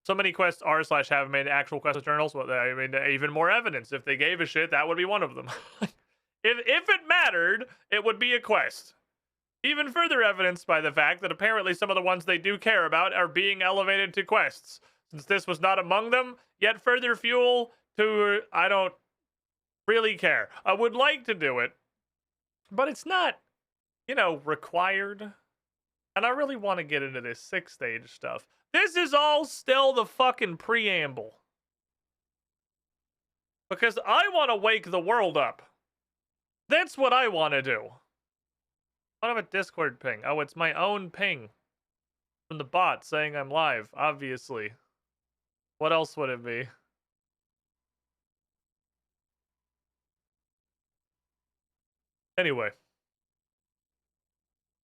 So many quests are / have made actual quest journals. Well, I mean, even more evidence. If they gave a shit, that would be one of them. if it mattered, it would be a quest. Even further evidenced by the fact that apparently some of the ones they do care about are being elevated to quests. Since this was not among them, yet further fuel to, I don't really care. I would like to do it, but it's not, required. And I really want to get into this 6-stage stuff. This is all still the fucking preamble. Because I want to wake the world up. That's what I want to do. I don't have a Discord ping. Oh, it's my own ping. From the bot saying I'm live, obviously. What else would it be? Anyway.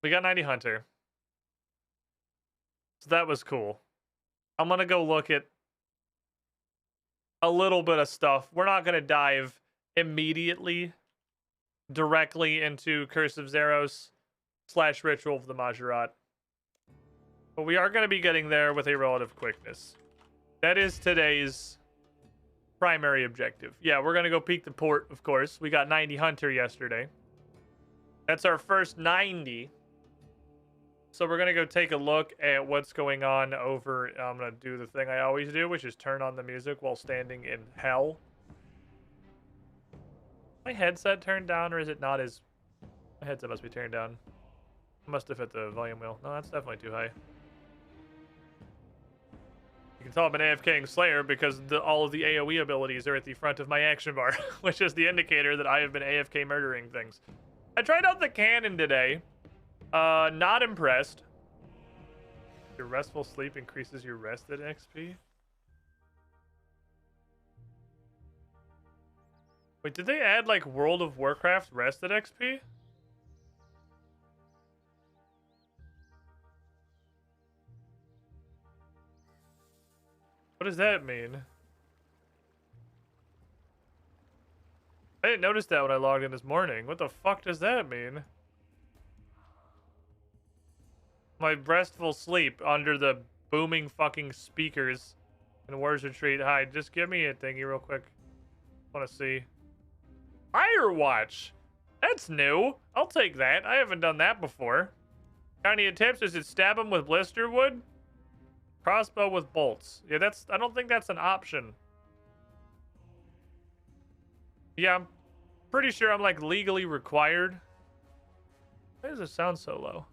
We got 90 Hunter. So that was cool. I'm going to go look at a little bit of stuff. We're not going to dive immediately directly into Curse of Zeros / Ritual of the Majorat. But we are going to be getting there with a relative quickness. That is today's primary objective. Yeah, we're going to go peek the port, of course. We got 90 Hunter yesterday. That's our first 90. So we're going to go take a look at what's going on over... I'm going to do the thing I always do, which is turn on the music while standing in hell. My headset turned down, or is it not as... My headset must be turned down. I must have hit the volume wheel. No, that's definitely too high. You can tell I'm an AFKing Slayer because all of the AoE abilities are at the front of my action bar, which is the indicator that I have been AFK murdering things. I tried out the cannon today. Not impressed. Your restful sleep increases your rested XP. Wait, did they add like World of Warcraft rested XP? What does that mean? I didn't notice that when I logged in this morning. What the fuck does that mean? My restful sleep under the booming fucking speakers in War's Retreat. Hi, just give me a thingy real quick. I want to see. Firewatch! That's new. I'll take that. I haven't done that before. Got any tips? Is it stab him with blister wood? Crossbow with bolts. Yeah, that's... I don't think that's an option. Yeah, I'm pretty sure I'm like legally required. Why does it sound so low?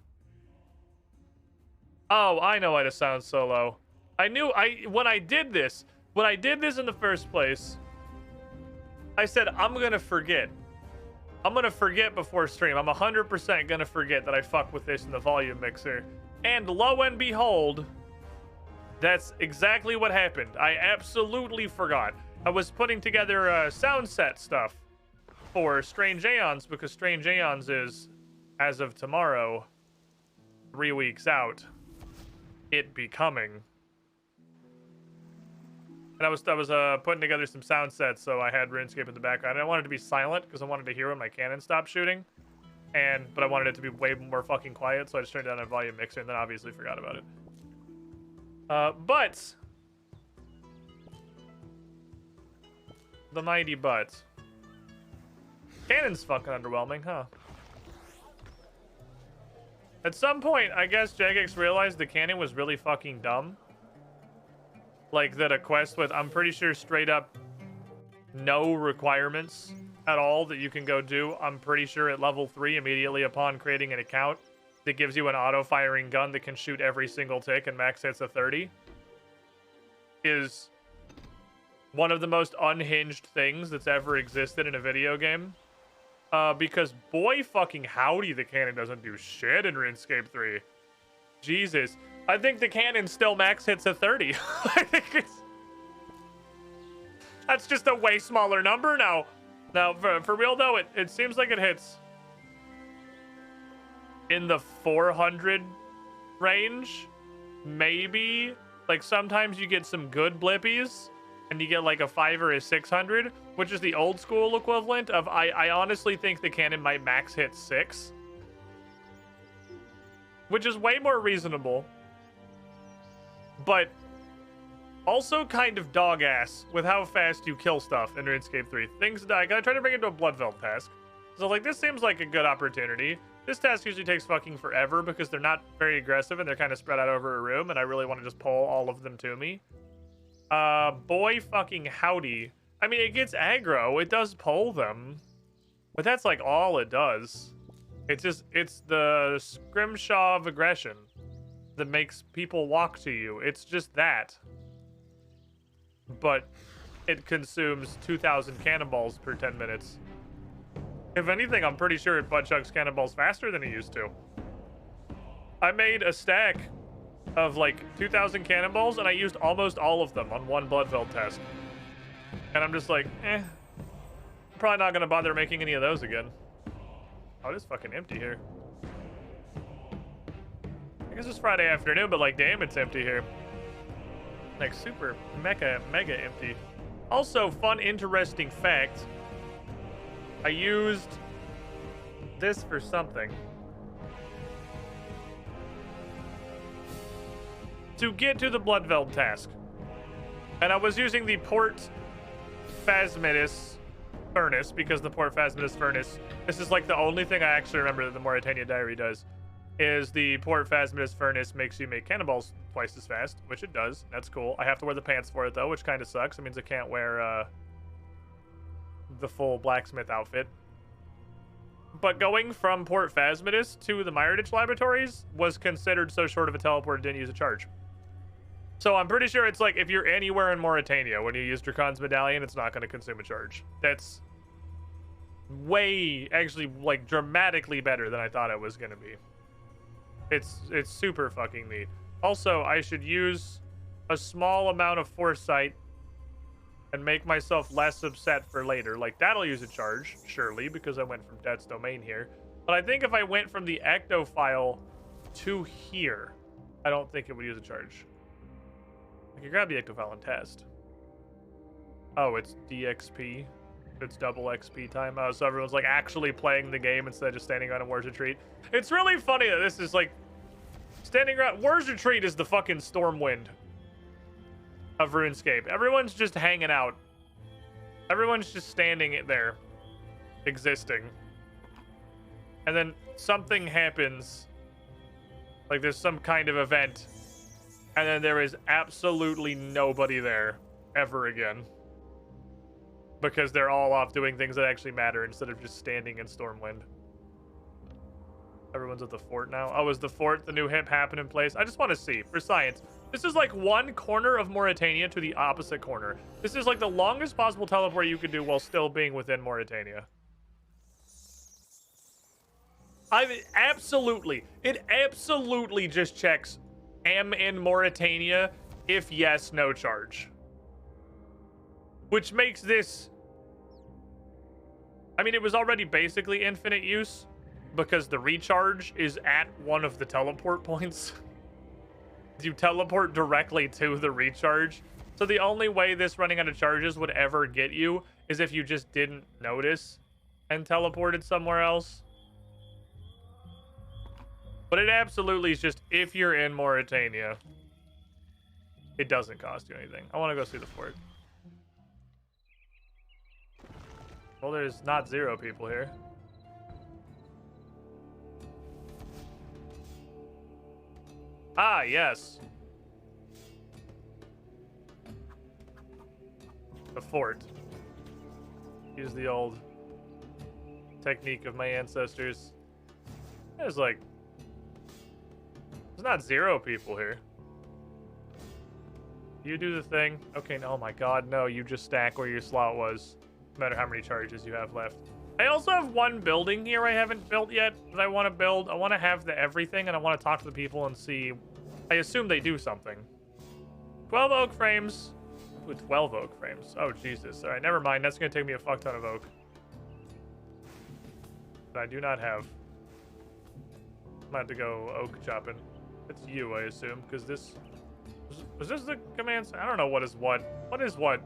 Oh, I know why it sounds so low. When I did this in the first place, I said, I'm gonna forget. I'm gonna forget before stream. I'm 100% gonna forget that I fuck with this in the volume mixer. And lo and behold, that's exactly what happened. I absolutely forgot. I was putting together sound set stuff for Strange Aeons because Strange Aeons is, as of tomorrow, 3 weeks out. It becoming. And I was putting together some sound sets, so I had Runescape in the background. I wanted it to be silent because I wanted to hear when my cannon stopped shooting. But I wanted it to be way more fucking quiet, so I just turned down a volume mixer and then obviously forgot about it. But the mighty butt. Cannon's fucking underwhelming, huh? At some point, I guess Jagex realized the cannon was really fucking dumb. Like that a quest with, I'm pretty sure straight up no requirements at all that you can go do. I'm pretty sure at level 3 immediately upon creating an account that gives you an auto-firing gun that can shoot every single tick and max hits a 30 is one of the most unhinged things that's ever existed in a video game. Because boy fucking howdy, the cannon doesn't do shit in RuneScape 3. Jesus. I think the cannon still max hits a 30. I think that's just a way smaller number now. Now, for real though, it seems like it hits in the 400 range, maybe. Like sometimes you get some good blippies and you get like a 5 or a 600, which is the old school equivalent of I honestly think the cannon might max hit 6, which is way more reasonable. But Also kind of dog ass with how fast you kill stuff in RuneScape 3. Things die. I gotta try to bring it to a Bloodveld task. So like this seems like a good opportunity. This task usually takes fucking forever because they're not very aggressive and they're kind of spread out over a room and I really want to just pull all of them to me. Boy fucking howdy. I mean, it gets aggro. It does pull them. But that's like all it does. It's the scrimshaw of aggression that makes people walk to you. It's just that. But it consumes 2,000 cannonballs per 10 minutes. If anything, I'm pretty sure it butt chucks cannonballs faster than it used to. I made a stack of like 2,000 cannonballs and I used almost all of them on one Bloodveld test. And I'm just like, I'm probably not gonna bother making any of those again. Oh, it is fucking empty here. I guess it's Friday afternoon, but like, damn, it's empty here. Like super mega empty. Also, fun, interesting fact. I used this for something. To get to the Bloodveld task. And I was using the Port Phasmitis furnace because the Port Phasmitis furnace, this is like the only thing I actually remember that the Mauritania Diary does, is the Port Phasmitis furnace makes you make cannonballs twice as fast, which it does. That's cool. I have to wear the pants for it though, which kind of sucks. It means I can't wear the full blacksmith outfit. But going from Port Phasmitis to the Myroditch laboratories was considered so short of a teleport it didn't use a charge. So I'm pretty sure it's like if you're anywhere in Mauritania when you use Dracon's Medallion, it's not going to consume a charge. That's way, actually, like dramatically better than I thought it was going to be. It's super fucking neat. Also, I should use a small amount of foresight and make myself less upset for later. Like, that'll use a charge, surely, because I went from Death's Domain here. But I think if I went from the ectofile to here, I don't think it would use a charge. I can grab the ectofile and test. Oh, it's DXP. It's double XP time. Oh, so everyone's like actually playing the game instead of just standing around in War's Retreat. It's really funny that this is like standing around. War's Retreat is the fucking Stormwind of RuneScape. Everyone's just hanging out. Everyone's just standing there, existing. And then something happens. Like there's some kind of event. And then there is absolutely nobody there ever again. Because they're all off doing things that actually matter instead of just standing in Stormwind. Everyone's at the fort now. Oh, is the fort the new hip happen in place? I just want to see, for science. This is like one corner of Mauritania to the opposite corner. This is like the longest possible teleport you could do while still being within Mauritania. It absolutely just checks, am in Mauritania, if yes, no charge. Which makes this... I mean, it was already basically infinite use because the recharge is at one of the teleport points. You teleport directly to the recharge. So the only way this running out of charges would ever get you is if you just didn't notice and teleported somewhere else. But it absolutely is just, if you're in Mauritania, it doesn't cost you anything. I want to go see the fort. Well, there's not 0 people here. Ah, yes. The fort. Use the old technique of my ancestors. There's like... There's not 0 people here. You do the thing. Okay, oh my god, no. You just stack where your slot was. No matter how many charges you have left. I also have one building here I haven't built yet that I want to build. I want to have the everything, and I want to talk to the people and see. I assume they do something. 12 oak frames. Ooh, 12 oak frames. Oh, Jesus. All right, never mind. That's going to take me a fuck ton of oak. That I do not have. I'm about to go oak chopping. It's you, I assume, because this... Was this the commands? I don't know what is what. What is what?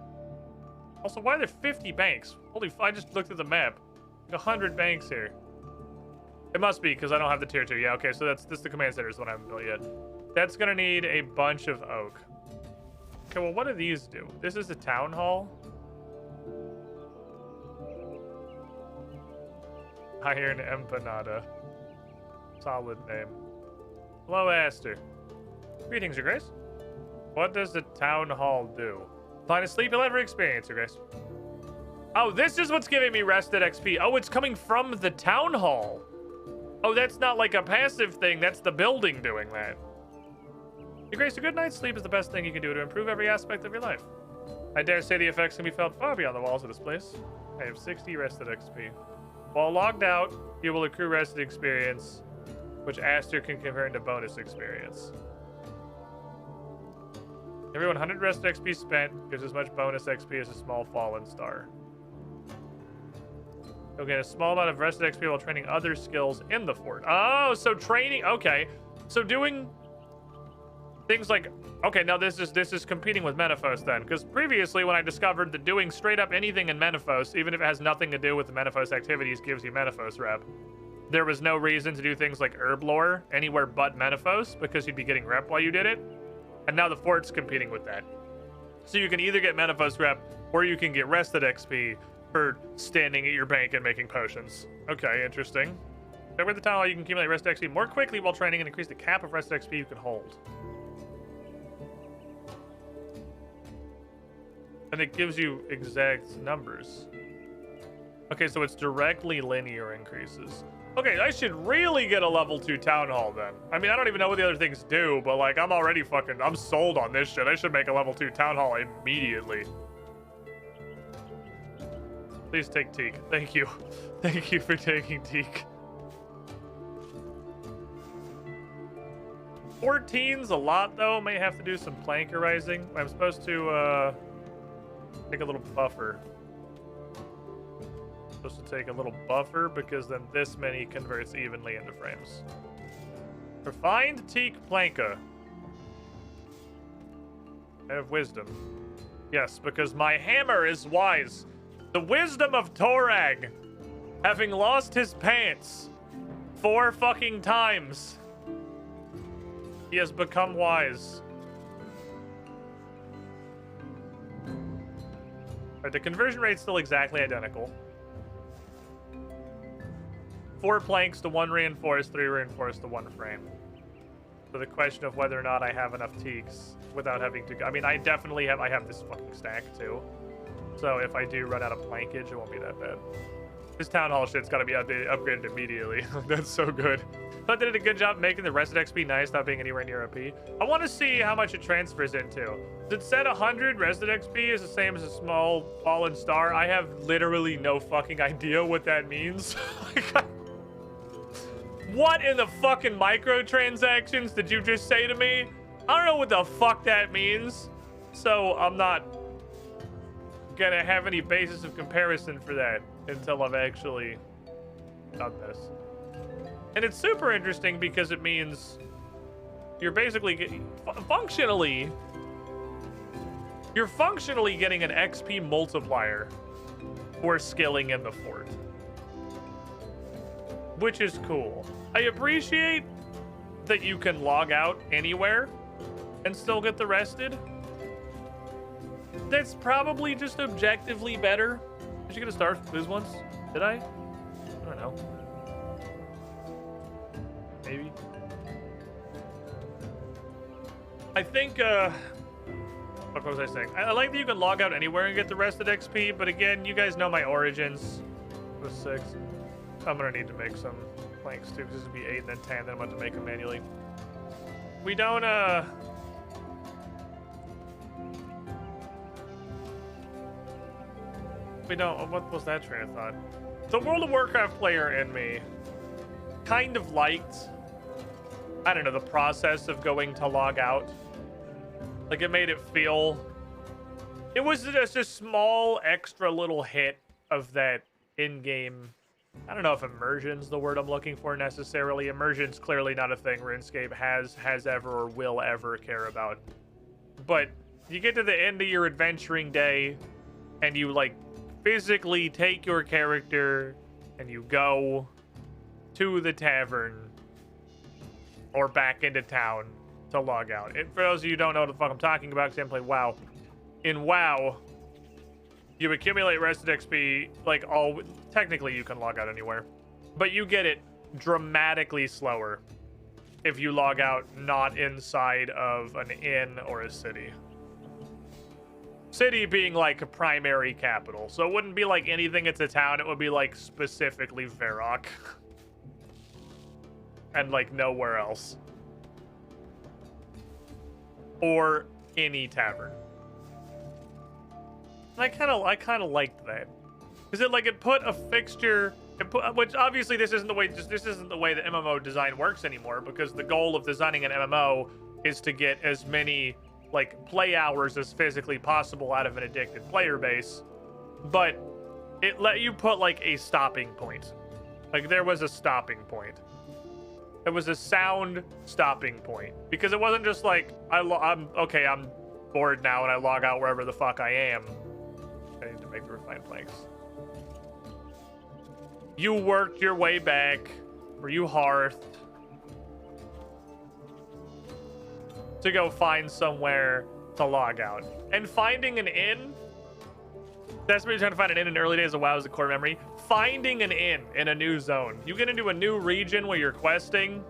Also, why are there 50 banks? Holy f... I just looked at the map. 100 banks here. It must be, because I don't have the tier 2. Yeah, okay, so this the command center is what I haven't built yet. That's going to need a bunch of oak. Okay, well, what do these do? This is a town hall. Iron Empanada. Solid name. Hello, Aster. Greetings, Your Grace. What does the town hall do? Finest sleep you'll ever experience, Your Grace. Oh, this is what's giving me rested XP. Oh, it's coming from the town hall. Oh, that's not like a passive thing. That's the building doing that. Your Grace, a good night's sleep is the best thing you can do to improve every aspect of your life. I dare say the effects can be felt far beyond the walls of this place. I have 60 rested XP. While logged out, you will accrue rested experience, which Aster can convert into bonus experience. Every 100 rested XP spent gives as much bonus XP as a small fallen star. You'll get a small amount of rested XP while training other skills in the fort. Oh, so training. Okay, so doing things like, okay, now this is competing with Menaphos then, because previously when I discovered that doing straight up anything in Menaphos, even if it has nothing to do with the Menaphos activities, gives you Menaphos rep, there was no reason to do things like herb lore anywhere but Menaphos, because you'd be getting rep while you did it. And now the fort's competing with that. So you can either get Menaphos rep, or you can get rested XP for standing at your bank and making potions. Okay, interesting. Over the town, you can accumulate rested XP more quickly while training and increase the cap of rested XP you can hold. And it gives you exact numbers. Okay, so it's directly linear increases. Okay, I should really get a level 2 town hall then. I mean, I don't even know what the other things do, but like, I'm already I'm sold on this shit. I should make a level 2 town hall immediately. Please take Teak. Thank you. Thank you for taking Teak. 14's a lot though. May have to do some plankerizing. I'm supposed to take a little buffer. Supposed to take a little buffer because then this many converts evenly into frames. Refined Teak Planka. I have wisdom. Yes, because my hammer is wise. The wisdom of Torag, having lost his pants 4 fucking times, he has become wise. Right, the conversion rate's still exactly identical. 4 planks to 1 reinforced, 3 reinforced to 1 frame. So the question of whether or not I have enough teaks without having to... I mean, I definitely have... I have this fucking stack, too. So if I do run out of plankage, it won't be that bad. This town hall shit's got to be upgraded immediately. That's so good. But they did a good job making the rested XP nice, not being anywhere near OP. I want to see how much it transfers into. It said 100 rested XP is the same as a small fallen star. I have literally no fucking idea what that means. What in the fucking microtransactions did you just say to me? I don't know what the fuck that means. So I'm not gonna have any basis of comparison for that until I've actually done this. And it's super interesting because it means you're basically getting, you're functionally getting an XP multiplier for skilling in the fort, which is cool. I appreciate that you can log out anywhere and still get the rested. That's probably just objectively better. Did you get a star for this once? Did I? I don't know. Maybe. I think, what was I saying? I like that you can log out anywhere and get the rested XP, but again, you guys know my origins. It was 6. I'm gonna need to make some planks too, because this would be 8 and then 10, then I'm about to make them manually. We don't, what was that train of thought? The World of Warcraft player in me kind of liked, I don't know, the process of going to log out. Like, it made it feel, it was just a small extra little hit of that in-game, I don't know if immersion's the word I'm looking for necessarily. Immersion's clearly not a thing RuneScape has ever or will ever care about. But you get to the end of your adventuring day and you, like, physically take your character and you go to the tavern or back into town to log out. For those of you who don't know what the fuck I'm talking about, because I haven't played WoW. In WoW, you accumulate rested XP, like technically you can log out anywhere, but you get it dramatically slower if you log out not inside of an inn or a city. City being like a primary capital, so it wouldn't be like anything it's a town, it would be like specifically Varrock. And like nowhere else. Or any tavern. And I kind of liked that, because it put a fixture, which obviously this isn't the way the MMO design works anymore, because the goal of designing an MMO is to get as many like play hours as physically possible out of an addicted player base. But it let you put like a stopping point. Like there was a stopping point. It was a sound stopping point, because it wasn't just like I'm bored now and I log out wherever the fuck I am. I need to make the refined planks. You worked your way back, or you hearthed, to go find somewhere to log out. And finding an inn, that's what you're trying to find an inn in early days of WoW as a core memory. Finding an inn in a new zone. You get into a new region where you're questing,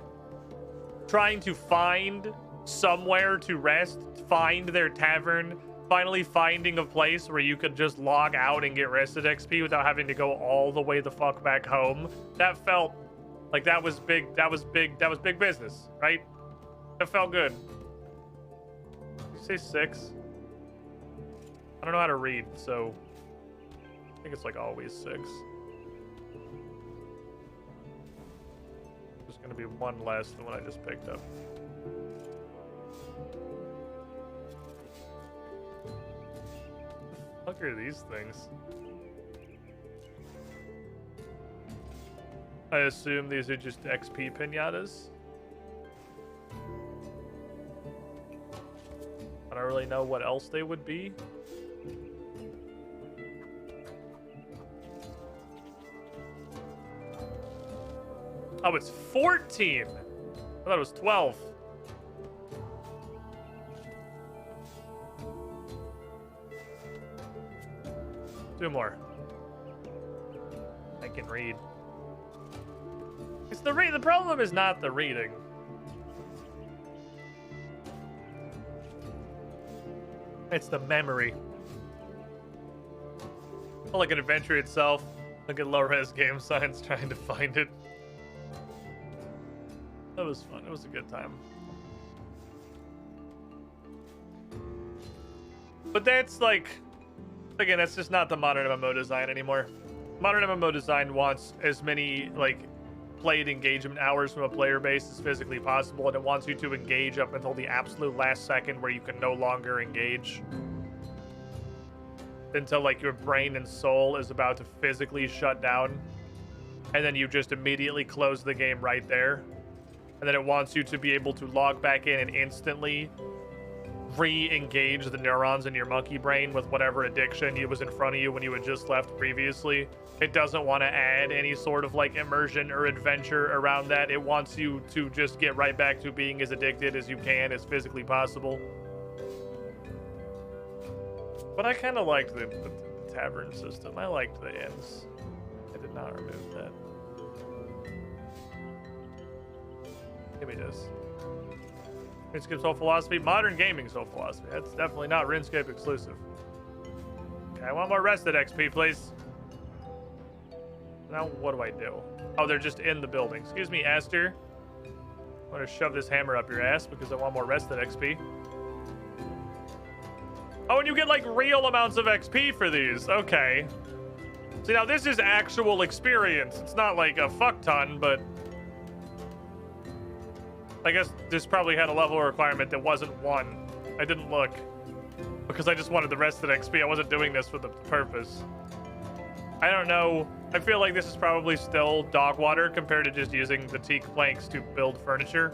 trying to find somewhere to rest, find their tavern, finally finding a place where you could just log out and get rested XP without having to go all the way the fuck back home. That felt like that was big business, right? That felt good. Did you say 6? I don't know how to read, so I think it's like always 6. There's gonna be one less than what I just picked up. What the fuck are these things? I assume these are just XP pinatas. I don't really know what else they would be. Oh, it's 14. I thought it was 12. Two more. I can read. It's the read. The problem is not the reading. It's the memory. I like an adventure itself. Look at low-res game science trying to find it. That was fun. It was a good time. But that's like, again, that's just not the modern MMO design anymore. Modern MMO design wants as many like played engagement hours from a player base as physically possible, and it wants you to engage up until the absolute last second where you can no longer engage. Until like your brain and soul is about to physically shut down. And then you just immediately close the game right there. And then it wants you to be able to log back in and instantly re-engage the neurons in your monkey brain with whatever addiction was in front of you when you had just left previously. It doesn't want to add any sort of like immersion or adventure around that. It wants you to just get right back to being as addicted as you can, as physically possible. But I kind of liked the tavern system. I liked the inns. I did not remove that. Give me this. RuneScape Soul Philosophy. Modern Gaming Soul Philosophy. That's definitely not RuneScape exclusive. Okay, I want more rested XP, please. Now, what do I do? Oh, they're just in the building. Excuse me, Aster. I'm going to shove this hammer up your ass because I want more rested XP. Oh, and you get, like, real amounts of XP for these. Okay. See, now this is actual experience. It's not, like, a fuck ton, but I guess this probably had a level requirement that wasn't 1. I didn't look because I just wanted the rested XP. I wasn't doing this for the purpose. I don't know. I feel like this is probably still dog water compared to just using the teak planks to build furniture.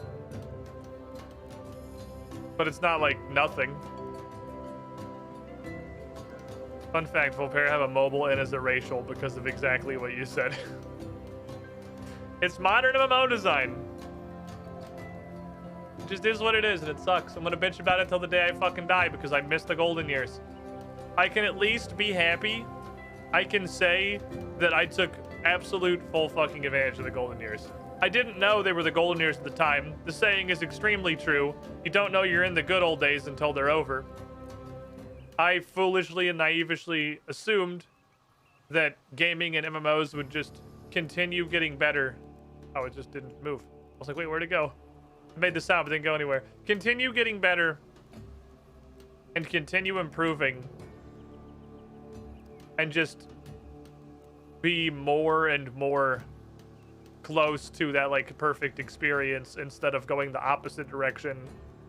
But it's not like nothing. Fun fact, Volpair have a mobile inn as a racial because of exactly what you said. It's modern MMO design. just is what it is, and it sucks. I'm gonna bitch about it till the day I fucking die because I missed the golden years. I can at least be happy. I can say that I took absolute full fucking advantage of the golden years. I didn't know they were the golden years at the time. The saying is extremely true. You don't know you're in the good old days until they're over. I foolishly and naively assumed that gaming and MMOs would just continue getting better. Oh, it just didn't move. I was like, wait, where'd it go? I made the sound, but didn't go anywhere. Continue getting better and continue improving and just be more and more close to that like perfect experience instead of going the opposite direction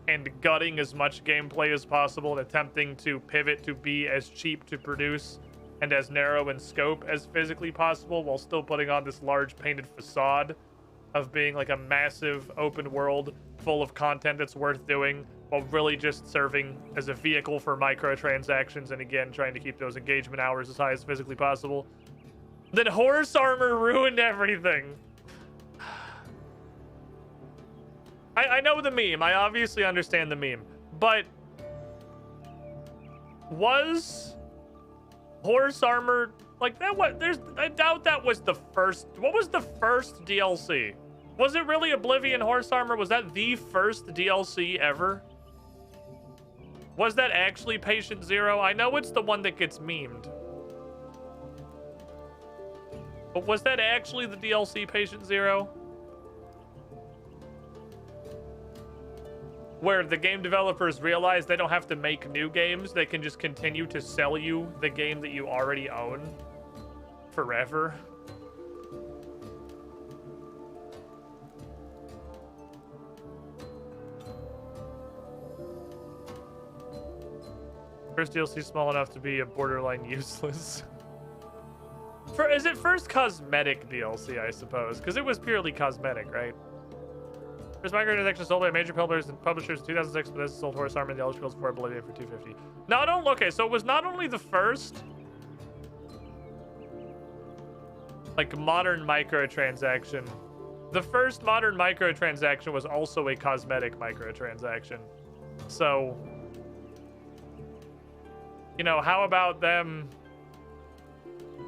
and gutting as much gameplay as possible and attempting to pivot to be as cheap to produce and as narrow in scope as physically possible while still putting on this large painted facade of being like a massive open world full of content that's worth doing while really just serving as a vehicle for microtransactions and again trying to keep those engagement hours as high as physically possible. Then horse armor ruined everything. I know the meme. I obviously understand the meme. But was horse armor like that? What? I doubt that was the first. What was the first DLC? Was it really Oblivion horse armor? Was that the first DLC ever? Was that actually Patient Zero? I know it's the one that gets memed. But was that actually the DLC Patient Zero? Where the game developers realize they don't have to make new games, they can just continue to sell you the game that you already own forever. First DLC small enough to be a borderline useless. Is it first cosmetic DLC, I suppose? Because it was purely cosmetic, right? First microtransactions sold by major publishers in 2006, but this sold Horse Armor and the Elder Scrolls 4 Oblivion for $250. No, don't look. Okay, so it was not only the first like modern microtransaction. The first modern microtransaction was also a cosmetic microtransaction. So, you know, how about them?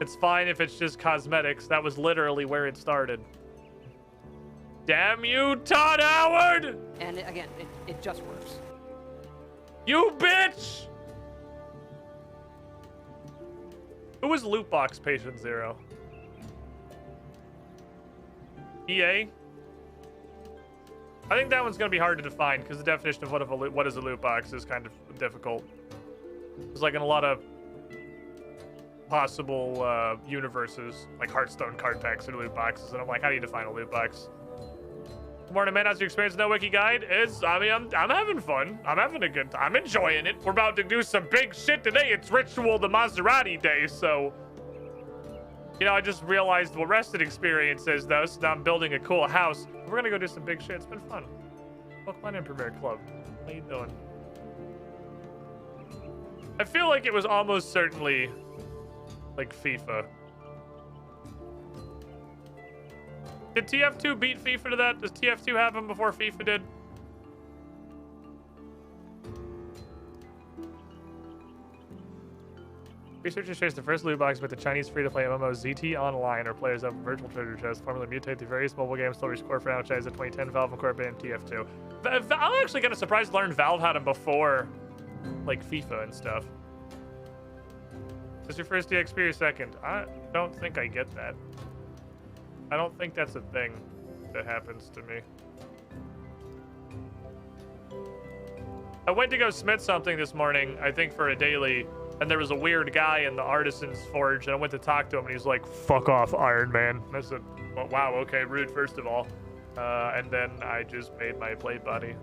It's fine if it's just cosmetics. That was literally where it started. Damn you, Todd Howard! And again, it just works. You bitch! Who was Lootbox Patient Zero? EA? I think that one's gonna be hard to define because the definition of what is a loot box is kind of difficult. It's like in a lot of possible universes, like Hearthstone card packs and loot boxes, and I'm like, how do you define a loot box? Good morning, man. How's your experience? No wiki guide? I'm having fun. I'm having a good time. I'm enjoying it. We're about to do some big shit today. It's Ritual the Maserati Day, so you know, I just realized what rested experience is, though, so now I'm building a cool house. We're gonna go do some big shit. It's been fun. Pokemon in Premier Club. How you doing? I feel like it was almost certainly like FIFA. Did TF2 beat FIFA to that? Does TF2 happen before FIFA did? Researchers traced the first loot box with the Chinese free-to-play MMO ZT Online, or players up virtual treasure chests, formally mutate through various mobile games till reach core franchise in 2010. Valve incorporated TF2. I'm actually kind of surprised to learn Valve had them before, like FIFA and stuff. Is this your first DXP or your second? I don't think I get that. I don't think that's a thing that happens to me. I went to go smith something this morning, I think for a daily, and there was a weird guy in the Artisan's Forge, and I went to talk to him, and he's like, "Fuck off, Iron Man." And I said, well, wow, okay, rude, first of all. And then I just made my plate body.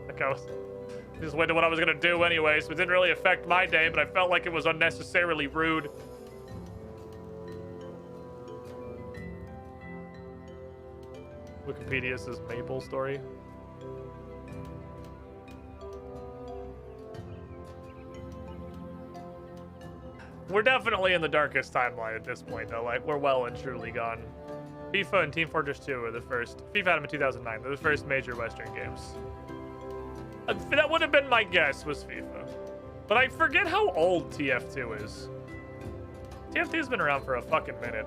Like I was just went to what I was gonna do anyway, so it didn't really affect my day, but I felt like it was unnecessarily rude. Wikipedia says Maple story. We're definitely in the darkest timeline at this point, though. Like, we're well and truly gone. FIFA and Team Fortress 2 were the first. FIFA had them in 2009. They're the first major Western games. That would have been my guess, was FIFA. But I forget how old TF2 is. TF2 has been around for a fucking minute.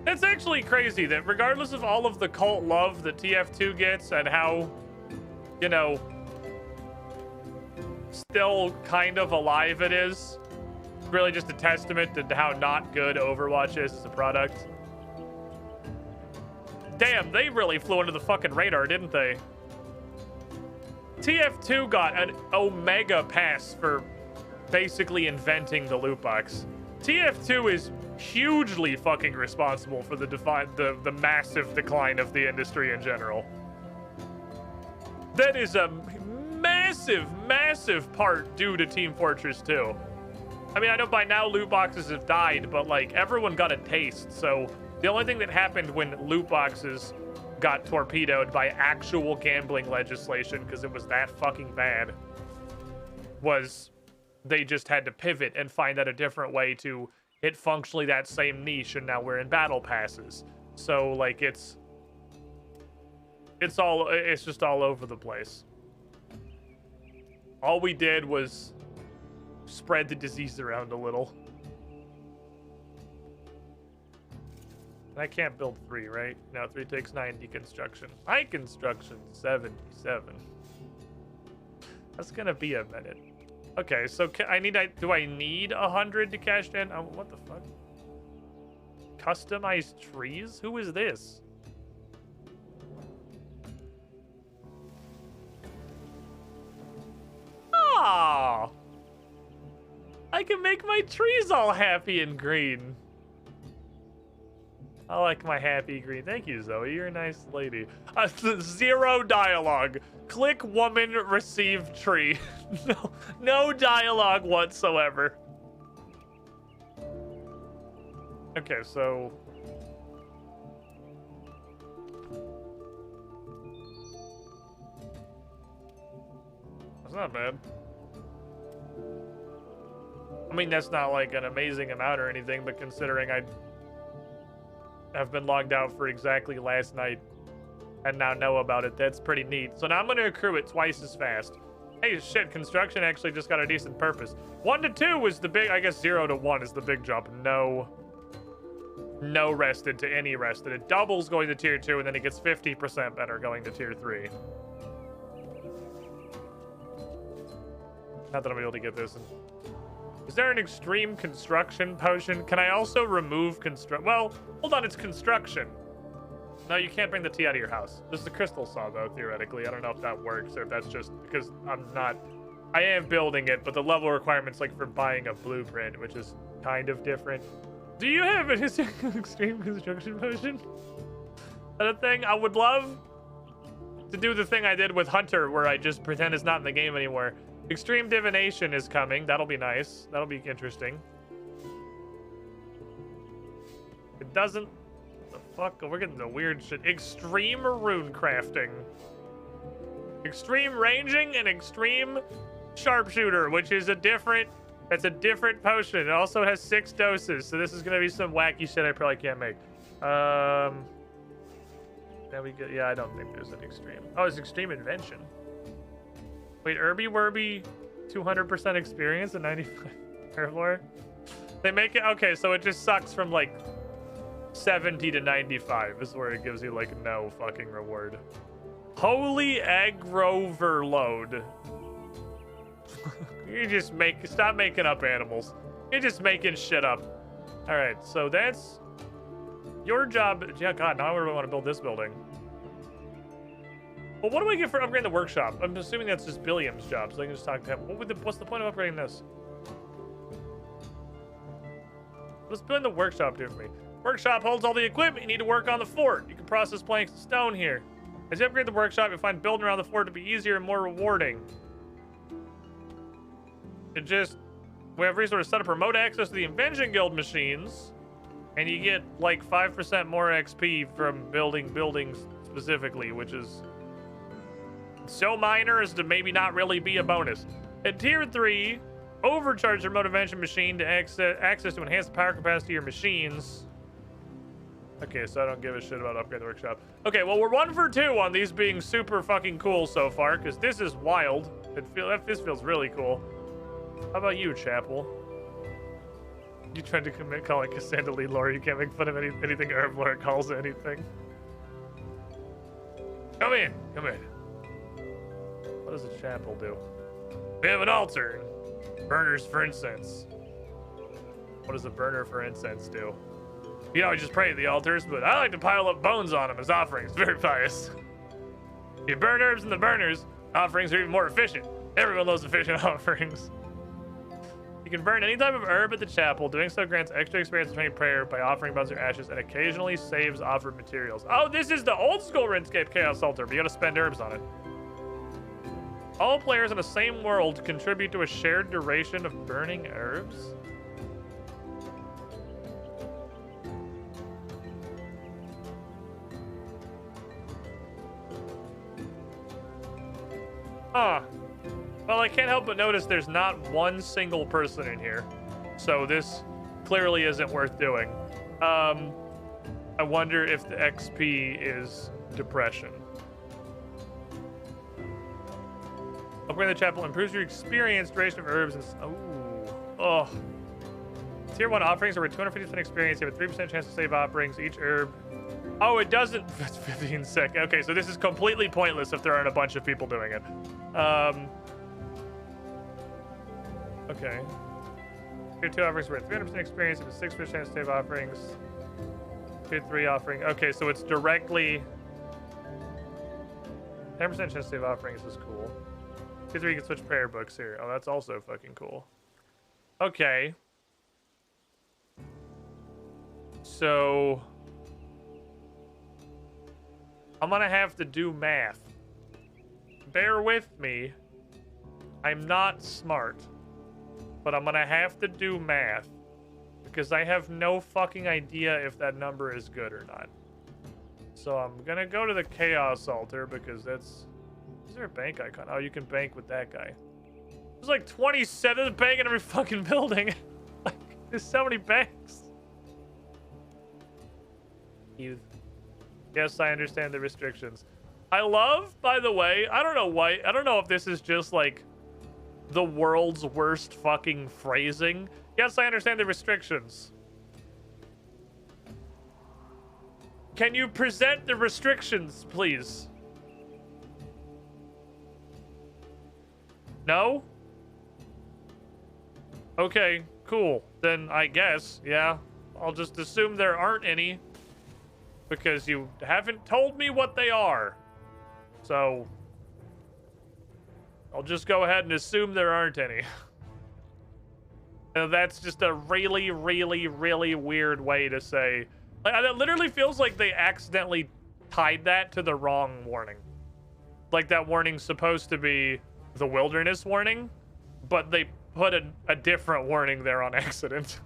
It's actually crazy that regardless of all of the cult love that TF2 gets and how, you know, still kind of alive it is, it's really just a testament to how not good Overwatch is as a product. Damn, they really flew under the fucking radar, didn't they? TF2 got an Omega pass for basically inventing the loot box. TF2 is hugely fucking responsible for the massive decline of the industry in general. That is a massive, massive part due to Team Fortress 2. I mean, I know by now loot boxes have died, but like everyone got a taste, so the only thing that happened when loot boxes got torpedoed by actual gambling legislation, because it was that fucking bad, was they just had to pivot and find out a different way to hit functionally that same niche, and now we're in battle passes. So like it's just all over the place. All we did was spread the disease around a little. I can't build 3, right? No, 3 takes 90 construction. My construction 77. That's gonna be a minute. Okay, so do I need 100 to cash in? Oh, what the fuck? Customized trees? Who is this? Ah! I can make my trees all happy and green. I like my happy green. Thank you, Zoe. You're a nice lady. 0 dialogue. Click woman, receive tree. No dialogue whatsoever. Okay, so... That's not bad. I mean, that's not like an amazing amount or anything, but considering I have been logged out for exactly last night and now know about it, that's pretty neat. So now I'm going to accrue it twice as fast. Hey, shit, construction actually just got a decent purpose. 1 to 2 was the big, I guess 0 to 1 is the big jump. No rested to any rested. It doubles going to tier 2, and then it gets 50% better going to tier 3. Not that I'm able to get this. Is there an extreme construction potion? Can I also remove well, hold on, it's construction. No, you can't bring the tea out of your house. This is a crystal saw, though, theoretically. I don't know if that works or if that's just because I am building it, but the level requirement's like for buying a blueprint, which is kind of different. Do you have an extreme construction potion? Is that a thing? I would love to do the thing I did with Hunter, where I just pretend it's not in the game anymore. Extreme divination is coming. That'll be nice. That'll be interesting. It doesn't... The fuck? We're getting the weird shit. Extreme rune crafting. Extreme ranging and extreme sharpshooter, which is a different... That's a different potion. It also has 6 doses, so this is going to be some wacky shit I probably can't make. Then we get... Yeah, I don't think there's an extreme. Oh, it's extreme invention. Wait, Irby Werby, 200% experience and 95 Herblore? They make it... Okay, so it just sucks from, like, 70 to 95 is where it gives you, like, no fucking reward. Holy Agroverload. You just stop making up animals. You're just making shit up. All right, so that's your job. Yeah, God, now I really want to build this building. Well, what do I get for upgrading the workshop? I'm assuming that's just Billiam's job, so I can just talk to him. What's the point of upgrading this? What's building the workshop do for me? Workshop holds all the equipment you need to work on the fort. You can process planks and stone here. As you upgrade the workshop, you'll find building around the fort to be easier and more rewarding. We have resources to set up remote access to the Invention Guild machines, and you get like 5% more XP from building buildings specifically, which is so minor as to maybe not really be a bonus. At tier 3, overcharge your remote invention machine to access to enhance the power capacity of your machines. Okay, so I don't give a shit about upgrade the workshop. Okay, well, we're 1 for 2 on these being super fucking cool so far, because this is wild. This feels really cool. How about you, Chapel? You tried to commit calling Cassandra Lee lore. You can't make fun of anything herb lore calls anything. Come in. Come in. What does the chapel do? We have an altar. Burners for incense. What does a burner for incense do? You know, I just pray at the altars, but I like to pile up bones on them as offerings. Very pious. You burn herbs in the burners, offerings are even more efficient. Everyone loves efficient offerings. You can burn any type of herb at the chapel. Doing so grants extra experience during prayer by offering bones or ashes and occasionally saves offered materials. Oh, this is the old school Runescape Chaos Altar, but you gotta spend herbs on it. All players in the same world contribute to a shared duration of burning herbs. Huh. Well, I can't help but notice there's not one single person in here. So this clearly isn't worth doing. I wonder if the XP is depression. Upgrading the chapel improves your experience, duration of herbs, and... Oh. Tier 1 offerings are with 250% experience. You have a 3% chance to save offerings. Each herb... Oh, it doesn't... That's 15 seconds. Okay, so this is completely pointless if there aren't a bunch of people doing it. Okay. Tier 2 offerings were 300% experience and a 6% chance to save offerings. Tier 3 offering. Okay, so it's directly... 10% chance to save offerings is cool. Tier 3 you can switch prayer books here. Oh, that's also fucking cool. Okay. So... I'm gonna have to do math. Bear with me. I'm not smart. But I'm gonna have to do math. Because I have no fucking idea if that number is good or not. So I'm gonna go to the Chaos Altar because that's... Is there a bank icon? Oh, you can bank with that guy. There's like 27 bank in every fucking building. Like, there's so many banks. Youth. Yes, I understand the restrictions. I love, by the way, I don't know why. I don't know if this is just like the world's worst fucking phrasing. Yes, I understand the restrictions. Can you present the restrictions, please? No? Okay, cool. Then I guess, yeah. I'll just assume there aren't any. Because you haven't told me what they are. So... I'll just go ahead and assume there aren't any. Now, that's just a really, really, really weird way to say... Like, it literally feels like they accidentally tied that to the wrong warning. Like that warning's supposed to be the wilderness warning, but they put a different warning there on accident.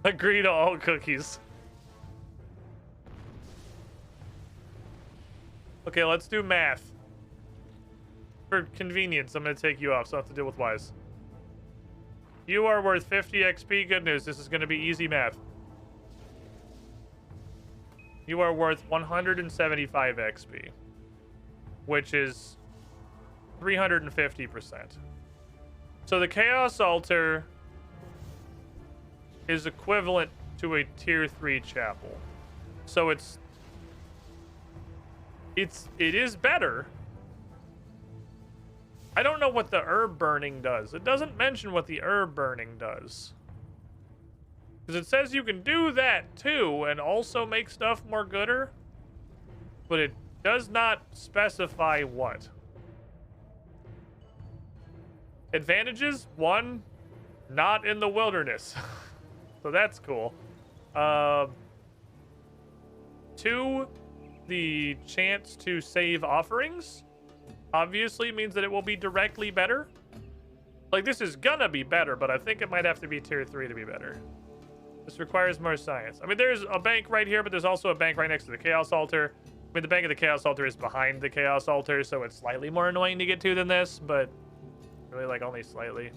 Agree to all cookies. Okay, let's do math. For convenience, I'm going to take you off, so I don't have to deal with Wise. You are worth 50 XP. Good news, this is going to be easy math. You are worth 175 XP, which is 350%. So the Chaos Altar is equivalent to a Tier 3 chapel. So it is better. I don't know what the herb burning does. It doesn't mention what the herb burning does. Because it says you can do that too and also make stuff more gooder. But it does not specify what. Advantages? 1, not in the wilderness. So that's cool. 2, the chance to save offerings obviously means that it will be directly better. Like, this is gonna be better, but I think it might have to be Tier 3 to be better. This requires more science. I mean, there's a bank right here, but there's also a bank right next to the Chaos Altar. I mean, the bank of the Chaos Altar is behind the Chaos Altar, so it's slightly more annoying to get to than this, but really, like, only slightly.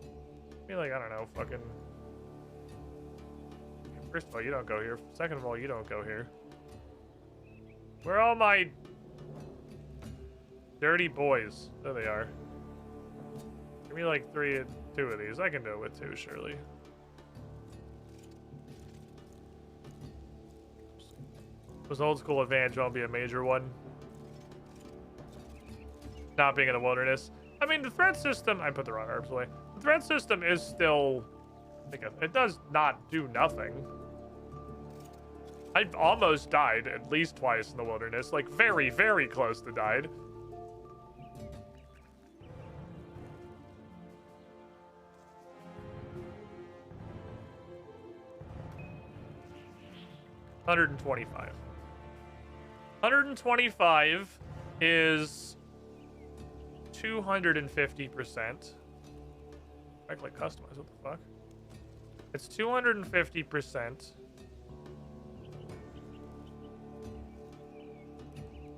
I feel like, I don't know, fucking First of all, you don't go here. Second of all, you don't go here. Where are all my dirty boys? There they are. Give me like 2 of these. I can do it with 2, surely. This old school advantage won't be a major one. Not being in the wilderness. I mean, the threat system... I put the wrong herbs away. The threat system is still... It does not do nothing. I've almost died at least twice in the wilderness. Like, very, very close to died. $125. 125 is 250%. I click customize, what the fuck? It's 250%.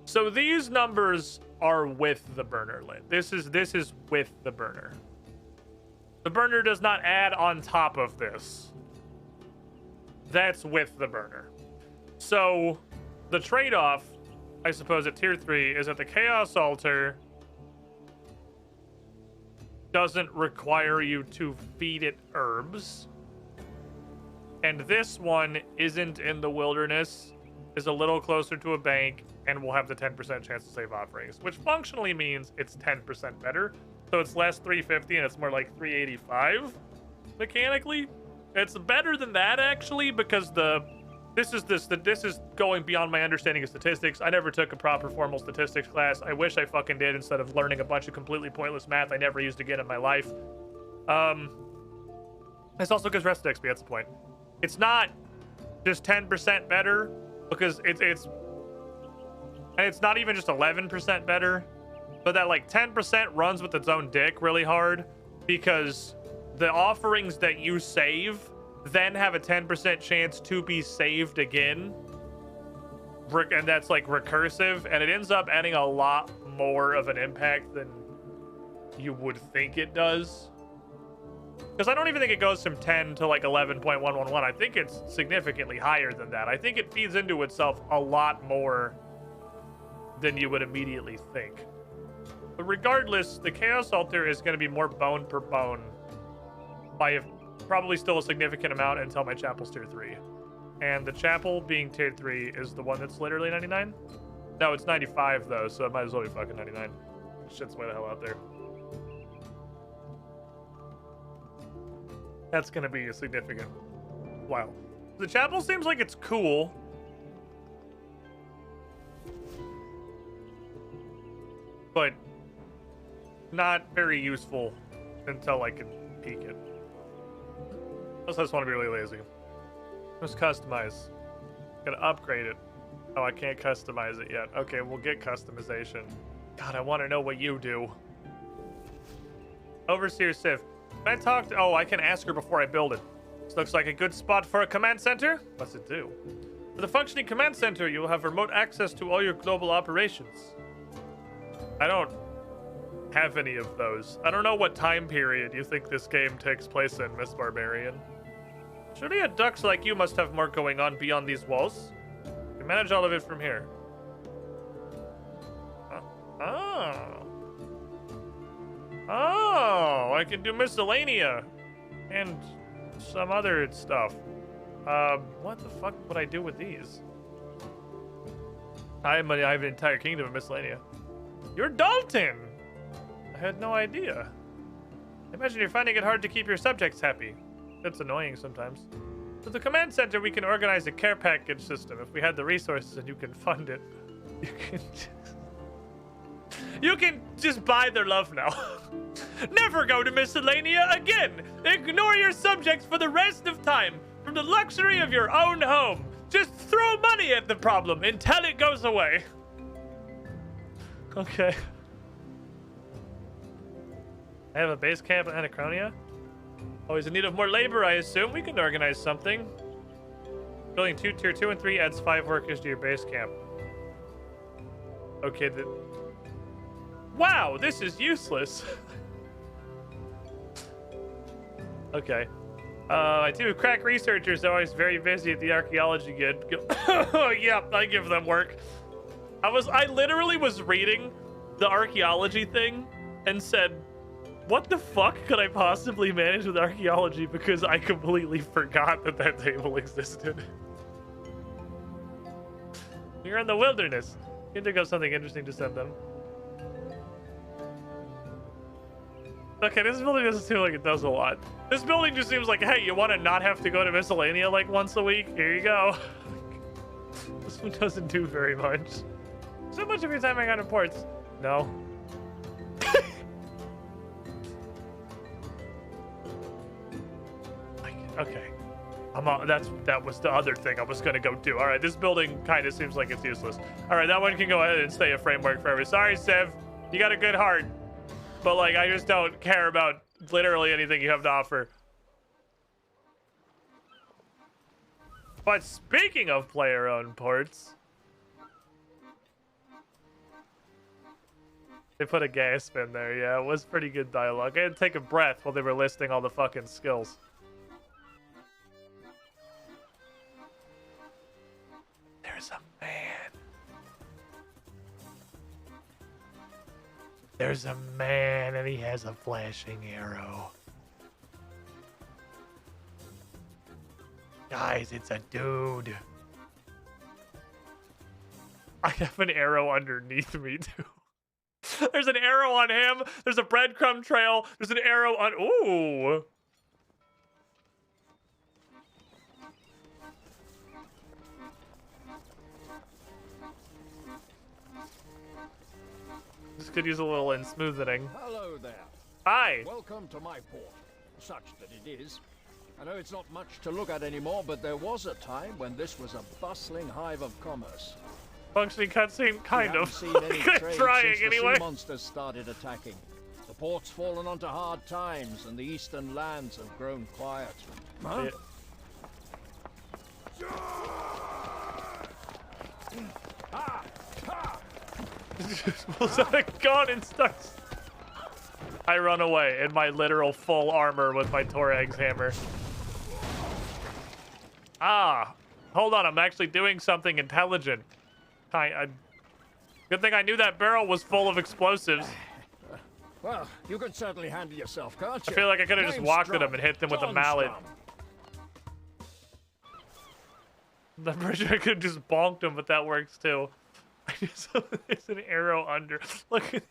So these numbers are with the burner lit. This is with the burner. The burner does not add on top of this. That's with the burner. So the trade-off, I suppose, at tier 3 is that the Chaos Altar doesn't require you to feed it herbs. And this one isn't in the wilderness, is a little closer to a bank, and will have the 10% chance to save offerings, which functionally means it's 10% better. So it's less 350 and it's more like 385 mechanically. It's better than that, actually, because this is going beyond my understanding of statistics. I never took a proper formal statistics class. I wish I fucking did, instead of learning a bunch of completely pointless math I never used again in my life. This also gives rest XP, that's the point. It's not just 10% better, because it's not even just 11% better, but that like 10% runs with its own dick really hard, because the offerings that you save then have a 10% chance to be saved again, and that's like recursive, and it ends up adding a lot more of an impact than you would think it does. Because I don't even think it goes from 10 to like 11.111. I think it's significantly higher than that. I think it feeds into itself a lot more than you would immediately think. But regardless, the Chaos Altar is going to be more bone per bone by probably still a significant amount until my chapel's tier 3. And the chapel being tier 3 is the one that's literally 99? No, it's 95 though, so it might as well be fucking 99. Shit's way the hell out there. That's gonna be a significant... Wow. The chapel seems like it's cool. But not very useful until I can peek it. Unless I just want to be really lazy. Just customize. Gotta upgrade it. Oh, I can't customize it yet. Okay, we'll get customization. God, I want to know what you do. Overseer Sif. Can I talk to... Oh, I can ask her before I build it. This looks like a good spot for a command center. What's it do? With a functioning command center, you will have remote access to all your global operations. I don't have any of those. I don't know what time period you think this game takes place in, Miss Barbarian. Surely a ducks like you must have more going on beyond these walls. You manage all of it from here. Oh, I can do miscellanea and some other stuff. What the fuck would I do with these? I have an entire kingdom of miscellanea. You're Dalton! I had no idea. I imagine you're finding it hard to keep your subjects happy. That's annoying sometimes. With the command center, we can organize a care package system. If we had the resources and you can fund it, you can just buy their love now. Never go to miscellanea again. Ignore your subjects for the rest of time. From the luxury of your own home. Just throw money at the problem until it goes away. Okay. I have a base camp in Anachronia. Always in need of more labor, I assume. We can organize something. Building tier 2 and 3 adds 5 workers to your base camp. Okay, wow, this is useless. Okay. My two crack researchers are always very busy at the archaeology guild. Yep, I give them work. I literally was reading the archaeology thing and said, what the fuck could I possibly manage with archaeology, because I completely forgot that that table existed. You're in the wilderness. You can think of something interesting to send them. Okay, this building doesn't seem like it does a lot. This building just seems like, hey, you want to not have to go to Miscellanea like once a week? Here you go. This one doesn't do very much. So much of your time I got reports. No. Okay. That was the other thing I was gonna go do. All right, this building kind of seems like it's useless. All right, that one can go ahead and stay a framework forever. Sorry, Sev. You got a good heart. But, like, I just don't care about literally anything you have to offer. But speaking of player-owned ports, they put a gasp in there. Yeah, it was pretty good dialogue. I had to take a breath while they were listing all the fucking skills. There's a man. There's a man, and he has a flashing arrow. Guys, it's a dude. I have an arrow underneath me, too. There's an arrow on him. There's a breadcrumb trail. There's an arrow on... Ooh. This could use a little in smoothing. Hello there. Hi. Welcome to my port, such that it is. I know it's not much to look at anymore, but there was a time when this was a bustling hive of commerce. Functioning cutscene, kind of. Seen any trade Trying since anyway. The sea monsters started attacking. The port's fallen onto hard times, and the eastern lands have grown quiet. Huh? Yeah. Pulls out a gun and starts. I run away in my literal full armor with my Torag's hammer. Ah, hold on, I'm actually doing something intelligent. Good thing I knew that barrel was full of explosives. Well, you can certainly handle yourself, can't you? I feel like I could have just walked at him and hit them with a mallet. I'm pretty sure I could have just bonked him, but that works too. There's an arrow under. Look at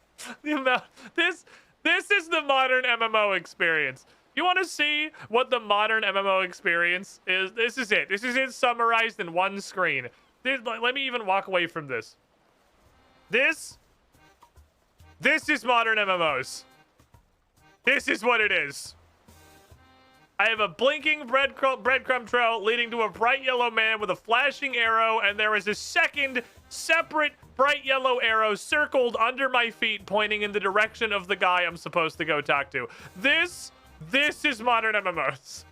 the amount. This is the modern MMO experience. You want to see what the modern MMO experience is? This is it. This is it summarized in one screen. Let me even walk away from this. This is modern MMOs. This is what it is. I have a blinking breadcrumb trail leading to a bright yellow man with a flashing arrow, and there is a second separate bright yellow arrow circled under my feet pointing in the direction of the guy I'm supposed to go talk to. This is modern MMOs.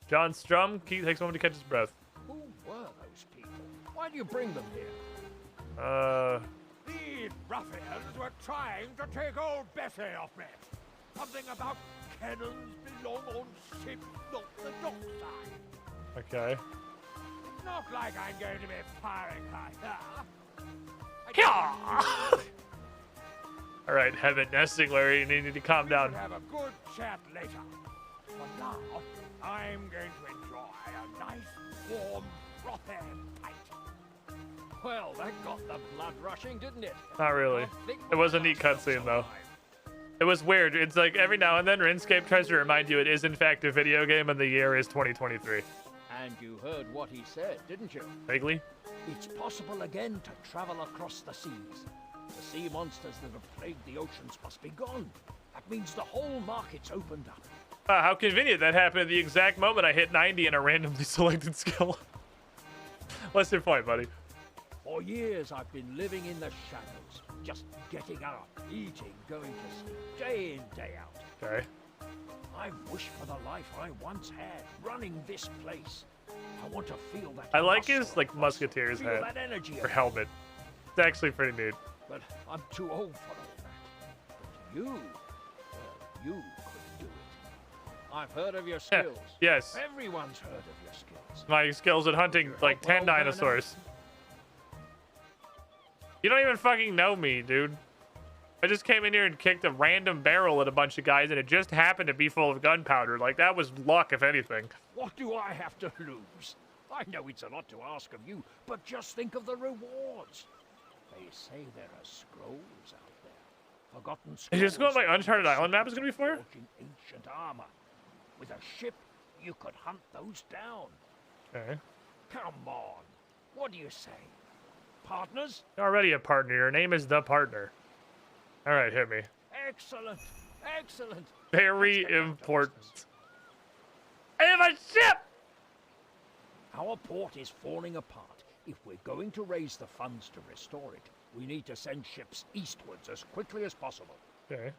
John Strum takes a moment to catch his breath. Who were those people? Why do you bring them here? These ruffians were trying to take old Bessie off me. Something about cannons belong on ships, not the dockside. Okay. Not like I'm going to be firing her here. All right, Heaven Nesting, Larry, you need to calm down. We'll have a good chat later. For now, I'm going to enjoy a nice, warm, frothy pint. Well, that got the blood rushing, didn't it? Not really. It was a neat cutscene, though. It was weird. It's like every now and then Runescape tries to remind you it is in fact a video game and the year is 2023. And you heard what he said, didn't you? Vaguely? It's possible again to travel across the seas. The sea monsters that have plagued the oceans must be gone. That means the whole market's opened up. How convenient that happened at the exact moment I hit 90 in a randomly selected skill. What's your point, buddy? For years I've been living in the shadows, just getting up, eating, going to sleep, day in, day out. Okay. I wish for the life I once had, running this place. I want to feel that. I like his like musketeer's feel hat that energy or helmet. It's actually pretty neat. But I'm too old for all that. But you, well, you could do I've heard of your skills. Yes. Everyone's heard of your skills. My skills at hunting like 10 well, dinosaurs. You don't even fucking know me, dude. I just came in here and kicked a random barrel at a bunch of guys, and it just happened to be full of gunpowder. Like, that was luck, if anything. What do I have to lose? I know it's a lot to ask of you, but just think of the rewards. They say there are scrolls out there. Forgotten scrolls. You just know what my Uncharted Island map is going to be for? Forging ancient armor. With a ship, you could hunt those down. Okay. Come on. What do you say? Partners? You're already a partner. Your name is The Partner. All right, hit me. Excellent. Excellent. Very important. I have a ship! Our port is falling apart. If we're going to raise the funds to restore it, we need to send ships eastwards as quickly as possible. Okay.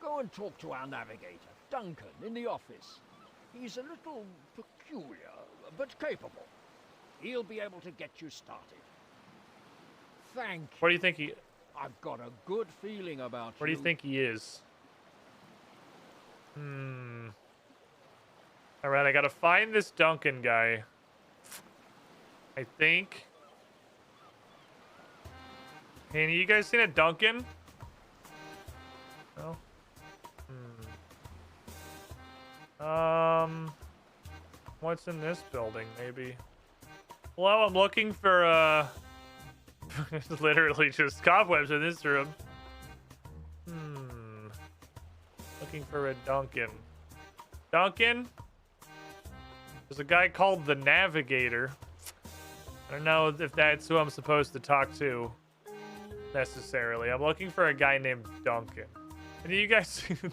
Go and talk to our navigator, Duncan, in the office. He's a little peculiar, but capable. He'll be able to get you started. Thank you. What do you think he... I've got a good feeling about you. What do you think he is? All right, I gotta find this Duncan guy. I think. Hey, you guys seen a Duncan? No. What's in this building? Maybe. Hello, I'm looking for it's literally just cobwebs in this room. Looking for a Duncan. Duncan? There's a guy called the Navigator. I don't know if that's who I'm supposed to talk to necessarily. I'm looking for a guy named Duncan. And you guys see the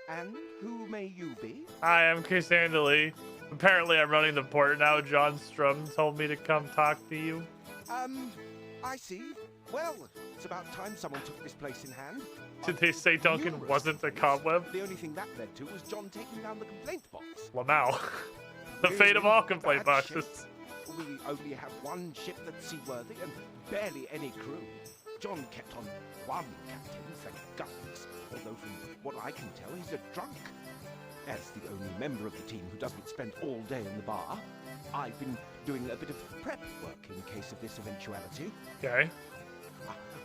And who may you be? Hi, I'm Cassandra Lee. Apparently I'm running the port now. John Strum told me to come talk to you. I see. Well, it's about time someone took this place in hand. Did they say Duncan wasn't a cobweb? The only thing that led to was John taking down the complaint box. Lamau. The fate of all complaint Bad ship. boxes. We only have one ship that's seaworthy and barely any crew. John kept on one captain, thank goodness. Although from what I can tell, he's a drunk. As the only member of the team who doesn't spend all day in the bar, I've been doing a bit of prep work in case of this eventuality. Okay.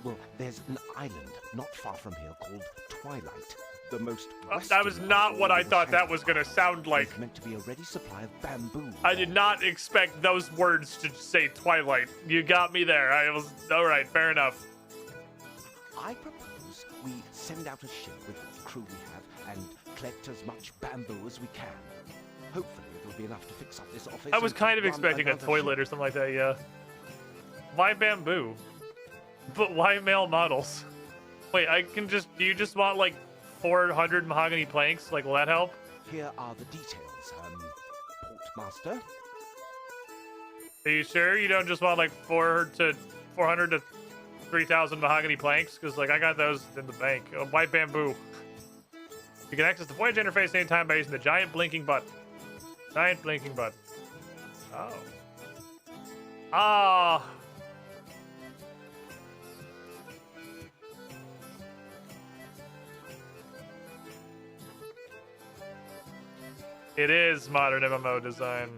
Well, there's an island not far from here called Twilight. The most That was not what I thought that was going to sound like. It's meant to be a ready supply of bamboo. I did not expect those words to say Twilight. You got me there. I was... Alright, fair enough. I propose we send out a ship with the crew we have and collect as much bamboo as we can. Hopefully it'll be enough to fix up this office. I was and kind of run expecting a another toilet ship. or something like that, yeah. Why bamboo? But why male models? Wait, I can just... Do you just want, like, 400 mahogany planks? Like, will that help? Here are the details, Portmaster. Are you sure you don't just want, like, 400 to 3,000 mahogany planks? Because, like, I got those in the bank. Oh, why bamboo? You can access the voyage interface anytime by using the giant blinking button. Giant blinking button. Oh. Ah. It is modern MMO design.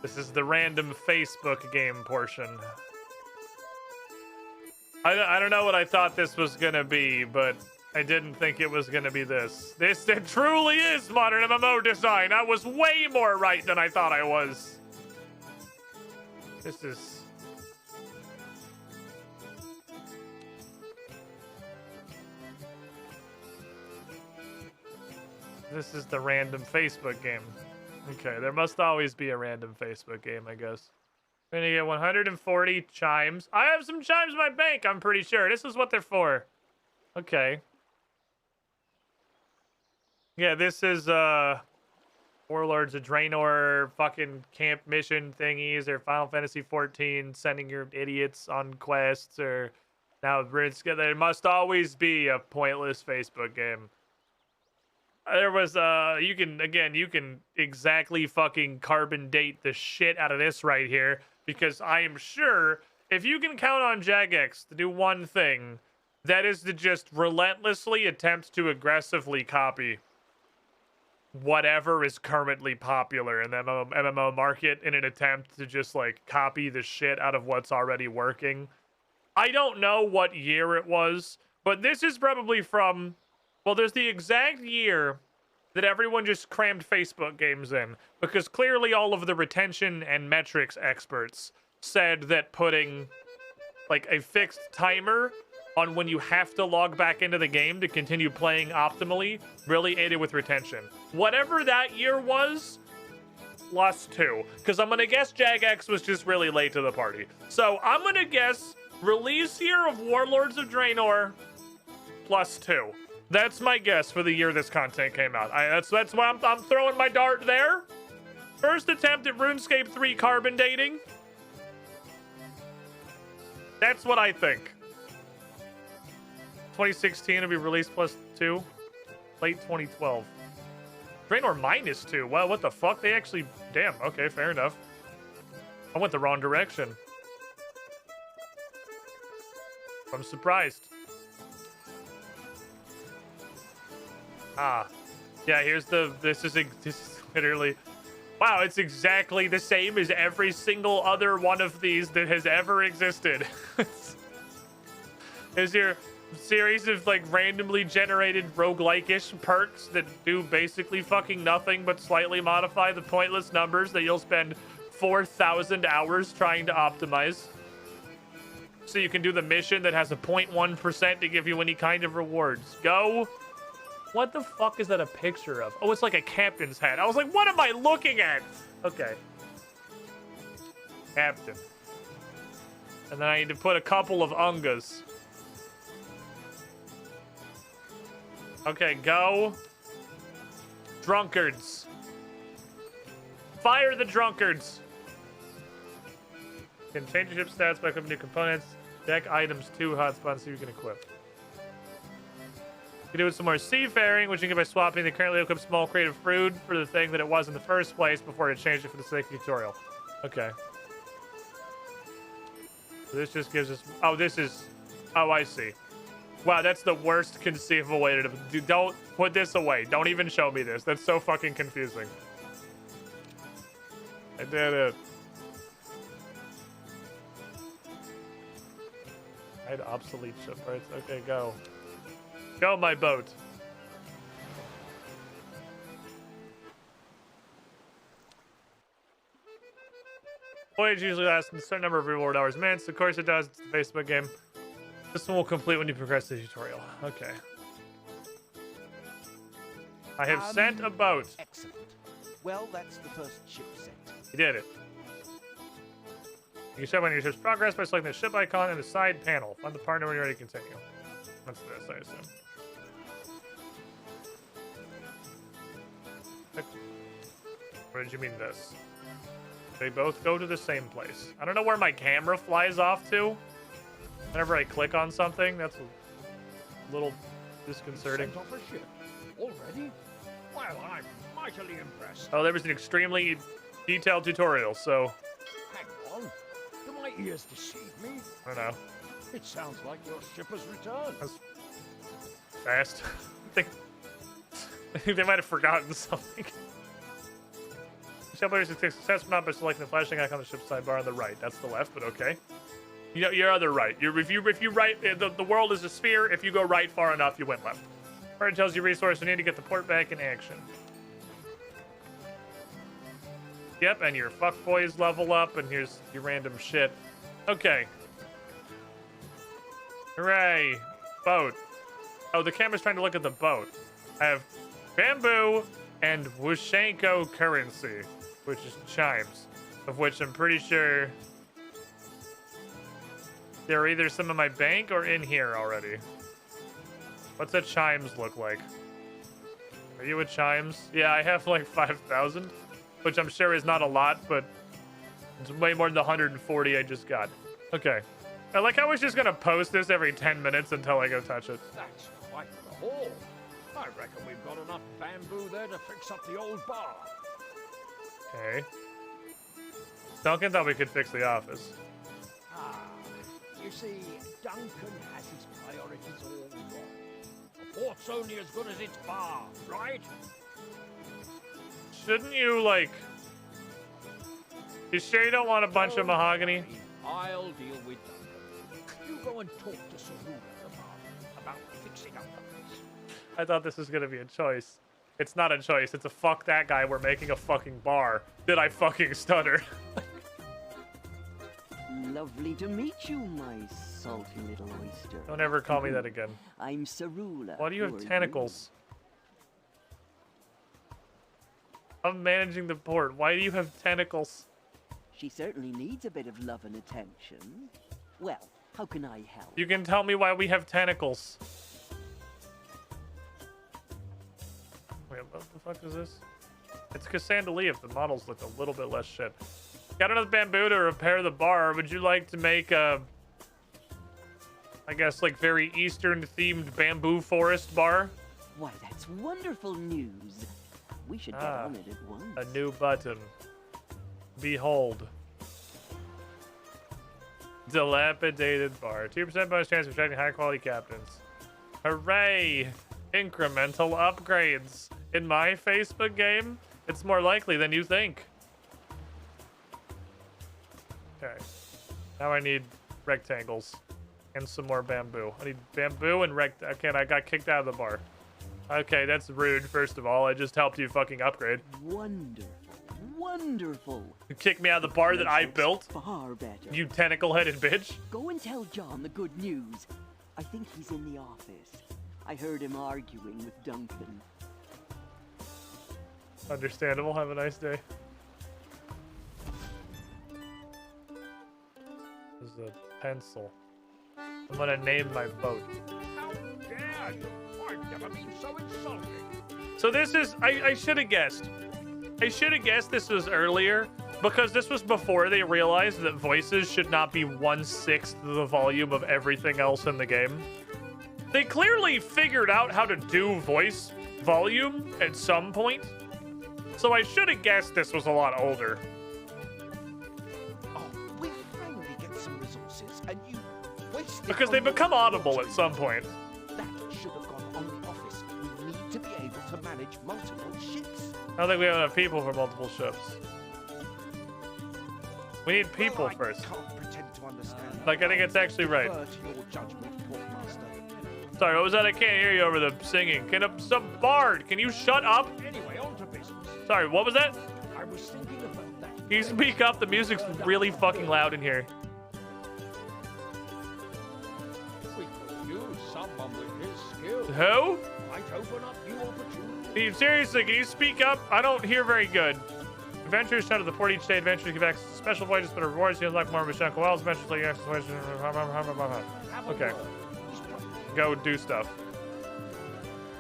This is the random Facebook game portion. I don't know what I thought this was gonna be, but I didn't think it was gonna be this. It truly is modern MMO design. I was way more right than I thought I was. This is... This is the random Facebook game. Okay, there must always be a random Facebook game, I guess. We're gonna get 140 chimes. I have some chimes in my bank, I'm pretty sure. This is what they're for. Okay. Yeah, this is, Warlords of Draenor fucking camp mission thingies, or Final Fantasy 14 sending your idiots on quests, or now Runescape. There must always be a pointless Facebook game. There was, you can exactly fucking carbon date the shit out of this right here, because I am sure if you can count on Jagex to do one thing, that is to just relentlessly attempt to aggressively copy whatever is currently popular in the MMO market in an attempt to just like copy the shit out of what's already working. I don't know what year it was, but this is probably from, well, there's the exact year that everyone just crammed Facebook games in, because clearly all of the retention and metrics experts said that putting like a fixed timer on when you have to log back into the game to continue playing optimally really aided with retention. Whatever that year was, +2. Because I'm going to guess Jagex was just really late to the party. So I'm going to guess release year of Warlords of Draenor, +2. That's my guess for the year this content came out. That's why I'm throwing my dart there. First attempt at RuneScape 3 carbon dating. That's what I think. 2016 will be released +2. Late 2012. Draenor -2. Well, what the fuck? They actually... Damn, okay, fair enough. I went the wrong direction. I'm surprised. Ah. Yeah, here's the... This is literally... Wow, it's exactly the same as every single other one of these that has ever existed. Is your series of like randomly generated roguelike-ish perks that do basically fucking nothing but slightly modify the pointless numbers that you'll spend 4,000 hours trying to optimize. So you can do the mission that has a 0.1% to give you any kind of rewards. Go. What the fuck is that a picture of? Oh, it's like a captain's hat. I was like, what am I looking at? Okay. Captain. And then I need to put a couple of ungas. Okay, go. Drunkards. Fire the drunkards. You can change your ship stats by equipping new components. Deck items to hotspots so you can equip. You can do with some more seafaring, which you can get by swapping the currently equipped small crate of fruit for the thing that it was in the first place before it changed it for the sake of the tutorial. Okay. So this just gives us... Oh, this is... Oh, I see. Wow, that's the worst conceivable way to do... Don't put this away. Don't even show me this. That's so fucking confusing. I did it. I had obsolete shipwrights. Okay, go. Go, my boat. Voyage usually lasts a certain number of reward hours minutes. Of course it does. It's a Facebook game. This one will complete when you progress the tutorial. Okay. I have sent a boat. Excellent. Well, that's the first ship set. You did it. You can show when your ship's progress by selecting the ship icon in the side panel. Find the partner when you're ready to continue. That's this, I assume. What did you mean this? They both go to the same place. I don't know where my camera flies off to. Whenever I click on something, that's a little disconcerting. Sent off a ship already? Well, I'm mightily impressed. Oh, there was an extremely detailed tutorial, so... Hang on. Do my ears deceive me? I don't know. It sounds like your ship has returned. That's fast. I think they might have forgotten something. Ship players can take success not by selecting the flashing icon on the ship's sidebar on the right. That's the left, but okay. You know, you're other right. If you right, the world is a sphere. If you go right far enough, you went left. Or it tells you resource you need to get the port back in action. Yep, and your fuckboys level up, and here's your random shit. Okay. Hooray. Boat. Oh, the camera's trying to look at the boat. I have bamboo and Wushenko currency, which is chimes, of which I'm pretty sure they're either some in my bank or in here already. What's a chimes look like? Are you a chimes? Yeah, I have like 5,000, which I'm sure is not a lot, but it's way more than the 140 I just got. Okay. I like how I was just gonna post this every 10 minutes until I go touch it. That's quite the haul. I reckon we've got enough bamboo there to fix up the old bar. Okay. Duncan thought we could fix the office. Ah, You see, Duncan has his priorities all wrong. A fort's only as good as its bar, right? Shouldn't you, like... You sure you don't want a bunch of mahogany? I'll deal with Duncan. You go and talk to Sarula about fixing up the place. I thought this was gonna be a choice. It's not a choice. It's a fuck that guy. We're making a fucking bar. Did I fucking stutter? Lovely to meet you, my salty little oyster. Don't ever call me that again. I'm Sarula. Why do you Who have are tentacles? I'm managing the port. Why do you have tentacles? She certainly needs a bit of love and attention. Well, how can I help? You can tell me why we have tentacles. Wait, what the fuck is this? It's Cassandalia if the models look a little bit less shit. Got enough bamboo to repair the bar. Would you like to make a... I guess, like, very Eastern-themed bamboo forest bar? Why, that's wonderful news. We should get on it at once. A new button. Behold. Dilapidated bar. 2% bonus chance of attracting high-quality captains. Hooray! Incremental upgrades. In my Facebook game, it's more likely than you think. Okay. Now I need rectangles. And some more bamboo. I need bamboo and Okay, I got kicked out of the bar. Okay, that's rude, first of all. I just helped you fucking upgrade. Wonderful. Wonderful. You kicked me out of the bar that I built? Far better. You tentacle-headed bitch. Go and tell John the good news. I think he's in the office. I heard him arguing with Duncan. Understandable. Have a nice day. This is a pencil. I'm gonna name my boat. How dare you? I've never been so insulted. So this is... I should have guessed. I should have guessed this was earlier, because this was before they realized that voices should not be 1/6 the volume of everything else in the game. They clearly figured out how to do voice volume at some point, so I should have guessed this was a lot older. Oh, we finally get some resources, and you wasted. Because they become audible at some point. That should have gone on the office. We need to be able to manage multiple ships. I don't think we have enough people for multiple ships. We need people Well, I first. can't pretend to understand. Like, I think it's actually right. Defer to your judgment, Portmaster. Sorry, what was that? I can't hear you over the singing. Some bard, can you shut up? Anyway, on to business. Sorry, what was that? I was thinking about that. Can you speak up? The music's really fucking loud in here. We could use someone with his skills. Who? Might open up new opportunities. Seriously, can you speak up? I don't hear very good. Adventurers shout at the port each day. Adventurers give access to special voyages for rewards. You unlock more Michelle Wells. Adventurers like access voyages. Okay. Go do stuff.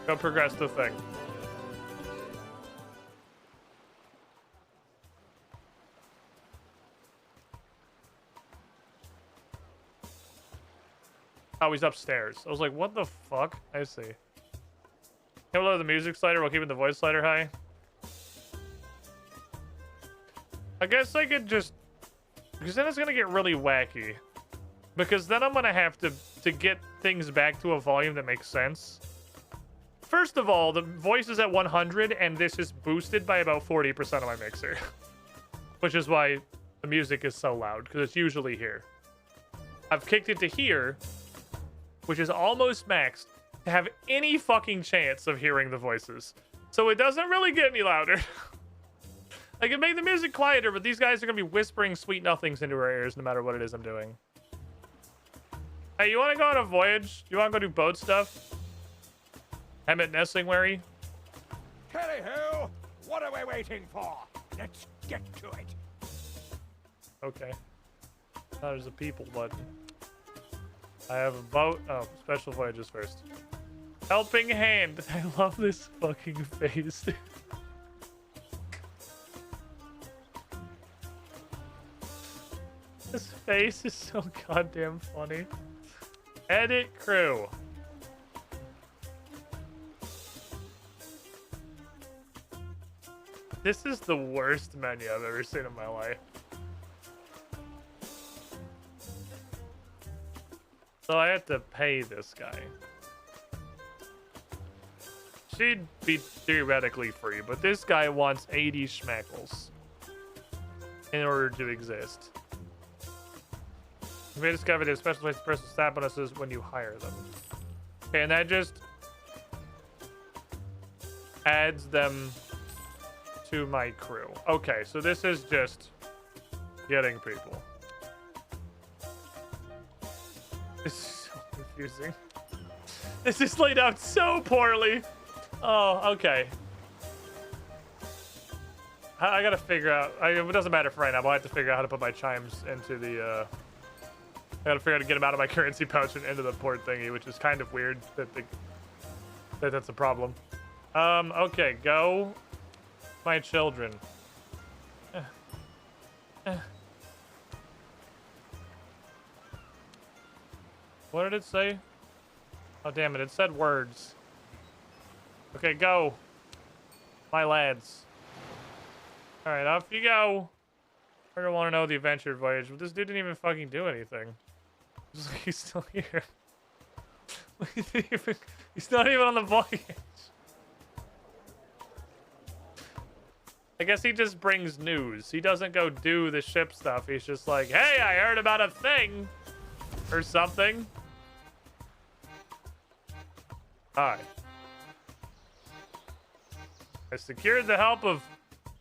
Go progress the thing. Oh, he's upstairs. I was like, what the fuck? I see. Can we lower the music slider while keeping the voice slider high? I guess I could just... Because then it's going to get really wacky. Because then I'm going to have to get things back to a volume that makes sense. First of all, the voice is at 100, and this is boosted by about 40% of my mixer. Which is why the music is so loud, because it's usually here. I've kicked it to here, which is almost maxed, to have any fucking chance of hearing the voices. So it doesn't really get any louder. I can make the music quieter, but these guys are going to be whispering sweet nothings into our ears no matter what it is I'm doing. Hey, you want to go on a voyage? You want to go do boat stuff? Emmett Nessingwary? Kelly-ho! What are we waiting for? Let's get to it. Okay. Oh, there's a people button. I have a boat. Oh, special voyages first. Helping hand. I love this fucking face. This face is so goddamn funny. Edit crew. This is the worst menu I've ever seen in my life. So I have to pay this guy. She'd be theoretically free, but this guy wants 80 schmackles in order to exist. You may discover there's special place personal stat bonuses when you hire them. Okay, and that just adds them to my crew. Okay, so this is just getting people. This is so confusing. This is laid out so poorly. Oh, okay. I gotta figure out. It doesn't matter for right now, but I have to figure out how to put my chimes into the. I gotta figure out how to get them out of my currency pouch and into the port thingy, which is kind of weird that that's a problem. Okay, go. My children. What did it say? Oh, damn it. It said words. Okay, go. My lads. Alright, off you go. I don't want to know the adventure voyage, but this dude didn't even fucking do anything. Just like he's still here. He's not even on the voyage. I guess he just brings news. He doesn't go do the ship stuff. He's just like, hey, I heard about a thing. Or something. Hi. I secured the help of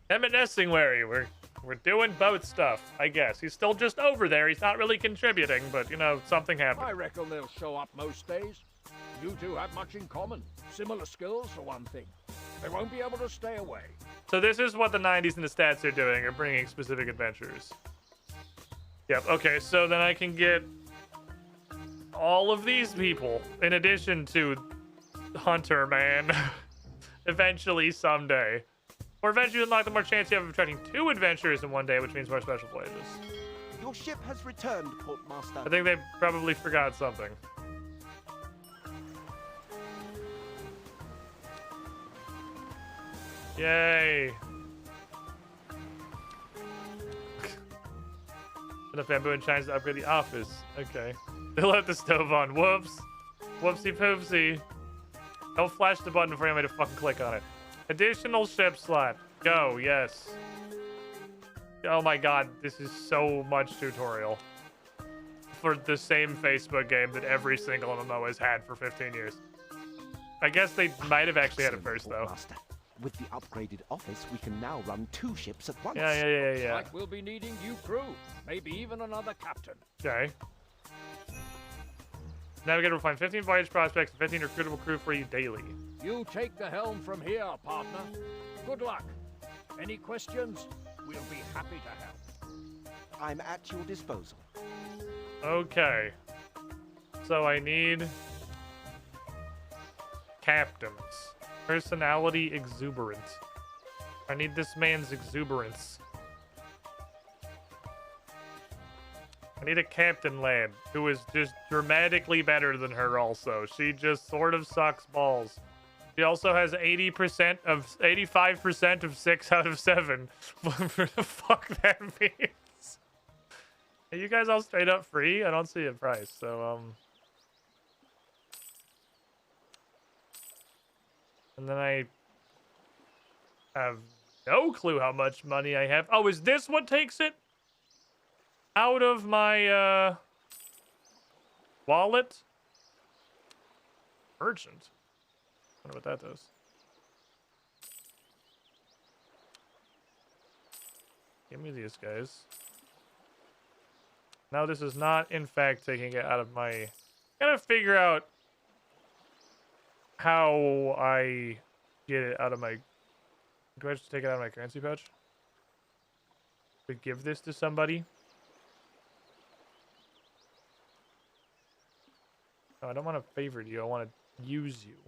Emmett Nessingwary. We're doing boat stuff, I guess. He's still just over there. He's not really contributing, but, you know, something happened. I reckon they'll show up most days. You two have much in common. Similar skills, for one thing. They won't be able to stay away. So this is what the 90s and the stats are doing, are bringing specific adventures. Yep, okay, so then I can get all of these people, in addition to Hunter, man. Eventually, someday. Or eventually unlock the more chance you have of attracting 2 adventures in one day, which means more special voyages. Your ship has returned, Portmaster. I think they probably forgot something. Yay. Enough bamboo and shines to upgrade the office. Okay. They left the stove on. Whoops. Whoopsie poopsie. Don't flash the button before you want me to fucking click on it. Additional ship slot. Go, yes. Oh my god, this is so much tutorial. For the same Facebook game that every single MMO has had for 15 years. I guess they might have actually had it first, though. Master. With the upgraded office, we can now run 2 ships at once. Yeah. Like we'll be needing new crew. Maybe even another captain. Okay. Navigator will find 15 voyage prospects and 15 recruitable crew for you daily. You take the helm from here, partner. Good luck. Any questions? We'll be happy to help. I'm at your disposal. Okay. So I need captains. Personality exuberant. I need this man's exuberance. I need a captain lad who is just dramatically better than her also. She just sort of sucks balls. She also has 85% of 6 out of 7. Whatever the fuck that means. Are you guys all straight up free? I don't see a price, so and then I have no clue how much money I have. Oh, is this what takes it out of my wallet? Merchant. I wonder what that does. Give me these guys. Now this is not, in fact, taking it out of my... Gotta figure out how I get it out of my... Do I just take it out of my currency pouch? We give this to somebody? No, I don't want to favorite you. I want to use you.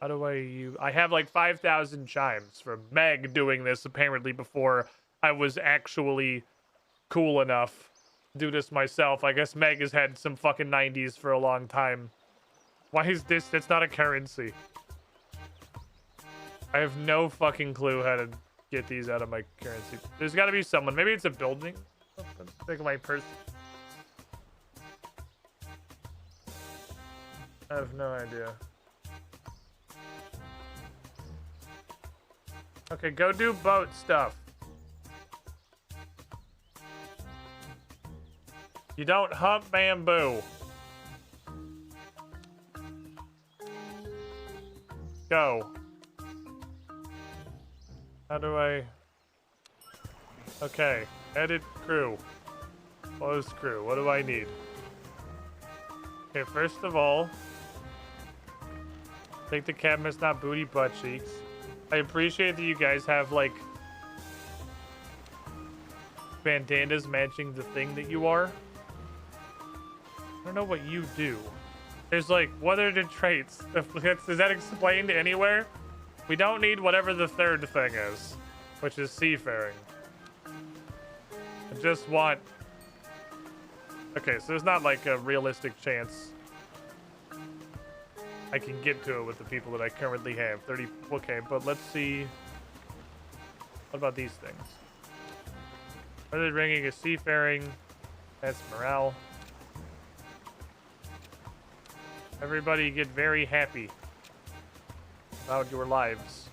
How do I use... I have like 5,000 chimes from Meg doing this apparently before I was actually cool enough to do this myself. I guess Meg has had some fucking 90s for a long time. Why is this? That's not a currency. I have no fucking clue how to get these out of my currency. There's got to be someone. Maybe it's a building. Think of my purse. I have no idea. Okay, go do boat stuff. You don't hump bamboo. Go. How do I... Okay, edit crew. Close crew. What do I need? Okay, first of all, take the cabinets, not booty butt cheeks. I appreciate that you guys have, like, bandanas matching the thing that you are. I don't know what you do. There's, like, what are the traits? Is that explained anywhere? We don't need whatever the third thing is, which is seafaring. I just want... Okay, so there's not, like, a realistic chance I can get to it with the people that I currently have. 30... Okay, but let's see... What about these things? Weathered ringing is seafaring. That's morale. Everybody get very happy about your lives.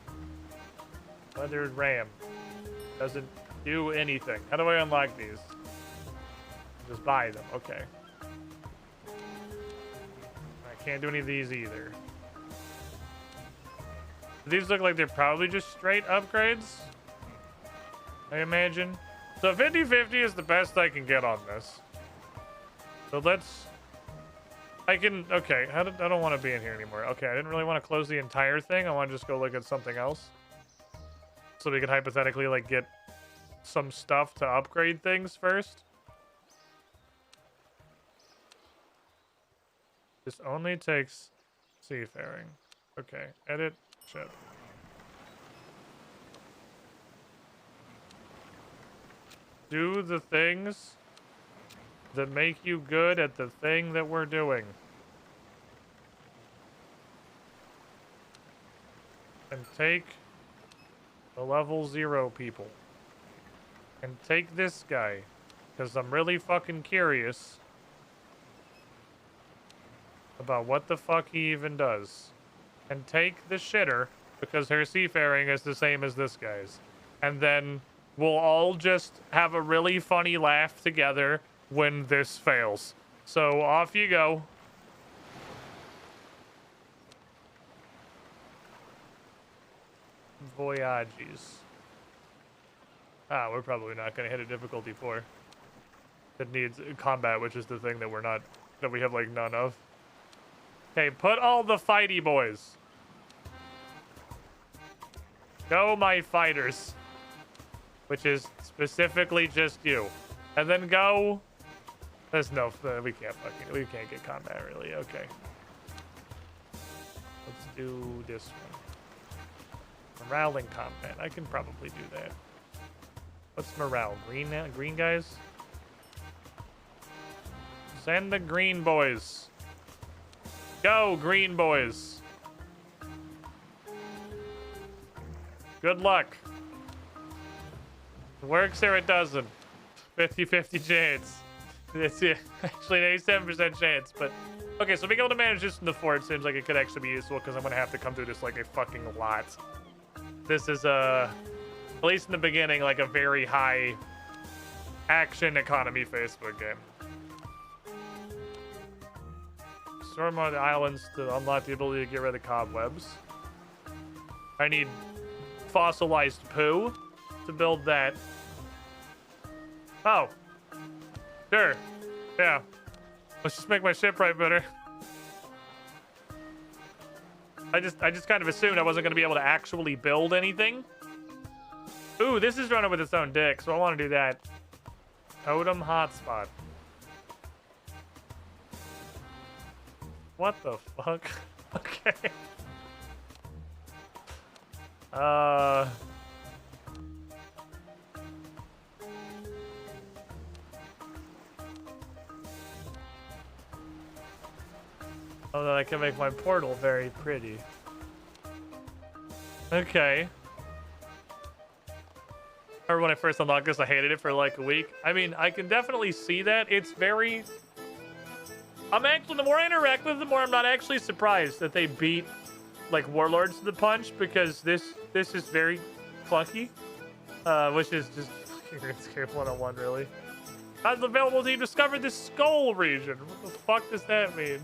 Weathered ram. Doesn't do anything. How do I unlock these? Just buy them. Okay. I can't do any of these either. These look like they're probably just straight upgrades, I imagine. So 50-50 is the best I can get on this. So let's... Okay, I don't want to be in here anymore. Okay, I didn't really want to close the entire thing. I want to just go look at something else. So we could hypothetically, like, get some stuff to upgrade things first. This only takes seafaring. Okay, edit ship. Do the things that make you good at the thing that we're doing. And take the level 0 people. And take this guy, because I'm really fucking curious about what the fuck he even does. And take the shitter, because her seafaring is the same as this guy's. And then we'll all just have a really funny laugh together when this fails. So off you go. Voyages. Ah, we're probably not going to hit a difficulty 4. That needs combat, which is the thing that we have like none of. Okay, put all the fighty boys. Go, my fighters. Which is specifically just you. And then go... There's no... We can't get combat, really. Okay. Let's do this one. Morale and combat. I can probably do that. What's morale? Green guys? Send the green boys. Go, green boys. Good luck. It works or it doesn't. 50-50 chance. It's actually an 87% chance, but... Okay, so being able to manage this in the fort seems like it could actually be useful, because I'm going to have to come through this like a fucking lot. This is, at least in the beginning, like a very high action economy Facebook game. Storm on the islands to unlock the ability to get rid of cobwebs. I need fossilized poo to build that. Oh. Sure. Yeah. Let's just make my shipwright better. I just kind of assumed I wasn't going to be able to actually build anything. Ooh, this is running with its own dick, so I want to do that. Totem hotspot. What the fuck? Okay. Oh, then I can make my portal very pretty. Okay. I remember when I first unlocked this, I hated it for like a week. I mean, I can definitely see that. It's very... I'm actually, the more I interact with them, the more I'm not actually surprised that they beat like Warlords to the punch, because this is very clunky, which is just fucking Runescape 101, really. How's the available team discovered this skull region? What the fuck does that mean?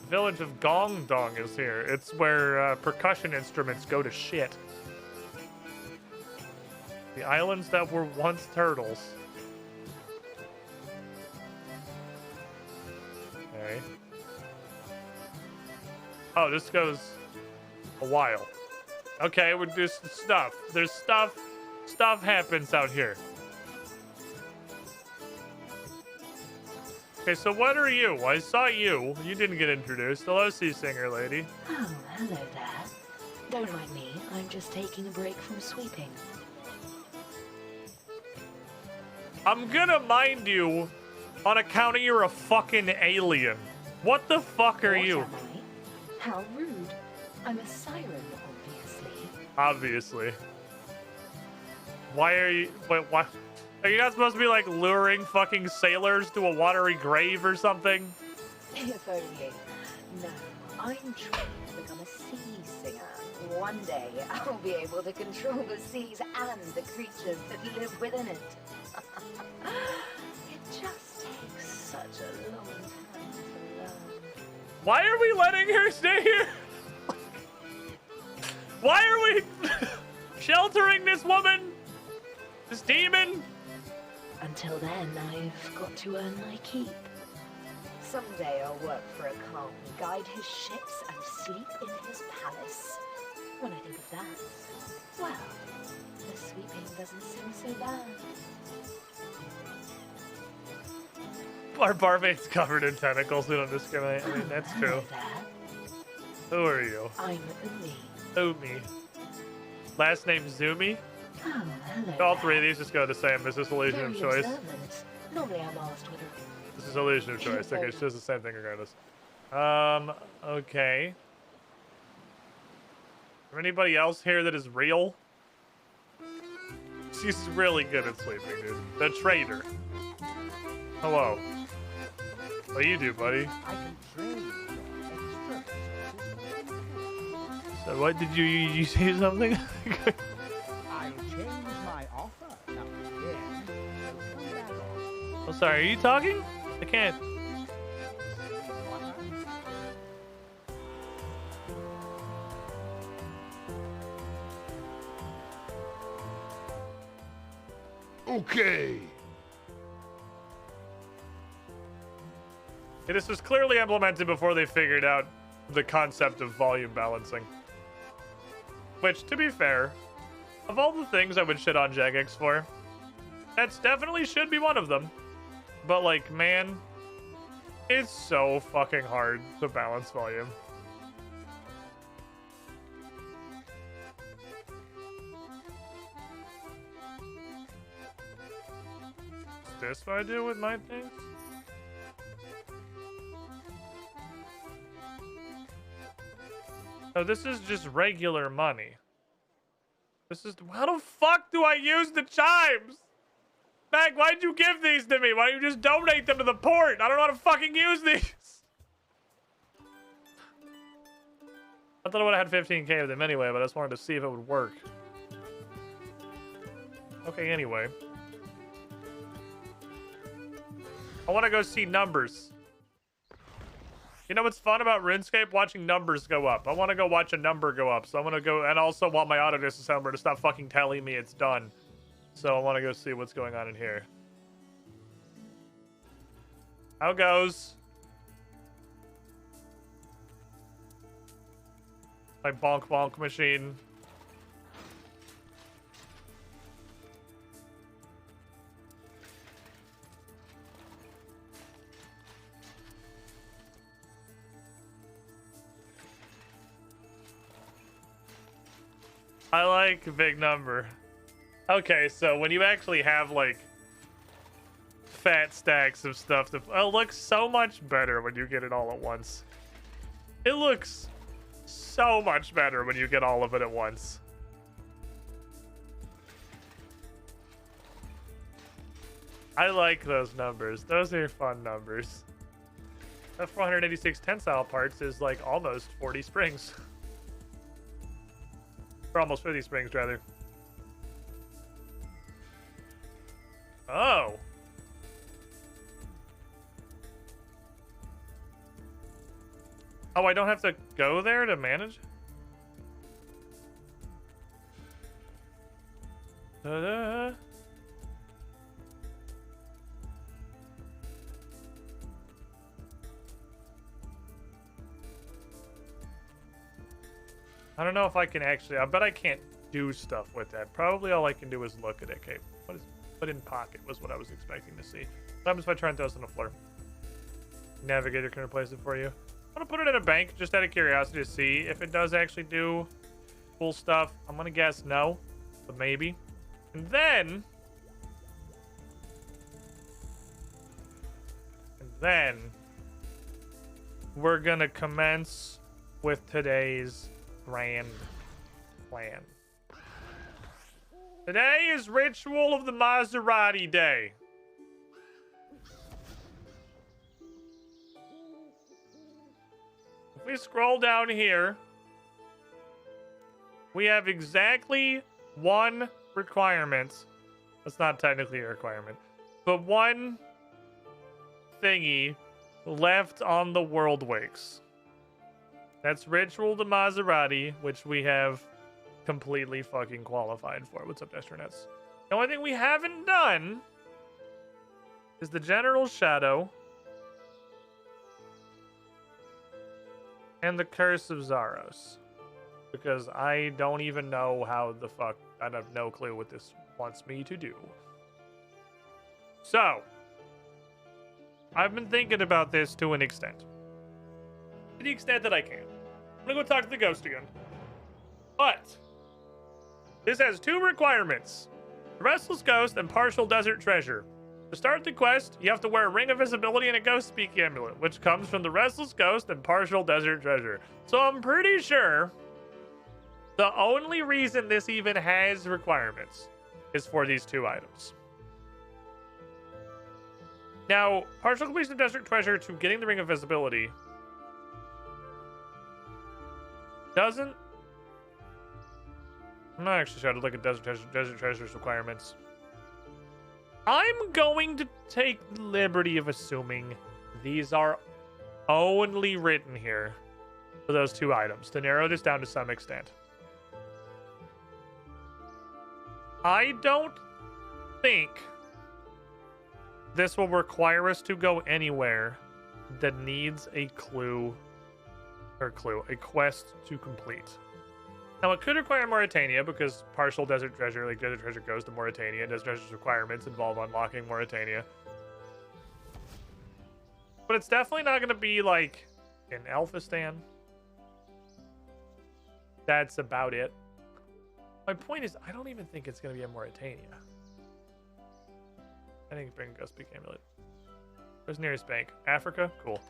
Village of Gong Dong is here. It's where percussion instruments go to shit. The islands that were once turtles. Okay. Oh, this goes a while. Okay, we're just stuff. There's stuff. Stuff happens out here. Okay, so what are you? I saw you. You didn't get introduced. Hello, Sea Singer lady. Oh, hello there. Don't mind me. I'm just taking a break from sweeping. I'm gonna mind you on account of you're a fucking alien. What the fuck are you? What am I? How rude. I'm a siren, obviously. Obviously. Why are you... Wait, what? Are you not supposed to be, like, luring fucking sailors to a watery grave or something? If only. No, I'm trying to become a sea singer. One day, I'll be able to control the seas and the creatures that live within it. It just takes such a long time to learn. Why are we letting her stay here? Why are we sheltering this woman? This demon? Until then, I've got to earn my keep. Someday I'll work for a Khan, guide his ships, and sleep in his palace. When I think of that, well, the sweeping doesn't seem so bad. Our barmaid's covered in tentacles. We don't discriminate. I mean, that's true. Hello there. Who are you? I'm Umi. Umi. Last name Zumi? Oh, hello. All three of these just go the same. Is this illusion of Very choice? observant. Normally I'm asked whether... This is illusion of choice. Okay, it's just the same thing regardless. Okay. Is there anybody else here that is real? She's really good at sleeping, dude. The trader. Hello. What do you do, buddy? I can train your extra resources. So what did you say something? I'll change my offer. Now, again, so come back on. Oh, sorry. Are you talking? I can't. Okay. This was clearly implemented before they figured out the concept of volume balancing. Which, to be fair, of all the things I would shit on Jagex for, that's definitely should be one of them. But, like, man, it's so fucking hard to balance volume. Is this what I do with my things? Oh, this is just regular money. This is... How the fuck do I use the chimes? Meg, why'd you give these to me? Why don't you just donate them to the port? I don't know how to fucking use these. I thought I would have had 15k of them anyway, but I just wanted to see if it would work. Okay, anyway. I want to go see numbers. You know what's fun about RuneScape? Watching numbers go up. I want to go watch a number go up. So I'm going to go, and also want my auto disassembler to stop fucking telling me it's done. So I want to go see what's going on in here. How goes? My bonk bonk machine. I like a big number. Okay, so when you actually have, like, fat stacks of stuff, it looks so much better when you get it all at once. It looks so much better when you get all of it at once. I like those numbers. Those are fun numbers. That 486 tensile parts is like almost 40 springs. Or almost 50 springs, rather. Oh. Oh, I don't have to go there to manage? Ta-da. I don't know if I can actually... I bet I can't do stuff with that. Probably all I can do is look at it. Okay, what is put in pocket was what I was expecting to see. What happens if I try and throw this on the floor? Navigator can replace it for you. I'm going to put it in a bank just out of curiosity to see if it does actually do cool stuff. I'm going to guess no, but maybe. And then we're going to commence with today's grand plan. Today is Ritual of the Maserati Day. If we scroll down here, we have exactly one requirement. That's not technically a requirement, but one thingy left on the World Wakes. That's Ritual to Maserati, which we have completely fucking qualified for. What's up, Destronets? The only thing we haven't done is the General Shadow and the Curse of Zaros. Because I don't even know how the fuck... I have no clue what this wants me to do. So, I've been thinking about this to an extent. To the extent that I can. I'm gonna go talk to the ghost again. But this has two requirements. The Restless Ghost and Partial Desert Treasure. To start the quest, you have to wear a Ring of Visibility and a Ghost Speak Amulet, which comes from the Restless Ghost and Partial Desert Treasure. So I'm pretty sure the only reason this even has requirements is for these two items. Now, partial completion of Desert Treasure to getting the Ring of Visibility doesn't... I'm not actually sure to look at Desert Treasure's requirements. I'm going to take the liberty of assuming these are only written here for those two items to narrow this down to some extent. I don't think this will require us to go anywhere that needs a a quest to complete. Now, it could require Mauritania because partial Desert Treasure, like Desert Treasure goes to Mauritania. Desert Treasure's requirements involve unlocking Mauritania. But it's definitely not going to be like in Elphistan. That's about it. My point is, I don't even think it's going to be in Mauritania. I think bring Ghost Peak Amulet. Where's the nearest bank? Africa? Cool.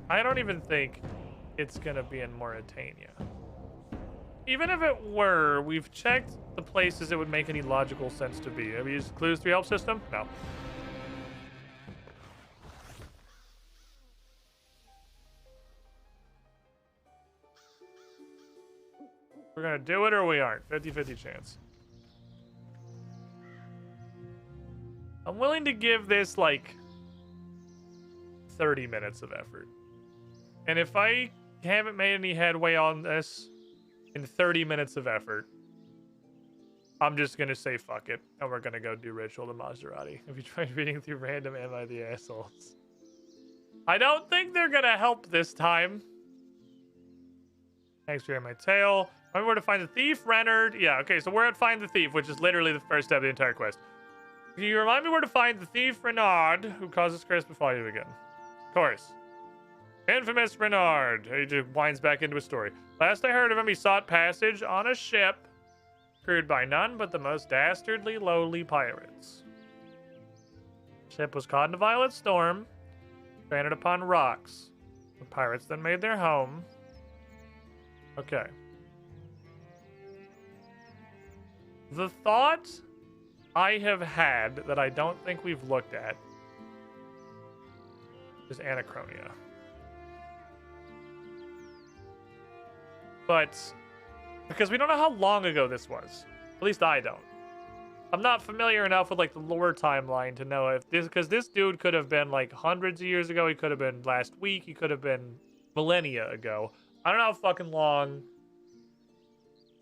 I don't even think it's going to be in Mauritania. Even if it were, we've checked the places it would make any logical sense to be. Have you used Clues 3 help system? No. We're going to do it or we aren't. 50-50 chance. I'm willing to give this like 30 minutes of effort. And if I haven't made any headway on this in 30 minutes of effort, I'm just going to say fuck it. And we're going to go do Ritual to Maserati. If you try reading through random Am I the Assholes? I don't think they're going to help this time. Thanks for hearing my tale. Remember where to find the thief, Renard? Yeah, okay, so we're at Find the Thief, which is literally the first step of the entire quest. Can you remind me where to find the thief, Renard, who causes curse befall you again? Of course. Infamous Renard. He just winds back into a story. Last I heard of him, he sought passage on a ship crewed by none but the most dastardly lowly pirates. The ship was caught in a violent storm, stranded upon rocks. The pirates then made their home. Okay. The thought I have had that I don't think we've looked at is Anachronia. But because we don't know how long ago this was. At least I don't. I'm not familiar enough with like the lore timeline to know if this, because this dude could have been like hundreds of years ago. He could have been last week. He could have been millennia ago. I don't know how fucking long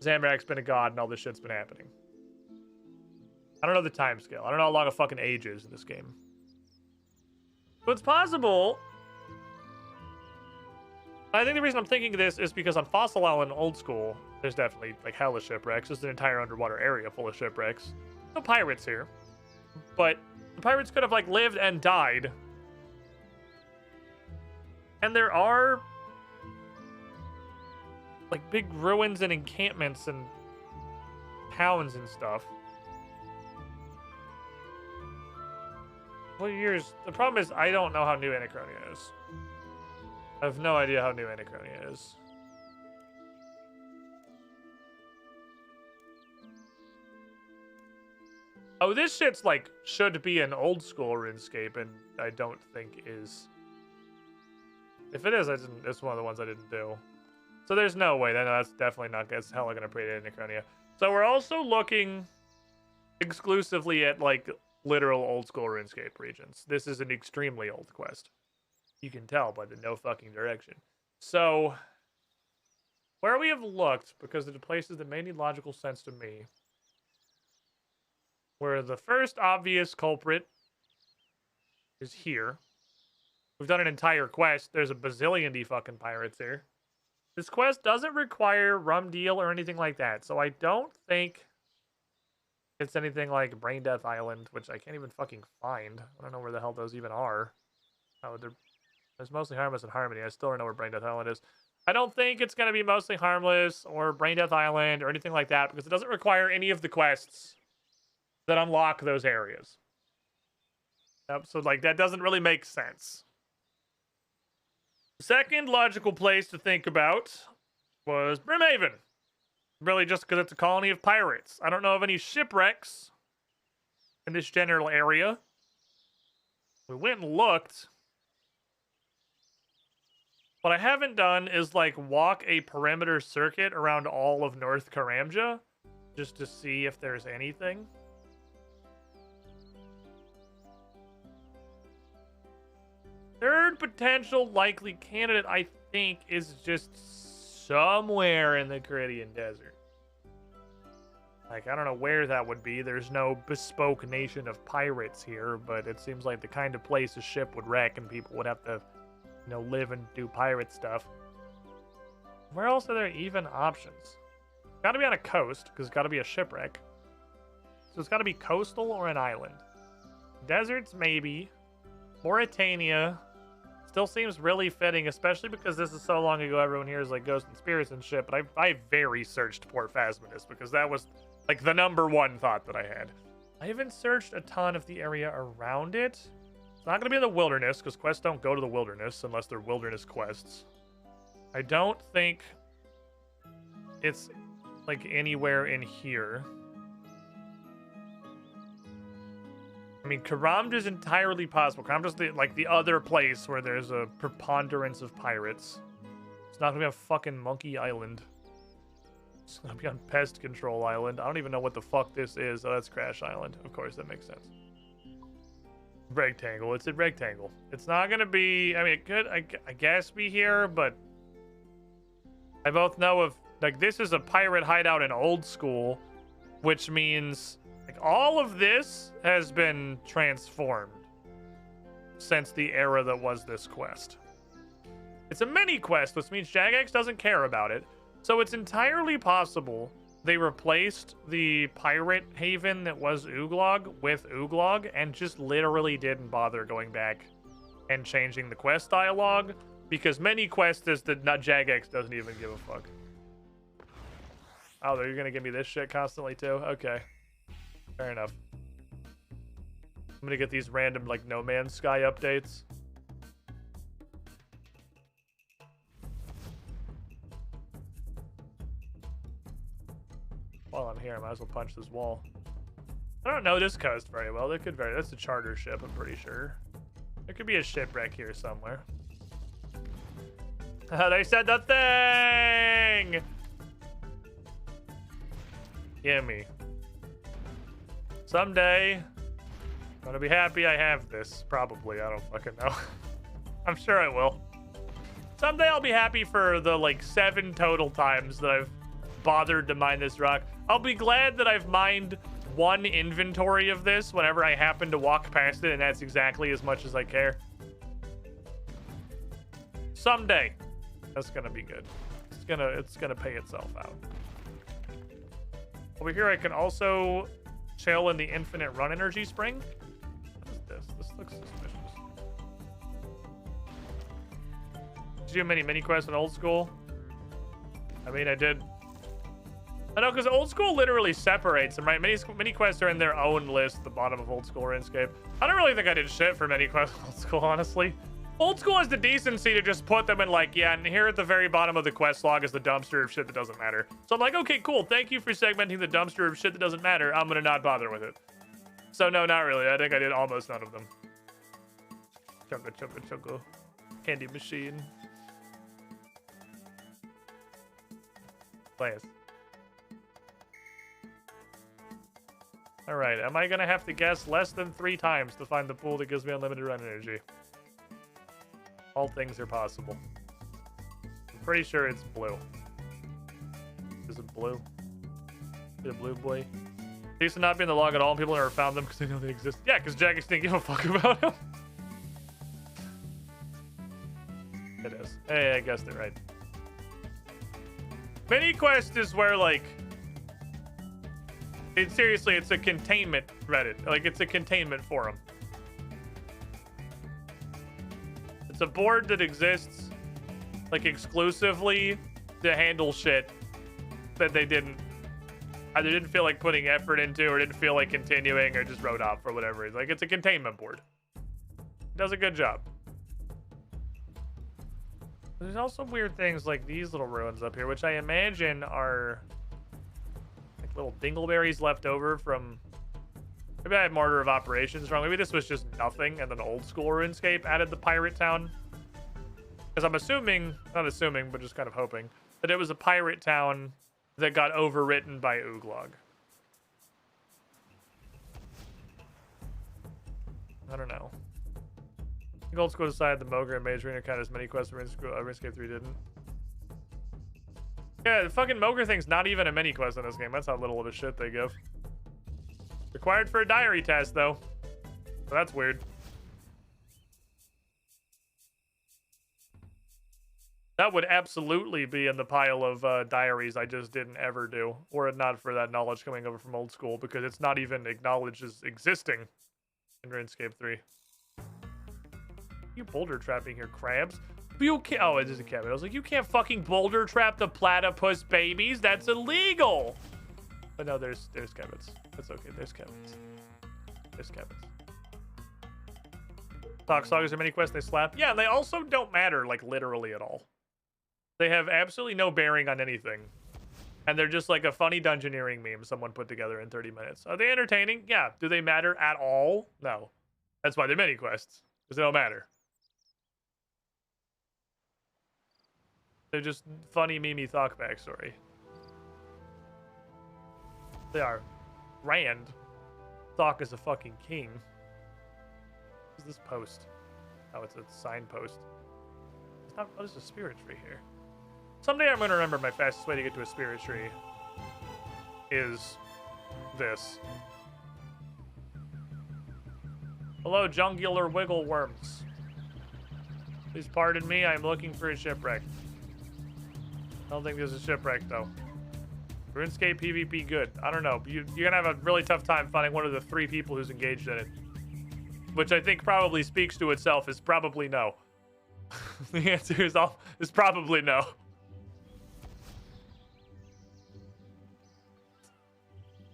Zamrak's been a god and all this shit's been happening. I don't know the time scale. I don't know how long a fucking age is in this game. But it's possible. I think the reason I'm thinking this is because on Fossil Island Old School, there's definitely like hella shipwrecks. There's an entire underwater area full of shipwrecks. No pirates here. But the pirates could have like lived and died. And there are like big ruins and encampments and towns and stuff. What years? The problem is I don't know how new Anachronia is. I have no idea how new Anachronia is. Oh, this shit's like should be an old school RuneScape, and I don't think is. If it is, it's one of the ones I didn't do. So there's no way. Then that's definitely not. That's hella gonna predate Anachronia. So we're also looking exclusively at like literal old school RuneScape regions. This is an extremely old quest. You can tell by the no fucking direction. So where we have looked, because the places that may need logical sense to me, where the first obvious culprit is here. We've done an entire quest. There's a bazillion fucking pirates here. This quest doesn't require rum deal or anything like that, so I don't think it's anything like Brain Death Island, which I can't even fucking find. I don't know where the hell those even are. Oh, there's Mostly Harmless and Harmony. I still don't know where Brain Death Island is. I don't think it's going to be Mostly Harmless or Brain Death Island or anything like that, because it doesn't require any of the quests that unlock those areas. Yep, so like that doesn't really make sense. Second logical place to think about was Brimhaven. Really just because it's a colony of pirates. I don't know of any shipwrecks in this general area. We went and looked. What I haven't done is like walk a perimeter circuit around all of North Karamja just to see if there's anything. Third potential likely candidate, I think, is just somewhere in the Caridian Desert. Like, I don't know where that would be. There's no bespoke nation of pirates here, but it seems like the kind of place a ship would wreck and people would have to, you know, live and do pirate stuff. Where else are there even options? Gotta be on a coast, because it's gotta be a shipwreck. So it's gotta be coastal or an island. Deserts, maybe. Mauritania still seems really fitting, especially because this is so long ago. Everyone here is like ghosts and spirits and shit, but I very searched Port Phasmonus because that was like the #1 thought that I had. I haven't searched a ton of the area around it. It's not going to be in the wilderness because quests don't go to the wilderness unless they're wilderness quests. I don't think it's like anywhere in here. I mean, Karamja is entirely possible. Karamja is like the other place where there's a preponderance of pirates. It's not gonna be on fucking Monkey Island. It's gonna be on Pest Control Island. I don't even know what the fuck this is. Oh, that's Crash Island. Of course, that makes sense. Rectangle. It's a rectangle. It's not gonna be. I mean, it could, I guess, be here, but I both know of like this is a pirate hideout in Old School, which means. Like, all of this has been transformed since the era that was this quest. It's a mini quest, which means Jagex doesn't care about it. So it's entirely possible they replaced the pirate haven that was Uglog with Uglog and just literally didn't bother going back and changing the quest dialogue because many quests is that Jagex doesn't even give a fuck. Oh, you're gonna give me this shit constantly too? Okay. Fair enough. I'm gonna get these random, like, No Man's Sky updates. While I'm here, I might as well punch this wall. I don't know this coast very well. There could very. That's a charter ship, I'm pretty sure. There could be a shipwreck here somewhere. They said the thing! Gimme. Someday, I'm gonna be happy I have this. Probably. I don't fucking know. I'm sure I will. Someday I'll be happy for the, like, 7 total times that I've bothered to mine this rock. I'll be glad that I've mined 1 inventory of this whenever I happen to walk past it, and that's exactly as much as I care. Someday. That's gonna be good. It's gonna pay itself out. Over here I can also chill in the infinite run energy spring. What is this? This looks suspicious. Did you do many quests in old school? I mean, I did. I know, because old school literally separates them, right? Many quests are in their own list at the bottom of old school Runescape. I don't really think I did shit for many quests in old school, honestly. Old school has the decency to just put them in, like, yeah, and here at the very bottom of the quest log is the dumpster of shit that doesn't matter. So I'm like, okay, cool. Thank you for segmenting the dumpster of shit that doesn't matter. I'm gonna not bother with it. So no, not really. I think I did almost none of them. Choco. Candy machine. Please. All right, am I gonna have to guess less than 3 times to find the pool that gives me unlimited run energy? All things are possible. I'm pretty sure it's blue. Is it blue? Is it blue boy? They used to not be in the log at all, and people never found them because they know they exist. Yeah, because Jagex didn't give a fuck about them. It is. Hey, I guessed it right. Mini quest is where, like, seriously, it's a containment Reddit. Like, it's a containment forum. It's a board that exists, like, exclusively to handle shit that they either didn't feel like putting effort into or didn't feel like continuing or just wrote off for whatever reason. Like, it's a containment board. It does a good job. There's also weird things like these little ruins up here, which I imagine are like little dingleberries left over from... Maybe I had Martyr of Operations wrong. Maybe this was just nothing, and then old school RuneScape added the pirate town. Because I'm assuming, not assuming, but just kind of hoping, that it was a pirate town that got overwritten by Ooglog. I don't know. I think old school decided the Mogre and Mage Arena count as many quests RuneScape 3 didn't. Yeah, the fucking Mogre thing's not even a mini quest in this game. That's how little of a shit they give. Required for a diary test, though. So that's weird. That would absolutely be in the pile of diaries I just didn't ever do, were it not for that knowledge coming over from old school, because it's not even acknowledged as existing in RuneScape 3. You boulder trapping here, crabs? You can't. Oh, it is a cabin. I was like, you can't fucking boulder trap the platypus babies. That's illegal. But no, there's cabins. That's okay. There's cabins. There's cabins. Talk sagas are many quests they slap. Yeah, and they also don't matter, like, literally at all. They have absolutely no bearing on anything. And they're just like a funny dungeoneering meme someone put together in 30 minutes. Are they entertaining? Yeah. Do they matter at all? No. That's why they're mini quests. Because they don't matter. They're just funny, memey Thok backstory. They are. Rand. Thok is a fucking king. What is this post? Oh, it's a signpost. It's not. What is a spirit tree here? Someday I'm going to remember my fastest way to get to a spirit tree is this. Hello, jungular wiggle worms. Please pardon me. I'm looking for a shipwreck. I don't think there's a shipwreck, though. RuneScape PvP good. I don't know. You're going to have a really tough time finding one of the 3 people who's engaged in it. Which I think probably speaks to itself is probably no. The answer is probably no.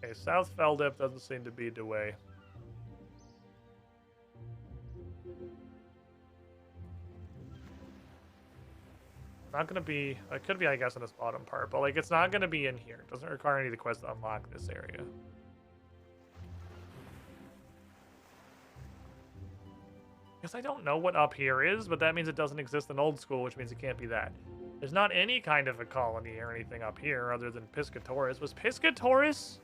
Okay, South Feldip doesn't seem to be the way. not gonna be. It could be, I guess, in this bottom part, but like, it's not gonna be in here. It doesn't require any of the quests to unlock this area. Because I don't know what up here is, but that means it doesn't exist in old school, which means it can't be that. There's not any kind of a colony or anything up here other than Piscatoris. Was Piscatoris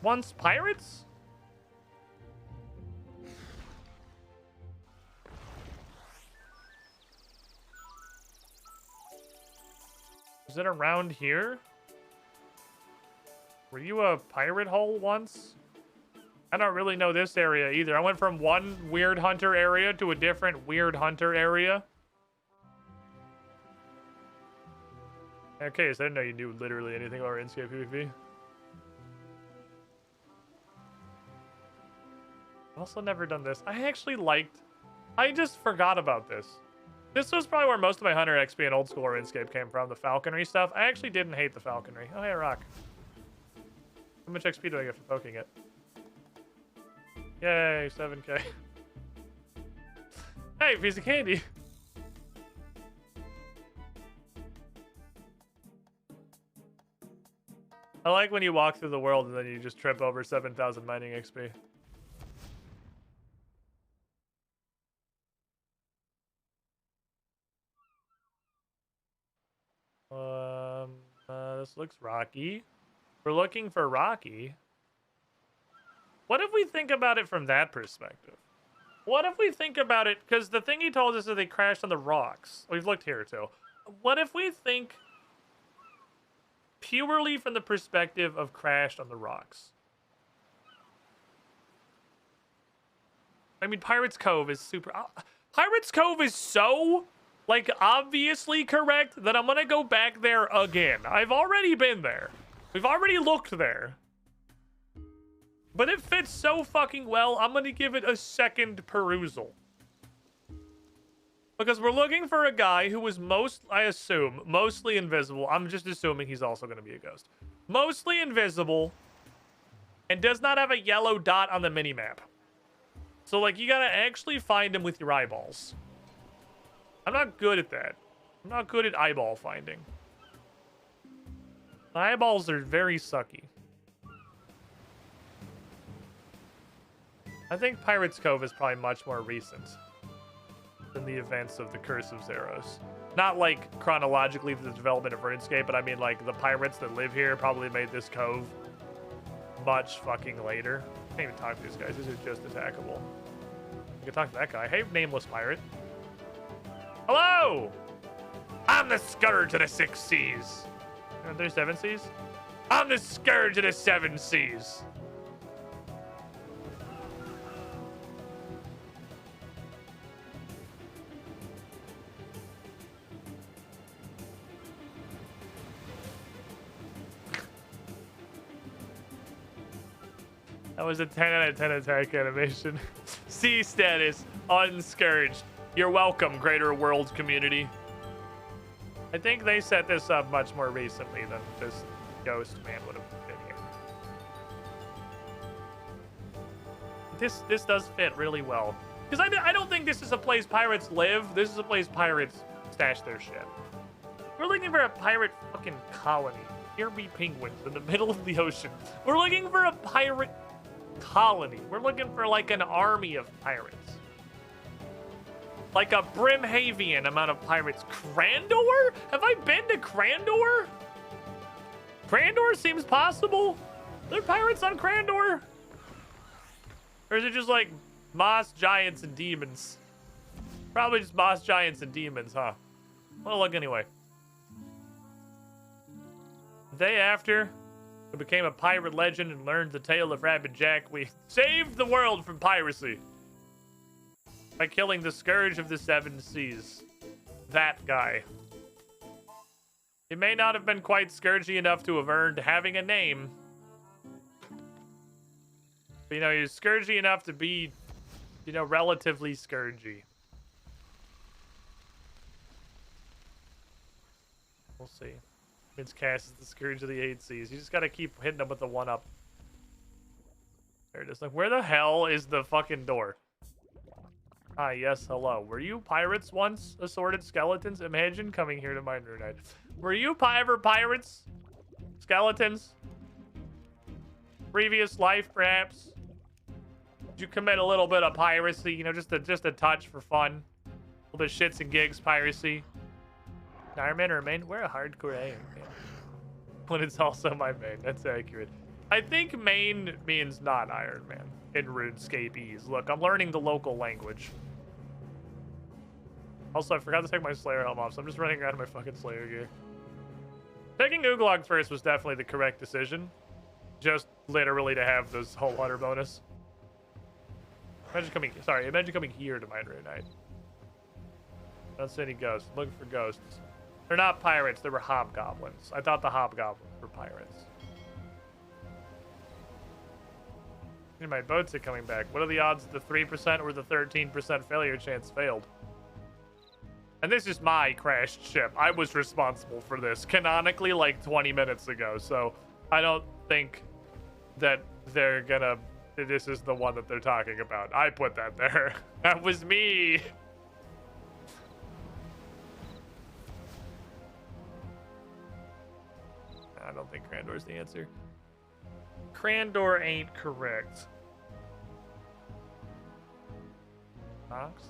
once pirates? Is it around here? Were you a pirate hull once? I don't really know this area either. I went from one weird hunter area to a different weird hunter area. Okay, so I didn't know you knew literally anything about Runescape PvP. I've also never done this. I just forgot about this. This was probably where most of my Hunter XP in old school Runescape came from, the falconry stuff. I actually didn't hate the falconry. Oh, hey, rock. How much XP do I get for poking it? Yay, 7k. Hey, piece of candy. I like when you walk through the world and then you just trip over 7,000 mining XP. This looks rocky. We're looking for Rocky. What if we think about it from that perspective? What if we think about it, because the thing he told us is they crashed on the rocks. We've looked here too. What if we think purely from the perspective of crashed on the rocks? I mean, Pirates Cove is super... Pirates Cove is so, like, obviously correct that I'm gonna go back there again. I've already been there. We've already looked there. But it fits so fucking well, I'm gonna give it a second perusal. Because we're looking for a guy who was I assume, mostly invisible. I'm just assuming he's also gonna be a ghost. Mostly invisible, and does not have a yellow dot on the minimap. So, like, you gotta actually find him with your eyeballs. I'm not good at that. I'm not good at eyeball finding. My eyeballs are very sucky. I think Pirates Cove is probably much more recent than the events of the Curse of Zeros. Not like chronologically the development of RuneScape, but I mean like the pirates that live here probably made this cove much fucking later. I can't even talk to these guys. These are just attackable. I can talk to that guy. Hey, nameless pirate. Hello! I'm the Scourge of the 6 Seas. Are there 7 seas? I'm the Scourge of the 7 Seas. That was a 10 out of 10 attack animation. C status, unscourged. You're welcome, Greater World community. I think they set this up much more recently than this ghost man would have been here. This does fit really well. Because I don't think this is a place pirates live. This is a place pirates stash their shit. We're looking for a pirate fucking colony. Here be penguins in the middle of the ocean. We're looking for a pirate colony. We're looking for like an army of pirates. Like a Brimhavian amount of pirates. Crandor? Have I been to Crandor? Crandor seems possible. Are there pirates on Crandor? Or is it just like moss giants and demons? Probably just moss giants and demons, huh? Well, look anyway. The day after we became a pirate legend and learned the tale of Rabbit Jack, we saved the world from piracy by killing the Scourge of the 7 Seas. That guy. He may not have been quite scourgy enough to have earned having a name. But, you know, he was scourgy enough to be, you know, relatively scourgy. We'll see. Vince Cass is the Scourge of the 8 Seas. You just gotta keep hitting him with the 1-up. There it is. Like, where the hell is the fucking door? Ah, yes, hello. Were you pirates once? Assorted skeletons? Imagine coming here to mine Runite. Were you ever pirates? Skeletons? Previous life, perhaps? Did you commit a little bit of piracy? You know, just a touch for fun? A little bit of shits and gigs piracy? Iron Man or main? We're a hardcore Iron Man. When it's also my main. That's accurate. I think main means not Iron Man in RuneScape. Look, I'm learning the local language. Also, I forgot to take my Slayer helm off, so I'm just running around in my fucking Slayer gear. Taking Ooglog first was definitely the correct decision. Just literally to have this whole hunter bonus. Imagine coming here to mine Runite. Don't see any ghosts. Looking for ghosts. They're not pirates, they were hobgoblins. I thought the hobgoblins were pirates. And my boats are coming back. What are the odds the 3% or the 13% failure chance failed? And this is my crashed ship. I was responsible for this canonically like 20 minutes ago. So I don't think that they're gonna... This is the one that they're talking about. I put that there. That was me. I don't think Crandor's the answer. Crandor ain't correct. Rocks?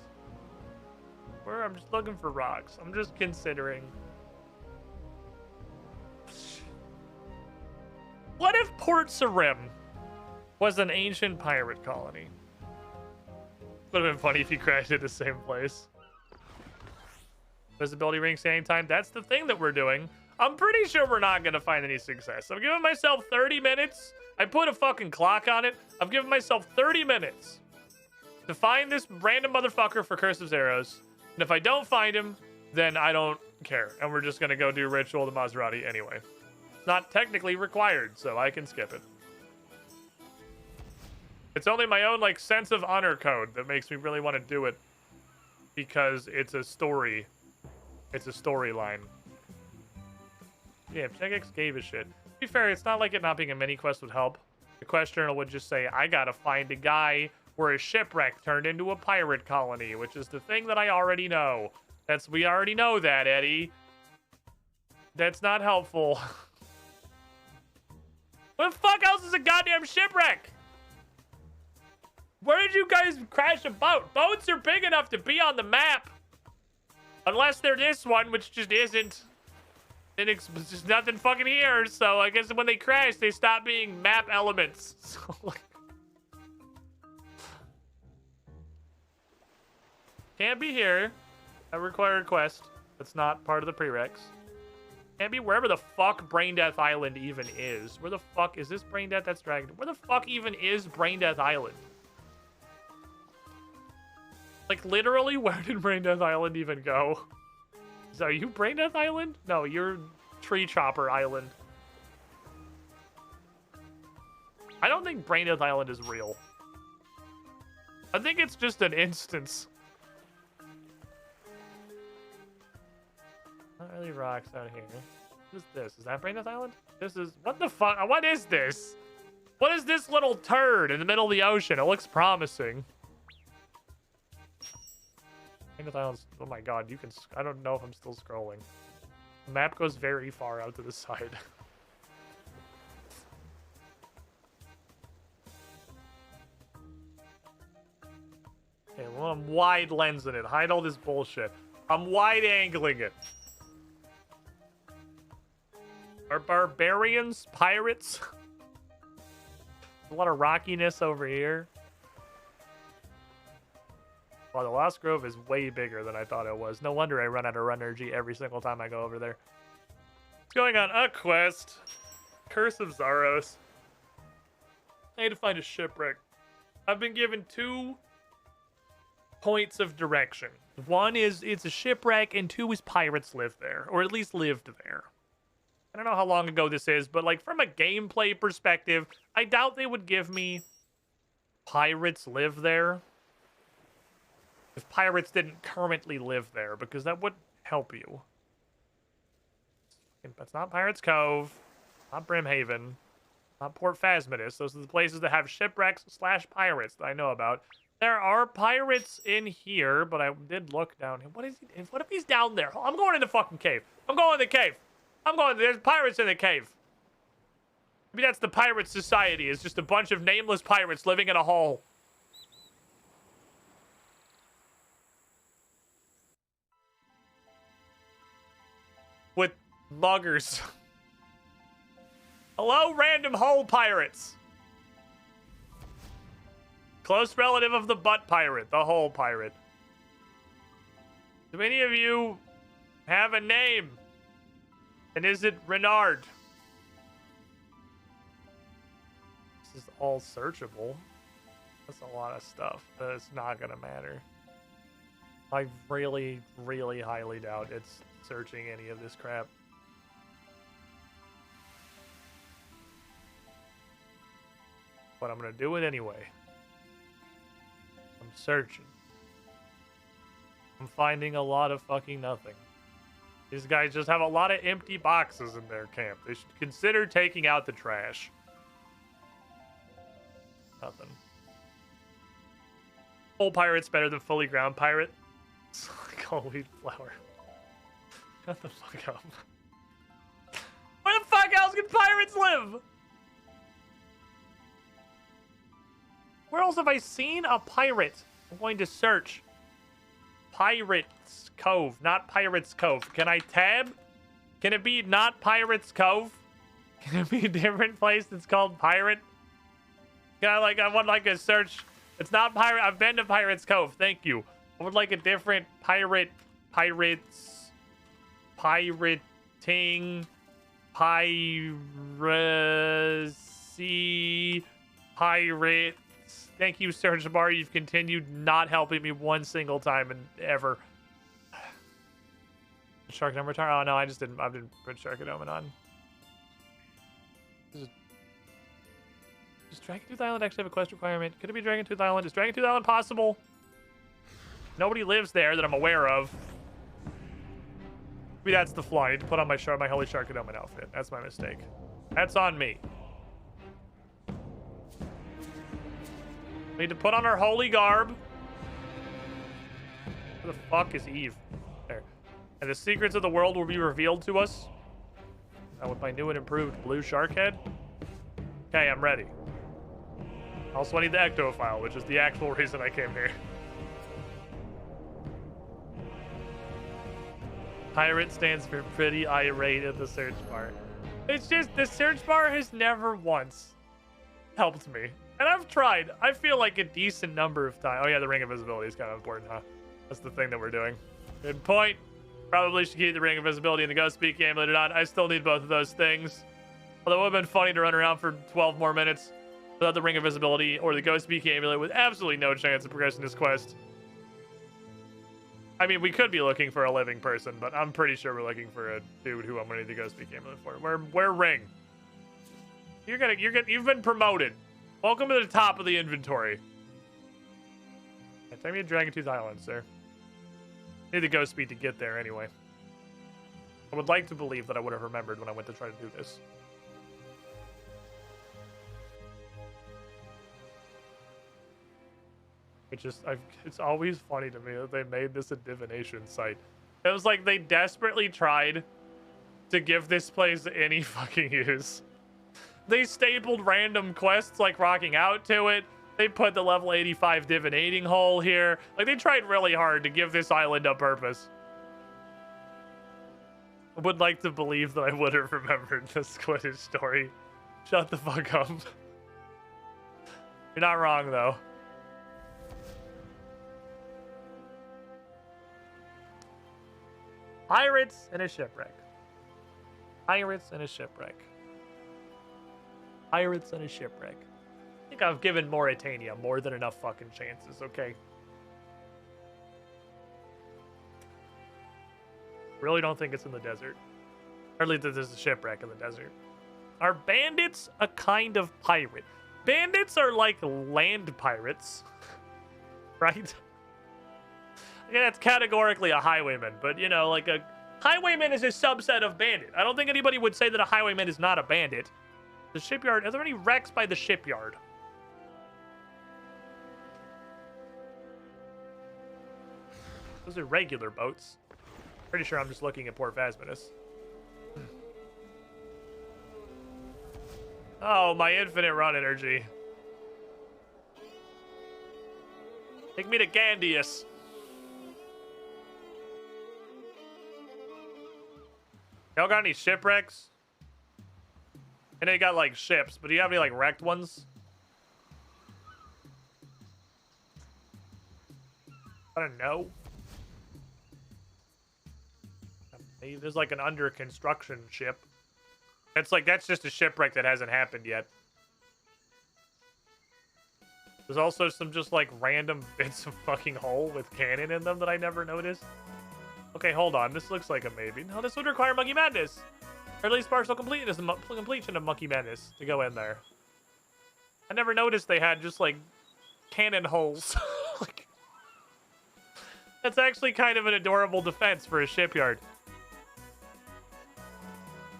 Where? I'm just looking for rocks. I'm just considering. What if Port Sarim was an ancient pirate colony? Would have been funny if you crashed at the same place. Visibility ring standing time. That's the thing that we're doing. I'm pretty sure we're not going to find any success. I'm giving myself 30 minutes. I put a fucking clock on it. I'm giving myself 30 minutes to find this random motherfucker for Curse of Zeros. And if I don't find him, then I don't care. And we're just going to go do Ritual of the Maserati anyway. It's not technically required, so I can skip it. It's only my own, like, sense of honor code that makes me really want to do it. Because it's a story. It's a storyline. Yeah, if Jagex gave a shit. To be fair, it's not like it not being a mini quest would help. The quest journal would just say, I gotta find a guy where a shipwreck turned into a pirate colony, which is the thing that I already know. We already know that, Eddie. That's not helpful. What the fuck else is a goddamn shipwreck? Where did you guys crash a boat? Boats are big enough to be on the map. Unless they're this one, which just isn't. And it's just nothing fucking here, so I guess when they crash, they stop being map elements. So, like... Can't be here. A required quest. That's not part of the prereqs. Can't be wherever the fuck Brain Death Island even is. Where the fuck is this Brain Death? That's Dragon. Where the fuck even is Brain Death Island? Like, literally, where did Brain Death Island even go? Are you Brain Death Island? No, you're Tree Chopper Island. I don't think Brain Death Island is real. I think it's just an instance. Not really rocks out here. What is this? Is that Brain Death Island? This is... What the fuck? What is this? What is this little turd in the middle of the ocean? It looks promising. Islands. Oh my god, you can... I don't know if I'm still scrolling. The map goes very far out to the side. Okay, well, I'm wide lensing it. Hide all this bullshit. I'm wide angling it. Are barbarians pirates? A lot of rockiness over here. Wow, the Lost Grove is way bigger than I thought it was. No wonder I run out of run energy every single time I go over there. What's going on? A quest. Curse of Zaros. I need to find a shipwreck. I've been given 2 points of direction. One is it's a shipwreck, and 2 is pirates live there. Or at least lived there. I don't know how long ago this is, but like from a gameplay perspective, I doubt they would give me pirates live there. If pirates didn't currently live there, because that would help you. That's not Pirates Cove, not Brimhaven, not Port Phasmidus. Those are the places that have shipwrecks / pirates that I know about. There are pirates in here, but I did look down here. What is he? What if he's down there? I'm going in the fucking cave. I'm going in the cave. I'm going. There's pirates in the cave. Maybe that's the pirate society. It's just a bunch of nameless pirates living in a hole. With muggers. Hello, random hole pirates. Close relative of the butt pirate, the hole pirate. Do any of you have a name? And is it Renard? This is all searchable. That's a lot of stuff. It's not gonna matter. I really, really highly doubt it's searching any of this crap. But I'm gonna do it anyway. I'm searching. I'm finding a lot of fucking nothing. These guys just have a lot of empty boxes in their camp. They should consider taking out the trash. Nothing. Whole pirate's better than fully ground pirate. It's like a wheat flour. Shut the fuck up. Where the fuck else can pirates live? Where else have I seen a pirate? I'm going to search. Pirates Cove, not Pirates Cove. Can I tab? Can it be not Pirates Cove? Can it be a different place that's called Pirate? Can I I want like a search. It's not Pirate. I've been to Pirates Cove. Thank you. I would like a different pirating, piracy, pirate. Thank you, search bar. You've continued not helping me one single time and ever. Shark number turn. Oh no, I didn't put Sharkadome on. Does Dragon Tooth Island actually have a quest requirement? Could it be Dragon Tooth Island? Is Dragon Tooth Island possible? Nobody lives there that I'm aware of. Maybe that's the flaw. I need to put on my holy Sharkadome outfit. That's my mistake. That's on me. We need to put on our holy garb. Where the fuck is Eve? There. And the secrets of the world will be revealed to us. Now with my new and improved blue shark head. Okay, I'm ready. Also, I need the ectophile, which is the actual reason I came here. Pirate stands for pretty irate at the search bar. It's just, the search bar has never once helped me. And I've tried. I feel like a decent number of times. Oh yeah, the Ring of Visibility is kind of important, huh? That's the thing that we're doing. Good point. Probably should keep the Ring of Visibility and the Ghost Speak amulet on. I still need both of those things. Although it would have been funny to run around for 12 more minutes without the Ring of Visibility or the Ghost Speak amulet with absolutely no chance of progressing this quest. I mean, we could be looking for a living person, but I'm pretty sure we're looking for a dude who I'm gonna need the Ghost Speak amulet for. Where Ring? You've been promoted. Welcome to the top of the inventory. Take me to Dragon Tooth Island, sir. Need the Ghost Speed to get there anyway. I would like to believe that I would have remembered when I went to try to do this. It's always funny to me that they made this a divination site. It was like they desperately tried to give this place any fucking use. They stapled random quests like rocking out to it. They put the level 85 divinating hole here. Like, they tried really hard to give this island a purpose. I would like to believe that I would have remembered this Quidditch story. Shut the fuck up. You're not wrong, though. Pirates and a shipwreck. Pirates and a shipwreck. Pirates and a shipwreck. I think I've given Mauritania more than enough fucking chances, okay? Really don't think it's in the desert. Or at least there's a shipwreck in the desert. Are bandits a kind of pirate? Bandits are like land pirates. Right? Yeah, that's categorically a highwayman, but you know, like a highwayman is a subset of bandit. I don't think anybody would say that a highwayman is not a bandit. The shipyard, are there any wrecks by the shipyard? Those are regular boats. Pretty sure I'm just looking at Port Phasminus. Oh, my infinite run energy. Take me to Gandius. Y'all got any shipwrecks? I know you got like ships, but do you have any like wrecked ones? I don't know. Maybe there's like an under construction ship. It's like, that's just a shipwreck that hasn't happened yet. There's also some just like random bits of fucking hull with cannon in them that I never noticed. Okay, hold on. This looks like a maybe. No, this would require Monkey Madness. Or at least partial completion of Monkey Madness to go in there. I never noticed they had just like cannon holes. Like, that's actually kind of an adorable defense for a shipyard.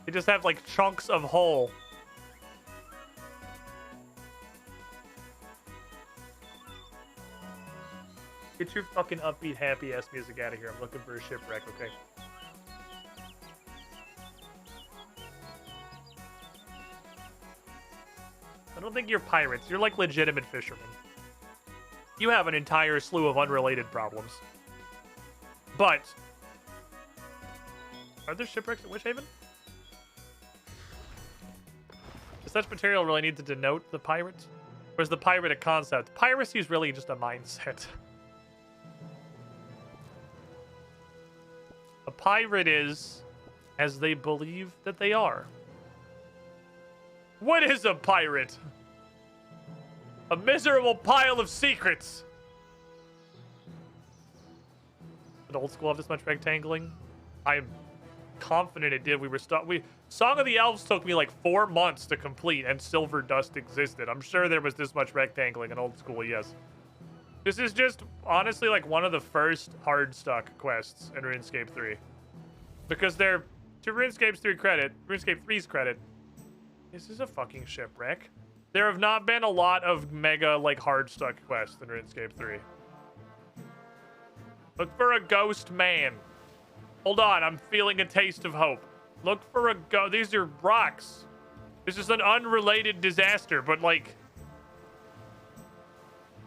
They just have like chunks of hull. Get your fucking upbeat, happy ass music out of here. I'm looking for a shipwreck, okay? I don't think you're pirates. You're like legitimate fishermen. You have an entire slew of unrelated problems. But are there shipwrecks at Witchhaven? Does such material really need to denote the pirate? Or is the pirate a concept? Piracy is really just a mindset. A pirate is as they believe that they are. What is a pirate? A miserable pile of secrets. Did old school have this much rectangling? I'm confident it did. Song of the Elves took me like 4 months to complete, and Silver Dust existed. I'm sure there was this much rectangling in old school, yes. This is just, honestly, like one of the first hard stuck quests in RuneScape 3. Because they're, to RuneScape 3's credit, this is a fucking shipwreck. There have not been a lot of mega, like, hard stuck quests in RuneScape 3. Look for a ghost man. Hold on, I'm feeling a taste of hope. Look for a these are rocks. This is an unrelated disaster, but like,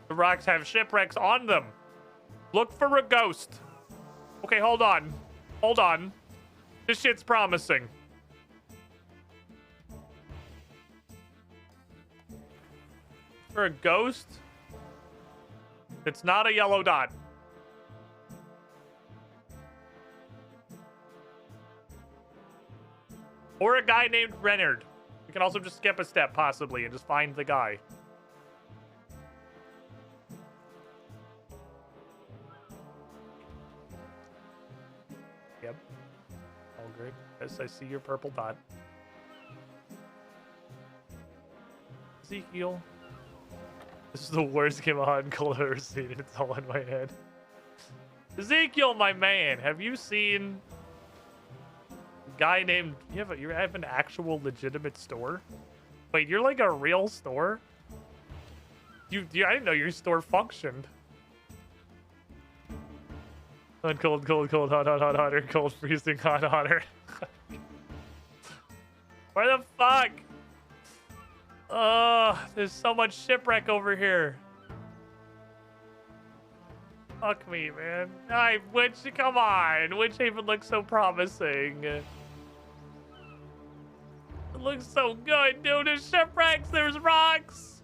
the rocks have shipwrecks on them. Look for a ghost. Okay, hold on. Hold on. This shit's promising. For a ghost? It's not a yellow dot. Or a guy named Renard. We can also just skip a step, possibly, and just find the guy. Yep. All great. Yes, I see your purple dot. Ezekiel. This is the worst game of hot and cold I've ever seen. It's all in my head. Ezekiel, my man, have you seen a guy named... You have an actual legitimate store? Wait, you're like a real store? I didn't know your store functioned. Hot, cold, cold, cold, hot, hot, hot, hotter, cold, freezing, hot, hotter. Where the fuck? There's so much shipwreck over here. Fuck me, man. Come on. Witchhaven looks so promising. It looks so good, dude. There's shipwrecks, there's rocks.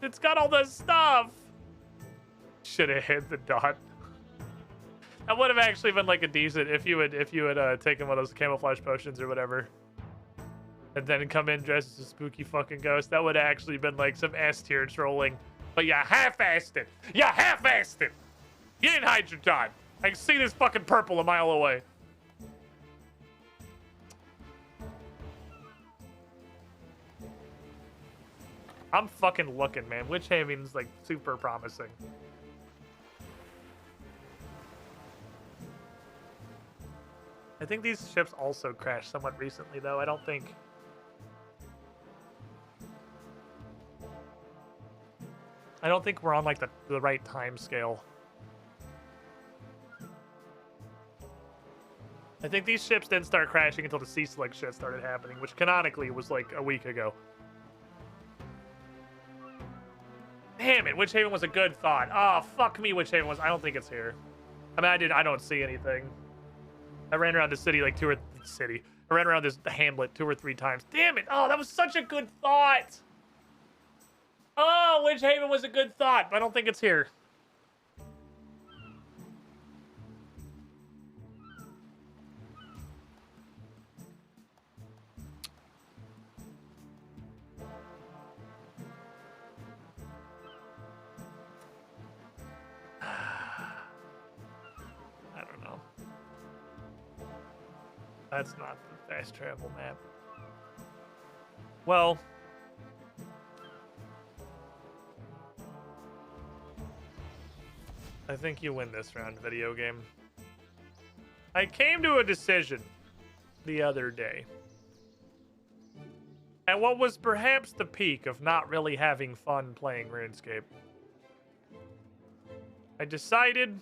It's got all this stuff. Should have hit the dot. That would have actually been like a decent if you had taken one of those camouflage potions or whatever. And then come in dressed as a spooky fucking ghost. That would have actually been like some S tier trolling. But you half-assed it. You half-assed it. You didn't hide your dot. I can see this fucking purple a mile away. I'm fucking looking, man. Witchhaven's like super promising. I think these ships also crashed somewhat recently, though. I don't think... I don't think we're on like the right time scale. I think these ships didn't start crashing until the sea slug shit started happening, which canonically was like a week ago. Damn it, Witch Haven was a good thought. Oh, fuck me, Witch Haven was. I don't think it's here. I mean, I don't see anything. I ran around the city like I ran around this hamlet 2 or 3 times. Damn it. Oh, that was such a good thought. Oh, Witch Haven was a good thought, but I don't think it's here. I don't know. That's not the fast travel map. Well, I think you win this round, video game. I came to a decision the other day. At what was perhaps the peak of not really having fun playing RuneScape. I decided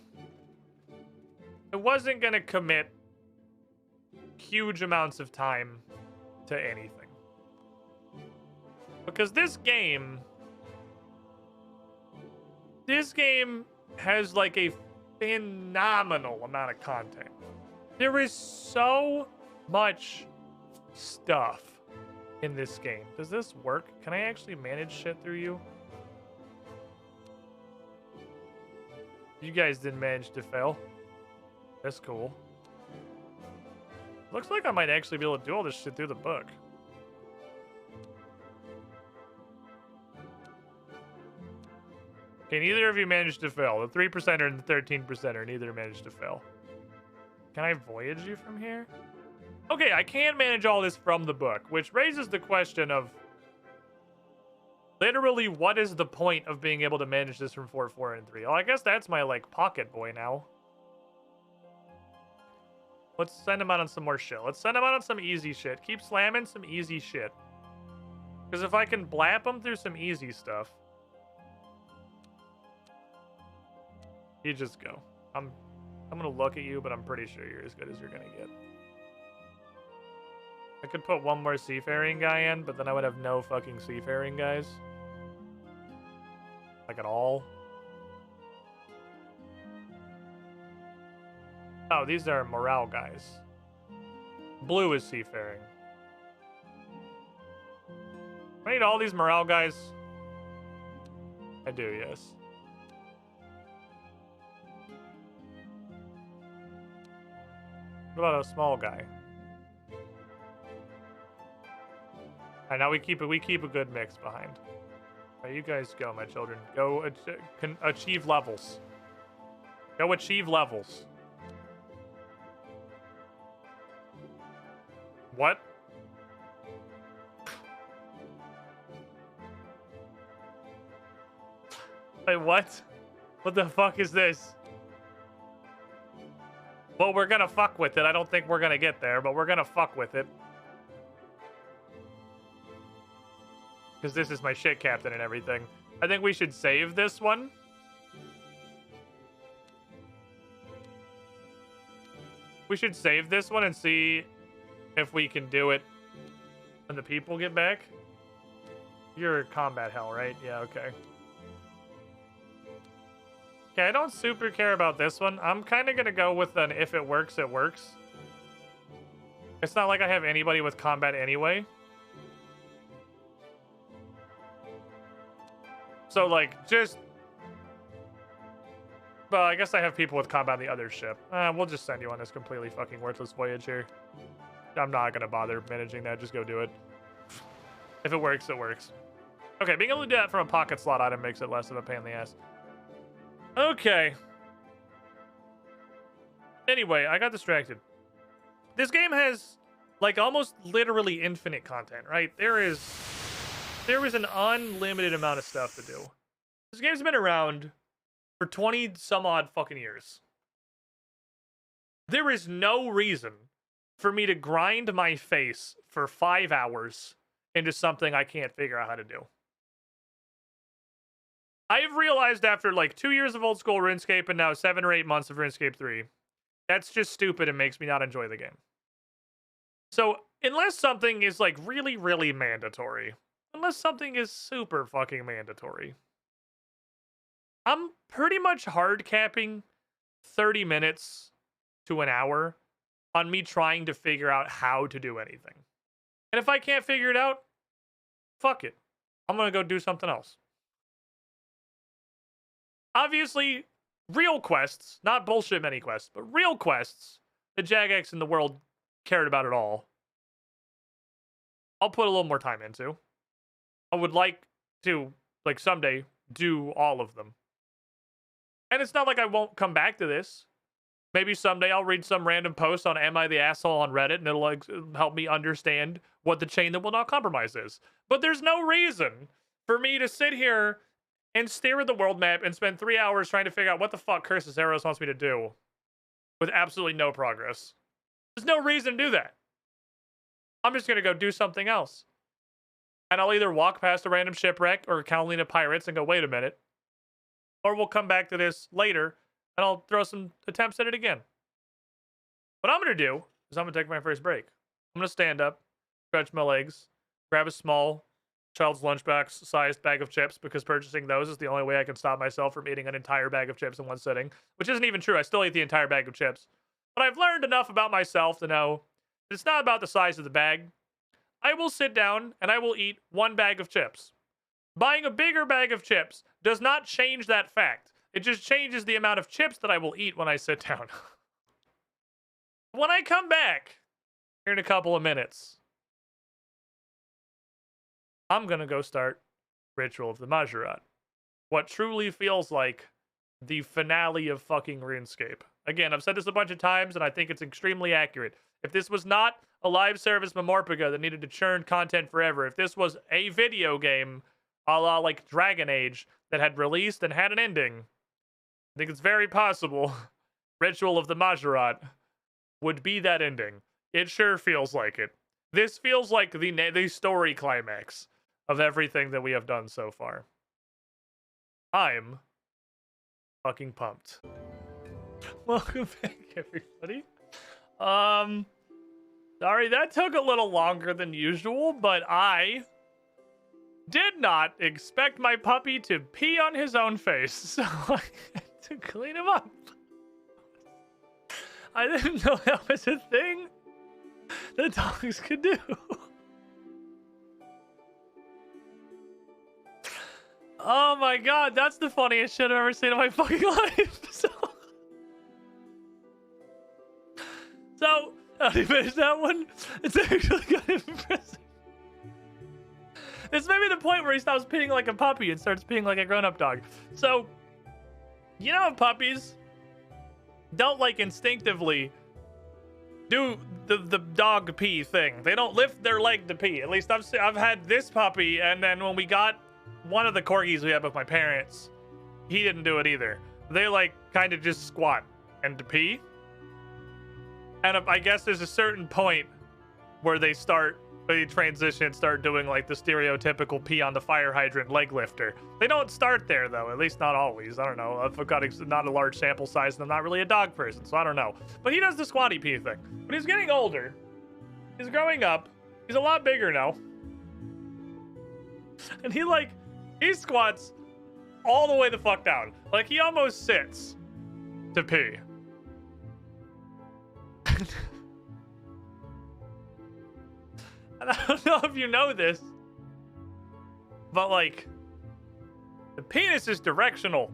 I wasn't going to commit huge amounts of time to anything. Because this game has like a phenomenal amount of content. There is so much stuff in this game. Does this work? Can I actually manage shit through you? You guys didn't manage to fail. That's cool. Looks like I might actually be able to do all this shit through the book. Okay, neither of you managed to fail. The 3%er and the 13%er neither managed to fail. Can I voyage you from here? Okay, I can manage all this from the book, which raises the question of literally what is the point of being able to manage this from 4, 4, and 3? Well, I guess that's my, like, pocket boy now. Let's send him out on some more shit. Let's send him out on some easy shit. Keep slamming some easy shit. Because if I can blap him through some easy stuff, you just go. I'm gonna look at you, but I'm pretty sure you're as good as you're gonna get. I could put one more seafaring guy in, but then I would have no fucking seafaring guys. Like at all. Oh, these are morale guys. Blue is seafaring. I need all these morale guys. I do, yes. What about a small guy? Alright, now we keep a good mix behind. Alright, you guys go, my children. Go achieve levels. Go achieve levels. What? Wait, what? What the fuck is this? Well, we're gonna fuck with it. I don't think we're gonna get there, but we're gonna fuck with it. Because this is my shit captain and everything. I think we should save this one. We should save this one and see if we can do it when the people get back. You're combat hell, right? Yeah, okay. Okay, I don't super care about this one. I'm kind of going to go with an if it works, it works. It's not like I have anybody with combat anyway. So, like, just... Well, I guess I have people with combat on the other ship. We'll just send you on this completely fucking worthless voyage here. I'm not going to bother managing that. Just go do it. If it works, it works. Okay, being able to do that from a pocket slot item makes it less of a pain in the ass. Okay. Anyway, I got distracted. This game has, like, almost literally infinite content, right? There is an unlimited amount of stuff to do. This game's been around for 20 some odd fucking years. There is no reason for me to grind my face for 5 hours into something I can't figure out how to do. I've realized after like 2 years of old school RuneScape and now 7 or 8 months of RuneScape 3, that's just stupid and makes me not enjoy the game. So unless something is like really, really mandatory, unless something is super fucking mandatory, I'm pretty much hard capping 30 minutes to an hour on me trying to figure out how to do anything. And if I can't figure it out, fuck it. I'm going to go do something else. Obviously, real quests, not bullshit mini quests, but real quests that Jagex and the world cared about at all, I'll put a little more time into. I would like to, like, someday do all of them. And it's not like I won't come back to this. Maybe someday I'll read some random post on Am I the Asshole on Reddit and it'll like, help me understand what the chain that will not compromise is. But there's no reason for me to sit here and stare at the world map and spend 3 hours trying to figure out what the fuck Curses Arrows wants me to do with absolutely no progress. There's no reason to do that. I'm just going to go do something else. And I'll either walk past a random shipwreck or Catalina pirates and go, wait a minute. Or we'll come back to this later and I'll throw some attempts at it again. What I'm going to do is I'm going to take my first break. I'm going to stand up, stretch my legs, grab a small child's lunchbox sized bag of chips because purchasing those is the only way I can stop myself from eating an entire bag of chips in one sitting, which isn't even true. I still eat the entire bag of chips. But I've learned enough about myself to know that it's not about the size of the bag. I will sit down and I will eat one bag of chips. Buying a bigger bag of chips does not change that fact. It just changes the amount of chips that I will eat when I sit down. When I come back here in a couple of minutes, I'm going to go start Ritual of the Majorat. What truly feels like the finale of fucking RuneScape. Again, I've said this a bunch of times, and I think it's extremely accurate. If this was not a live service Memorpiga that needed to churn content forever, if this was a video game a la like Dragon Age that had released and had an ending, I think it's very possible Ritual of the Majorat would be that ending. It sure feels like it. This feels like the story climax of everything that we have done so far. I'm fucking pumped. Welcome back, everybody. Sorry, that took a little longer than usual, but I did not expect my puppy to pee on his own face, so I had to clean him up. I didn't know that was a thing that dogs could do. Oh my god, that's the funniest shit I've ever seen in my fucking life. So how do you finish that one? It's actually kind of impressive. It's maybe the point where he stops peeing like a puppy and starts peeing like a grown-up dog. So, you know, puppies don't like instinctively do the dog pee thing. They don't lift their leg to pee. At least I've had this puppy, and then when we got one of the corgis we had with my parents, he didn't do it either. They like kind of just squat and to pee. And I guess there's a certain point where they transition and start doing like the stereotypical pee on the fire hydrant leg lifter. They don't start there though, at least not always. I don't know. I've got not a large sample size and I'm not really a dog person, so I don't know. But he does the squatty pee thing. But he's getting older. He's growing up. He's a lot bigger now. And he squats all the way the fuck down. Like he almost sits to pee. And I don't know if you know this, but like, the penis is directional.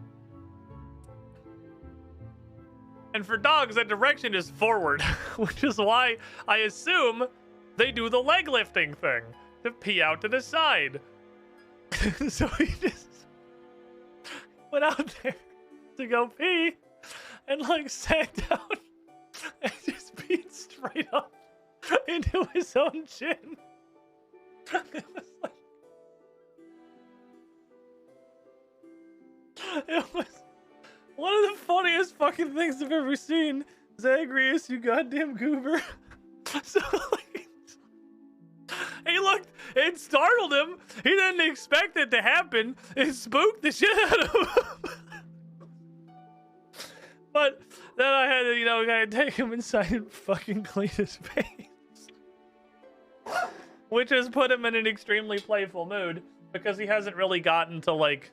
And for dogs, that direction is forward, which is why I assume they do the leg lifting thing to pee out to the side. So he just went out there to go pee and like sat down and just peed straight up into his own chin. It was like, it was one of the funniest fucking things I've ever seen. Zagreus, you goddamn goober. So like, It startled him. He didn't expect it to happen. It spooked the shit out of him. But then I had to, you know, kind of take him inside and fucking clean his face. Which has put him in an extremely playful mood because he hasn't really gotten to, like,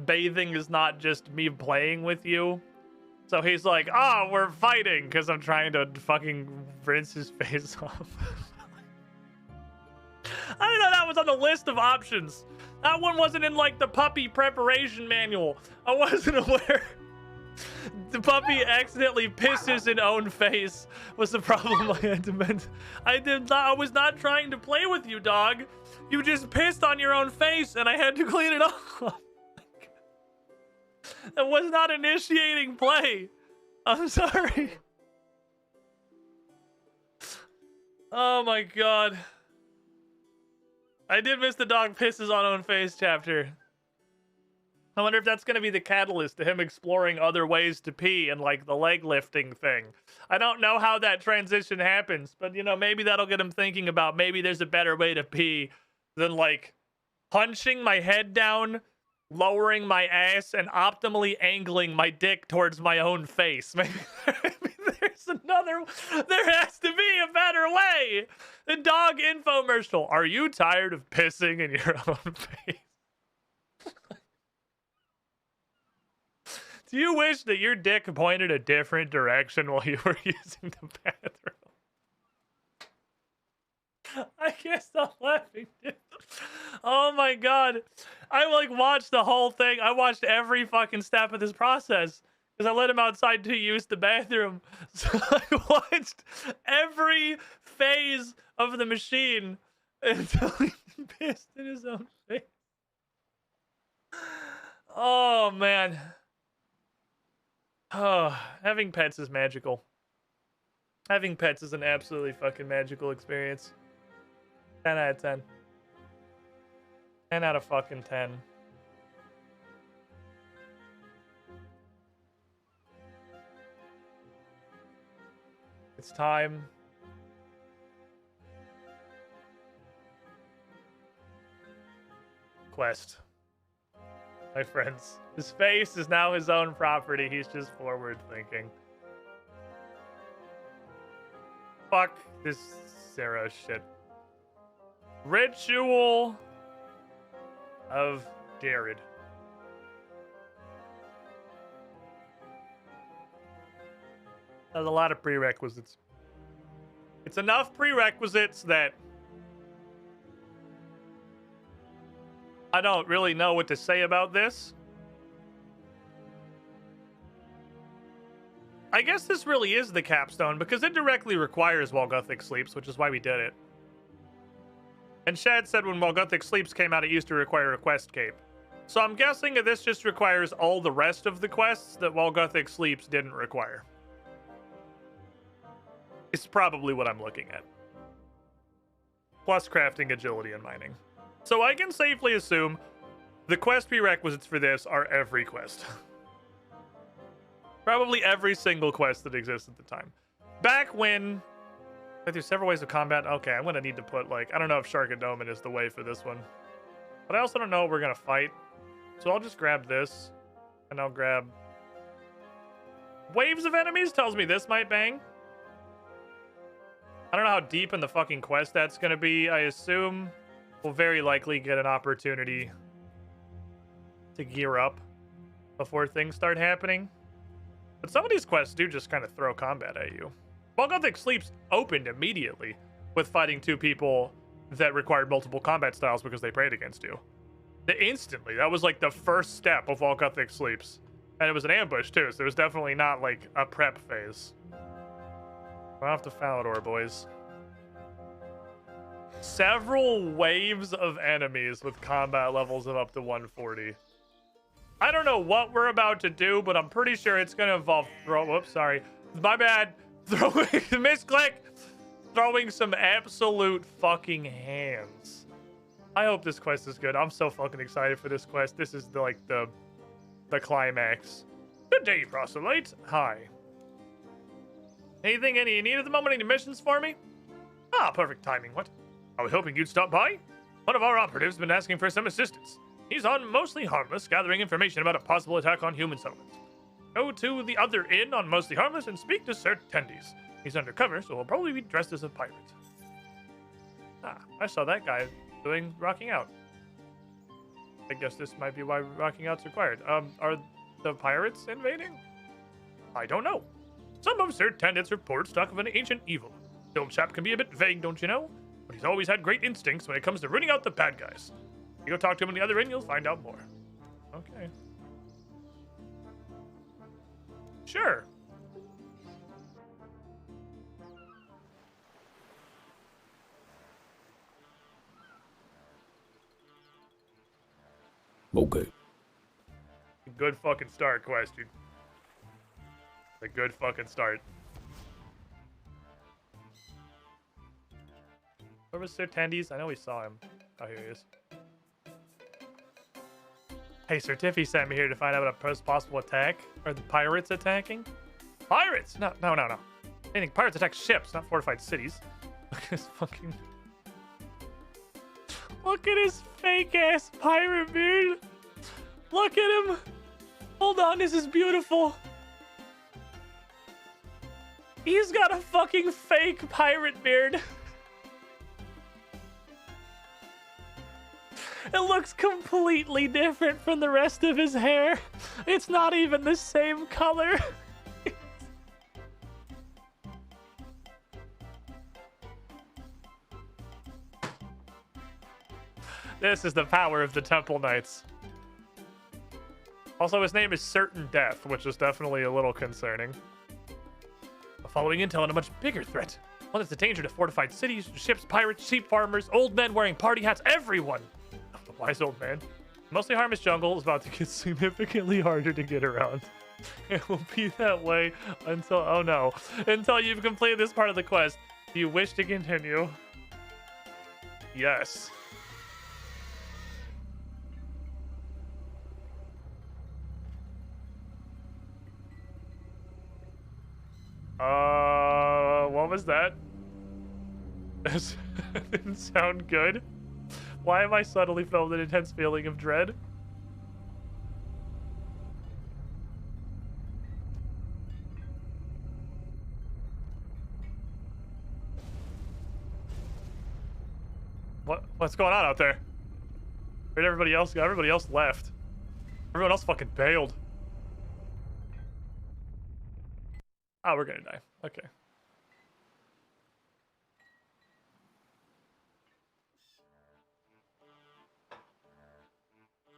bathing is not just me playing with you. So he's like, oh, we're fighting because I'm trying to fucking rinse his face off. I didn't know that was on the list of options. That one wasn't in, like, the puppy preparation manual. I wasn't aware. The puppy accidentally pisses in own face was the problem I had to mend. I was not trying to play with you, dog. You just pissed on your own face and I had to clean it off. That was not initiating play. I'm sorry. Oh my god. I did miss the dog pisses on own face chapter. I wonder if that's going to be the catalyst to him exploring other ways to pee and, like, the leg lifting thing. I don't know how that transition happens, but, you know, maybe that'll get him thinking about maybe there's a better way to pee than, like, punching my head down, lowering my ass, and optimally angling my dick towards my own face. Maybe there's another... There has to be a better way! The dog infomercial. Are you tired of pissing in your own face? Do you wish that your dick pointed a different direction while you were using the bathroom? I can't stop laughing, dude. Oh my god. I, like, watched the whole thing. I watched every fucking step of this process because I let him outside to use the bathroom. So I watched every phase of the machine until he pissed in his own face. Oh, man. Oh, having pets is magical. Having pets is an absolutely fucking magical experience. 10 out of 10. 10 out of fucking 10. It's time. Quest. My friends. His face is now his own property. He's just forward thinking. Fuck this Sarah shit. Ritual of Jared. There's a lot of prerequisites. It's enough prerequisites that I don't really know what to say about this. I guess this really is the capstone because it directly requires While Gothic Sleeps, which is why we did it. And Shad said when While Gothic Sleeps came out, it used to require a quest cape. So I'm guessing that this just requires all the rest of the quests that While Gothic Sleeps didn't require. It's probably what I'm looking at. Plus crafting, agility, and mining. So I can safely assume the quest prerequisites for this are every quest. Probably every single quest that exists at the time. Back when... There's several ways of combat. Okay, I'm going to need to put, like... I don't know if Sharkadomin is the way for this one. But I also don't know what we're going to fight. So I'll just grab this. And I'll grab... Waves of enemies tells me this might bang. I don't know how deep in the fucking quest that's going to be. I assume we'll very likely get an opportunity to gear up before things start happening. But some of these quests do just kind of throw combat at you. While Gothic Sleeps opened immediately with fighting two people that required multiple combat styles because they prayed against you. Instantly, that was like the first step of While Gothic Sleeps. And it was an ambush too, so it was definitely not like a prep phase. We're off to Falador, boys. Several waves of enemies with combat levels of up to 140. I don't know what we're about to do, but I'm pretty sure it's going to involve whoops, sorry. My bad. Throwing, misclick. Throwing some absolute fucking hands. I hope this quest is good. I'm so fucking excited for this quest. This is the climax. Good day, proselyte. Hi. Anything you need at the moment? Any missions for me? Ah, perfect timing. What? I was hoping you'd stop by. One of our operatives has been asking for some assistance. He's on Mostly Harmless, gathering information about a possible attack on human settlements. Go to the other inn on Mostly Harmless and speak to Sir Tendies. He's undercover, so he'll probably be dressed as a pirate. Ah, I saw that guy doing rocking out. I guess this might be why rocking out's required. Are the pirates invading? I don't know. Some of Sir Tendit's reports talk of an ancient evil. The old chap can be a bit vague, don't you know? But he's always had great instincts when it comes to rooting out the bad guys. You go talk to him in the other inn, you'll find out more. Okay. Sure. Okay. Good fucking start, question. A good fucking start. Where was Sir Tendies? I know we saw him. Oh, here he is. Hey, Sir Tiffy sent me here to find out about a possible attack. Are the pirates attacking? Pirates? No. Anything. Pirates attack ships, not fortified cities. Look at his fucking... Look at his fake-ass pirate beard. Look at him. Hold on, this is beautiful. He's got a fucking fake pirate beard. It looks completely different from the rest of his hair. It's not even the same color. This is the power of the Temple Knights. Also, his name is Certain Death, which is definitely a little concerning. Following intel on a much bigger threat. One that's a danger to fortified cities, ships, pirates, sheep farmers, old men wearing party hats, everyone. The wise old man. Mostly Harmless Jungle is about to get significantly harder to get around. It will be that way until, oh no, until you've completed this part of the quest. Do you wish to continue? Yes. What was that? That didn't sound good. Why am I suddenly felt an intense feeling of dread? What's going on out there? Where'd everybody else go? Everybody else left. Everyone else fucking bailed. Oh, we're gonna die. Okay.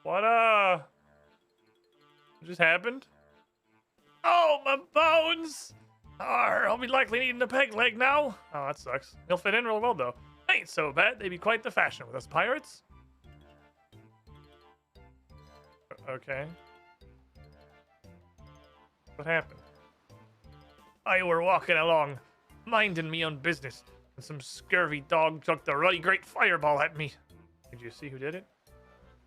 What just happened? Oh, my bones! I'll be likely needing a peg leg now. Oh, that sucks. He'll fit in real well, though. Ain't so bad. They'd be quite the fashion with us pirates. Okay. What happened? I were walking along, minding me own business, and some scurvy dog chucked a right great fireball at me. Did you see who did it?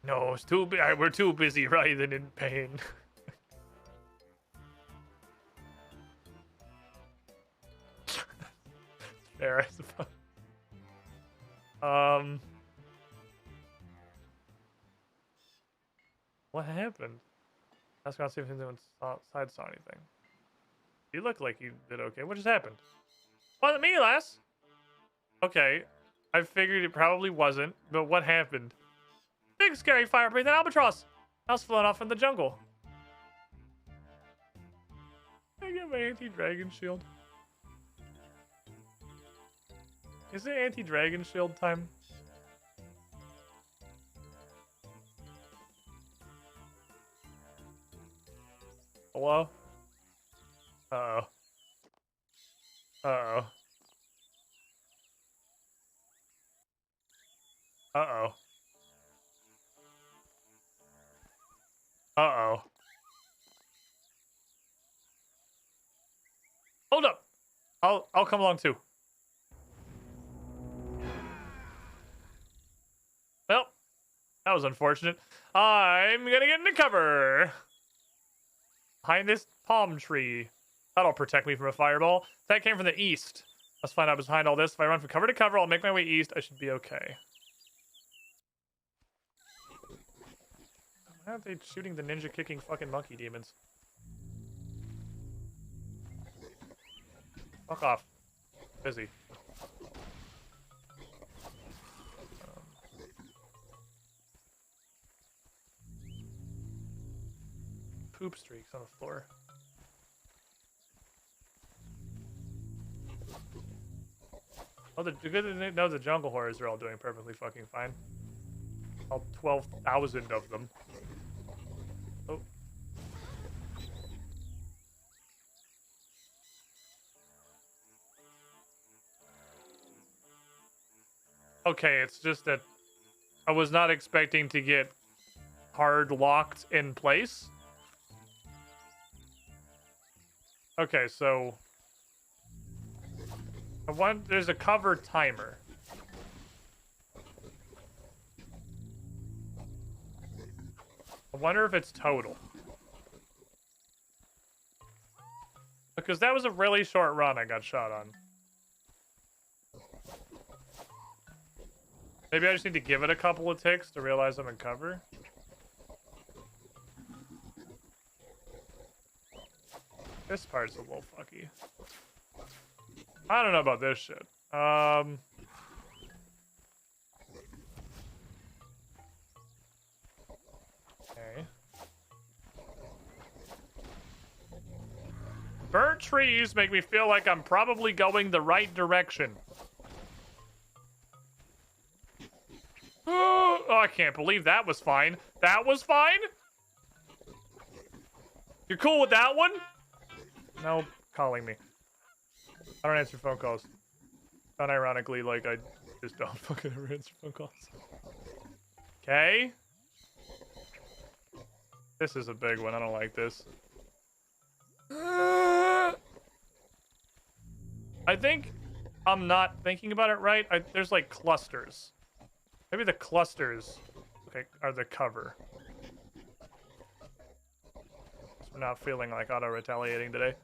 No, it's we're too busy writhing in pain. Fair, I suppose. What happened? I was gonna see if anyone outside saw anything. You look like you did okay. What just happened? Wasn't me, lass. Okay, I figured it probably wasn't, but what happened? Big scary fire-breathing albatross. I was flown off in the jungle. Can I get my anti-dragon shield? Is it anti-dragon shield time? Hello? Uh-oh. Uh-oh. Uh-oh. Uh-oh. Hold up. I'll come along too. Well, that was unfortunate. I'm gonna get into cover. Behind this palm tree. That'll protect me from a fireball. That came from the east. Let's find out what's behind all this. If I run from cover to cover, I'll make my way east. I should be okay. Why aren't they shooting the ninja kicking fucking monkey demons? Fuck off. Busy. Poop streaks on the floor. Oh, the good to know the jungle horrors are all doing perfectly fucking fine. All 12,000 of them. Oh. Okay, it's just that I was not expecting to get hard locked in place. Okay, so there's a cover timer. I wonder if it's total. Because that was a really short run I got shot on. Maybe I just need to give it a couple of ticks to realize I'm in cover. This part's a little fucky. I don't know about this shit. Okay. Burnt trees make me feel like I'm probably going the right direction. Oh, I can't believe that was fine. That was fine? You're cool with that one? No, calling me. I don't answer phone calls. Unironically, like, I just don't fucking ever answer phone calls. Okay. This is a big one. I don't like this. I think I'm not thinking about it right. There's, like, clusters. Maybe the clusters, okay, are the cover. I'm not feeling like auto-retaliating today.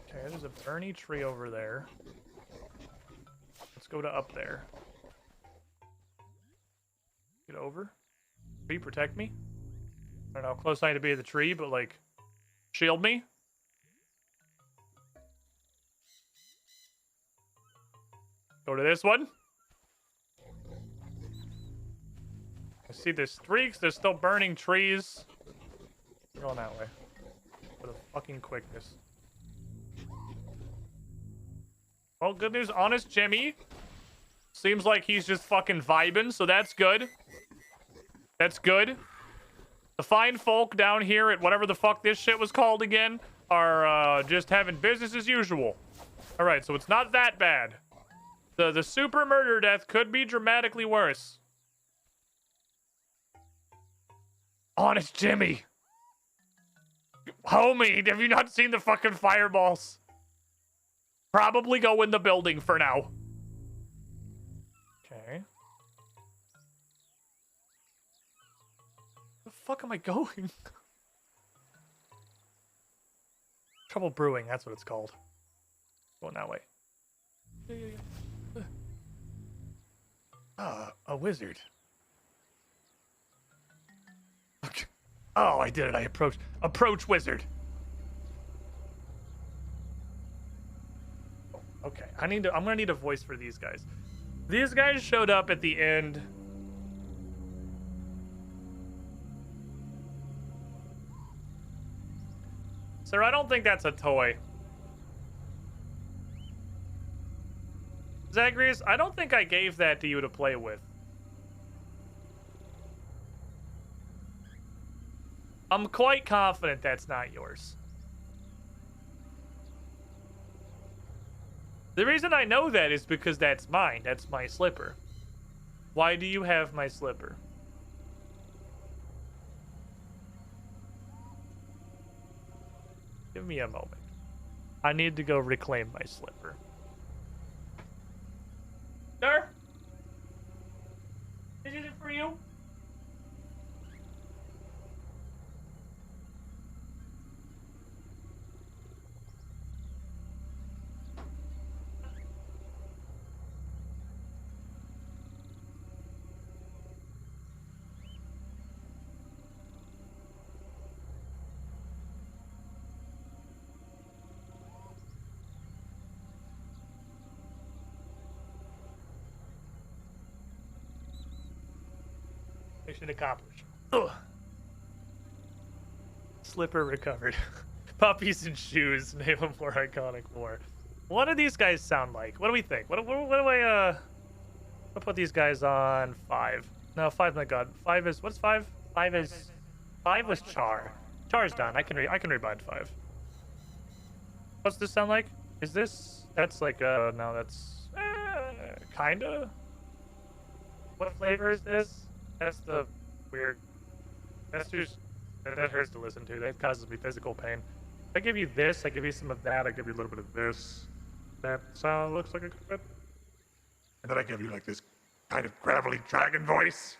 Okay, there's a Bernie tree over there. Let's go to up there. Get over. Tree, protect me. I don't know how close I need to be to the tree, but, like, shield me. Go to this one. I see there's streaks. There's still burning trees. We're going that way. For the fucking quickness. Well, good news. Honest Jimmy. Seems like he's just fucking vibing, so that's good. That's good. The fine folk down here at whatever the fuck this shit was called again are just having business as usual. Alright, so it's not that bad. The super murder death could be dramatically worse. Honest Jimmy. Homie, have you not seen the fucking fireballs? Probably go in the building for now. Okay. Where the fuck am I going? Trouble brewing, that's what it's called. Going that way. A wizard. Okay. Oh, I did it. I approach wizard. Okay, I'm gonna need a voice for these guys. These guys showed up at the end. Sir, I don't think that's a toy. Zagreus, I don't think I gave that to you to play with. I'm quite confident that's not yours. The reason I know that is because that's mine. That's my slipper. Why do you have my slipper? Give me a moment. I need to go reclaim my slipper. Sir? Is it for you? Mission accomplished. Ugh. Slipper recovered. Puppies and shoes. Name a more iconic war. What do these guys sound like? What do we think? What do I I'll put these guys on 5. No, 5. My God, 5 is what's 5? 5 was Char. Char's done. I can rebind 5. What's this sound like? Is this? That's like no, that's kinda. What flavor is this? That's the weird. That's just that hurts to listen to. That causes me physical pain. If I give you this, I give you some of that. I give you a little bit of this. That sound looks like a good fit. And then I give you like this kind of gravelly dragon voice.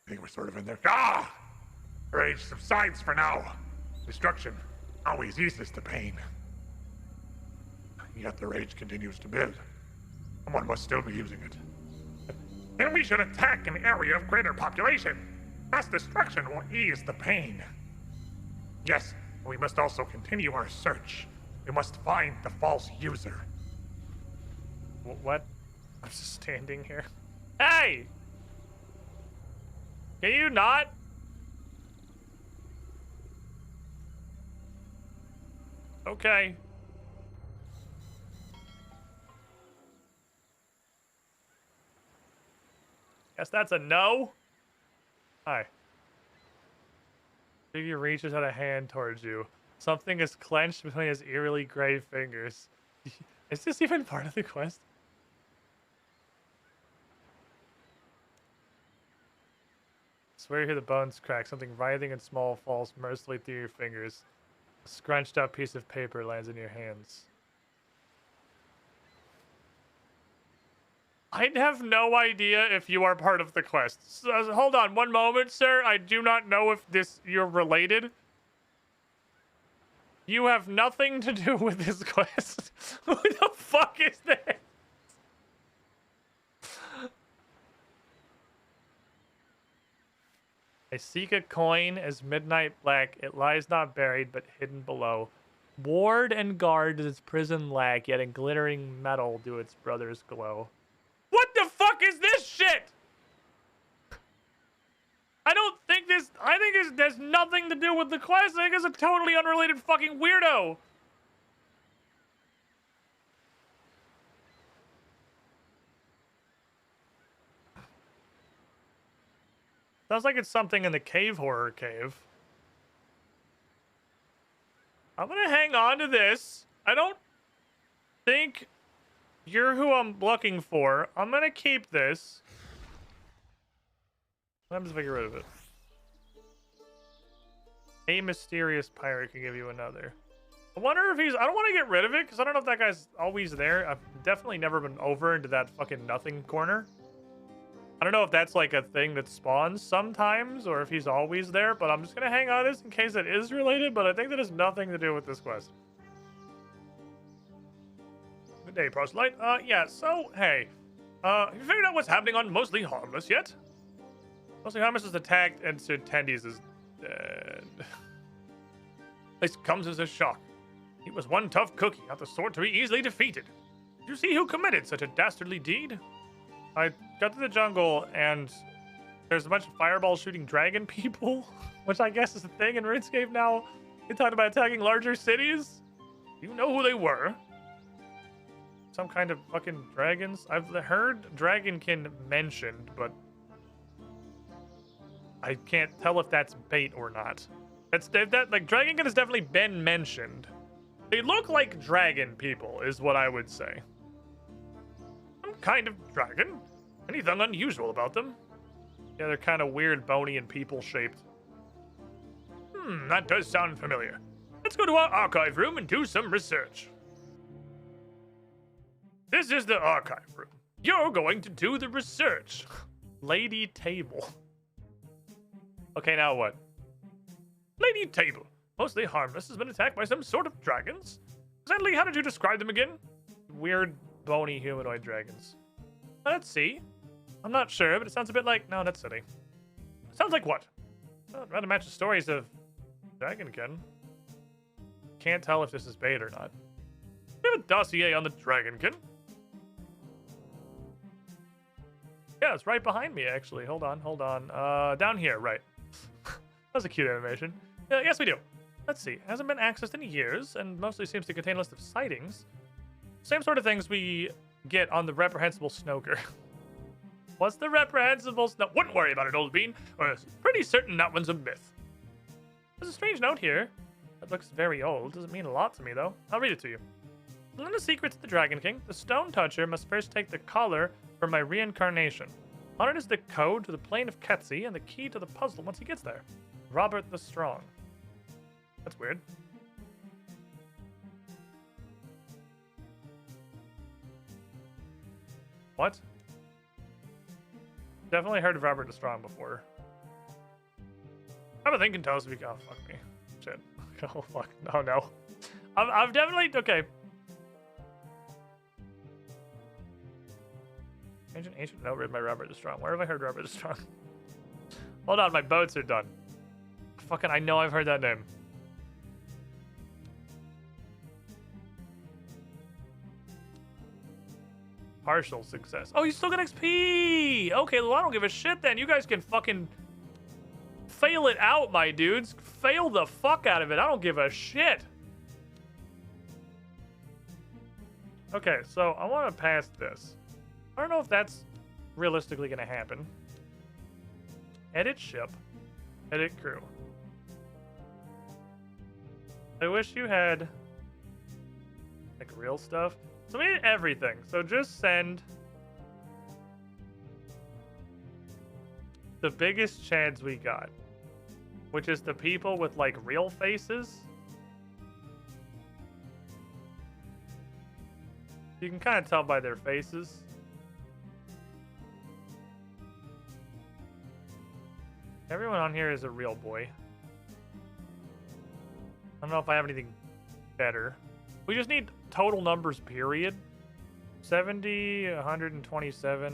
I think we're sort of in there. Ah! Rage subsides for now. Destruction always eases the pain. Yet the rage continues to build. Someone must still be using it. Then we should attack an area of greater population. Mass destruction will ease the pain. Yes, we must also continue our search. We must find the false user. What? I'm just standing here. Hey! Can you not? Okay. Guess that's a no. Hi. Figure reaches out a hand towards you. Something is clenched between his eerily gray fingers. Is this even part of the quest? Swear you hear the bones crack. Something writhing and small falls mercilessly through your fingers. A scrunched up piece of paper lands in your hands. I have no idea if you are part of the quest. So, hold on one moment, sir. I do not know if you're related. You have nothing to do with this quest. Who the fuck is this? I seek a coin as midnight black. It lies not buried, but hidden below. Ward and guard does its prison lack, yet in glittering metal do its brothers glow. What the fuck is this shit? I think there's nothing to do with the quest. I think it's a totally unrelated fucking weirdo. Sounds like it's something in the cave horror cave. I'm gonna hang on to this. I don't think you're who I'm looking for. I'm gonna keep this. What happens if I get rid of it? A mysterious pirate can give you another. I wonder if I don't want to get rid of it because I don't know if that guy's always there. I've definitely never been over into that fucking nothing corner. I don't know if that's like a thing that spawns sometimes or if he's always there, but I'm just gonna hang on to this in case it is related, but I think that has nothing to do with this quest. Good day, proselyte. Yeah, so, hey. Have you figured out what's happening on Mostly Harmless yet? Mostly Harmless is attacked and Sir Tendies is dead. This comes as a shock. He was one tough cookie, not the sort to be easily defeated. Did you see who committed such a dastardly deed? I got to the jungle and there's a bunch of fireball shooting dragon people, which I guess is a thing in Runescape now. They talked about attacking larger cities. You know who they were. Some kind of fucking dragons. I've heard Dragonkin mentioned, but I can't tell if that's bait or not. Like Dragonkin has definitely been mentioned. They look like dragon people, is what I would say. Some kind of dragon? Anything unusual about them? Yeah, they're kind of weird, bony, and people-shaped. That does sound familiar. Let's go to our archive room and do some research. This is the archive room. You're going to do the research. Lady Table. Okay, now what? Lady Table. Mostly Harmless has been attacked by some sort of dragons. Exactly how did you describe them again? Weird, bony humanoid dragons. Let's see. I'm not sure, but it sounds a bit like... No, that's silly. Sounds like what? I'd rather match the stories of Dragonkin. Can't tell if this is bait or not. We have a dossier on the Dragonkin. Yeah, it's right behind me, actually. Hold on, hold on. Down here, right. That's a cute animation. Yes, we do. Let's see. Hasn't been accessed in years, and mostly seems to contain a list of sightings. Same sort of things we get on the reprehensible Snoker. What's the reprehensible Snoker? Wouldn't worry about it, old bean. We're pretty certain that one's a myth. There's a strange note here. That looks very old. Doesn't mean a lot to me, though. I'll read it to you. Learn the secrets of the Dragon King. The Stone Toucher must first take the collar for my reincarnation. On it is the code to the plane of Ketsi and the key to the puzzle once he gets there. Robert the Strong. That's weird. What? Definitely heard of Robert the Strong before. I have a thing can tell us if you oh fuck me. Shit. Oh fuck. Oh no. I've definitely okay. Ancient note read by Robert the Strong. Where have I heard Robert the Strong? Hold on, my boats are done. Fucking I know I've heard that name. Partial success. Oh, you still got XP! Okay, well, I don't give a shit then. You guys can fucking fail it out, my dudes. Fail the fuck out of it. I don't give a shit. Okay, so I want to pass this. I don't know if that's realistically going to happen. Edit ship. Edit crew. I wish you had like real stuff. So we need everything. So just send the biggest chads we got, which is the people with like real faces. You can kind of tell by their faces. Everyone on here is a real boy. I don't know if I have anything better. We just need total numbers, period. 70, 127. I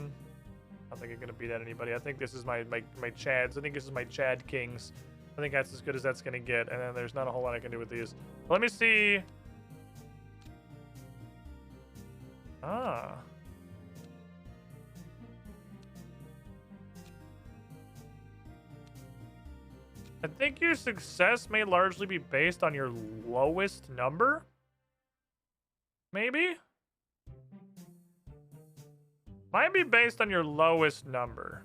don't think I'm going to beat out anybody. I think this is my Chads. I think this is my Chad Kings. I think that's as good as that's going to get. And then there's not a whole lot I can do with these. Let me see. Ah. I think your success may largely be based on your lowest number. Maybe? Might be based on your lowest number.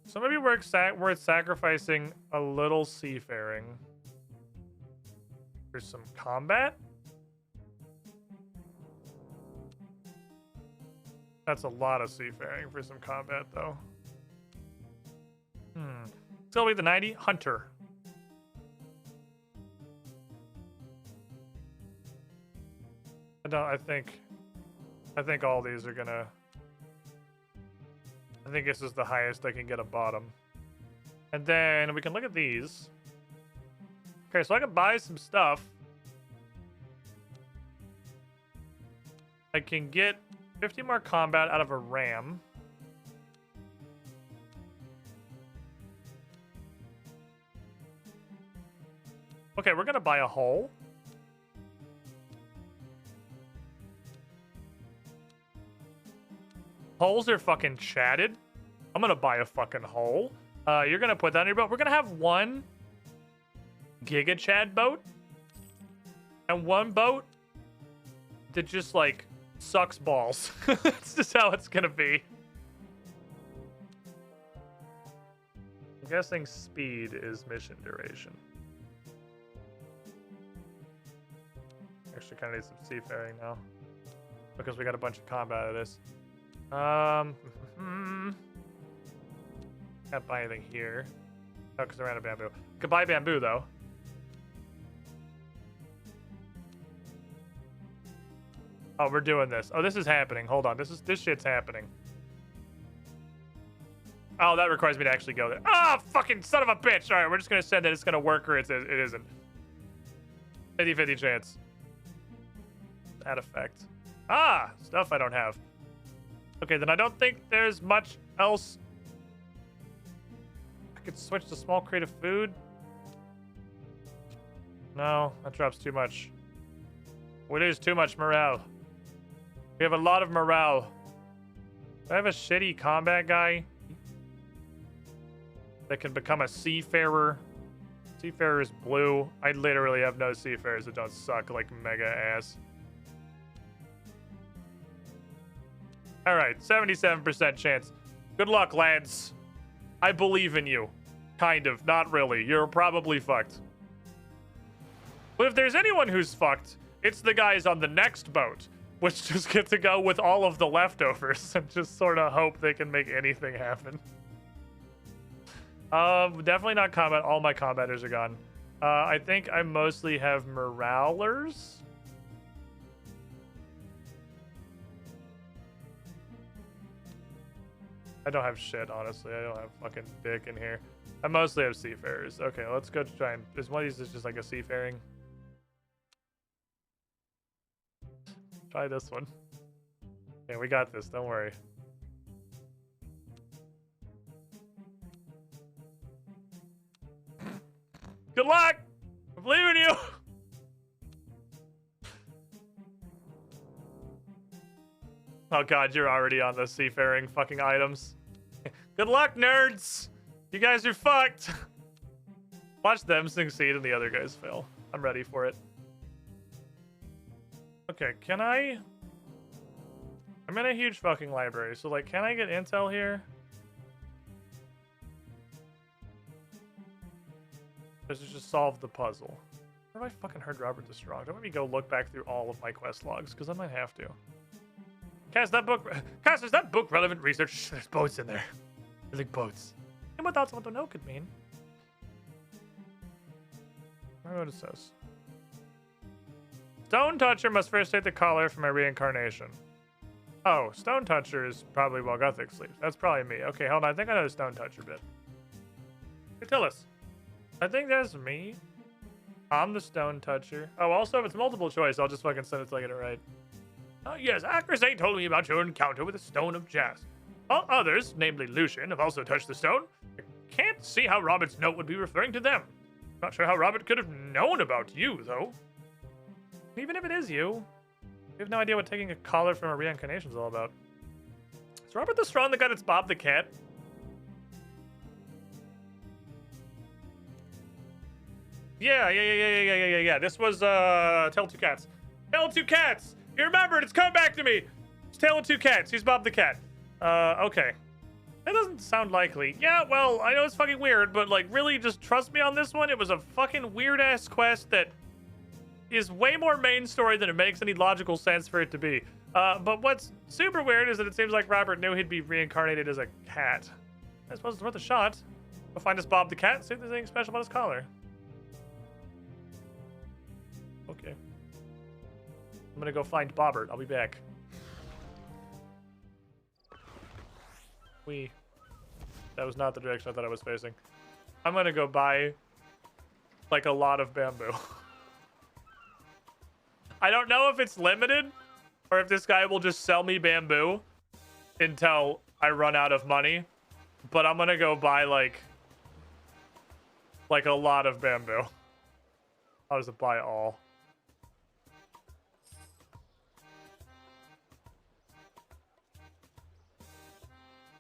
So maybe worth sacrificing a little seafaring for some combat. That's a lot of seafaring for some combat, though. It's gonna be the 90 Hunter. I think all these are gonna. I think this is the highest I can get a bottom. And then we can look at these. Okay, so I can buy some stuff. I can get 50 more combat out of a ram. Okay, we're gonna buy a hull. Hulls are fucking chatted. I'm gonna buy a fucking hull. You're gonna put that on your boat. We're gonna have one Giga Chad boat and one boat that just like sucks balls. That's just how it's gonna be. I'm guessing speed is mission duration. Actually, kind of need some seafaring now because we got a bunch of combat out of this. Can't buy anything here. Oh, because I ran out of bamboo. Could buy bamboo though. Oh, we're doing this. Oh, this is happening. Hold on. This shit's happening. Oh, that requires me to actually go there. Ah, fucking son of a bitch. All right, we're just going to send it. It's going to work or it isn't. 50-50 chance. Add effect. Ah, stuff I don't have. Okay, then I don't think there's much else. I could switch to small crate of food. No, that drops too much. We lose too much morale. We have a lot of morale. I have a shitty combat guy that can become a seafarer. Seafarer is blue. I literally have no seafarers that don't suck like mega ass. All right, 77% chance. Good luck, lads. I believe in you. Kind of, not really. You're probably fucked. But if there's anyone who's fucked, it's the guys on the next boat, which just get to go with all of the leftovers and just sort of hope they can make anything happen. Definitely not combat. All my combaters are gone. I think I mostly have moralers. I don't have shit, honestly. I don't have fucking dick in here. I mostly have seafarers. Okay, let's go try and... Is one of these just like a seafaring? Try this one. Yeah, we got this. Don't worry. Good luck! I believe in you! Oh god, you're already on the seafaring fucking items. Good luck, nerds! You guys are fucked! Watch them succeed and the other guys fail. I'm ready for it. Okay, can I... I'm in a huge fucking library, so like, can I get intel here? Or does it just solve the puzzle? Where have I fucking heard Robert the Strong? Don't let me go look back through all of my quest logs, because I might have to. Cass, is that book relevant research? There's boats in there. There's like boats. And what else I want to know could mean. I don't know what it says. Stone Toucher must first take the collar from my reincarnation. Oh, Stone Toucher is probably while Gothic sleeps. That's probably me. Okay, hold on. I think I know the Stone Toucher bit. Hey, tell us. I think that's me. I'm the Stone Toucher. Oh, also, if it's multiple choice, I'll just fucking send it till I get it right. Oh, yes, Acrosate told me about your encounter with the Stone of Jas. All others, namely Lucian, have also touched the stone. I can't see how Robert's note would be referring to them. Not sure how Robert could have known about you, though. Even if it is you, we have no idea what taking a collar from a reincarnation is all about. Is Robert the Strong the guy that's Bob the Cat? Yeah. This was, Tale of Two Cats. Tale of Two Cats! You remembered, it's come back to me! It's Tale of Two Cats, he's Bob the Cat. Okay. That doesn't sound likely. Yeah, well, I know it's fucking weird, but, like, really, just trust me on this one. It was a fucking weird-ass quest that is way more main story than it makes any logical sense for it to be. But what's super weird is that it seems like Robert knew he'd be reincarnated as a cat. I suppose it's worth a shot. We'll find us Bob the Cat, see if there's anything special about his collar. Okay. I'm gonna go find Bobbert. I'll be back. That was not the direction I thought I was facing. I'm gonna go buy, like, a lot of bamboo. I don't know if it's limited, or if this guy will just sell me bamboo until I run out of money. But I'm gonna go buy, like a lot of bamboo. I'll just buy all.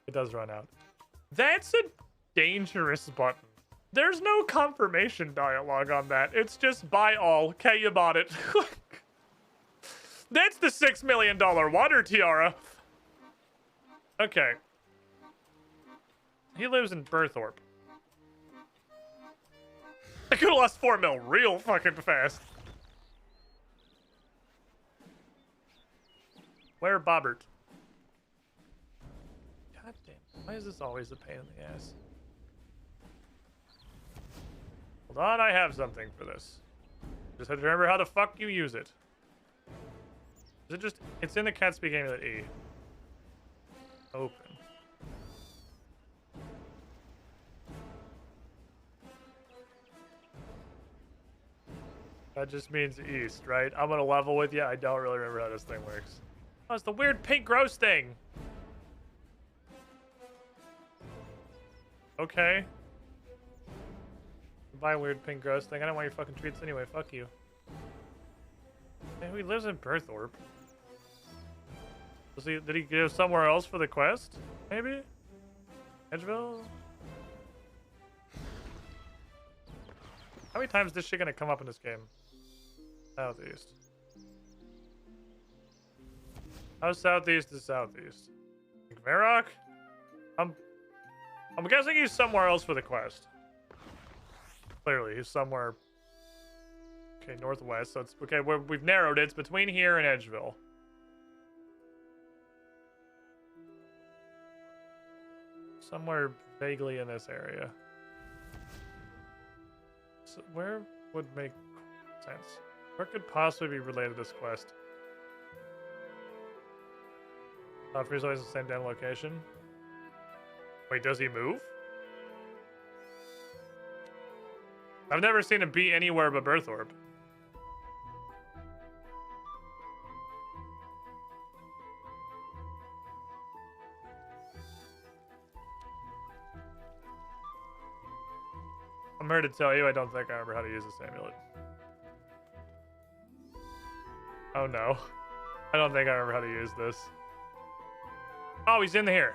It does run out. That's a dangerous button. There's no confirmation dialogue on that. It's just buy all. Okay, you bought it. That's the $6 million water tiara. Okay. He lives in Berthorpe. I could have lost 4 mil real fucking fast. Where Bobbert? God damn. Why is this always a pain in the ass? Hold on, I have something for this. Just have to remember how the fuck you use it. Is it just... It's in the cat speak amulet E. Open. That just means east, right? I'm gonna level with you. I don't really remember how this thing works. Oh, it's the weird pink gross thing. Okay. Buy a weird pink gross thing. I don't want your fucking treats anyway. Fuck you. Hey, who lives in Berthorpe? Did he go somewhere else for the quest? Maybe? Edgeville? How many times is this shit gonna come up in this game? Southeast. How's southeast to southeast? Varrock? I'm guessing he's somewhere else for the quest. Clearly, he's somewhere. Okay, northwest. So it's okay. We've narrowed it. It's between here and Edgeville. Somewhere vaguely in this area. So where would make sense? Where could possibly be related to this quest? Offer's always the same damn location. Wait, does he move? I've never seen him be anywhere but Berthorpe. I'm here to tell you, I don't think I remember how to use this amulet. Oh no. I don't think I remember how to use this. Oh, he's in here.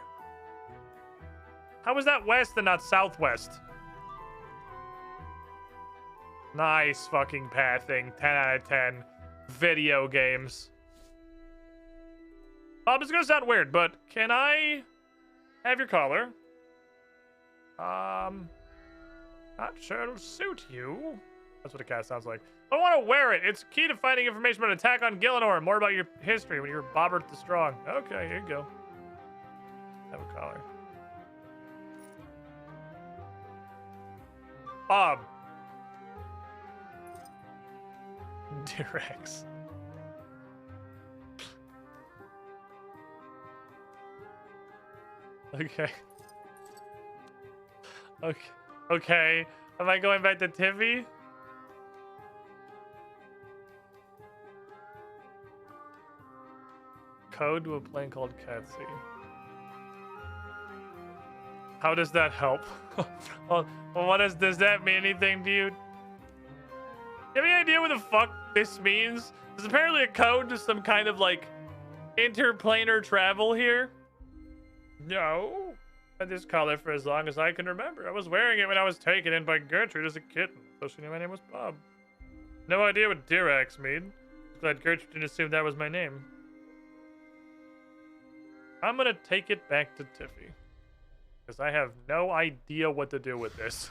How was that west and not southwest? Nice fucking pathing. 10 out of 10. Video games. This is gonna sound weird, but can I have your collar? Not sure it'll suit you. That's what a cat sounds like. I don't want to wear it. It's key to finding information about an attack on Gillinor. More about your history when you were Bobbert the Strong. Okay, here you go. Have a collar. Bob. Direx. Okay. Okay. Okay. Am I going back to Tiffy? Code to a plane called Catsy. How does that help? Well, does that mean anything to you? You have any idea what the fuck this means? There's apparently a code to some kind of like interplanar travel here. No. I've had this collar for as long as I can remember. I was wearing it when I was taken in by Gertrude as a kitten, so she knew my name was Bob. No idea what Dirax mean. Glad Gertrude didn't assume that was my name. I'm gonna take it back to Tiffy. Because I have no idea what to do with this.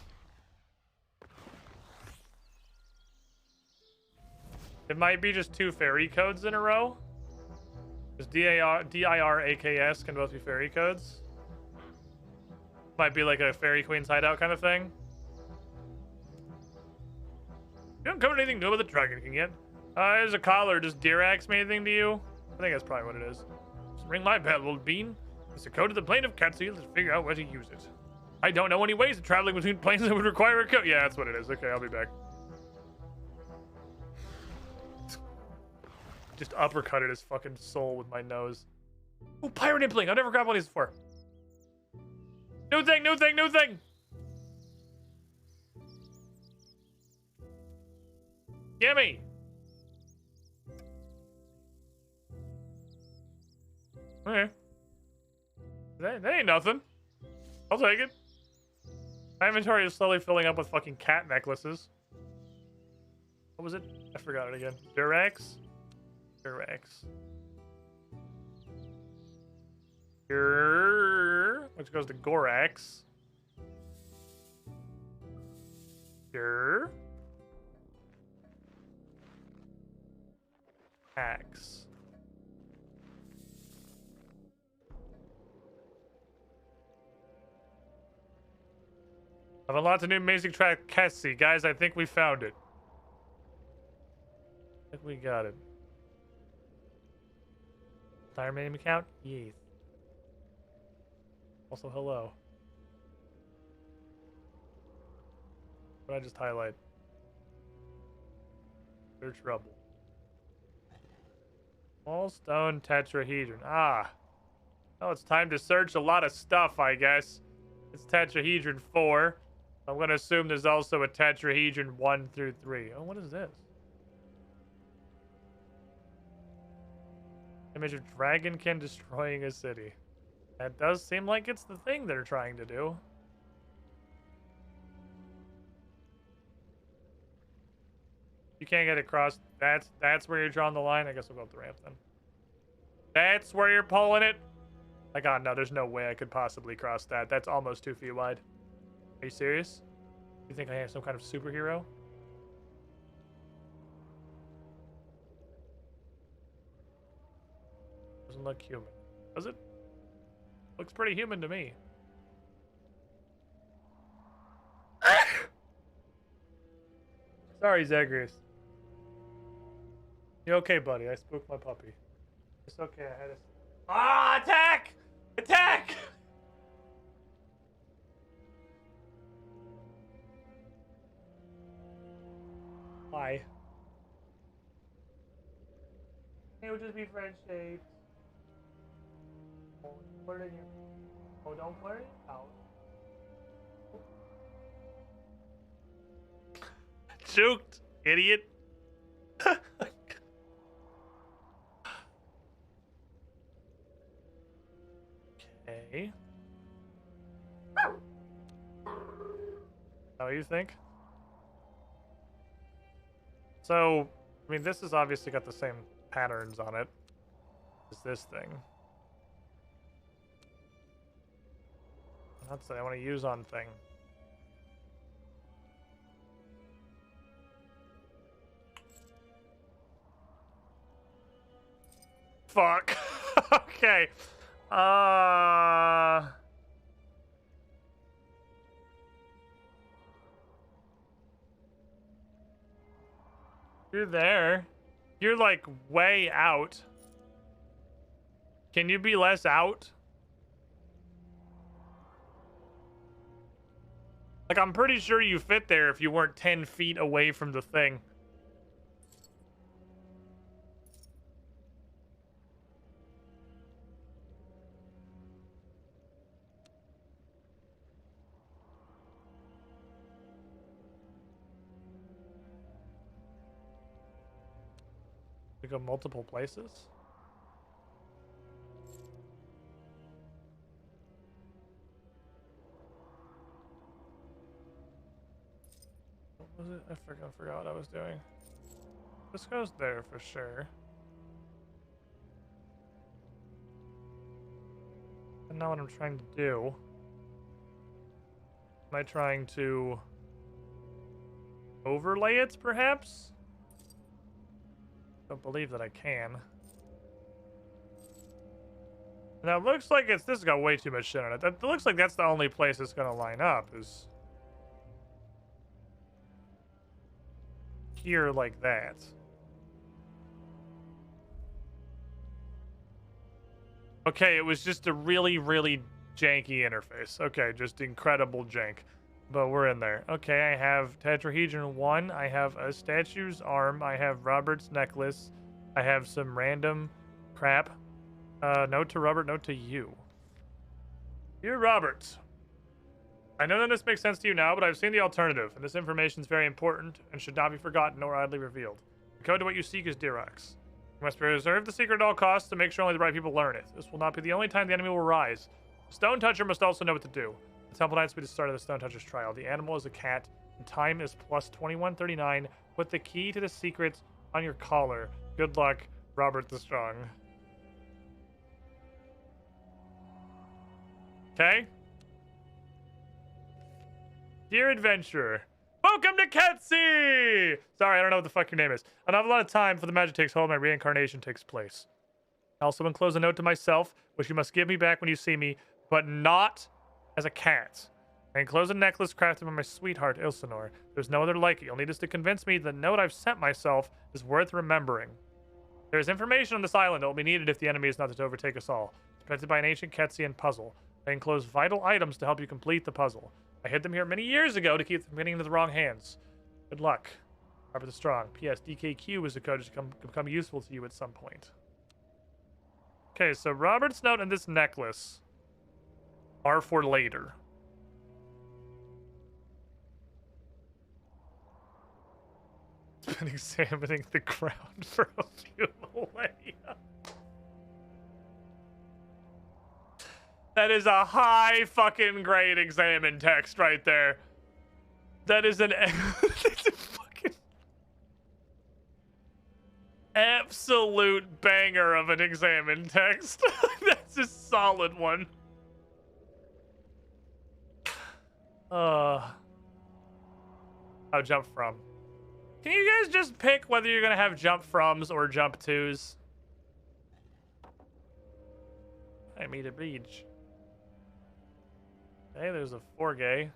It might be just 2 fairy codes in a row. Because D-I-R-A-K-S can both be fairy codes. Might be like a Fairy Queen's hideout kind of thing. You don't cover anything new about the Dragon King yet. There's a collar. Does Dirax mean anything to you? I think that's probably what it is. Just ring my bell, old bean. It's a code to the plane of Catsy. Let's figure out where to use it. I don't know any ways of traveling between planes that would require a code. Yeah, that's what it is. Okay, I'll be back. Just uppercutted his fucking soul with my nose. Oh, Pirate Impling. I've never grabbed one of these before. New thing, new thing, new thing! Gimme! Okay. That ain't nothing. I'll take it. My inventory is slowly filling up with fucking cat necklaces. What was it? I forgot it again. Durax? Durax. Here, which goes to Gorax. Here. Axe. I've unlocked a new amazing track, Cassie. Guys, I think we found it. I think we got it. Tire name account? Yes. Also, hello. What did I just highlight? There's trouble. Small stone tetrahedron. Ah. Oh, it's time to search a lot of stuff, I guess. It's tetrahedron 4. I'm going to assume there's also a tetrahedron 1 through 3. Oh, what is this? Image of dragonkin destroying a city. That does seem like it's the thing they're trying to do. You can't get across. That's where you're drawing the line. I guess we'll go up the ramp then. That's where you're pulling it. My God, no, there's no way I could possibly cross that. That's almost 2 feet wide. Are you serious? You think I am some kind of superhero? Doesn't look human. Does it? Looks pretty human to me. Sorry, Zagreus. You okay, buddy? I spooked my puppy. It's okay, I had a... Ah, attack! Attack! Why? It would just be friend-shaped. Put it in your... Oh, don't put it out. Juked, idiot. Okay. How you think? So, I mean, this has obviously got the same patterns on it as this thing. That's what I want to use on thing. Fuck. Okay. You're there. You're like way out. Can you be less out? Like, I'm pretty sure you fit there if you weren't 10 feet away from the thing. We go multiple places? What was it? I forgot what I was doing. This goes there for sure. And now what I'm trying to do. Am I trying to overlay it, perhaps? Don't believe that I can. Now it looks like this has got way too much shit on it. That looks like that's the only place it's gonna line up is here like that. Okay, it was just a really, really janky interface. Okay, just incredible jank. But we're in there. Okay, I have Tetrahedron 1. I have a statue's arm. I have Robert's necklace. I have some random crap. Note to Robert, note to you. Dear Robert, I know that this makes sense to you now, but I've seen the alternative, and this information is very important and should not be forgotten nor idly revealed. The code to what you seek is Dirax. You must preserve the secret at all costs to make sure only the right people learn it. This will not be the only time the enemy will rise. The Stone Toucher must also know what to do. The Temple Knights will be the start of the Stone Toucher's trial. The animal is a cat, and time is plus 2139. Put the key to the secret on your collar. Good luck, Robert the Strong. Okay. Dear adventurer, welcome to Ketsi! Sorry, I don't know what the fuck your name is. I don't have a lot of time for the magic takes hold. My reincarnation takes place. I also enclose a note to myself, which you must give me back when you see me, but not as a cat. I enclose a necklace crafted by my sweetheart, Ilsenor. There's no other like it. You'll need this to convince me the note I've sent myself is worth remembering. There is information on this island that will be needed if the enemy is not to overtake us all. It's protected by an ancient Ketsian puzzle. I enclose vital items to help you complete the puzzle. I hid them here many years ago to keep them getting into the wrong hands. Good luck, Robert the Strong. P.S. DKQ is a code to become useful to you at some point. Okay, so Robert's note and this necklace are for later. It's been examining the ground for a few millennia. That is a high fucking grade exam in text right there. That is an that's a fucking absolute banger of an exam in text. That's a solid one. I'll jump from. Can you guys just pick whether you're gonna have jump froms or jump twos? I made a bridge. Hey, there's a 4-gay.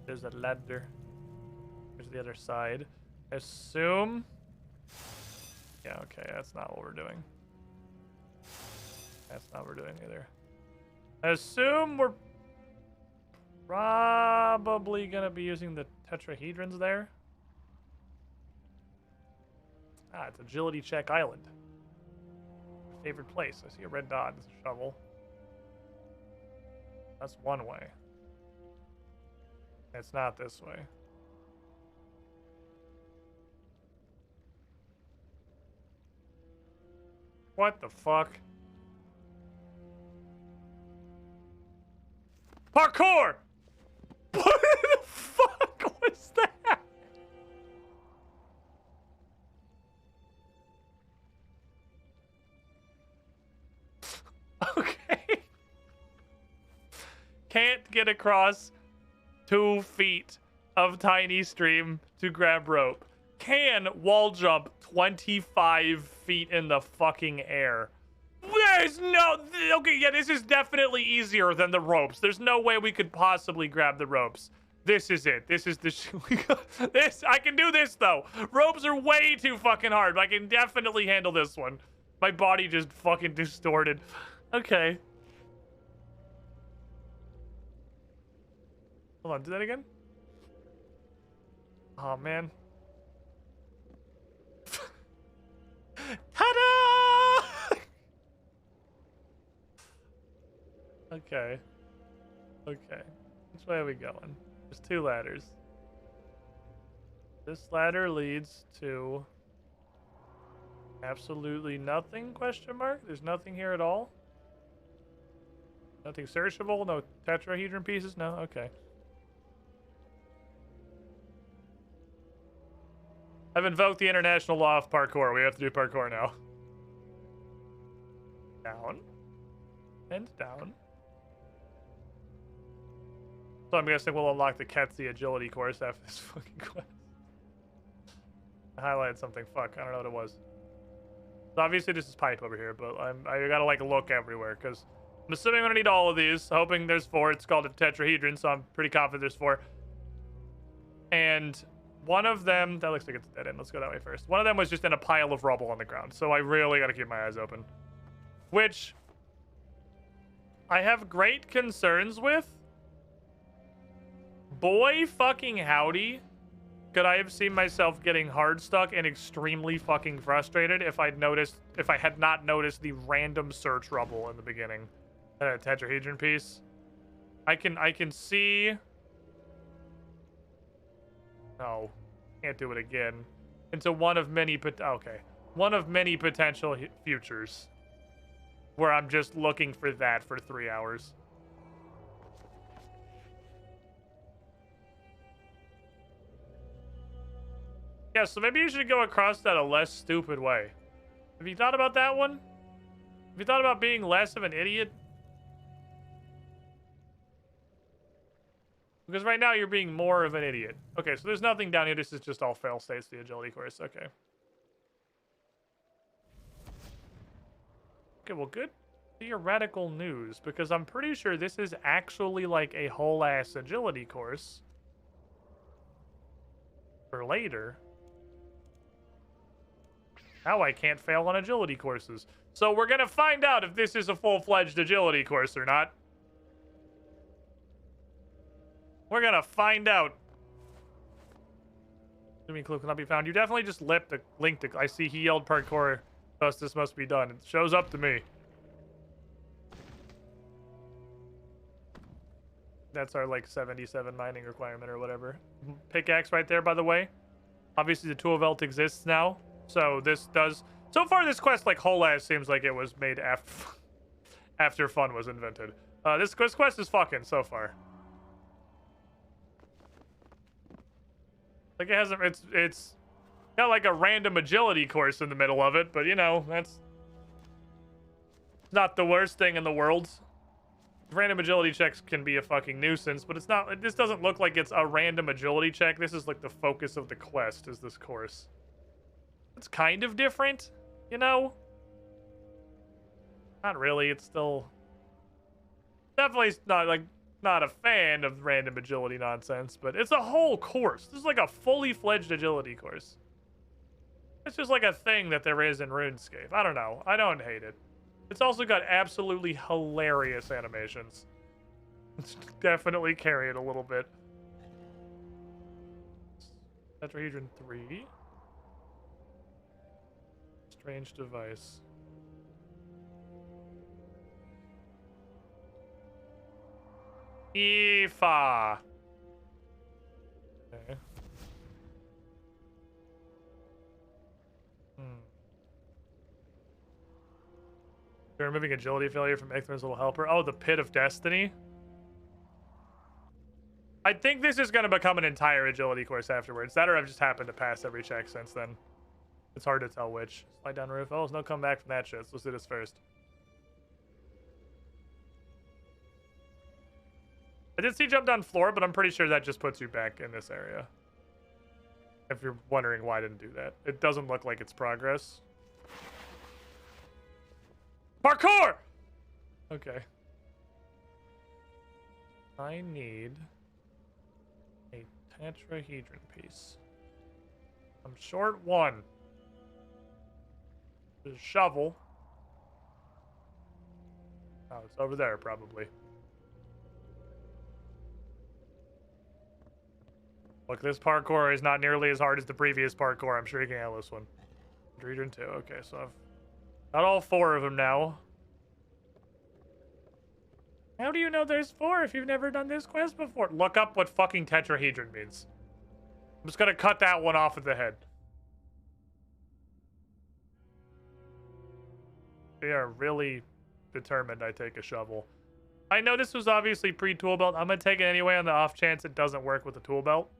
There's a ladder. There's the other side. Assume. Yeah, okay, that's not what we're doing. That's not what we're doing either. Assume we're probably gonna be using the tetrahedrons there. Ah, it's Agility Check Island. Favorite place. I see a red dot. It's a shovel. That's one way. It's not this way. What the fuck? Parkour! What the fuck was that? Okay. Can't get across 2 feet of tiny stream to grab rope. Can wall jump 25 feet in the fucking air. There's no... Okay, yeah, this is definitely easier than the ropes. There's no way we could possibly grab the ropes. This is it. This is the... this. I can do this, though. Ropes are way too fucking hard, but I can definitely handle this one. My body just fucking distorted. Okay. Hold on, do that again? Oh, man. Ta-da! Okay. Okay. Which way are we going? There's 2 ladders. This ladder leads to absolutely nothing, question mark? There's nothing here at all? Nothing searchable? No tetrahedron pieces? No? Okay. I've invoked the international law of parkour. We have to do parkour now. Down. And down. So I'm guessing we'll unlock the Ketsi agility course after this fucking quest. I highlighted something. Fuck, I don't know what it was. So obviously this is pipe over here, but I gotta like look everywhere because I'm assuming I'm gonna need all of these. Hoping there's 4. It's called a tetrahedron, so I'm pretty confident there's 4. And one of them, that looks like it's dead end. Let's go that way first. One of them was just in a pile of rubble on the ground, so I really gotta keep my eyes open. Which I have great concerns with. Boy fucking howdy, could I have seen myself getting hard stuck and extremely fucking frustrated if I had not noticed the random search rubble in the beginning. A tetrahedron piece. I can see. No, can't do it again. Into one of many one of many potential futures where I'm just looking for that for 3 hours. Yeah, so maybe you should go across that a less stupid way. Have you thought about that one? Have you thought about being less of an idiot? Because right now you're being more of an idiot. Okay, so there's nothing down here. This is just all fail states, the agility course. Okay. Okay, well, good theoretical news, because I'm pretty sure this is actually like a whole ass agility course for later. Now I can't fail on agility courses. So we're gonna find out if this is a full-fledged agility course or not. We're gonna find out. Zooming clue cannot be found. You definitely just linked the I see he yelled parkour, thus this must be done. It shows up to me. That's our like 77 mining requirement or whatever. Pickaxe right there, by the way. Obviously the tool belt exists now. So this does So far, this quest, like, whole ass seems like it was made after fun was invented. This quest is fucking so far. Like, it hasn't, it's got like a random agility course in the middle of it, but you know, that's not the worst thing in the world. Random agility checks can be a fucking nuisance, but it's not, this doesn't look like it's a random agility check. This is like the focus of the quest is this course. It's kind of different, you know? Not really, it's still definitely not a fan of random agility nonsense, but it's a whole course. This is like a fully fledged agility course. It's just like a thing that there is in RuneScape. I don't know. I don't hate it. It's also got absolutely hilarious animations. It's definitely carry it a little bit. Tetrahedron 3. Strange device. Ifa. Okay. You're removing agility failure from Ekthron's little helper. Oh, the Pit of Destiny. I think this is going to become an entire agility course afterwards. That or I've just happened to pass every check since then. It's hard to tell which. Slide down roof. Oh, there's no comeback from that shit. So let's do this first. I did see jump down floor, but I'm pretty sure that just puts you back in this area. If you're wondering why I didn't do that. It doesn't look like it's progress. Parkour! Okay. I need a tetrahedron piece. I'm short one. There's a shovel. Oh, it's over there, probably. Look, this parkour is not nearly as hard as the previous parkour. I'm sure you can handle this one. Tetrahedron 2. Okay, so I've got all 4 of them now. How do you know there's 4 if you've never done this quest before? Look up what fucking tetrahedron means. I'm just gonna cut that one off of the head. They are really determined I take a shovel. I know this was obviously pre-tool belt. I'm gonna take it anyway on the off chance it doesn't work with the tool belt.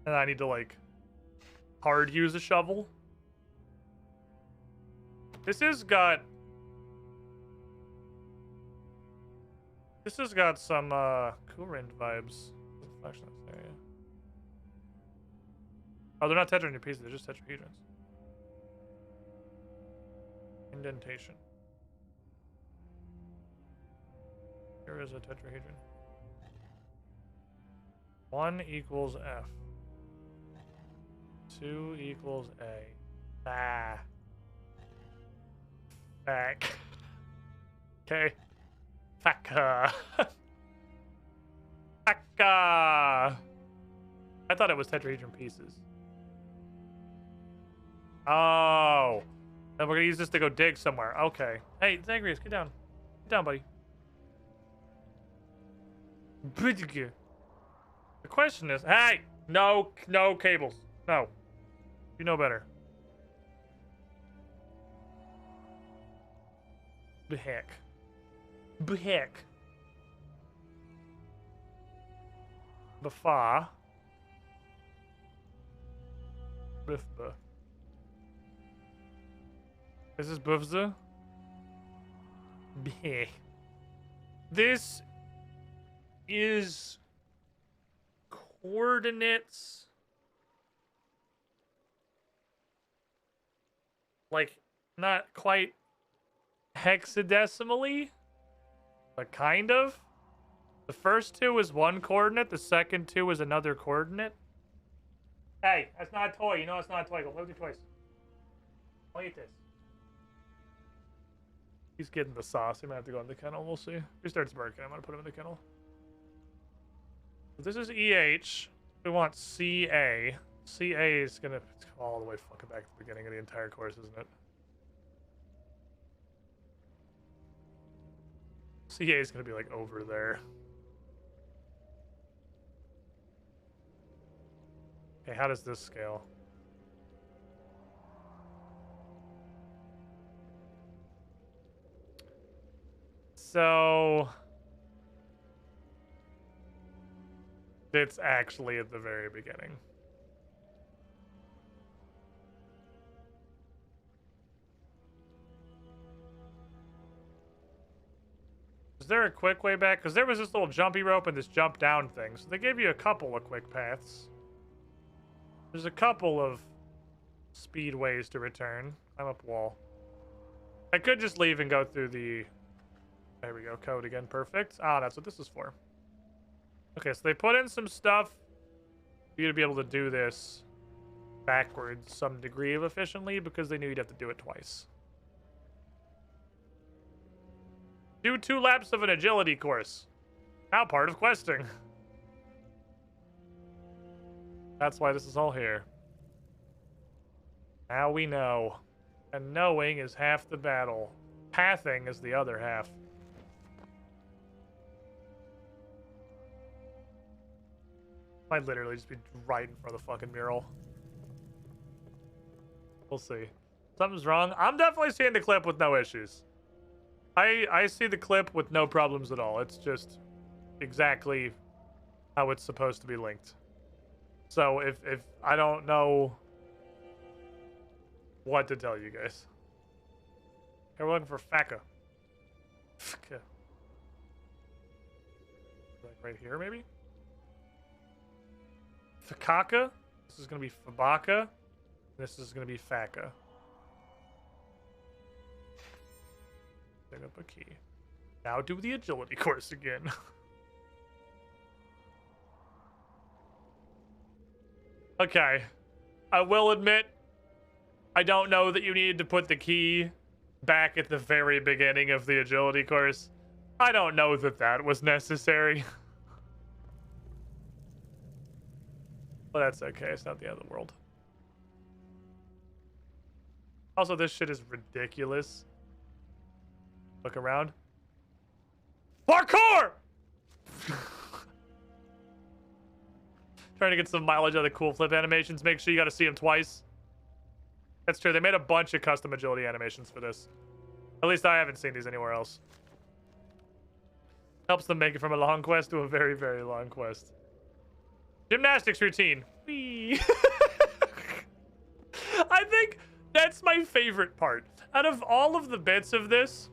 And I need to, like, hard use a shovel. This has got some Courant vibes. Oh, they're not tetrahedron pieces, they're just tetrahedrons. Indentation. Here is a tetrahedron. 1 equals F. 2 equals A. Ah. Back. Okay. Faka. Faka. I thought it was tetrahedron pieces. Oh. Then we're gonna use this to go dig somewhere. Okay. Hey, Zagreus, get down. Get down, buddy. The question is, hey, no cables. No. You know better. The heck. The heck. Bafa. Bifba. Is this Bufza? Bleh. This is coordinates. Like, not quite hexadecimally, but kind of. The first 2 is 1 coordinate, the second 2 is another coordinate. Hey, that's not a toy. You know it's not a toy. Go play with your toys. I'll eat this. He's getting the sauce. He might have to go in the kennel. We'll see. If he starts barking, I'm going to put him in the kennel. This is EH. We want CA. CA is going to go all the way fucking back to the beginning of the entire course, isn't it? CA is going to be like over there. Okay, how does this scale? So it's actually at the very beginning. Is there a quick way back? Because there was this little jumpy rope and this jump down thing. So they gave you a couple of quick paths. There's a couple of speed ways to return. Climb up wall. I could just leave and go through the... There we go. Code again. Perfect. Ah, that's what this is for. Okay, so they put in some stuff for you to be able to do this backwards some degree of efficiently because they knew you'd have to do it twice. Do 2 laps of an agility course. Now part of questing. That's why this is all here. Now we know. And knowing is half the battle. Pathing is the other half. Might literally just be right in front of the fucking mural. We'll see. Something's wrong. I'm definitely seeing the clip with no issues. I see the clip with no problems at all. It's just exactly how it's supposed to be linked. So if I don't know what to tell you guys. Okay, we're looking for Faka. Faka. Like right here, maybe? Fakaka. This is going to be Fabaka. This is going to be Faka. Pick up a key. Now do the agility course again. Okay. I will admit, I don't know that you need to put the key back at the very beginning of the agility course. I don't know that that was necessary. But that's okay. It's not the end of the world. Also, this shit is ridiculous. Look around. Parkour! Trying to get some mileage out of the cool flip animations. Make sure you got to see them twice. That's true. They made a bunch of custom agility animations for this. At least I haven't seen these anywhere else. Helps them make it from a long quest to a very, very long quest. Gymnastics routine. Whee. I think that's my favorite part. Out of all of the bits of this,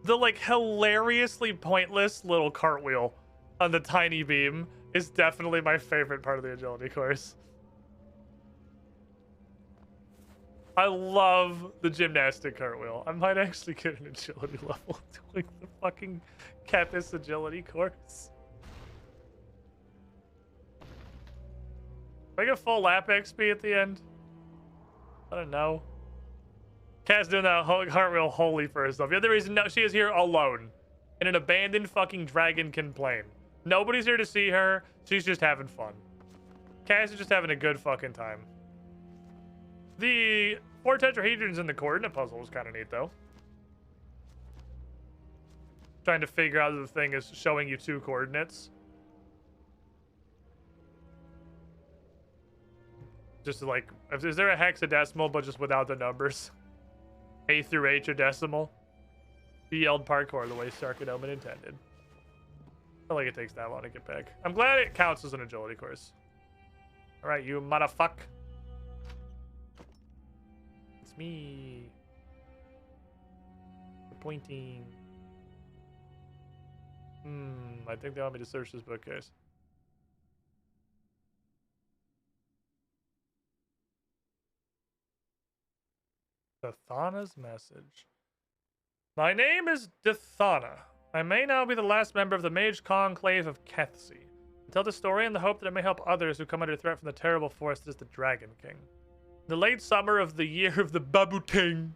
the like hilariously pointless little cartwheel on the tiny beam is definitely my favorite part of the agility course. I love the gymnastic cartwheel. I might actually get an agility level doing the fucking Kepis agility course. Do I get full lap XP at the end? I don't know. Kat's doing that cartwheel wholly for herself. The other reason, no, she is here alone in an abandoned fucking dragonkin plane. Nobody's here to see her. She's just having fun. Cass is just having a good fucking time. The 4 tetrahedrons in the coordinate puzzle was kind of neat, though. Trying to figure out if the thing is showing you 2 coordinates. Just like, is there a hexadecimal, but just without the numbers? A through H are decimal. He yelled parkour the way Sarkonoman intended. I feel like it takes that long to get back. I'm glad it counts as an agility course. Alright, you motherfuck. It's me. Pointing. I think they want me to search this bookcase. Dethana's message. My name is Dethana. I may now be the last member of the Mage Conclave of Kethsi. I tell the story in the hope that it may help others who come under threat from the terrible force that is the Dragon King. In the late summer of the year of the Babuting,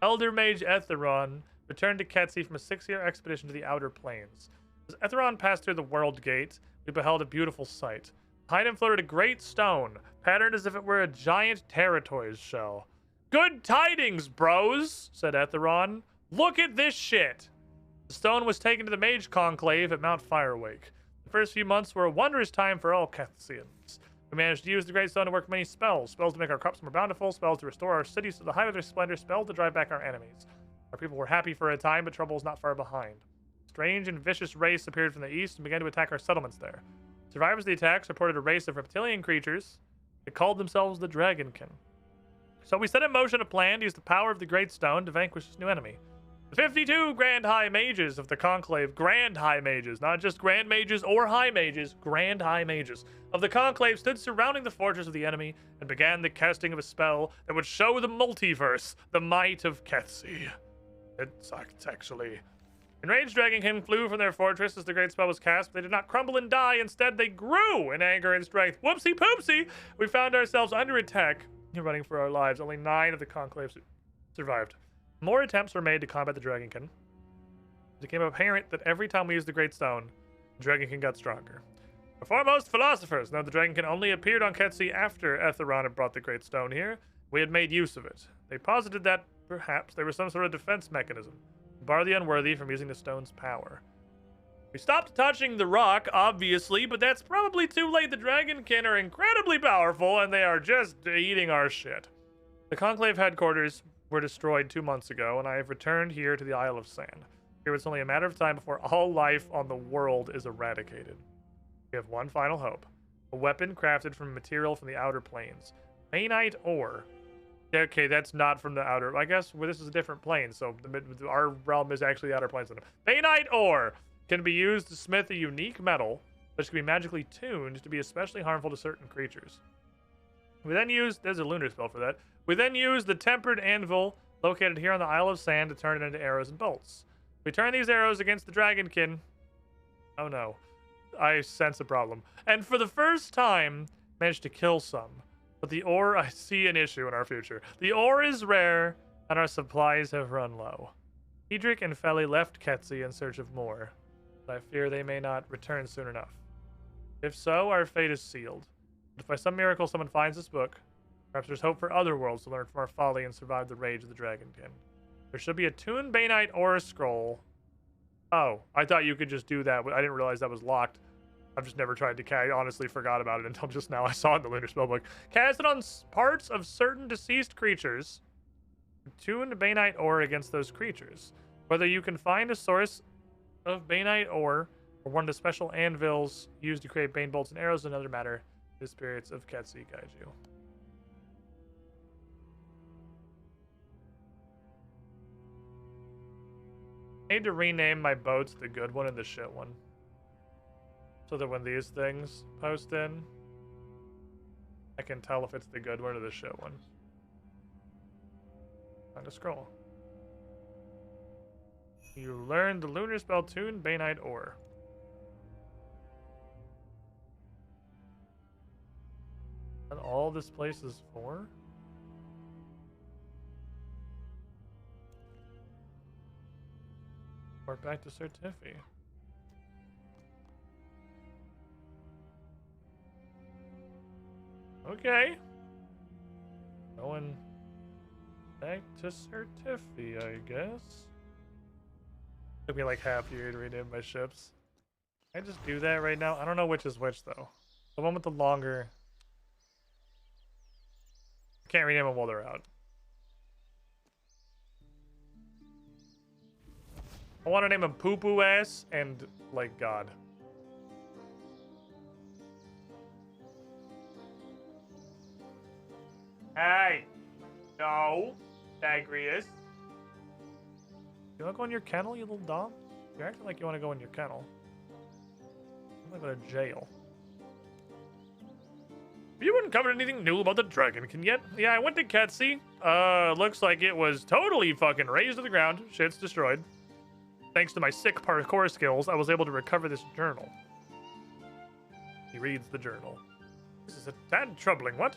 Elder Mage Etheron returned to Kethsi from a 6-year expedition to the Outer Plains. As Etheron passed through the World Gate, we beheld a beautiful sight. Behind him floated a great stone, patterned as if it were a giant Terratoise shell. Good tidings, bros, said Etheron. Look at this shit. The stone was taken to the Mage Conclave at Mount Firewake. The first few months were a wondrous time for all Kethsians. We managed to use the Great Stone to work many spells. Spells to make our crops more bountiful, spells to restore our cities to the height of their splendor, spells to drive back our enemies. Our people were happy for a time, but trouble is not far behind. A strange and vicious race appeared from the east and began to attack our settlements there. Survivors of the attacks reported a race of reptilian creatures that called themselves the Dragonkin. So we set in motion a plan to use the power of the Great Stone to vanquish this new enemy. The 52 Grand High Mages of the Conclave, Grand High Mages, not just Grand Mages or High Mages, Grand High Mages of the Conclave stood surrounding the fortress of the enemy and began the casting of a spell that would show the multiverse the might of Ketsi. It sucked, actually. Enraged Dragonkin flew from their fortress as the great spell was cast, but they did not crumble and die. Instead, they grew in anger and strength. Whoopsie poopsie! We found ourselves under attack and running for our lives. Only 9 of the Conclave survived. More attempts were made to combat the Dragonkin. It became apparent that every time we used the Great Stone, the Dragonkin got stronger. The foremost philosophers know the Dragonkin only appeared on Ketsi after Etheron had brought the Great Stone here. We had made use of it. They posited that, perhaps, there was some sort of defense mechanism to bar the unworthy from using the stone's power. We stopped touching the rock, obviously, but that's probably too late. The Dragonkin are incredibly powerful, and they are just eating our shit. The Conclave headquarters were destroyed 2 months ago, and I have returned here to the Isle of Sand. Here it's only a matter of time before all life on the world is eradicated. We have one final hope. A weapon crafted from material from the outer planes. Bainite ore. Okay, that's not from the outer... I guess this is a different plane, so our realm is actually the outer planes. Bainite ore can be used to smith a unique metal, which can be magically tuned to be especially harmful to certain creatures. We then use... There's a lunar spell for that. We then use the tempered anvil located here on the Isle of Sand to turn it into arrows and bolts. We turn these arrows against the Dragonkin. Oh no. I sense a problem. And for the first time, managed to kill some. But the ore, I see an issue in our future. The ore is rare, and our supplies have run low. Edric and Feli left Ketsi in search of more, but I fear they may not return soon enough. If so, our fate is sealed. But if by some miracle someone finds this book, perhaps there's hope for other worlds to learn from our folly and survive the rage of the Dragonkin. There should be a tuned Bainite ore scroll. Oh, I thought you could just do that. I didn't realize that was locked. I've just never tried to I honestly forgot about it until just now. I saw it in the Lunar Spellbook. Cast it on parts of certain deceased creatures. Tune Bainite ore against those creatures. Whether you can find a source of Bainite ore or one of the special anvils used to create Bane bolts and arrows is another matter. The spirits of Ketsi guide you. I need to rename my boats the good one and the shit one. So that when these things post in, I can tell if it's the good one or the shit one. Find a scroll. You learned the lunar spell tune Bainite ore. And all this place is for? Or back to Certifi. Okay. Going back to Certifi, I guess. Took me like half a year to rename my ships. Can I just do that right now? I don't know which is which, though. The one with the longer... I can't rename them while they're out. I want to name him Poo Poo Ass and, like, God. Hey! No! Zagreus. You want to go in your kennel, you little dog? You're acting like you want to go in your kennel. I'm gonna go to jail. Have you uncovered anything new about the Dragonkin yet? Yeah, I went to Ketsi. Looks like it was totally fucking razed to the ground. Shit's destroyed. Thanks to my sick parkour skills, I was able to recover this journal. He reads the journal. This is a tad troubling, what?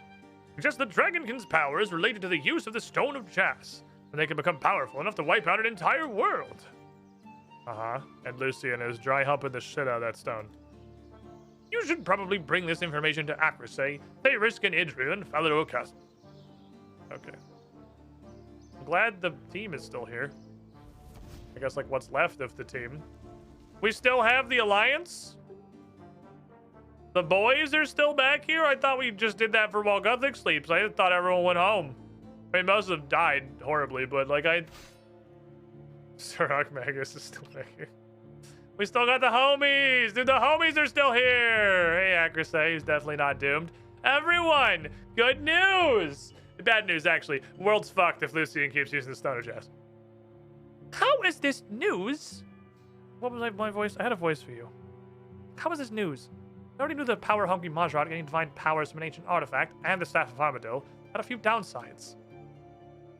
Just the Dragonkin's power is related to the use of the Stone of Jas, and they can become powerful enough to wipe out an entire world. Uh-huh. And Lucian is dry humping the shit out of that stone. You should probably bring this information to Acrisay, Therisk, and Idru, and Falero Castle. Okay. I'm glad the team is still here. I guess, like, what's left of the team. We still have the Alliance? The boys are still back here? I thought we just did that for while Guthix sleeps. I thought everyone went home. I mean, most of them died horribly, but, like, Sirach Magus is still here. We still got the homies! Dude, the homies are still here! Hey, Acrosay, he's definitely not doomed. Everyone, good news! Bad news, actually. World's fucked if Lucian keeps using the Stoner Jazz. How is this news? What was my voice? I had a voice for you. How is this news? I already knew the power-hungry Majrat getting divine powers from an ancient artifact and the Staff of Armadil had a few downsides.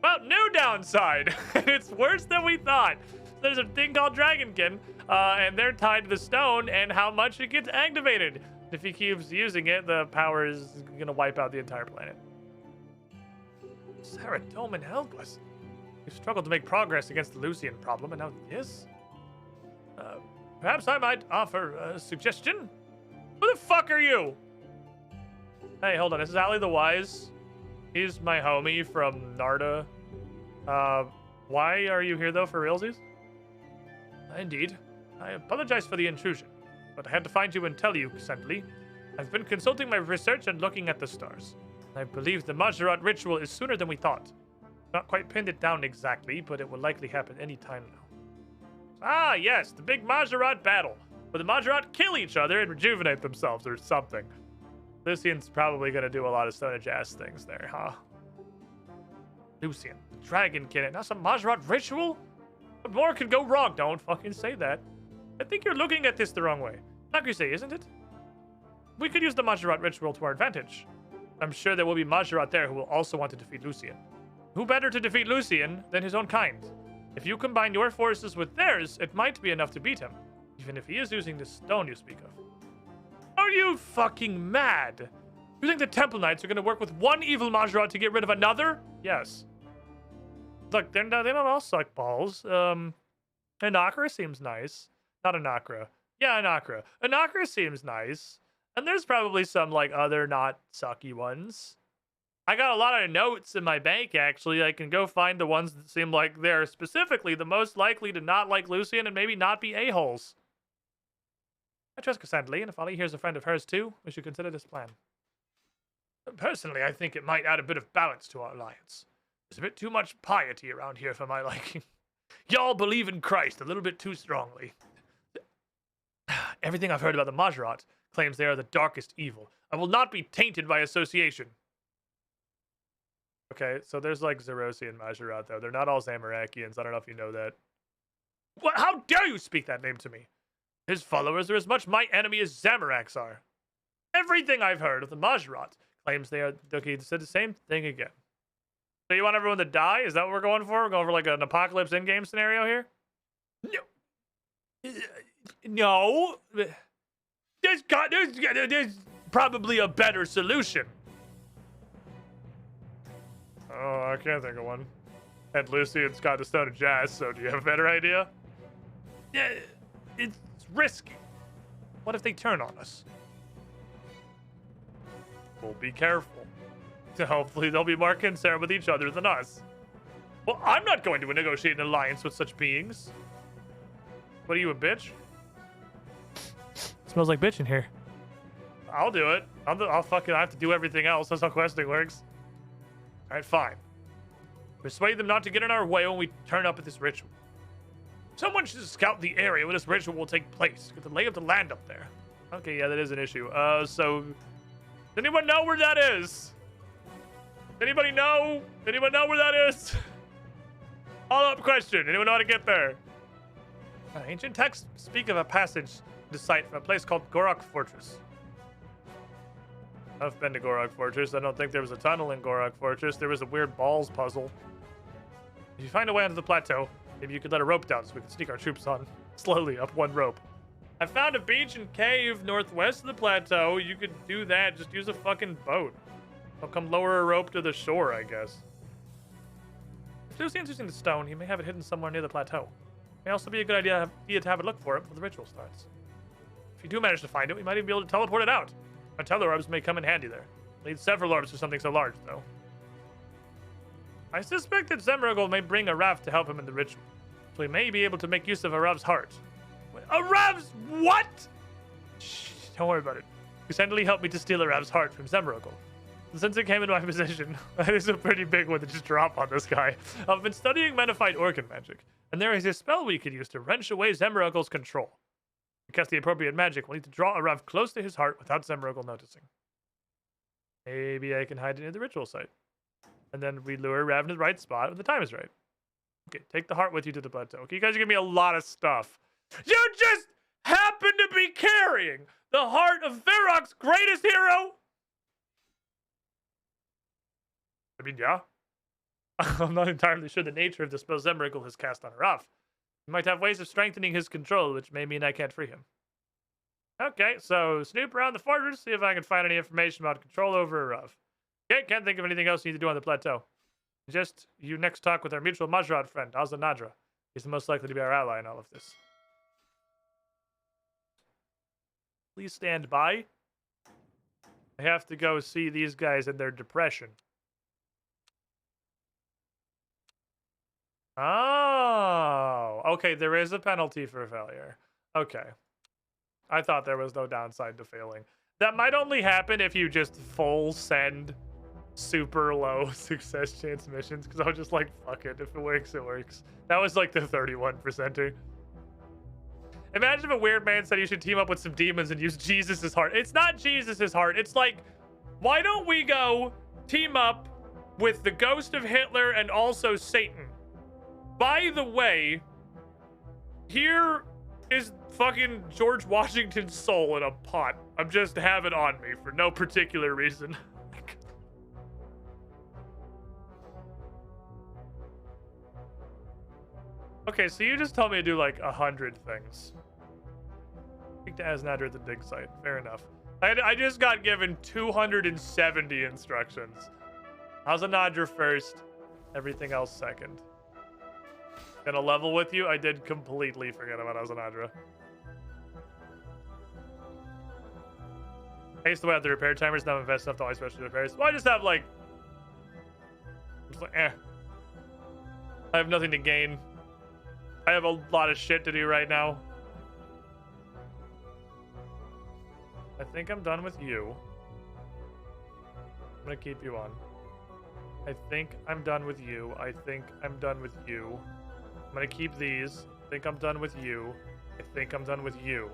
Well, new downside! It's worse than we thought. There's a thing called Dragonkin, and they're tied to the stone and how much it gets activated. If he keeps using it, the power is going to wipe out the entire planet. Sarah Dolman Helgless. We've struggled to make progress against the Lucian problem, and now this? Perhaps I might offer a suggestion? Who the fuck are you? Hey, hold on. This is Ali the Wise. He's my homie from Narda. Why are you here, though, for realsies? Indeed. I apologize for the intrusion, but I had to find you and tell you, Sently. I've been consulting my research and looking at the stars. I believe the Majorat ritual is sooner than we thought. Not quite pinned it down exactly, but it will likely happen any time now. Ah, yes, the big Majorat battle, where the Majorat kill each other and rejuvenate themselves or something. Lucian's probably going to do a lot of Stone Jazz things there, huh? Lucian, the dragon kid, now some Majorat ritual? What more could go wrong? Don't fucking say that. I think you're looking at this the wrong way. Nakusei, isn't it? We could use the Majorat ritual to our advantage. I'm sure there will be Majorat there who will also want to defeat Lucian. Who better to defeat Lucian than his own kind? If you combine your forces with theirs, it might be enough to beat him, even if he is using the stone you speak of. Are you fucking mad? You think the Temple Knights are going to work with one evil Majorat to get rid of another? Yes. Look, they don't all suck balls. Anakra seems nice. Not Anakra. Yeah, Anakra. Anakra seems nice. And there's probably some, like, other not sucky ones. I got a lot of notes in my bank, actually. I can go find the ones that seem like they're specifically the most likely to not like Lucian and maybe not be a-holes. I trust Cassandra, and if Ali here's a friend of hers too, we should consider this plan. Personally, I think it might add a bit of balance to our alliance. There's a bit too much piety around here for my liking. Y'all believe in Christ a little bit too strongly. Everything I've heard about the Majorat claims they are the darkest evil. I will not be tainted by association. Okay, so there's like Zerosian Majorat, though. They're not all Zamarakians. I don't know if you know that. What? How dare you speak that name to me? His followers are as much my enemy as Zamaraks are. Everything I've heard of the Majorat claims they are... Okay, said the same thing again. So you want everyone to die? Is that what we're going for? We're going for like an apocalypse endgame scenario here? No. There's probably a better solution. Oh, I can't think of one. And Lucian's got the Stone of Jazz, so do you have a better idea? Yeah, it's risky. What if they turn on us? We'll be careful. Hopefully they'll be more concerned with each other than us. Well, I'm not going to negotiate an alliance with such beings. What are you, a bitch? Smells like bitch in here. I'll do it. I'll fucking have to do everything else. That's how questing works. All right, fine. Persuade them not to get in our way when we turn up at this ritual. Someone should scout the area where this ritual will take place. Get the lay of the land up there. Okay, yeah, that is an issue. So, does anyone know where that is? Anybody know? Anyone know where that is? Follow-up question. Anyone know how to get there? Ancient texts speak of a passage to site from a place called Gorok Fortress. I've been to Gorok Fortress. I don't think there was a tunnel in Gorok Fortress. There was a weird balls puzzle. If you find a way onto the plateau, maybe you could let a rope down so we can sneak our troops on slowly up one rope. I found a beach and cave northwest of the plateau. You could do that. Just use a fucking boat. I'll come lower a rope to the shore, I guess. If Lucian's using the stone, he may have it hidden somewhere near the plateau. May also be a good idea to have it look for it before the ritual starts. If you do manage to find it, we might even be able to teleport it out. Our teller orbs may come in handy there. Need several orbs for something so large, though. I suspect that Zemrogol may bring a raft to help him in the ritual, so we may be able to make use of Arav's heart. Arav's what? Shh, don't worry about it. Cassandra helped me to steal Arav's heart from Zemrogol. Since it came into my possession, this is a pretty big one to just drop on this guy. I've been studying modified organ magic, and there is a spell we could use to wrench away Zemruggle's control. To cast the appropriate magic, we'll need to draw a Rav close to his heart without Zemruggle noticing. Maybe I can hide it near the ritual site. And then we lure Rav in the right spot when the time is right. Okay, take the heart with you to the plateau. Okay, you guys are giving me a lot of stuff. You just happen to be carrying the heart of Varrock's greatest hero? I mean, yeah. I'm not entirely sure the nature of the spell Zemruggle has cast on Rav. He might have ways of strengthening his control, which may mean I can't free him. Okay, so snoop around the fortress, see if I can find any information about control over Rav. Okay, can't think of anything else you need to do on the plateau. Just you next talk with our mutual Majrad friend, Azanadra. He's the most likely to be our ally in all of this. Please stand by. I have to go see these guys in their depression. Oh, okay, there is a penalty for failure. Okay. I thought there was no downside to failing. That might only happen if you just full send super low success chance missions, because I was just like, fuck it, if it works, it works. That was like the 31%er. Imagine if a weird man said you should team up with some demons and use Jesus' heart. It's not Jesus' heart. It's like, why don't we go team up with the ghost of Hitler and also Satan? By the way, here is fucking George Washington's soul in a pot. I'm just have it on me for no particular reason. Okay, so you just told me to do like 100 things. Speak to Aznadra at the dig site. Fair enough. I just got given 270 instructions. Aznadra first, everything else second. Gonna level with you? I did completely forget about Aznadra. I used to wait out the repair timers, now I'm invested enough to always special repairs. Well, I just have like... I'm just like, eh. I have nothing to gain. I have a lot of shit to do right now. I think I'm done with you. I'm gonna keep you on. I think I'm done with you. I think I'm done with you. I'm gonna keep these. I think I'm done with you. I think I'm done with you.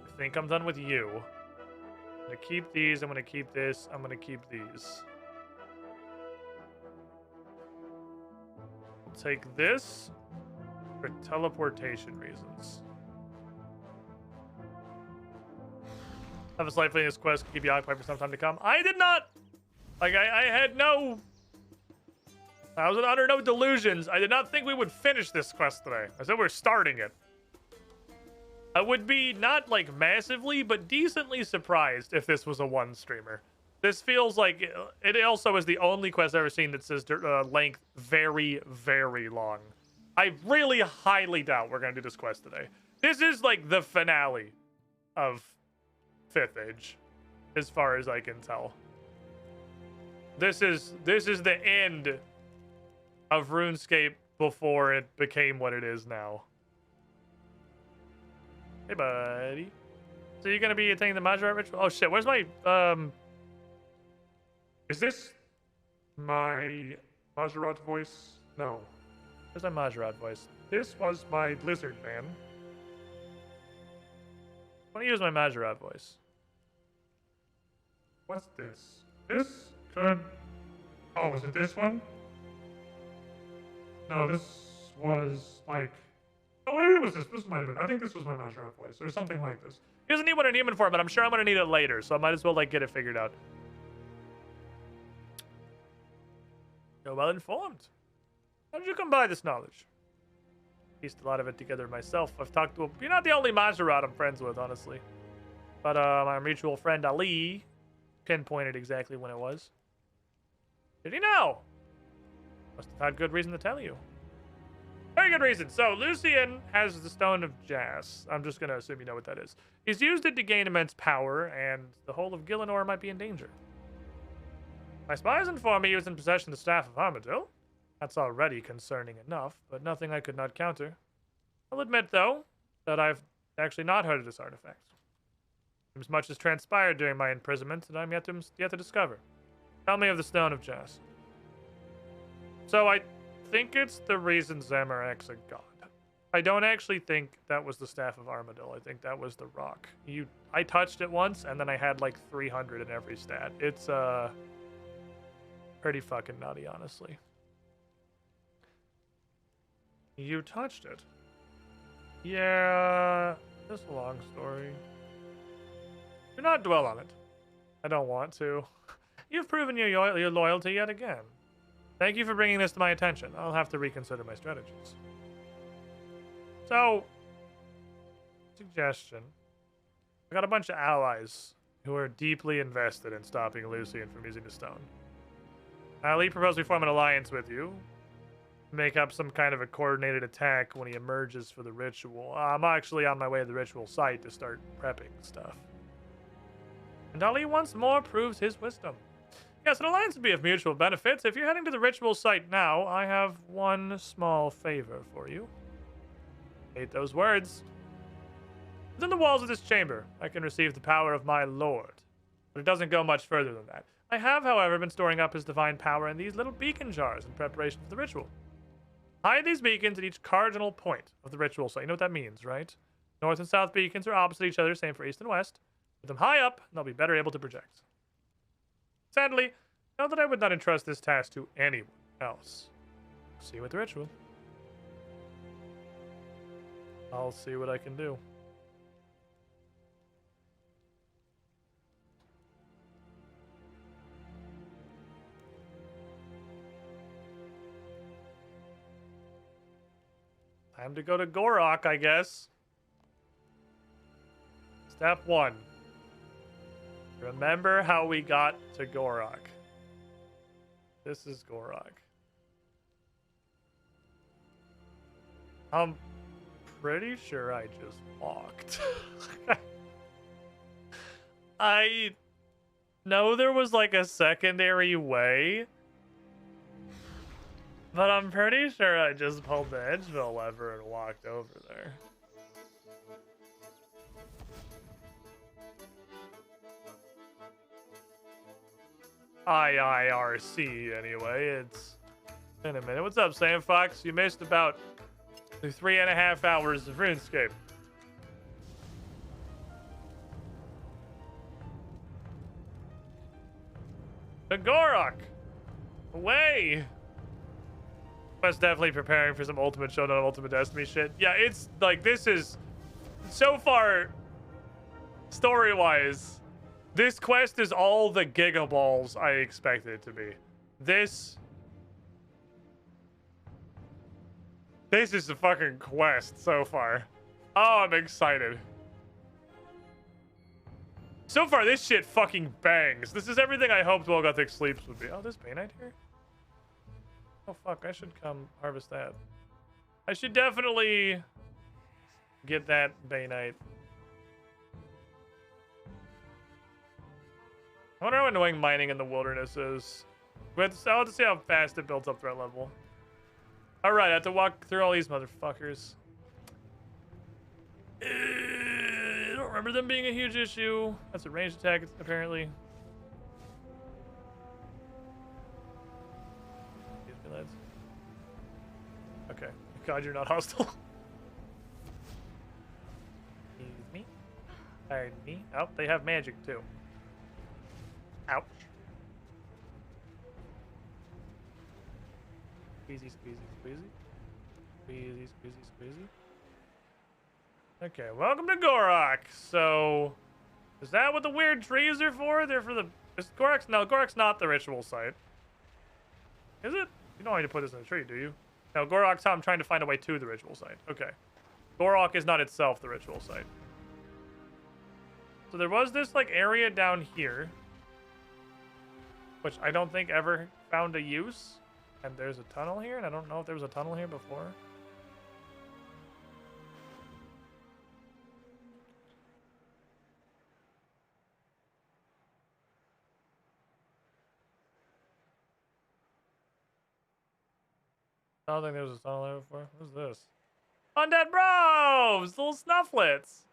I think I'm done with you. I'm gonna keep these. I'm gonna keep this. I'm gonna keep these. I'll take this for teleportation reasons. Have a slight feeling this quest could keep you occupied for some time to come. I did not! Like, I had no... I was under no delusions. I did not think we would finish this quest today. I said we're starting it. I would be not, like, massively, but decently surprised if this was a one-streamer. This feels like... It also is the only quest I've ever seen that says length very, very long. I really highly doubt we're going to do this quest today. This is, like, the finale of 5th Age, as far as I can tell. This is the end of RuneScape before it became what it is now. Hey, buddy. So you're gonna be attending the Majra ritual? Oh shit, where's my Is this my Majorat voice? No. Where's my Majra voice? This was my lizard man. I want to use my Majra voice. What's this? This could... Oh, was it this one? No, this was like... Oh, maybe it was this. This might have been. I think this was my Majorat voice, or something like this. He doesn't need one in human form, but I'm sure I'm gonna need it later, so I might as well like get it figured out. You're well informed. How did you come by this knowledge? Pieced a lot of it together myself. I've talked to you're not the only Majorat I'm friends with, honestly. But my mutual friend Ali pinpointed exactly when it was. Did he know? Must have had good reason to tell you. Very good reason. So, Lucian has the Stone of Jas. I'm just going to assume you know what that is. He's used it to gain immense power, and the whole of Gielinor might be in danger. My spies inform me he was in possession of the Staff of Armadil. That's already concerning enough, but nothing I could not counter. I'll admit, though, that I've actually not heard of this artifact. As much as transpired during my imprisonment that I'm yet to discover. Tell me of the Stone of Jas. So I think it's the reason Zamorak's a god. I don't actually think that was the Staff of Armadil. I think that was the rock. I touched it once, and then I had like 300 in every stat. It's pretty fucking nutty, honestly. You touched it. Yeah, it's a long story. Do not dwell on it. I don't want to. You've proven your loyalty yet again. Thank you for bringing this to my attention. I'll have to reconsider my strategies. So, suggestion. I got a bunch of allies who are deeply invested in stopping Lucian from using the stone. Ali proposed we form an alliance with you. Make up some kind of a coordinated attack when he emerges for the ritual. I'm actually on my way to the ritual site to start prepping stuff. And Ali once more proves his wisdom. Yes, an alliance would be of mutual benefits. If you're heading to the ritual site now, I have one small favor for you. Hate those words. Within the walls of this chamber, I can receive the power of my lord. But it doesn't go much further than that. I have, however, been storing up his divine power in these little beacon jars in preparation for the ritual. Hide these beacons at each cardinal point of the ritual site. You know what that means, right? North and south beacons are opposite each other, same for east and west. Put them high up, and they'll be better able to project. Sadly, know that I would not entrust this task to anyone else. See you at the ritual. I'll see what I can do. Time to go to Gorok, I guess. Step 1. Remember how we got to Gorok. This is Gorok. I'm pretty sure I just walked. I know there was like a secondary way, but I'm pretty sure I just pulled the Edgeville lever and walked over there. IIRC anyway. It's been a minute. What's up, Sam Fox? You missed about 3.5 hours of RuneScape. The Gorok! Away! Quest definitely preparing for some Ultimate Showdown, Ultimate Destiny shit. Yeah, it's like, this is so far story-wise. This quest is all the gigaballs I expected it to be. This is the fucking quest so far. Oh, I'm excited. So far, this shit fucking bangs. This is everything I hoped Wolgothic Sleeps would be. Oh, there's Bainite here? Oh, fuck. I should come harvest that. I should definitely get that Bainite. I wonder how annoying mining in the wilderness is. I'll have to see how fast it builds up threat level. Alright, I have to walk through all these motherfuckers. I don't remember them being a huge issue. That's a ranged attack, apparently. Excuse me, lads. Okay. God, you're not hostile. Excuse me. Pardon me. Oh, they have magic, too. Ouch. Squeezy, squeezy, squeezy. Squeezy, squeezy, squeezy. Okay, welcome to Gorok. So, is that what the weird trees are for? They're for the... Is Gorok's... No, Gorok's not the ritual site. Is it? You don't need to put this in the tree, do you? No, Gorok's how I'm trying to find a way to the ritual site. Okay. Gorok is not itself the ritual site. So there was this, like, area down here, which I don't think ever found a use. And there's a tunnel here, and I don't know if there was a tunnel here before. I don't think there was a tunnel there before. What's this? Undead Bros! Little snufflets!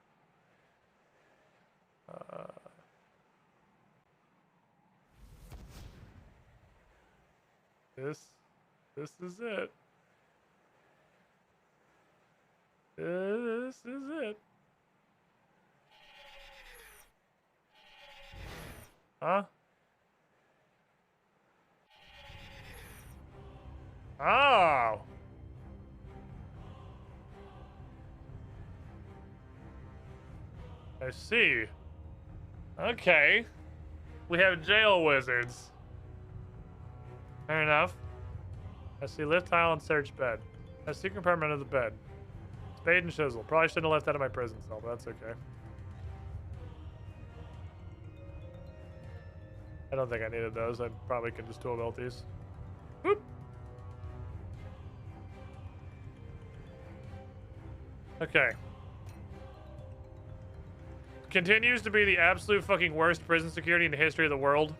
This is it. This is it. Huh? Oh. I see. Okay. We have jail wizards. Fair enough. I see lift tile and search bed. A secret compartment of the bed. Spade and chisel. Probably shouldn't have left that in my prison cell, but that's okay. I don't think I needed those. I probably could just tool belt these. Whoop. Okay. Continues to be the absolute fucking worst prison security in the history of the world.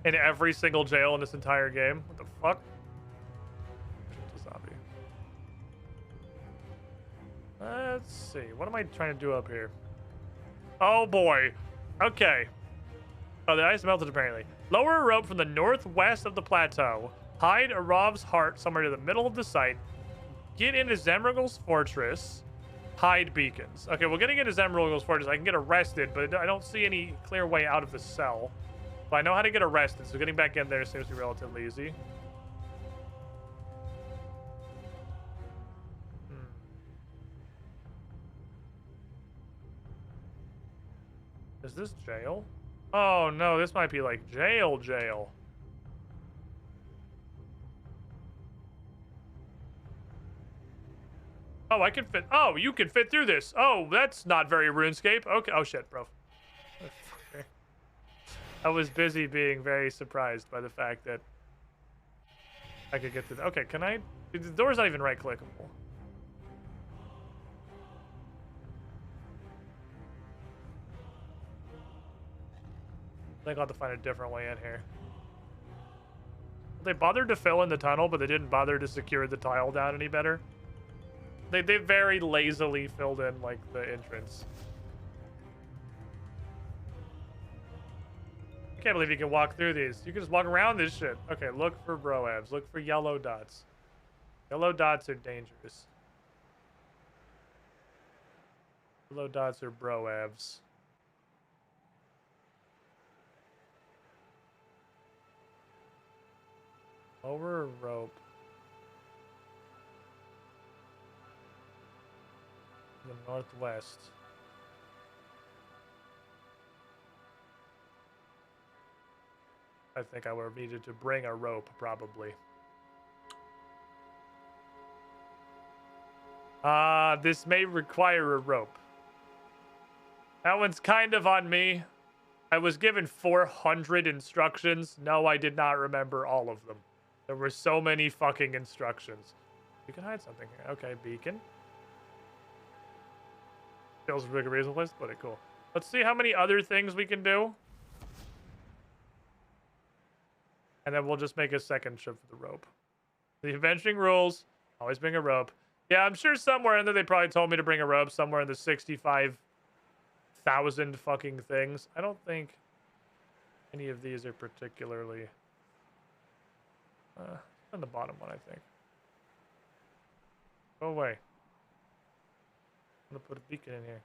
In every single jail in this entire game. What the fuck? It's a zombie. Let's see. What am I trying to do up here? Oh boy. Okay. Oh, the ice melted apparently. Lower a rope from the northwest of the plateau. Hide Arav's heart somewhere to the middle of the site. Get into Zemrigal's fortress. Hide beacons. Okay, well, getting into Zemrigal's fortress, I can get arrested, but I don't see any clear way out of the cell. But I know how to get arrested, so getting back in there seems to be relatively easy. Is this jail? Oh, no, this might be like jail. Oh, I can fit. Oh, you can fit through this. Oh, that's not very RuneScape. Okay. Oh, shit, bro. Okay. I was busy being very surprised by the fact that I could get to the... Okay, can I... The door's not even right-clickable. I think I'll have to find a different way in here. They bothered to fill in the tunnel, but they didn't bother to secure the tile down any better. They very lazily filled in, like, the entrance. I can't believe you can walk through these. You can just walk around this shit. Okay, look for broabs. Look for yellow dots. Yellow dots are dangerous. Yellow dots are broabs. Lower a rope. The northwest. I think I would have needed to bring a rope, probably. This may require a rope. That one's kind of on me. I was given 400 instructions. No, I did not remember all of them. There were so many fucking instructions. You can hide something here. Okay, beacon. Feels like a reasonable place, but cool. Let's see how many other things we can do. And then we'll just make a second trip for the rope. The adventuring rules. Always bring a rope. Yeah, I'm sure somewhere in there they probably told me to bring a rope. Somewhere in the 65,000 fucking things. I don't think any of these are particularly... on the bottom one, I think. Go away. I'm gonna put a beacon in here.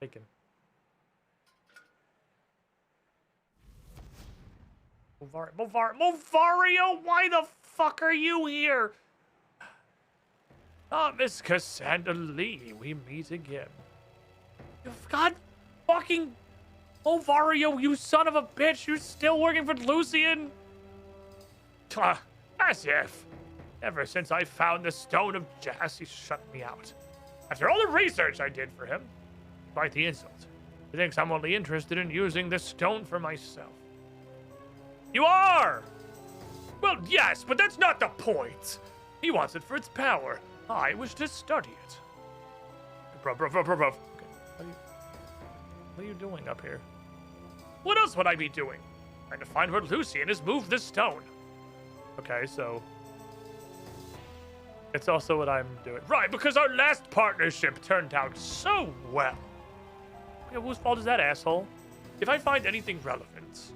Beacon. Movario, why the fuck are you here? Ah, Miss Cassandra Lee, we meet again. God fucking Movario, you son of a bitch, you're still working for Lucian? As if. Ever since I found the Stone of Jas, he shut me out. After all the research I did for him, quite the insult. He thinks I'm only interested in using the stone for myself. You are! Well, yes, but that's not the point. He wants it for its power. I wish to study it. Bro. Okay. What are you doing up here? What else would I be doing? Trying to find where Lucian has moved the stone. Okay, so... It's also what I'm doing. Right, because our last partnership turned out so well. Yeah, whose fault is that, asshole? If I find anything relevant,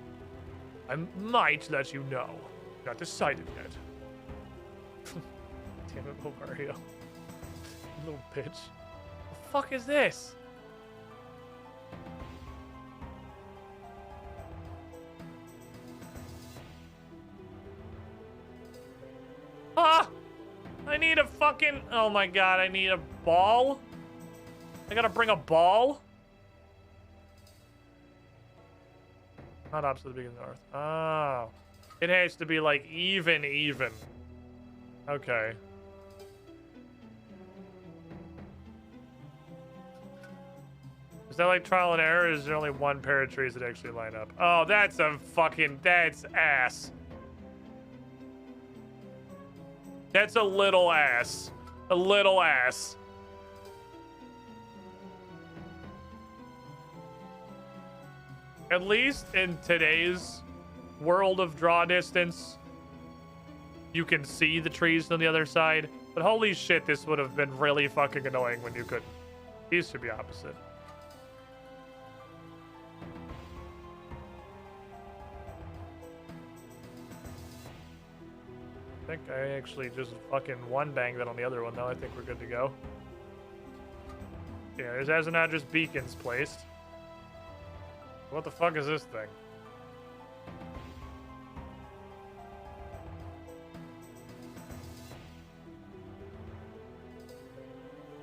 I might let you know. Not decided yet. Damn it, Mario. Little bitch. The fuck is this? Ah! I need a fucking... Oh my god, I need a ball? I gotta bring a ball? Not opposite the beginning north. Oh. It has to be like even. Okay. Is that like trial and error, or is there only one pair of trees that actually line up? Oh, that's ass. That's a little ass. A little ass. At least in today's world of draw distance, you can see the trees on the other side. But holy shit, this would have been really fucking annoying when you couldn't. These should be opposite. I think I actually just fucking one bang that on the other one, though. I think we're good to go. Yeah, there's as of now just beacons placed. What the fuck is this thing?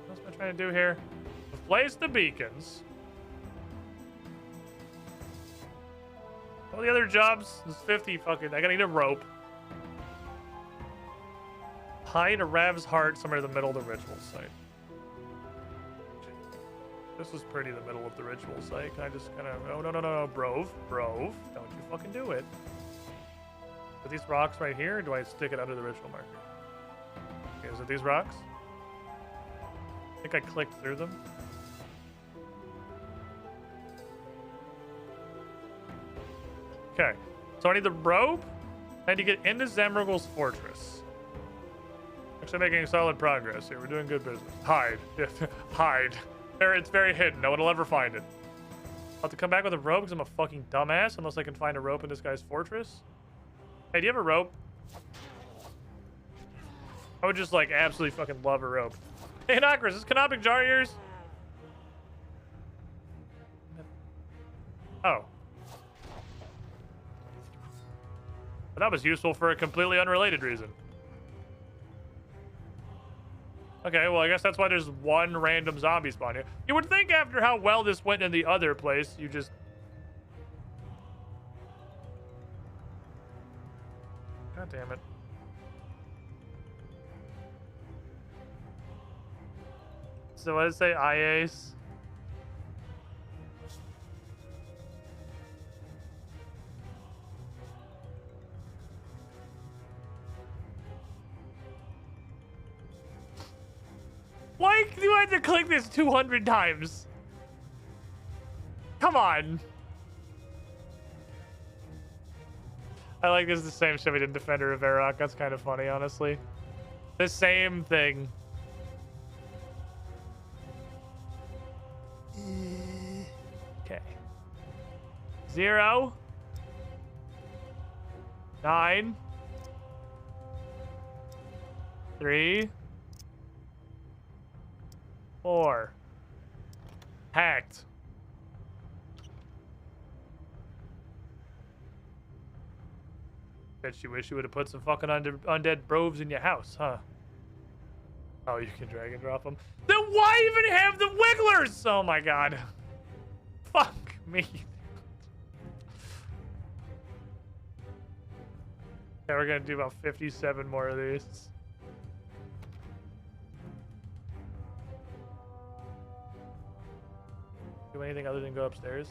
What's am I trying to do here? Place the beacons. All the other jobs is 50 fucking. I gotta need a rope. Hide a Rav's heart somewhere in the middle of the ritual site. This is pretty the middle of the ritual site. Can I just kind of... Oh, no. Brove. Don't you fucking do it. Are these rocks right here, or do I stick it under the ritual marker? Okay, is it these rocks? I think I clicked through them. Okay. So I need the rope. I need to get into Zamragul's fortress. Actually making solid progress here. We're doing good business. Hide. Hide. It's very hidden. No one will ever find it. I'll have to come back with a rope because I'm a fucking dumbass unless I can find a rope in this guy's fortress. Hey, do you have a rope? I would just, like, absolutely fucking love a rope. Hey, Knockers, is Canopic Jar yours? Oh. But that was useful for a completely unrelated reason. Okay, well, I guess that's why there's one random zombie spawn here. You would think after how well this went in the other place, you just... God damn it. So what did it say? IAs? Why do I have to click this 200 times? Come on. I like this is the same shit we did in Defender of Varrock. That's kind of funny, honestly. The same thing. Okay. 0 9 3 4 hacked. Bet you wish you would have put some fucking undead broves in your house, huh? Oh, you can drag and drop them. Then why even have the wigglers? Oh my god. Fuck me. Yeah, we're gonna do about 57 more of these. Do anything other than go upstairs?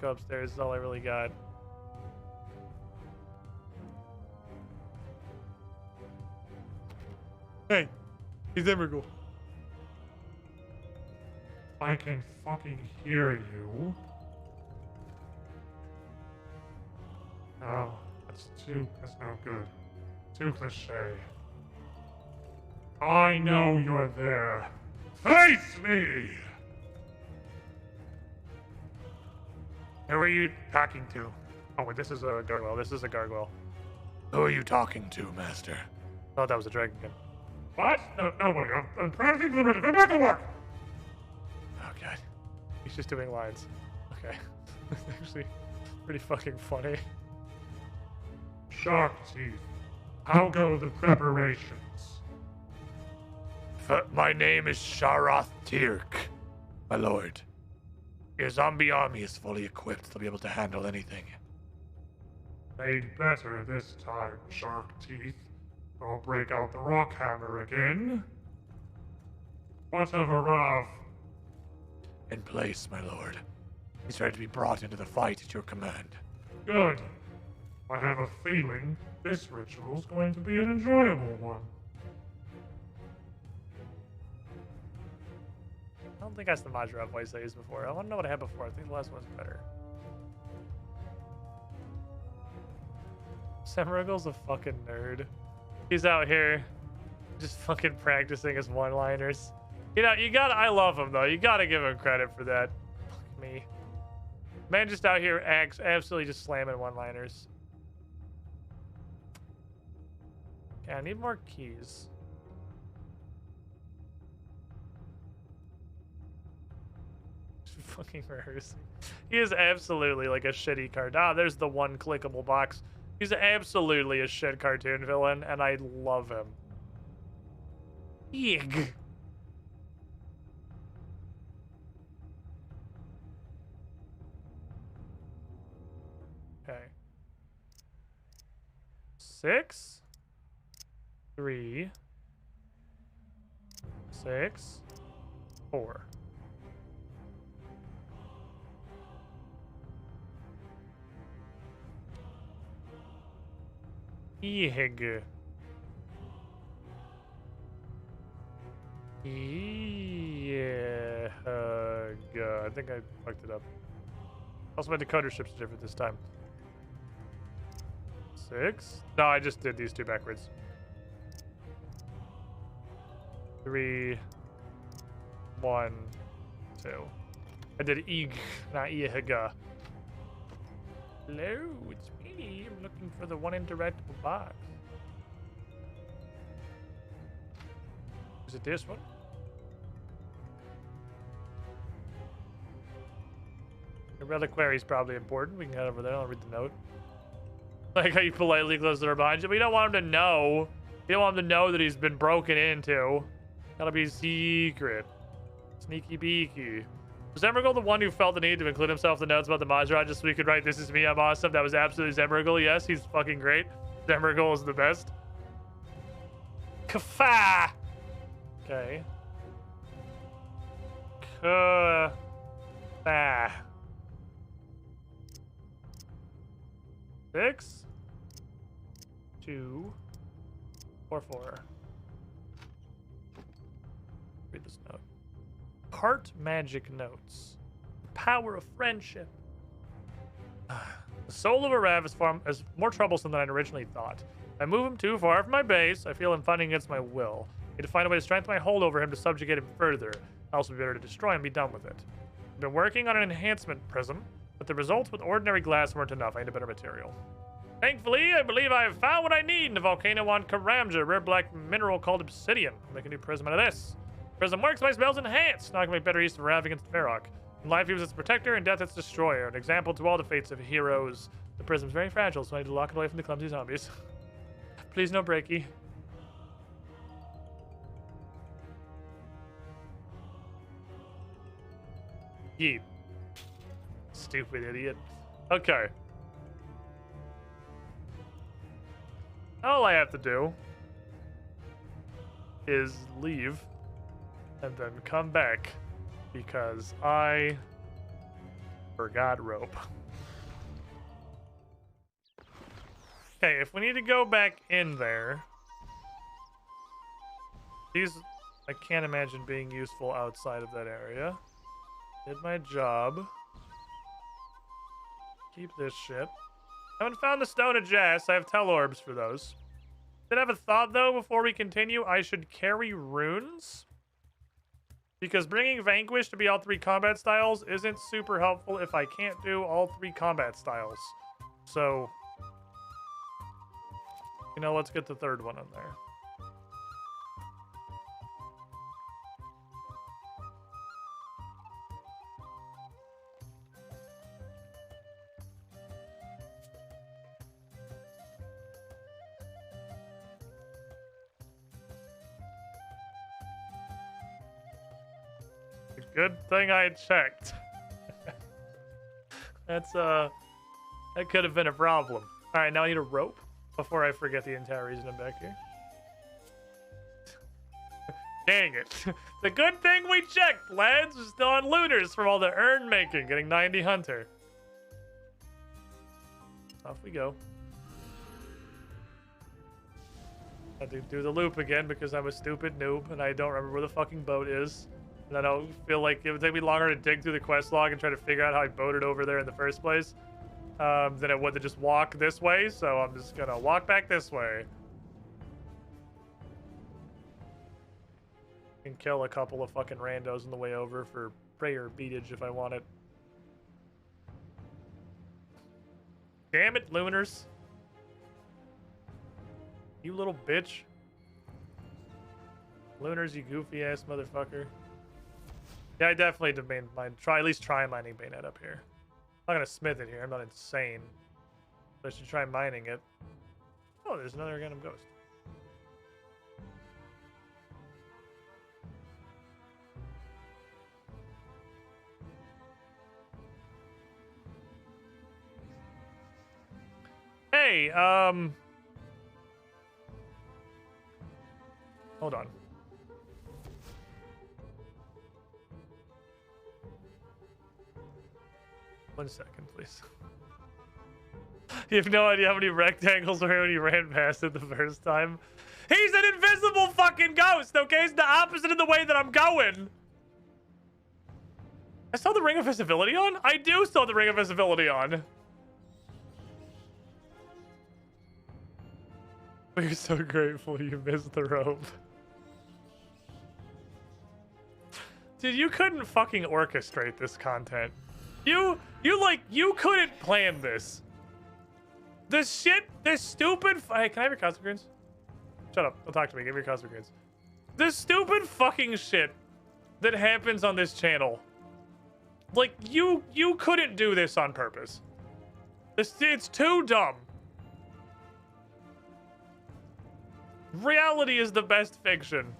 Go upstairs is all I really got. Hey, he's Emmergul. I can fucking hear you. No, that's no good. Too cliche. I know you're there. Face me! Who are you talking to? Oh, wait, this is a gargoyle. This is a gargoyle. Who are you talking to, Master? I thought that was a dragonkin. What? No, nobody. I'm perfectly limited. Go back to work. Oh, God. He's just doing lines. Okay. It's actually pretty fucking funny. Shark teeth. How go the preparations? My name is Sharath Tirk, my lord. Your zombie army is fully equipped to be able to handle anything. Made better this time, Shark Teeth. I'll break out the rock hammer again. Whatever of. In place, my lord. He's ready to be brought into the fight at your command. Good. I have a feeling this ritual's going to be an enjoyable one. I don't think that's the Majra voice I used before. I want to know what I had before. I think the last one's better. Samrugal's a fucking nerd. He's out here just fucking practicing his one-liners. You know, I love him though. You gotta give him credit for that. Fuck me. Man just out here absolutely just slamming one-liners. Yeah, I need more keys. Fucking rehearsing. He is absolutely like a shitty card. Ah, there's the one clickable box. He's absolutely a shit cartoon villain, and I love him. Eeg. Okay. 6, 3, 6, 4. Eeg. Yeah. I think I fucked it up. Also, my decoder ships are different this time. 6. No, I just did these two backwards. 3, 1, 2. I did eeg, not eeg. Hello, it's me. I'm looking for the one interactable box. Is it this one? The reliquary is probably important. We can head over there. I'll read the note. Like how you politely close the door behind you. But you don't want him to know. You don't want him to know that he's been broken into. Gotta be secret. Sneaky beaky. Was Zemrigel the one who felt the need to include himself in the notes about the Majra just so we could write, "This is me, I'm awesome"? That was absolutely Zemrigel. Yes, he's fucking great. Zemrigel is the best. Kafa! Okay. Kafa. 6, 2, 4, 4. Read this note. Heart magic notes. The power of friendship. The soul of a Rav is more troublesome than I originally thought. I move him too far from my base. I feel him fighting against my will. I need to find a way to strengthen my hold over him to subjugate him further. I'll also be better to destroy and be done with it. I've been working on an enhancement prism, but the results with ordinary glass weren't enough. I need a better material. Thankfully, I believe I have found what I need in the volcano on Karamja, a rare black mineral called obsidian. I'll make a new prism out of this. Prism works, my spells enhanced. Now I can make better use of Rav against Varrock. In life, he was its protector, and death its destroyer. An example to all the fates of heroes. The prism's very fragile, so I need to lock it away from the clumsy zombies. Please, no breaky. Yeet. Stupid idiot. Okay. All I have to do is leave and then come back because I forgot rope. Okay, if we need to go back in there, these I can't imagine being useful outside of that area. Did my job. Keep this shit. Haven't found the Stone of Jas. I have tell orbs for those. Did I have a thought though before we continue? I should carry runes Because bringing Vanquish to be all 3 combat styles isn't super helpful if I can't do all 3 combat styles. So, you know, let's get the 3rd one in there. Good thing I checked. That's, that could have been a problem. Alright, now I need a rope before I forget the entire reason I'm back here. Dang it. The good thing we checked, lads. We're still on looters from all the urn making, getting 90 hunter. Off we go. I had to do the loop again because I'm a stupid noob and I don't remember where the fucking boat is. And I don't feel like it would take me longer to dig through the quest log and try to figure out how I boated over there in the first place than it would to just walk this way. So I'm just gonna walk back this way. And kill a couple of fucking randos on the way over for prayer beatage if I want it. Damn it, Lunars. You little bitch. Lunars, you goofy ass motherfucker. Yeah, I definitely demand mine. At least try mining Bayonet up here. I'm not gonna smith it here. I'm not insane. But I should try mining it. Oh, there's another random ghost. Hey, hold on. One second, please. You have no idea how many rectangles were when you ran past it the first time. He's an invisible fucking ghost, okay? It's the opposite of the way that I'm going. I still have the Ring of Visibility on? I do still have the Ring of Visibility on. We're so grateful you missed the rope. Dude, you couldn't fucking orchestrate this content. You couldn't plan this. This stupid... Hey, can I have your cosmic greens? Shut up. Don't talk to me. Give me your cosmic greens. This stupid fucking shit that happens on this channel. Like, you couldn't do this on purpose. It's too dumb. Reality is the best fiction.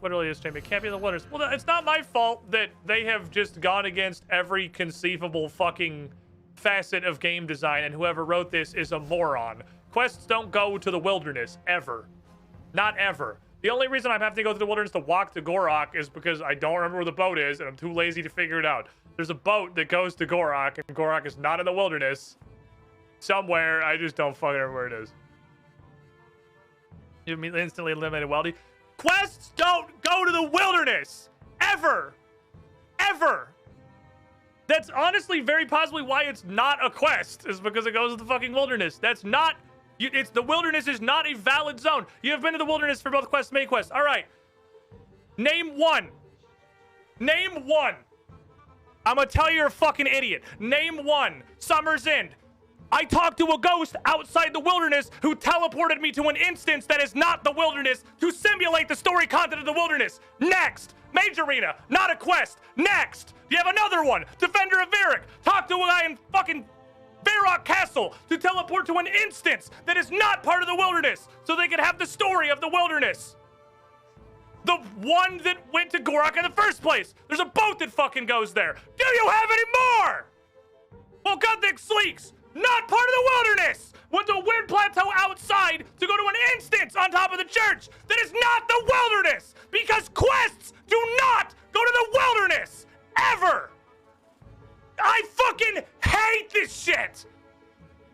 Literally is champion. Can't be the winners. Well, it's not my fault that they have just gone against every conceivable fucking facet of game design, and whoever wrote this is a moron. Quests don't go to the wilderness, ever. Not ever. The only reason I'm having to go to the wilderness to walk to Gorok is because I don't remember where the boat is, and I'm too lazy to figure it out. There's a boat that goes to Gorok, and Gorok is not in the wilderness. Somewhere, I just don't fucking remember where it is. You instantly eliminated Weldy. Quests don't go to the wilderness! Ever! Ever! That's honestly very possibly why it's not a quest, is because it goes to the fucking wilderness. That's not... the wilderness is not a valid zone. You have been to the wilderness for both quests and main quests. Alright. Name one. Name one. I'm gonna tell you you're a fucking idiot. Name one. Summer's End. I talked to a ghost outside the wilderness who teleported me to an instance that is not the wilderness to simulate the story content of the wilderness. Next. Major Arena. Not a quest. Next. You have another one. Defender of Varric. Talk to a guy in fucking Varrock Castle to teleport to an instance that is not part of the wilderness so they could have the story of the wilderness. The one that went to Gorok in the first place. There's a boat that fucking goes there. Do you have any more? Well, Gunthic Sleeks. Not part of the wilderness! Went to a weird plateau outside to go to an instance on top of the church that is not the wilderness! Because quests do not go to the wilderness! Ever! I fucking hate this shit!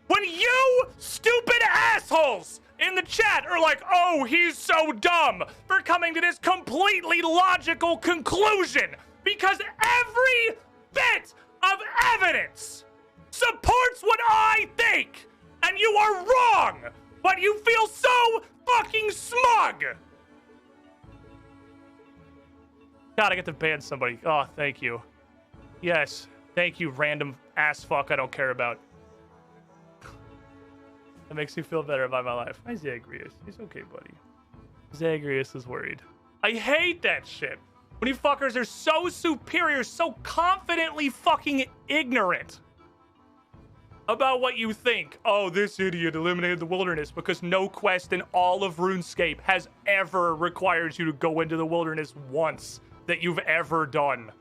When you stupid assholes in the chat are like, oh, he's so dumb for coming to this completely logical conclusion because every bit of evidence supports what I think, and you are wrong, but you feel so fucking smug. God, I get to ban somebody. Oh, thank you. Yes. Thank you, random ass fuck I don't care about. That makes me feel better about my life. Hi, Zagreus. He's okay, buddy. Zagreus is worried. I hate that shit. When you fuckers are so superior, so confidently fucking ignorant about what you think. Oh, this idiot eliminated the wilderness because no quest in all of RuneScape has ever required you to go into the wilderness once that you've ever done.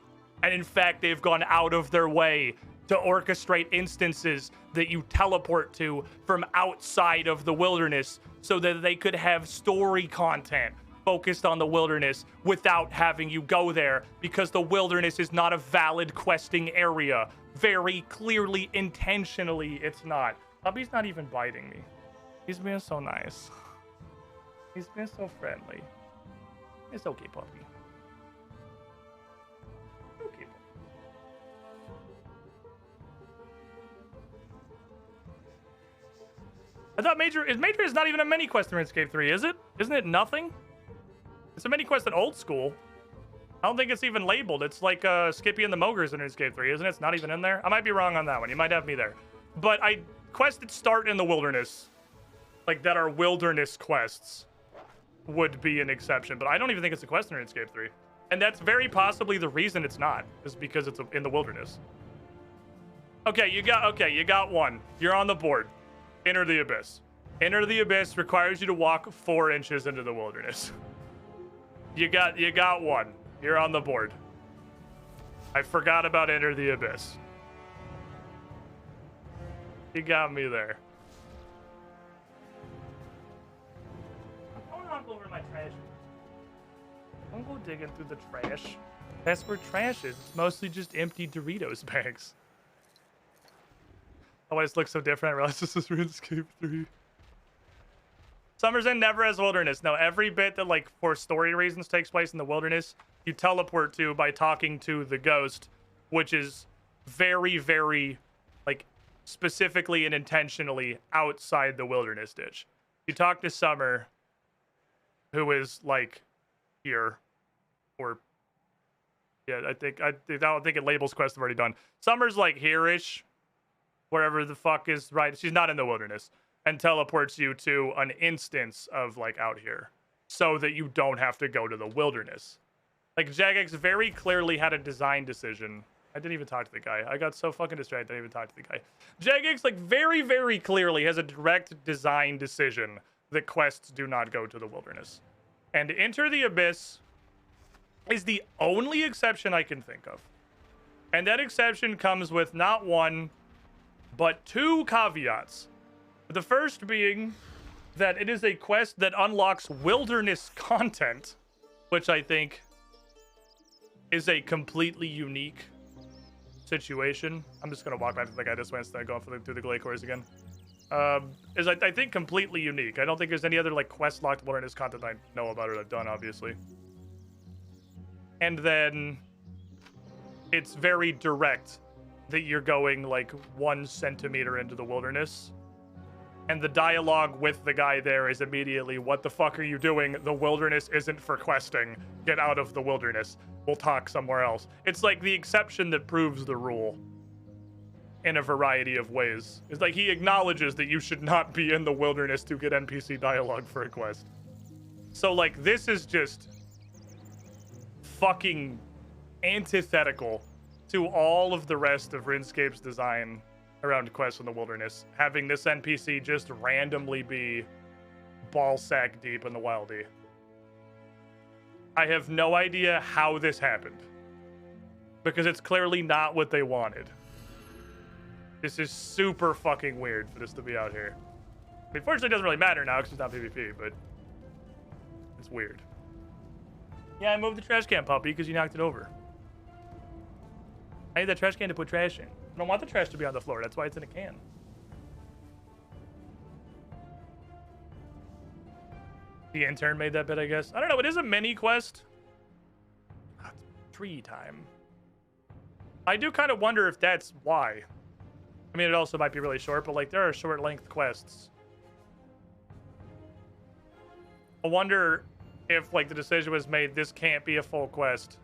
And in fact, they've gone out of their way to orchestrate instances that you teleport to from outside of the wilderness so that they could have story content focused on the wilderness without having you go there, because the wilderness is not a valid questing area. Very clearly, intentionally, it's not. Puppy's not even biting me. He's being so nice. He's been so friendly. It's okay, puppy. Okay, puppy. I thought Major is not even a mini quest in RuneScape 3, is it? Isn't it nothing? It's a mini quest in old school. I don't think it's even labeled. It's like Skippy and the Mogres in RuneScape 3, isn't it? It's not even in there. I might be wrong on that one. You might have me there. But quests that start in the wilderness, like that are wilderness quests, would be an exception. But I don't even think it's a quest in RuneScape 3. And that's very possibly the reason it's not, is because it's in the wilderness. Okay, you got one. You're on the board. Enter the Abyss. Enter the Abyss requires you to walk 4 inches into the wilderness. You got one. You're on the board. I forgot about Enter the Abyss. You got me there. I'm going to go over my trash. I'm going to go digging through the trash. That's where trash is. It's mostly just empty Doritos bags. Oh, it just looks so different. I realized this is RuneScape 3. Summer's End never has wilderness. No, every bit that, like, for story reasons takes place in the wilderness, you teleport to by talking to the ghost, which is very, very, like, specifically and intentionally outside the wilderness ditch. You talk to Summer, who is, like, here, or, yeah, I don't think it labels quests I've already done. Summer's, like, here-ish, wherever the fuck is right. She's not in the wilderness. And teleports you to an instance of, like, out here, so that you don't have to go to the wilderness. Like, Jagex very clearly had a design decision. I didn't even talk to the guy. I got so fucking distracted, I didn't even talk to the guy. Jagex, like, very, very clearly has a direct design decision that quests do not go to the wilderness. And Enter the Abyss is the only exception I can think of. And that exception comes with not one, but 2 caveats. The first being that it is a quest that unlocks wilderness content, which I think is a completely unique situation. I'm just going to walk back to the guy this way instead of going through the Glade Cores again. Is I think completely unique. I don't think there's any other, like, quest-locked wilderness content I know about or I've done, obviously. And then it's very direct that you're going, like, 1 centimeter into the wilderness. And the dialogue with the guy there is immediately, what the fuck are you doing? The wilderness isn't for questing. Get out of the wilderness. We'll talk somewhere else. It's like the exception that proves the rule in a variety of ways. It's like he acknowledges that you should not be in the wilderness to get NPC dialogue for a quest. So, like, this is just fucking antithetical to all of the rest of RuneScape's design around quests in the wilderness, having this NPC just randomly be ballsack deep in the wildy. I have no idea how this happened, because it's clearly not what they wanted. This is super fucking weird for this to be out here. I mean, fortunately, it doesn't really matter now because it's not PvP, but it's weird. Yeah, I moved the trash can, puppy, because you knocked it over. I need that trash can to put trash in. I don't want the trash to be on the floor. That's why it's in a can. The intern made that bit, I guess. I don't know. It is a mini quest. Oh, it's tree time. I do kind of wonder if that's why. I mean, it also might be really short, but, like, there are short-length quests. I wonder if, like, the decision was made, this can't be a full quest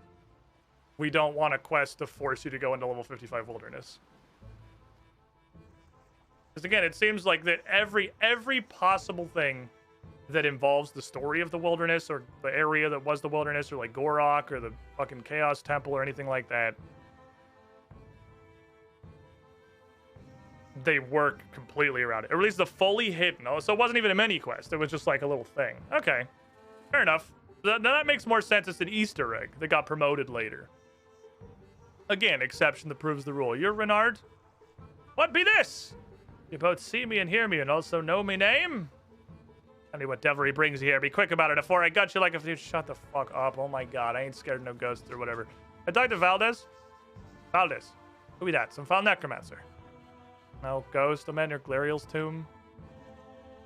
we don't want a quest to force you to go into level 55 wilderness. Because again, it seems like that every possible thing that involves the story of the wilderness or the area that was the wilderness or like Gorok or the fucking Chaos Temple or anything like that, they work completely around it. Or at least the fully hidden. Oh, so it wasn't even a mini quest. It was just like a little thing. Okay. Fair enough. Now that makes more sense. It's an Easter egg that got promoted later. Again, exception that proves the rule. You're Renard? What be this? You both see me and hear me and also know me name? Tell me what devilry brings you here. Be quick about it before I gut you like if you shut the fuck up. Oh my god, I ain't scared of no ghosts or whatever. I talked to Valdez. Valdez. Who be that? Some foul necromancer. No, ghost. A man near Glariel's tomb.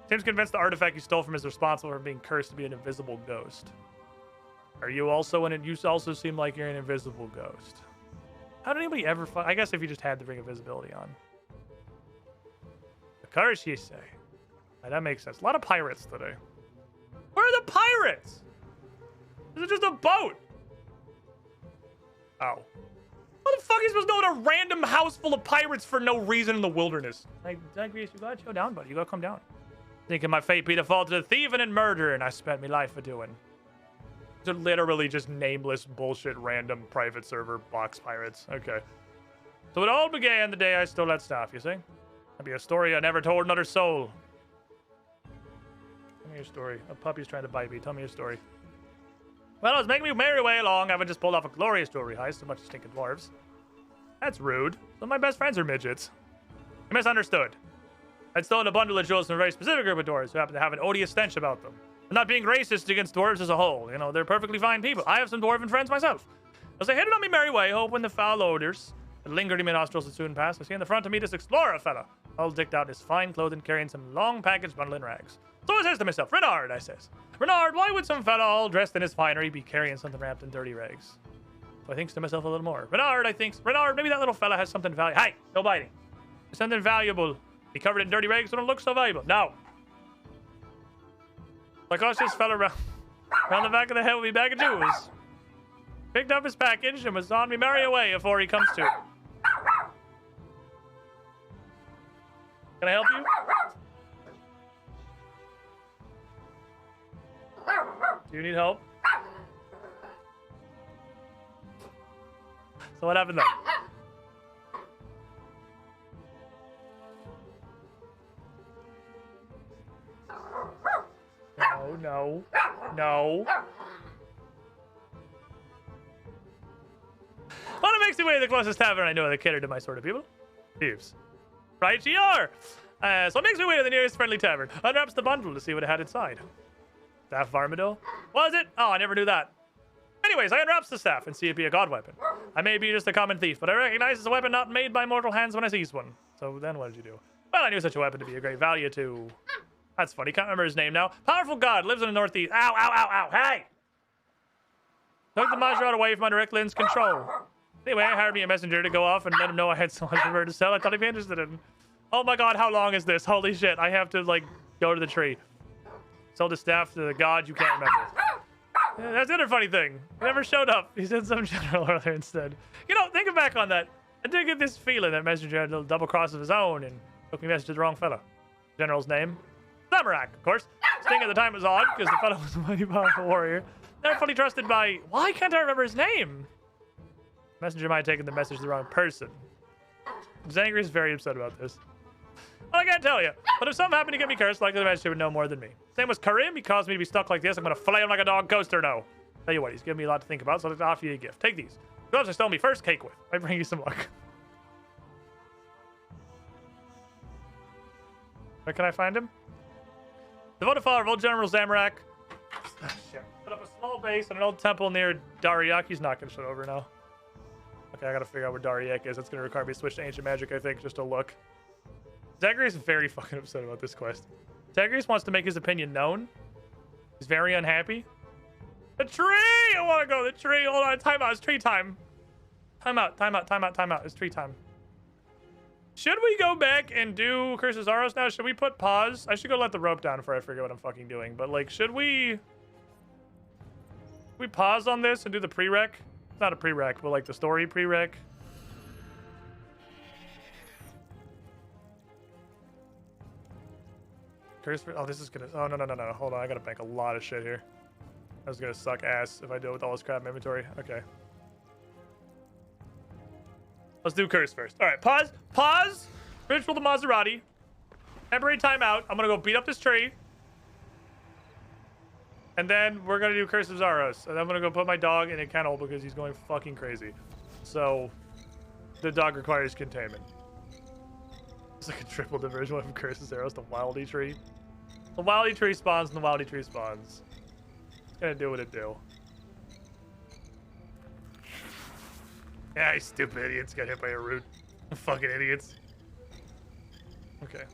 Seems convinced the artifact you stole from is responsible for being cursed to be an invisible ghost. Are you also in it? You also seem like you're an invisible ghost. How did anybody ever I guess if you just had the ring of visibility on. The curse, you say? That makes sense. A lot of pirates today. Where are the pirates? Is it just a boat? Oh. What the fuck are you supposed to know in a random house full of pirates for no reason in the wilderness? Zagreus, you gotta chill down, buddy. You gotta come down. Thinking my fate be to fall to thieving and murder, and I spent me life for doing. They're literally just nameless bullshit random private server box pirates. Okay. So it all began the day I stole that staff, you see? That'd be a story I never told another soul. Tell me your story. A puppy's trying to bite me. Tell me your story. Well, I was making me merry way along, having just pulled off a glorious jewelry heist, so much stinking dwarves. That's rude. Some of my best friends are midgets. You misunderstood. I'd stolen a bundle of jewels from a very specific group of dwarves who happen to have an odious stench about them. I'm not being racist against dwarves as a whole. You know, they're perfectly fine people. I have some dwarven friends myself. As I headed on my merry way, hoping the foul odors that lingered in my nostrils would soon pass, I see in the front of me this explorer fella, all decked out in his fine clothing, carrying some long package bundle in rags. So I says to myself, Renard, I says. Renard, why would some fella all dressed in his finery be carrying something wrapped in dirty rags? So I thinks to myself a little more. Renard, I thinks, Renard, maybe that little fella has something valuable. Hey, no biting. Something valuable. Be covered in dirty rags so it don't look so valuable. No. Like us, this fella around the back of the head with me bag of jewels. Picked up his package and was on me merry away before he comes to. Can I help you? Do you need help? So what happened then? No. Well, it makes me way to the closest tavern I know that cater to my sort of people. Thieves. Right ye are. So it makes me way to the nearest friendly tavern. Unwraps the bundle to see what it had inside. Staff of Armadillo? Was it? Oh, I never knew that. Anyways, I unwraps the staff and see it be a god weapon. I may be just a common thief, but I recognize it's a weapon not made by mortal hands when I seize one. So then what did you do? Well, I knew such a weapon to be a great value to... That's funny. Can't remember his name now. Powerful god lives in the northeast. Ow, ow, ow, ow. Hey! Took the Majorot away from my direct lens control. Anyway, I hired me a messenger to go off and let him know I had so much for her to sell I thought he'd be interested in. Oh my god, how long is this? Holy shit. I have to, like, go to the tree. Sold the staff to the god you can't remember. Yeah, that's the other funny thing. He never showed up. He said some general earlier instead. You know, thinking back on that, I did get this feeling that messenger had a little double cross of his own and took me message to the wrong fella. General's name? Samarak, of course. Sting at the time was odd because the fellow was a mighty powerful warrior. Never fully trusted by... Why can't I remember his name? Messenger might have taken the message to the wrong person. Zangri is very upset about this. Well, I can't tell you, but if something happened to get me cursed, likely the messenger would know more than me. Same with Karim. He caused me to be stuck like this. I'm going to fillet him like a dog coaster now. Tell you what, he's giving me a lot to think about, so I'll offer you a gift. Take these. Gloves I stole me first cake with. I bring you some luck. Where can I find him? Devoted follower of old General Zamorak. Oh, shit. Put up a small base and an old temple near Daryak. He's not going to shut over now. Okay, I got to figure out where Daryak is. That's going to require me to switch to Ancient Magic, I think, just to look. Zagreus is very fucking upset about this quest. Zagreus wants to make his opinion known. He's very unhappy. The tree! I want to go to the tree. Hold on. Time out. It's tree time. Time out. It's tree time. Should we go back and do Curse of Zaros now? Should we put pause? I should go let the rope down before I forget what I'm fucking doing. But, like, should we pause on this and do the prereq? It's not a prereq, but like the story prereq. Curse for, oh, this is gonna, oh, no. Hold on, I gotta bank a lot of shit here. That's gonna suck ass if I do it with all this crap in inventory. Okay. Let's do curse first. All right, pause. Ritual the Maserati. Temporary timeout. I'm gonna go beat up this tree. And then we're gonna do Curse of Zaros. And I'm gonna go put my dog in a kennel because he's going fucking crazy. So, the dog requires containment. It's like a triple diversion of Curse of Zaros, the Wildy Tree. The Wildy Tree spawns and the Wildy Tree spawns. It's gonna do what it do. Yeah, you stupid idiots got hit by a root. Fucking idiots. Okay.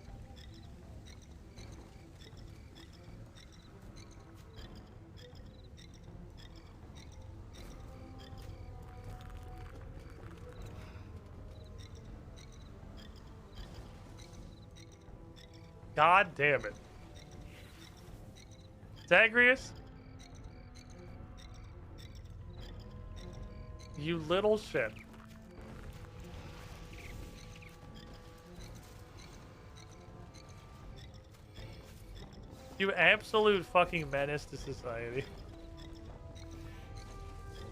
God damn it. Zagreus? You little shit. You absolute fucking menace to society.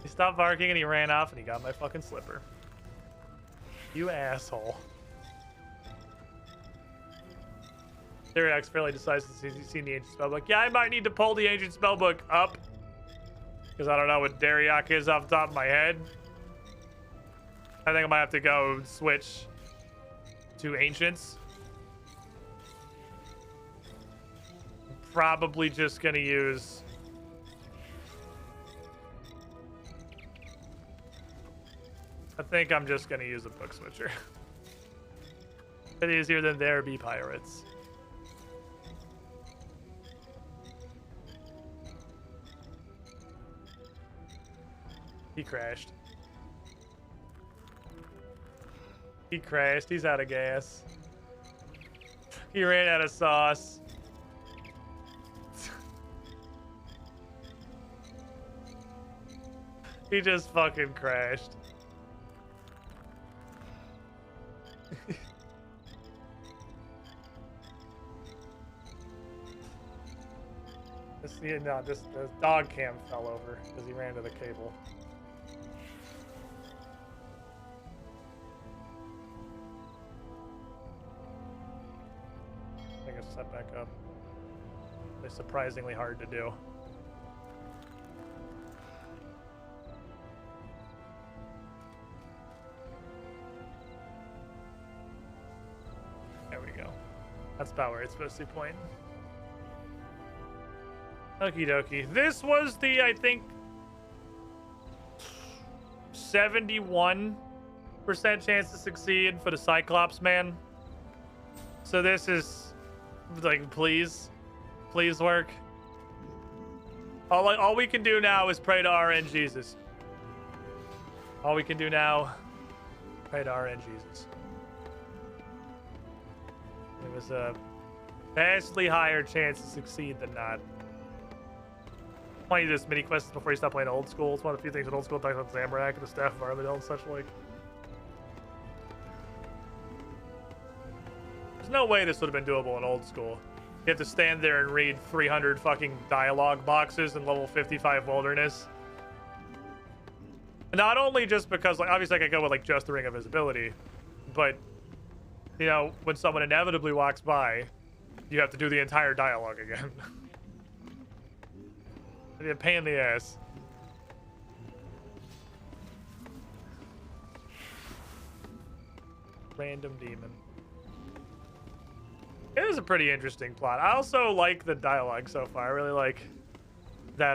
He stopped barking and he ran off and he got my fucking slipper. You asshole. Theriax fairly decides since he's seen the ancient spellbook. Yeah, I might need to pull the ancient spellbook up. Because I don't know what Dariak is off the top of my head. I think I might have to go switch to ancients. Probably just gonna use... I think I'm just gonna use a book switcher. Bit easier than there be pirates. He crashed. He crashed. He's out of gas. He ran out of sauce. He just fucking crashed. This dog cam fell over because he ran to the cable. I think it's set back up. It's surprisingly hard to do. There we go. That's about where it's supposed to be pointing. Okie dokie. This was the, I think, 71% chance to succeed for the Cyclops man. So this is, like, please work. All we can do now is pray to RN Jesus. All we can do now, pray to RN Jesus. It was a vastly higher chance to succeed than not. I want to do this mini quest before you stop playing old school. It's one of the few things in old school talks about Zamorak and the staff of Armadale and such like. There's no way this would have been doable in old school. You have to stand there and read 300 fucking dialogue boxes in level 55 wilderness. Not only just because, like, obviously I could go with, like, just the Ring of Visibility, but, you know, when someone inevitably walks by, you have to do the entire dialogue again. It'd be a pain in the ass. Random demon. It is a pretty interesting plot. I also like the dialogue so far. I really like that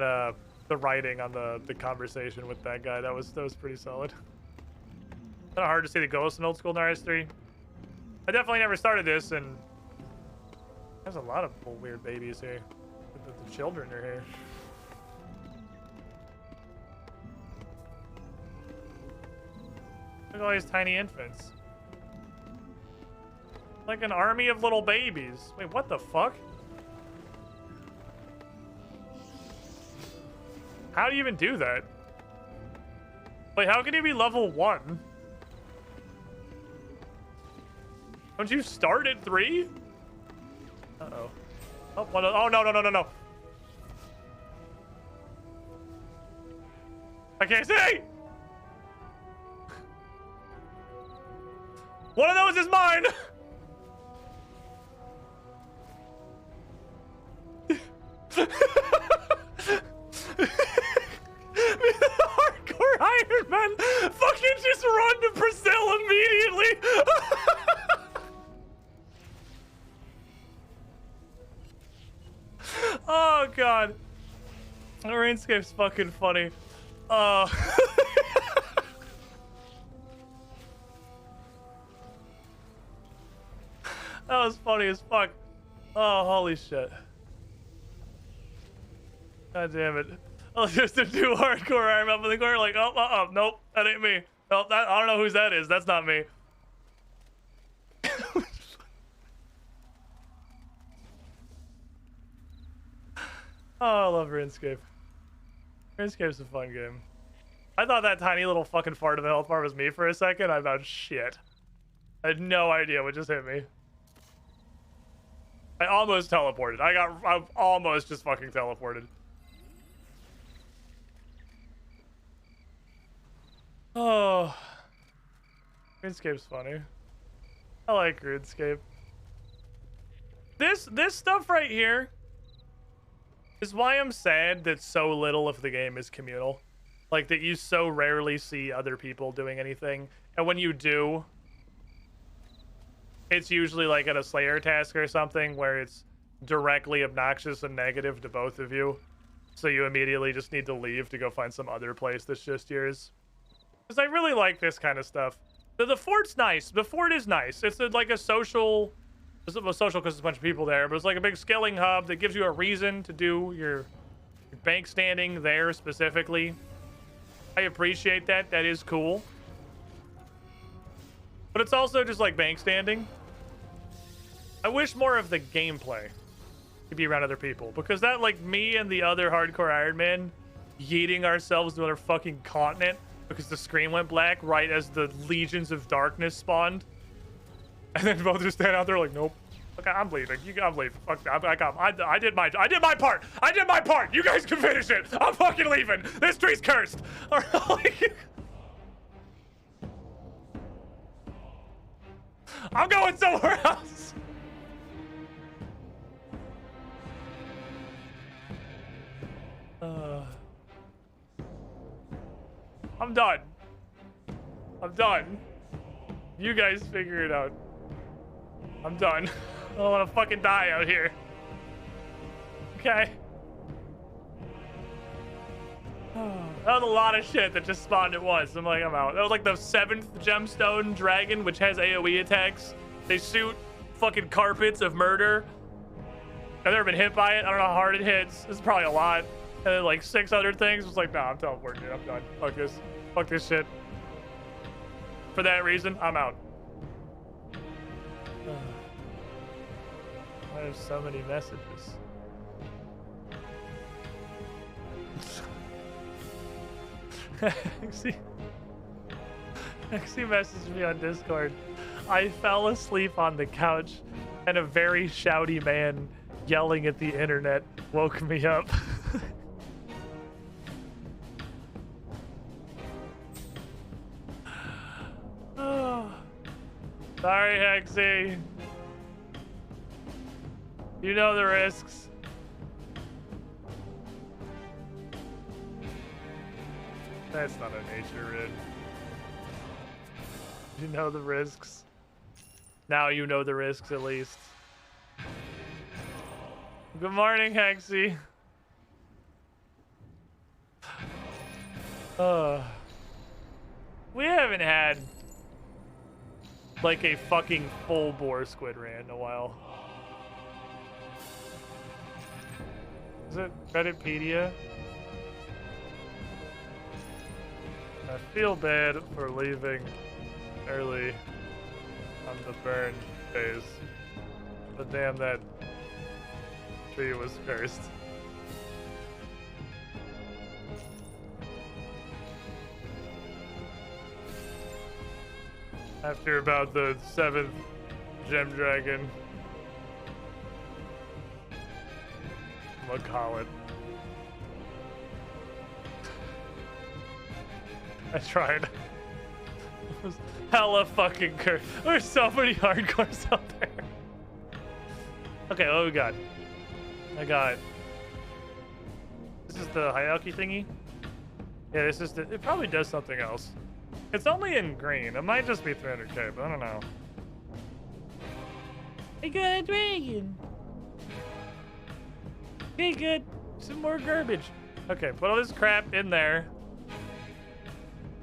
the writing on the conversation with that guy. That was pretty solid. Kind of hard to see the ghosts in old school in RS3. I definitely never started this, and there's a lot of weird babies here. The children are here. Look at all these tiny infants. Like an army of little babies. Wait, what the fuck? How do you even do that? Wait, how can you be level 1? Don't you start at 3? Uh-oh. Oh, oh, no, no, no, no, no. I can't see! One of those is mine! Hardcore Iron Man fucking just run to Brazil immediately! Oh god. Runescape's fucking funny. That was funny as fuck. Oh, holy shit. God damn it. Oh, just a new hardcore Iron Man up in the corner, like, oh, nope, that ain't me. Nope, I don't know whose that is. That's not me. Oh, I love RuneScape. RuneScape's a fun game. I thought that tiny little fucking fart of the health bar was me for a second. I thought, shit. I had no idea what just hit me. I almost teleported. I almost just fucking teleported. Oh. RuneScape's funny. I like RuneScape. This stuff right here is why I'm sad that so little of the game is communal. Like, that you so rarely see other people doing anything. And when you do, it's usually like at a Slayer task or something where it's directly obnoxious and negative to both of you. So you immediately just need to leave to go find some other place that's just yours. Because I really like this kind of stuff. The fort's nice. The fort is nice. It's like a social... It's social because there's a bunch of people there, but it's like a big skilling hub that gives you a reason to do your bank standing there specifically. I appreciate that. That is cool. But it's also just like bank standing. I wish more of the gameplay could be around other people, because that, like, me and the other hardcore Iron Man yeeting ourselves to another fucking continent because the screen went black right as the legions of darkness spawned. And then both just stand out there like, nope. Okay, I'm leaving. I'm leaving. Fuck that. I did my part. I did my part. You guys can finish it. I'm fucking leaving. This tree's cursed. I'm going somewhere else. I'm done. I'm done. You guys figure it out. I'm done. I don't want to fucking die out here. Okay. That was a lot of shit that just spawned at once. I'm like, I'm out. That was like the 7th gemstone dragon, which has AoE attacks. They shoot fucking carpets of murder. I've never been hit by it. I don't know how hard it hits. This is probably a lot. And then like 6 other things. It's like, nah, I'm teleporting, dude. I'm done. Fuck this. Fuck this shit. For that reason, I'm out. There's so many messages. Actually messaged me on Discord. I fell asleep on the couch and a very shouty man yelling at the internet woke me up. Oh. Sorry, Hexy. You know the risks. That's not a nature rid. You know the risks. Now you know the risks at least. Good morning, Hexy. We haven't had like a fucking full bore squid rant in a while. Is it Redditpedia? I feel bad for leaving early on the burn phase, but damn, that tree was cursed. After about the 7th gem dragon. I'm gonna call it. I tried. It was hella fucking curved. There's so many hardcores out there. Okay, what we got? I got. This is the hierarchy thingy. Yeah, this is the. It probably does something else. It's only in green. It might just be 300k, but I don't know. I got a dragon. Okay, good. Some more garbage. Okay, put all this crap in there.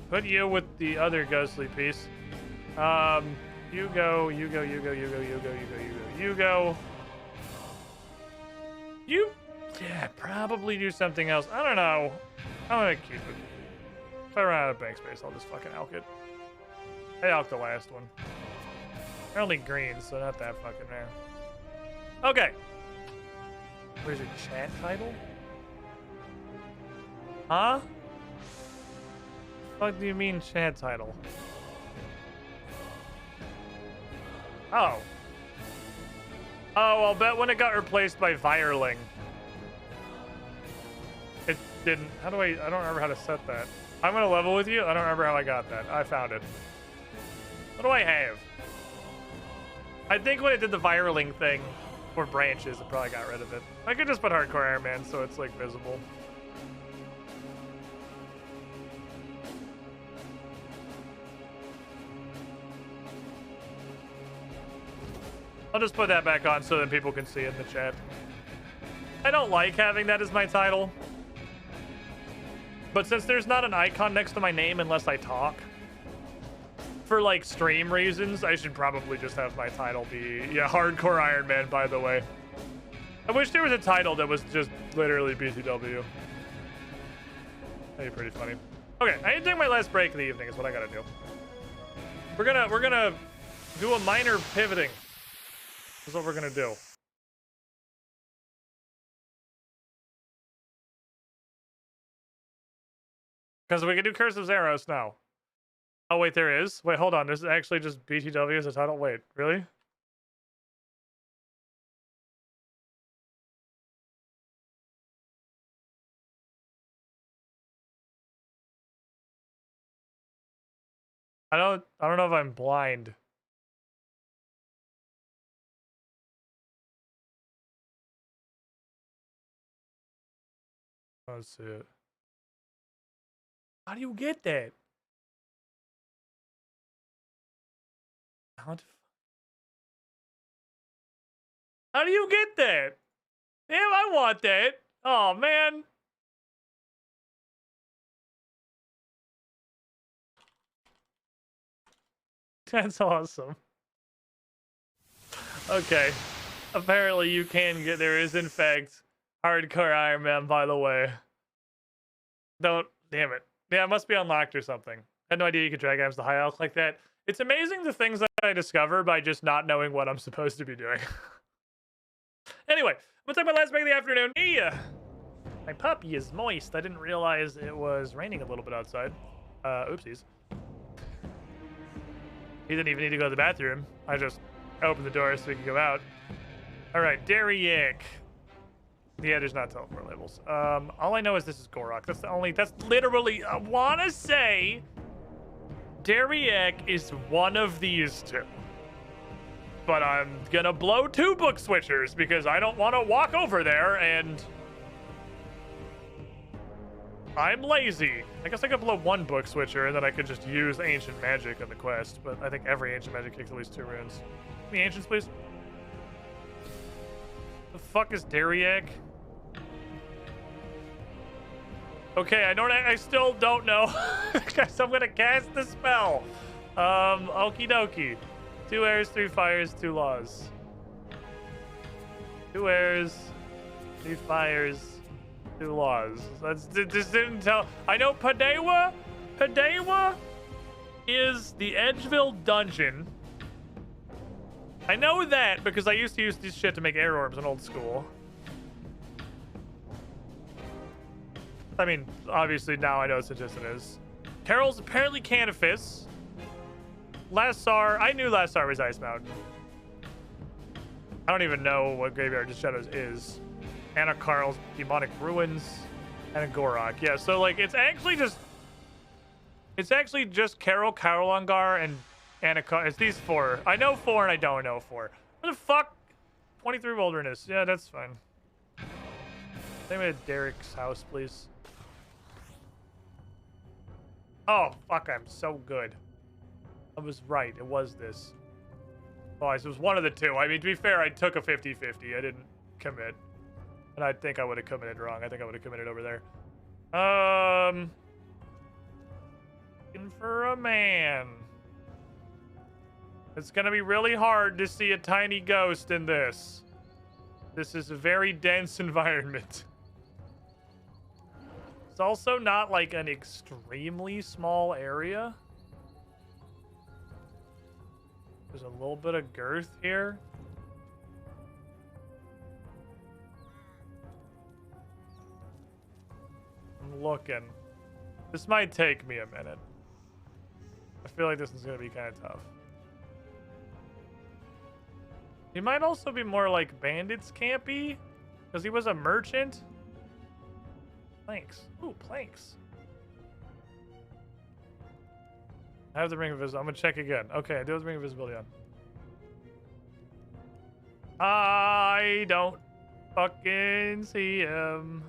Put you with the other ghostly piece. You go, you go, you go, you go, you go, you go, you go, you go. You, yeah, probably do something else. I don't know. I'm gonna keep it. If I run out of bank space, I'll just fucking alk it. I alked the last one. They're only green, so not that fucking rare. Okay. Where's your chat title? Huh? What do you mean chat title? Oh. Oh, I'll bet when it got replaced by Virling. It didn't. How do I don't remember how to set that. I'm gonna level with you. I don't remember how I got that. I found it. What do I have? I think when it did the Virling thing for branches, it probably got rid of it. I could just put Hardcore Iron Man so it's like visible. I'll just put that back on so that people can see it in the chat. I don't like having that as my title. But since there's not an icon next to my name unless I talk, for like stream reasons, I should probably just have my title be, yeah, Hardcore Iron Man, by the way. I wish there was a title that was just literally BTW. That'd be pretty funny. Okay, I need to take my last break of the evening is what I gotta do. We're gonna do a minor pivoting. That's what we're gonna do. Because we can do Curse of Zaros now. Oh, wait, there is? Wait, hold on. This is actually just BTW as a title? Wait, really? I don't know if I'm blind. Let's see it. How do you get that? How do you get that? Damn, I want that. Oh, man. That's awesome. Okay. Apparently you can get, there is in fact Hardcore Iron Man, by the way. Don't, damn it. Yeah, it must be unlocked or something. I had no idea you could drag items to high elk like that. It's amazing the things that I discover by just not knowing what I'm supposed to be doing. Anyway, I'm gonna take my last break of the afternoon. Yeah. My puppy is moist. I didn't realize it was raining a little bit outside. Oopsies. He didn't even need to go to the bathroom. I just opened the door so he could go out. All right, Derrick. Yeah, there's not teleport labels. All I know is this is Gorok. That's literally, I want to say Derrick is one of these two. But I'm gonna blow 2 book switchers because I don't want to walk over there and I'm lazy. I guess I could blow 1 book switcher and then I could just use ancient magic on the quest, but I think every ancient magic takes at least 2 runes. The ancients, please. The fuck is Derrick? Okay, I still don't know. So I'm gonna cast the spell. Okie dokie. 2 airs, 3 fires, 2 laws. 2 airs, 3 fires, 2 laws. This didn't tell. I know Padewa is the Edgeville dungeon. I know that because I used to use this shit to make air orbs in old school. I mean, obviously now I know Suggestion is. Carol's apparently Canifis. Lassar. I knew Lassar was Ice Mountain. I don't even know what Graveyard of Shadows is. Anna Karl's Demonic Ruins. And Gorok. Yeah, so like it's actually just Carol Karolongar and Anna Karl. It's these four. I know four and I don't know four. What the fuck? 23 Wilderness. Yeah, that's fine. Take me to Derek's house, please. Oh, fuck, I'm so good. I was right. It was this. Oh, it was one of the two. I mean, to be fair, I took a 50-50. I didn't commit. And I think I would have committed wrong. I think I would have committed over there. Looking for a man. It's going to be really hard to see a tiny ghost in this. This is a very dense environment. It's also not like an extremely small area. There's a little bit of girth here. I'm looking. This might take me a minute. I feel like this is going to be kind of tough. He might also be more like Bandits campy, because he was a merchant. Planks. Ooh, planks. I have the ring of visibility. I'm going to check again. Okay, I do have the ring of visibility on. I don't fucking see him.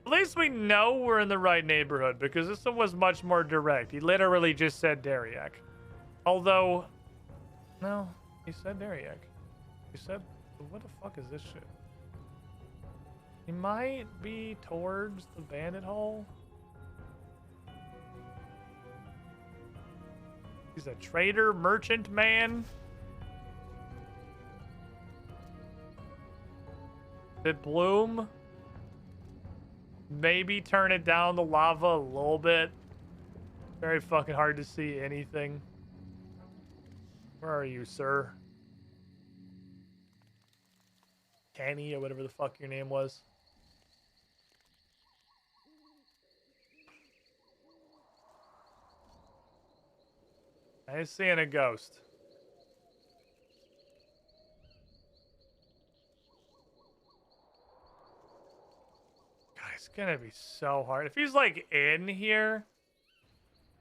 At least we know we're in the right neighborhood, because this one was much more direct. He literally just said Dariak. Although, no, he said Dariak. He said, what the fuck is this shit? He might be towards the bandit hole. He's a trader, merchant man. Did Bloom maybe turn it down the lava a little bit? Very fucking hard to see anything. Where are you, sir? Kenny or whatever the fuck your name was. I ain't seeing a ghost. God, it's gonna be so hard. If he's like in here,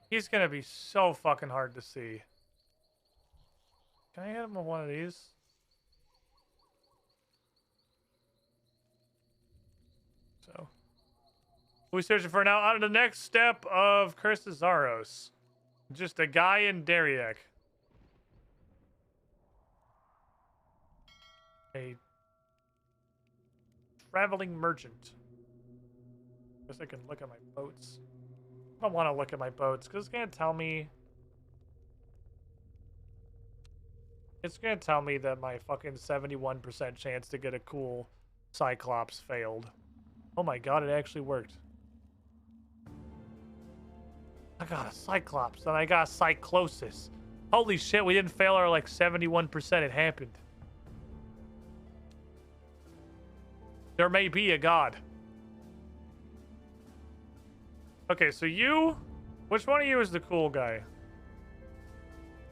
he's gonna be so fucking hard to see. Can I hit him with one of these? So, we searching for now. On to the next step of Curse of Zaros. Just a guy in Dariak. A traveling merchant. Guess I can look at my boats. I don't want to look at my boats because it's going to tell me... It's going to tell me that my fucking 71% chance to get a cool Cyclops failed. Oh my god, it actually worked. I got a Cyclops, and I got a Cyclosis. Holy shit, we didn't fail our, like, 71%. It happened. There may be a god. Okay, so you... Which one of you is the cool guy?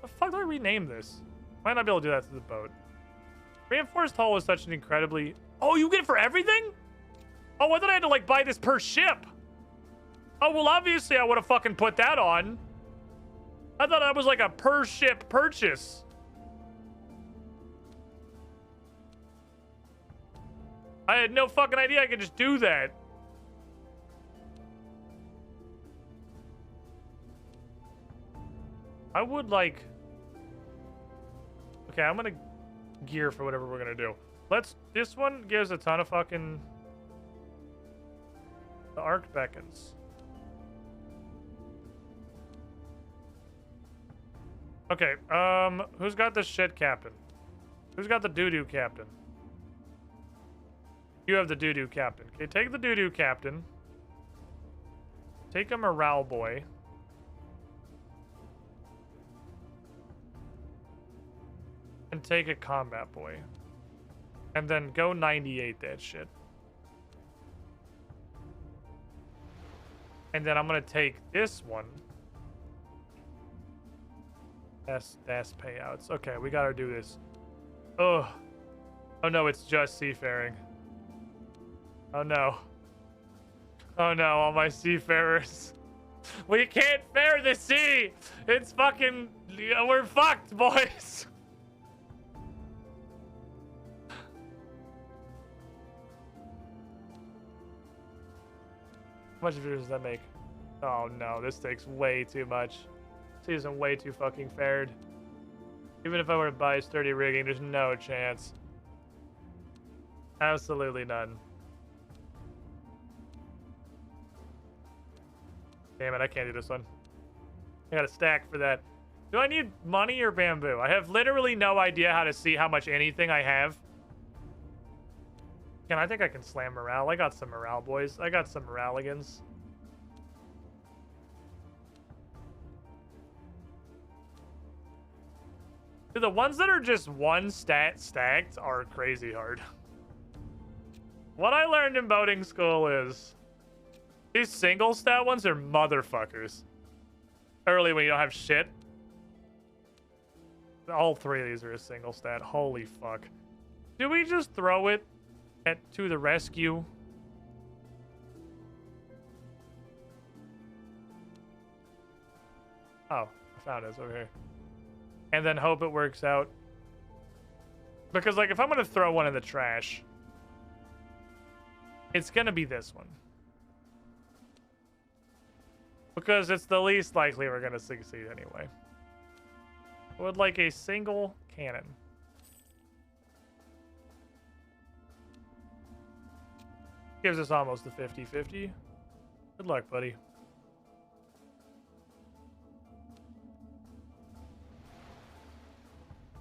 The fuck do I rename this? Might not be able to do that to the boat. Reinforced hull is such an incredibly... Oh, you get it for everything? Oh, I thought I had to, like, buy this per ship. Oh, well, obviously I would have fucking put that on. I thought that was like a per ship purchase. I had no fucking idea I could just do that. I would like... Okay, I'm gonna gear for whatever we're gonna do. This one gives a ton of fucking... The Arc beckons. Okay, who's got the shit captain? Who's got the doo-doo captain? You have the doo-doo captain. Okay, take the doo-doo captain. Take a morale boy. And take a combat boy. And then go 98 that shit. And then I'm gonna take this one. That's payouts. Okay, we gotta do this. Oh. Oh no, it's just seafaring. Oh no. Oh no, all my seafarers. We can't fare the sea! It's fucking... We're fucked, boys! How much views does that make? Oh no, this takes way too much. This isn't way too fucking fared. Even if I were to buy sturdy rigging, there's no chance. Absolutely none. Damn it, I can't do this one. I got a stack for that. Do I need money or bamboo? I have literally no idea how to see how much anything I have. I think I can slam morale. I got some morale, boys. I got some moraligans. Dude, the ones that are just one stat stacked are crazy hard. What I learned in boating school is these single stat ones are motherfuckers. Early when you don't have shit. All three of these are a single stat. Holy fuck. Do we just throw it to the rescue? Oh, I found it. It's over here. And then hope it works out. Because, like, if I'm going to throw one in the trash, it's going to be this one. Because it's the least likely we're going to succeed anyway. Would like a single cannon. Gives us almost a 50-50. Good luck, buddy.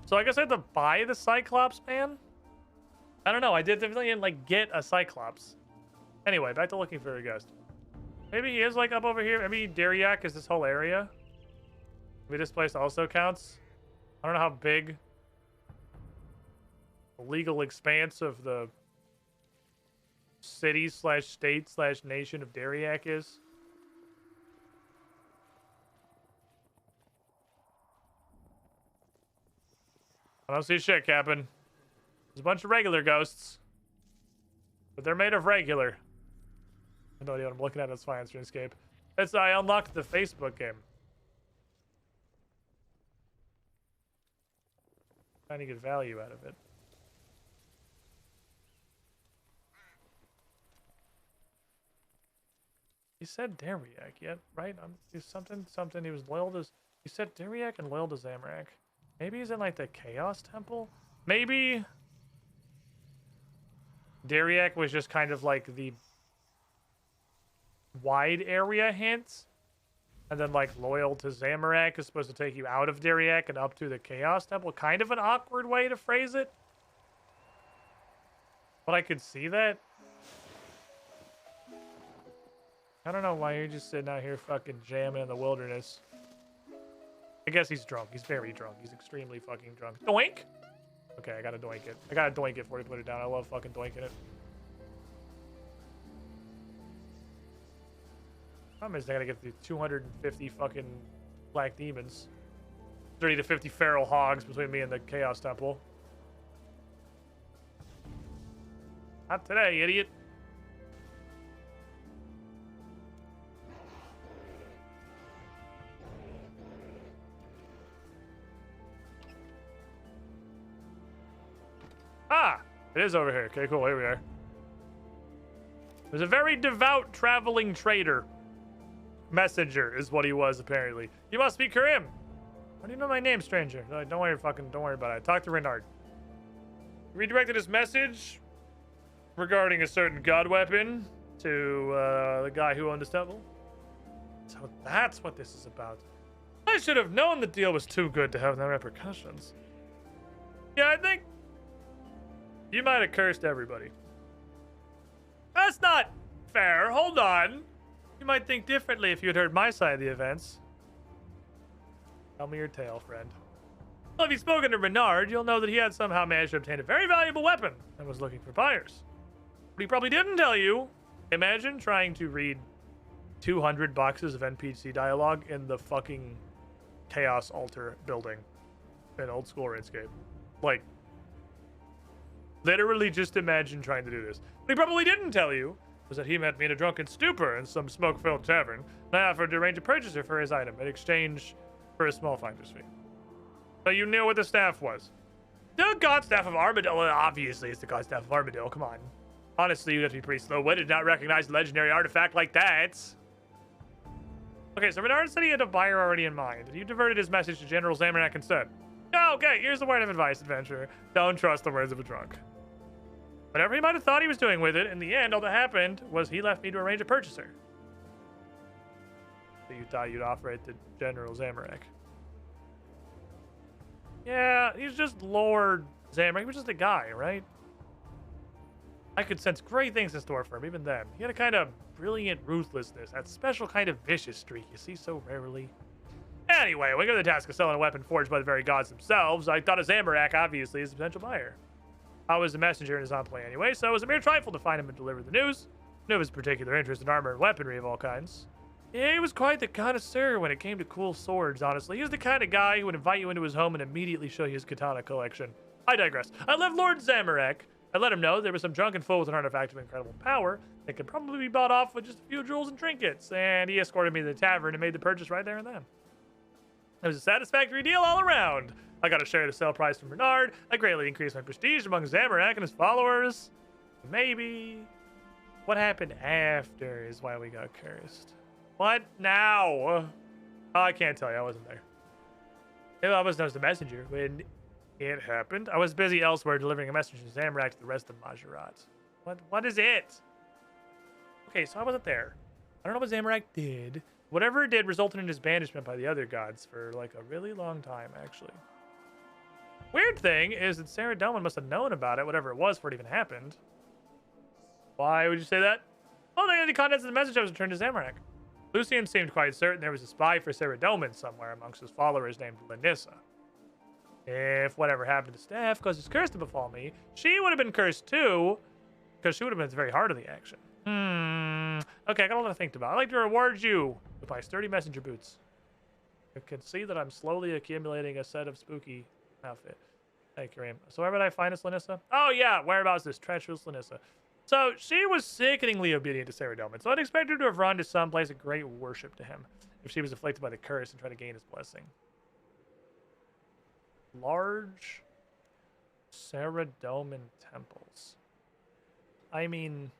So I guess I have to buy the Cyclops, man? I don't know. I definitely didn't, like, get a Cyclops. Anyway, back to looking for a ghost. Maybe he is, like, up over here. Maybe Dariak is this whole area. Maybe this place also counts. I don't know how big the legal expanse of the city slash state slash nation of Dariak is. I don't see shit, Captain. There's a bunch of regular ghosts. But they're made of regular. I have no idea what I'm looking at. It's fine, it's Runescape. I unlocked the Facebook game. Trying to get value out of it. He said Dariak, yet, right? He's something. He was loyal to... He said Dariak and loyal to Zamorak. Maybe he's in, like, the Chaos Temple? Maybe Dariak was just kind of like the wide area hint. And then, like, loyal to Zamorak is supposed to take you out of Dariak and up to the Chaos Temple. Kind of an awkward way to phrase it. But I could see that. I don't know why you're just sitting out here fucking jamming in the wilderness. I guess he's drunk. He's very drunk. He's extremely fucking drunk. Doink! Okay, I gotta doink it. I gotta doink it before we put it down. I love fucking doinking it. Problem is I gotta get the 250 fucking black demons. 30 to 50 feral hogs between me and the Chaos Temple. Not today, idiot. Ah! It is over here. Okay, cool. Here we are. There's a very devout traveling trader. Messenger is what he was, apparently. You must be Karim. How do you know my name, stranger? Don't worry about it. Talk to Renard. Redirected his message regarding a certain god weapon to the guy who owned this temple. So that's what this is about. I should have known the deal was too good to have no repercussions. Yeah, I think you might have cursed everybody. That's not fair. Hold on. You might think differently if you had heard my side of the events. Tell me your tale, friend. Well, if you've spoken to Renard, you'll know that he had somehow managed to obtain a very valuable weapon and was looking for buyers. But he probably didn't tell you. Imagine trying to read 200 boxes of NPC dialogue in the fucking chaos altar building in old school Runescape. Like, literally just imagine trying to do this. What he probably didn't tell you was that he met me in a drunken stupor in some smoke-filled tavern, and I offered to arrange a purchaser for his item in exchange for a small finder's fee. So you knew what the staff was. The god staff of Armadillo. Well, obviously, it's the god staff of Armadillo. Come on. Honestly, you'd have to be pretty slow-witted to not recognize a legendary artifact like that. Okay, so Renard said he had a buyer already in mind, and you diverted his message to General Zamarak instead. Okay, here's the word of advice, adventurer. Don't trust the words of a drunk. Whatever he might have thought he was doing with it, in the end, all that happened was he left me to arrange a purchaser. So you thought you'd offer it to General Zamarak. Yeah, he's just Lord Zamarak. He was just a guy, right? I could sense great things in store for him, even then. He had a kind of brilliant ruthlessness, that special kind of vicious streak you see so rarely. Anyway, we go to the task of selling a weapon forged by the very gods themselves. I thought of Zamarak, obviously, as a potential buyer. I was the messenger in his on play anyway, so it was a mere trifle to find him and deliver the news. Knew of his particular interest in armor and weaponry of all kinds. Yeah, he was quite the connoisseur when it came to cool swords, honestly. He was the kind of guy who would invite you into his home and immediately show you his katana collection. I digress. I left Lord Zamarak. I let him know there was some drunken fool with an artifact of incredible power that could probably be bought off with just a few jewels and trinkets, and he escorted me to the tavern and made the purchase right there and then. It was a satisfactory deal all around. I got a share of the sale price from Renard. I greatly increased my prestige among Zamarak and his followers. Maybe what happened after is why we got cursed. What now? Oh, I can't tell you. I wasn't there. I was the messenger when it happened. I was busy elsewhere delivering a message to Zamarak to the rest of Majorat. What is it? Okay, so I wasn't there. I don't know what Zamarak did. Whatever it did resulted in his banishment by the other gods for like a really long time, actually. Weird thing is that Sarah Delman must have known about it, whatever it was, before it even happened. Why would you say that? Well, the contents of the message was returned to Zamarak. Lucian seemed quite certain there was a spy for Sarah Delman somewhere amongst his followers named Lanissa. If whatever happened to Steph caused his curse to befall me, she would have been cursed too, because she would have been at the very heart of the action. Okay, I got a lot to think about. I'd like to reward you with my sturdy messenger boots. You can see that I'm slowly accumulating a set of spooky outfit. Thank you, Reem. So where would I find this Lanissa? Oh yeah, whereabouts this treacherous Lanissa? So she was sickeningly obedient to Sarah Delman, so I'd expect her to have run to some place of great worship to him if she was afflicted by the curse and tried to gain his blessing. Large Sarah Delman temples. I mean,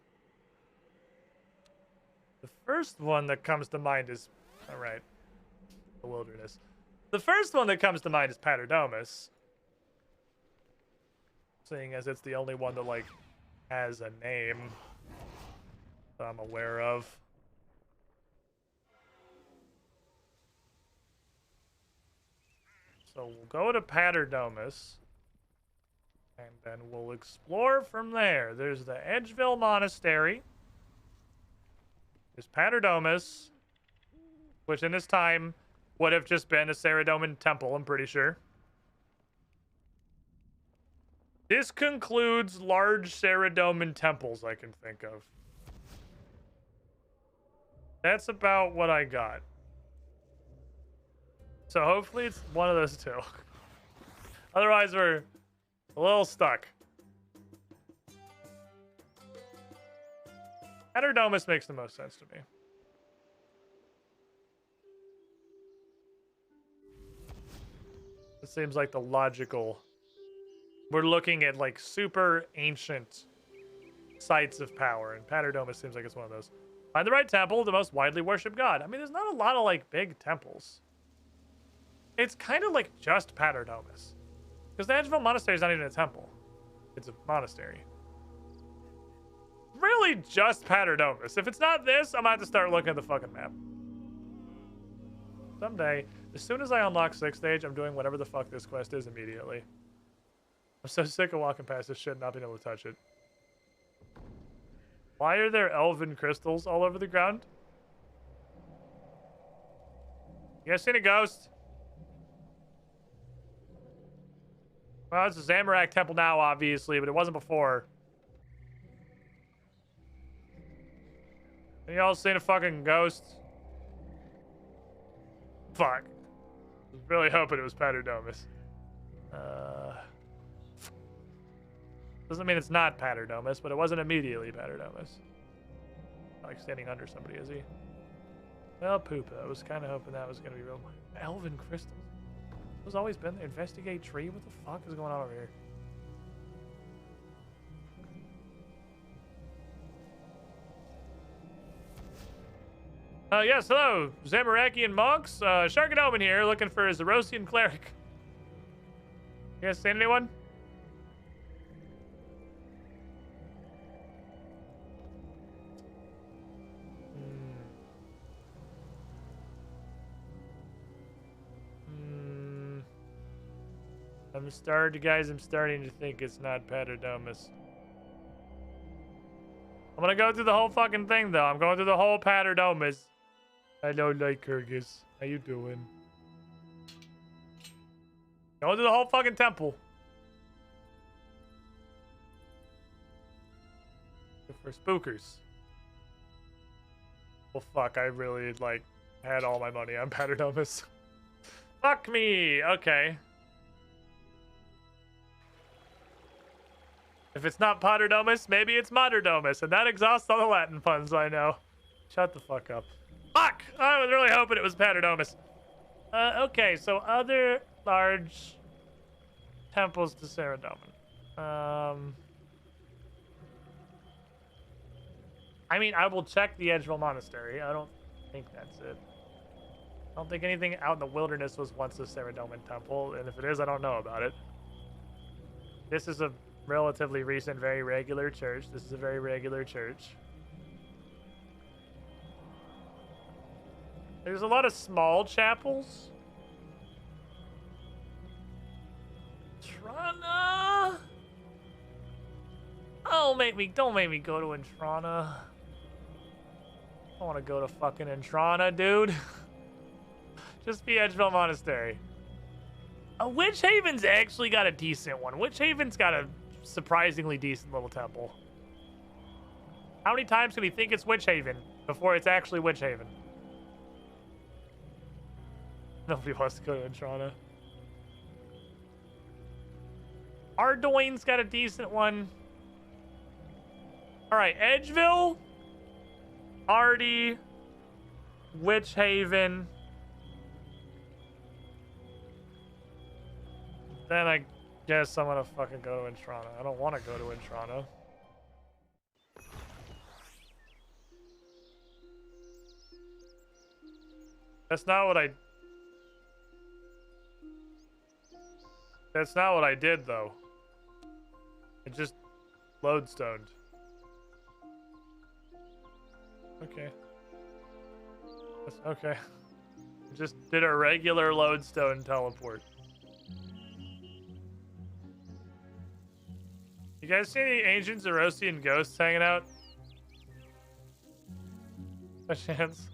the first one that comes to mind is, all right, the wilderness. The first one that comes to mind is Paterdomus, seeing as it's the only one that like has a name that I'm aware of. So we'll go to Paterdomus, and then we'll explore from there. There's the Edgeville Monastery. There's Paterdomus, which in this time would have just been a Saradomin temple, I'm pretty sure. This concludes large Saradomin temples I can think of. That's about what I got. So hopefully it's one of those two. Otherwise, we're a little stuck. Paterdomus makes the most sense to me. It seems like the logical... We're looking at like super ancient sites of power, and Paterdomus seems like it's one of those. Find the right temple, the most widely worshipped god. I mean, there's not a lot of like big temples. It's kind of like just Paterdomus. Because the Edgeville Monastery is not even a temple. It's a monastery. Really just Paterdomus. If it's not this, I'm going to have to start looking at the fucking map. Someday, as soon as I unlock 6th stage, I'm doing whatever the fuck this quest is immediately. I'm so sick of walking past this shit and not being able to touch it. Why are there elven crystals all over the ground? You guys seen a ghost? Well, it's a Zamarak temple now, obviously, but it wasn't before. Have y'all seen a fucking ghost? Fuck. Really hoping it was Paternomus. Doesn't mean it's not Paternomus, but it wasn't immediately Paternomus. Not like standing under somebody, is he? Well, poop. I was kind of hoping that was going to be real. Elven crystals. There's always been there. Investigate tree? What the fuck is going on over here? Yes, hello. Zamarakian monks. Sharkanoman here, looking for a Zerosian cleric. You guys seen anyone? I'm starting to think it's not Paternomus. I'm gonna go through the whole fucking thing, though. I'm going through the whole Paternomus. Hello, Lycurgus. How you doing? Going through the whole fucking temple. For spookers. Well, fuck. I really, like, had all my money on Paternomus. Fuck me. Okay. If it's not Paternomus, maybe it's Modernomus, and that exhausts all the Latin puns I know. Shut the fuck up. Fuck! I was really hoping it was Paternomus. Okay, so other large temples to Saradomin. I mean, I will check the Edgeville Monastery. I don't think that's it. I don't think anything out in the wilderness was once a Saradomin temple, and if it is, I don't know about it. This is a relatively recent, very regular church. This is a very regular church. There's a lot of small chapels. Trana? Oh, don't make me go to Entrana. I don't want to go to fucking Entrana, dude. Just be Edgeville Monastery. Witch Haven's actually got a decent one. Witch Haven's got a surprisingly decent little temple. How many times can he think it's Witch Haven before it's actually Witch Haven? Nobody wants to go to Entrana. Ardoin's got a decent one. Alright, Edgeville, Ardy, Witch Haven. Then I guess I'm gonna fucking go to Entrana. I don't want to go to Entrana. That's not what I did, though. It just lodestoned. Okay. Okay. Just did a regular lodestone teleport. You guys see any ancient Zerosian ghosts hanging out? A chance.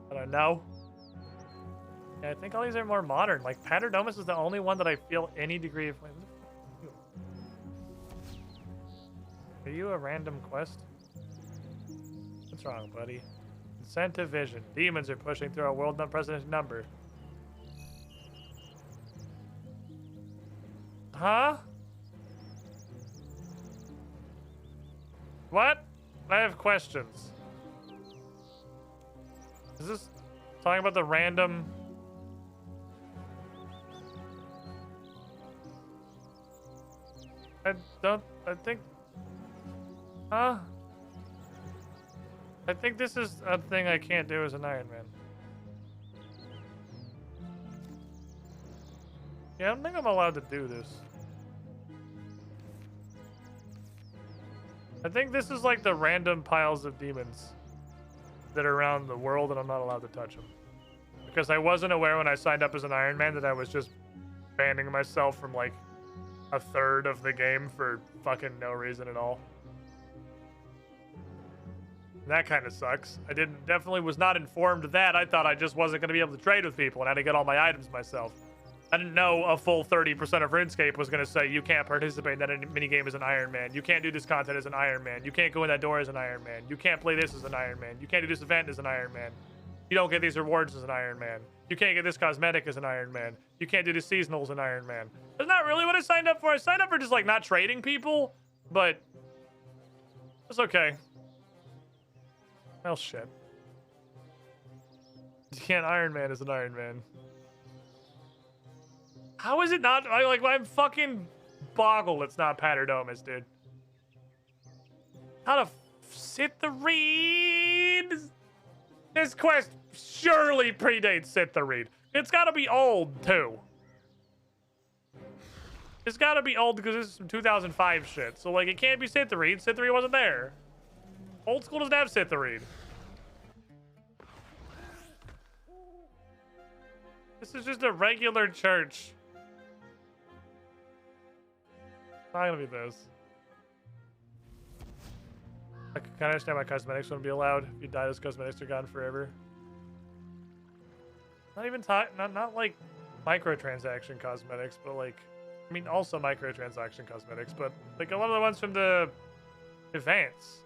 I don't know. Yeah, I think all these are more modern. Like, Paternomus is the only one that I feel any degree of... Are you a random quest? What's wrong, buddy? Incentive vision. Demons are pushing through our world unprecedented number. Huh? What? I have questions. Is this talking about the random... I think... Huh? I think this is a thing I can't do as an Iron Man. Yeah, I don't think I'm allowed to do this. I think this is like the random piles of demons that are around the world and I'm not allowed to touch them. Because I wasn't aware when I signed up as an Iron Man that I was just banning myself from like a third of the game for fucking no reason at all. That kind of sucks. I definitely was not informed of that. I thought I just wasn't going to be able to trade with people and had to get all my items myself. I didn't know a full 30% of RuneScape was going to say you can't participate in that minigame as an Iron Man. You can't do this content as an Iron Man. You can't go in that door as an Iron Man. You can't play this as an Iron Man. You can't do this event as an Iron Man. You don't get these rewards as an Iron Man. You can't get this cosmetic as an Iron Man. You can't do the seasonals as an Iron Man. That's not really what I signed up for. I signed up for just like not trading people, but it's okay. Well, shit. You can't Iron Man as an Iron Man. How is it not? I'm fucking boggled. It's not Paterdomus, dude. How to sit the read? This quest surely predates Sit the Read. It's got to be old too. It's got to be old because this is some 2005 shit. So like, it can't be Sit the Read. Sit the Read wasn't there. Old school doesn't have Sit the Read. This is just a regular church. It's not gonna be this. I can understand why cosmetics wouldn't be allowed. If you die, those cosmetics are gone forever. Not even not like microtransaction cosmetics, but like, I mean, also microtransaction cosmetics, but like a lot of the ones from the events.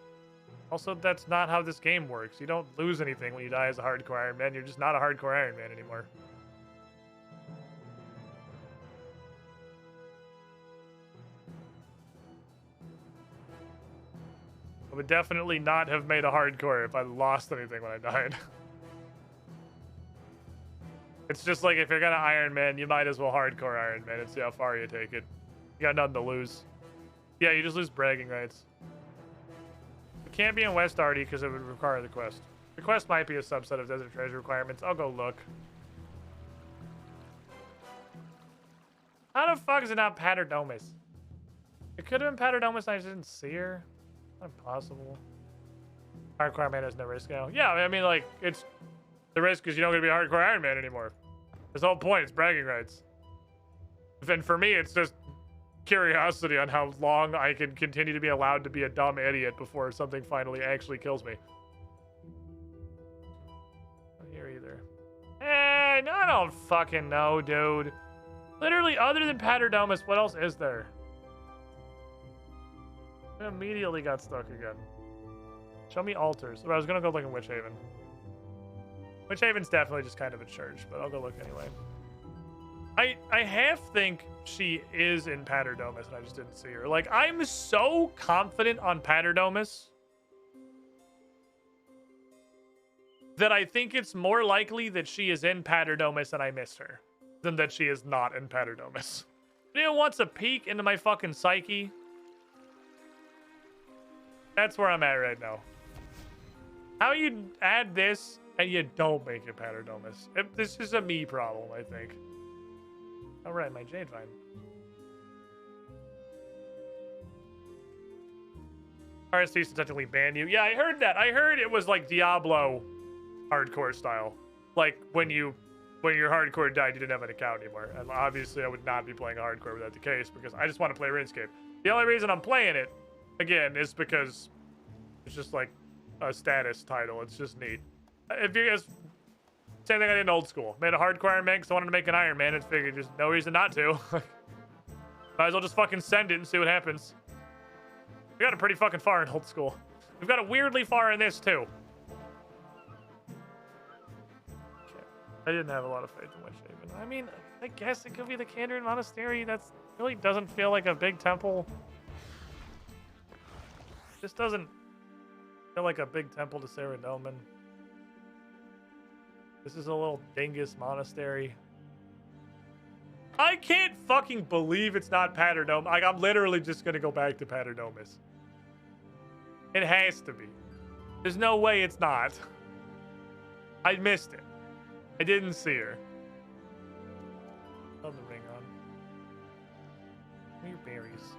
Also, that's not how this game works. You don't lose anything when you die as a hardcore Iron Man. You're just not a hardcore Iron Man anymore. I would definitely not have made a hardcore if I lost anything when I died. It's just like if you're gonna Iron Man, you might as well hardcore Iron Man and see how far you take it. You got nothing to lose. Yeah, you just lose bragging rights. It can't be in West Arty because it would require the quest. The quest might be a subset of Desert Treasure requirements. I'll go look. How the fuck is it not Paterdomus? It could have been Paterdomus and I just didn't see her. Impossible. Hardcore Man has no risk now. Yeah, I mean, like, it's the risk is you don't get to be a hardcore Iron Man anymore. That's the whole point. It's bragging rights. And for me, it's just curiosity on how long I can continue to be allowed to be a dumb idiot before something finally actually kills me. Not here either. I don't fucking know, dude. Literally, other than Paterdomus, what else is there? I immediately got stuck again. Show me altars. Oh, I was gonna go look in Witch Haven. Witch Haven's definitely just kind of a church, but I'll go look anyway. I half think she is in Paterdomus and I just didn't see her. Like, I'm so confident on Paterdomus that I think it's more likely that she is in Paterdomus and I missed her than that she is not in Paterdomus. Anyone wants a peek into my fucking psyche? That's where I'm at right now. How you add this and you don't make it Paterdomus? This is a me problem, I think. All right, my Jade Vine. RSC used to technically ban you. Yeah, I heard that. I heard it was like Diablo hardcore style. Like when your hardcore died, you didn't have an account anymore. And obviously I would not be playing a hardcore without the case because I just want to play RuneScape. The only reason I'm playing it, again, is because it's just like a status title. It's just neat. If you guys, same thing I did in old school. Made a hardcore Iron Man because I wanted to make an Iron Man and figured there's no reason not to. Might as well just fucking send it and see what happens. We got it pretty fucking far in old school. We've got it weirdly far in this too. Okay. I didn't have a lot of faith in Witch Haven. I mean, I guess it could be the Kandarian Monastery. That's really doesn't feel like a big temple. This doesn't feel like a big temple to Sarah Delman. This is a little dingus monastery. I can't fucking believe it's not Paterdomus. Like, I'm literally just gonna go back to Paterdomus. It has to be. There's no way it's not. I missed it. I didn't see her. Love the ring on. Your berries.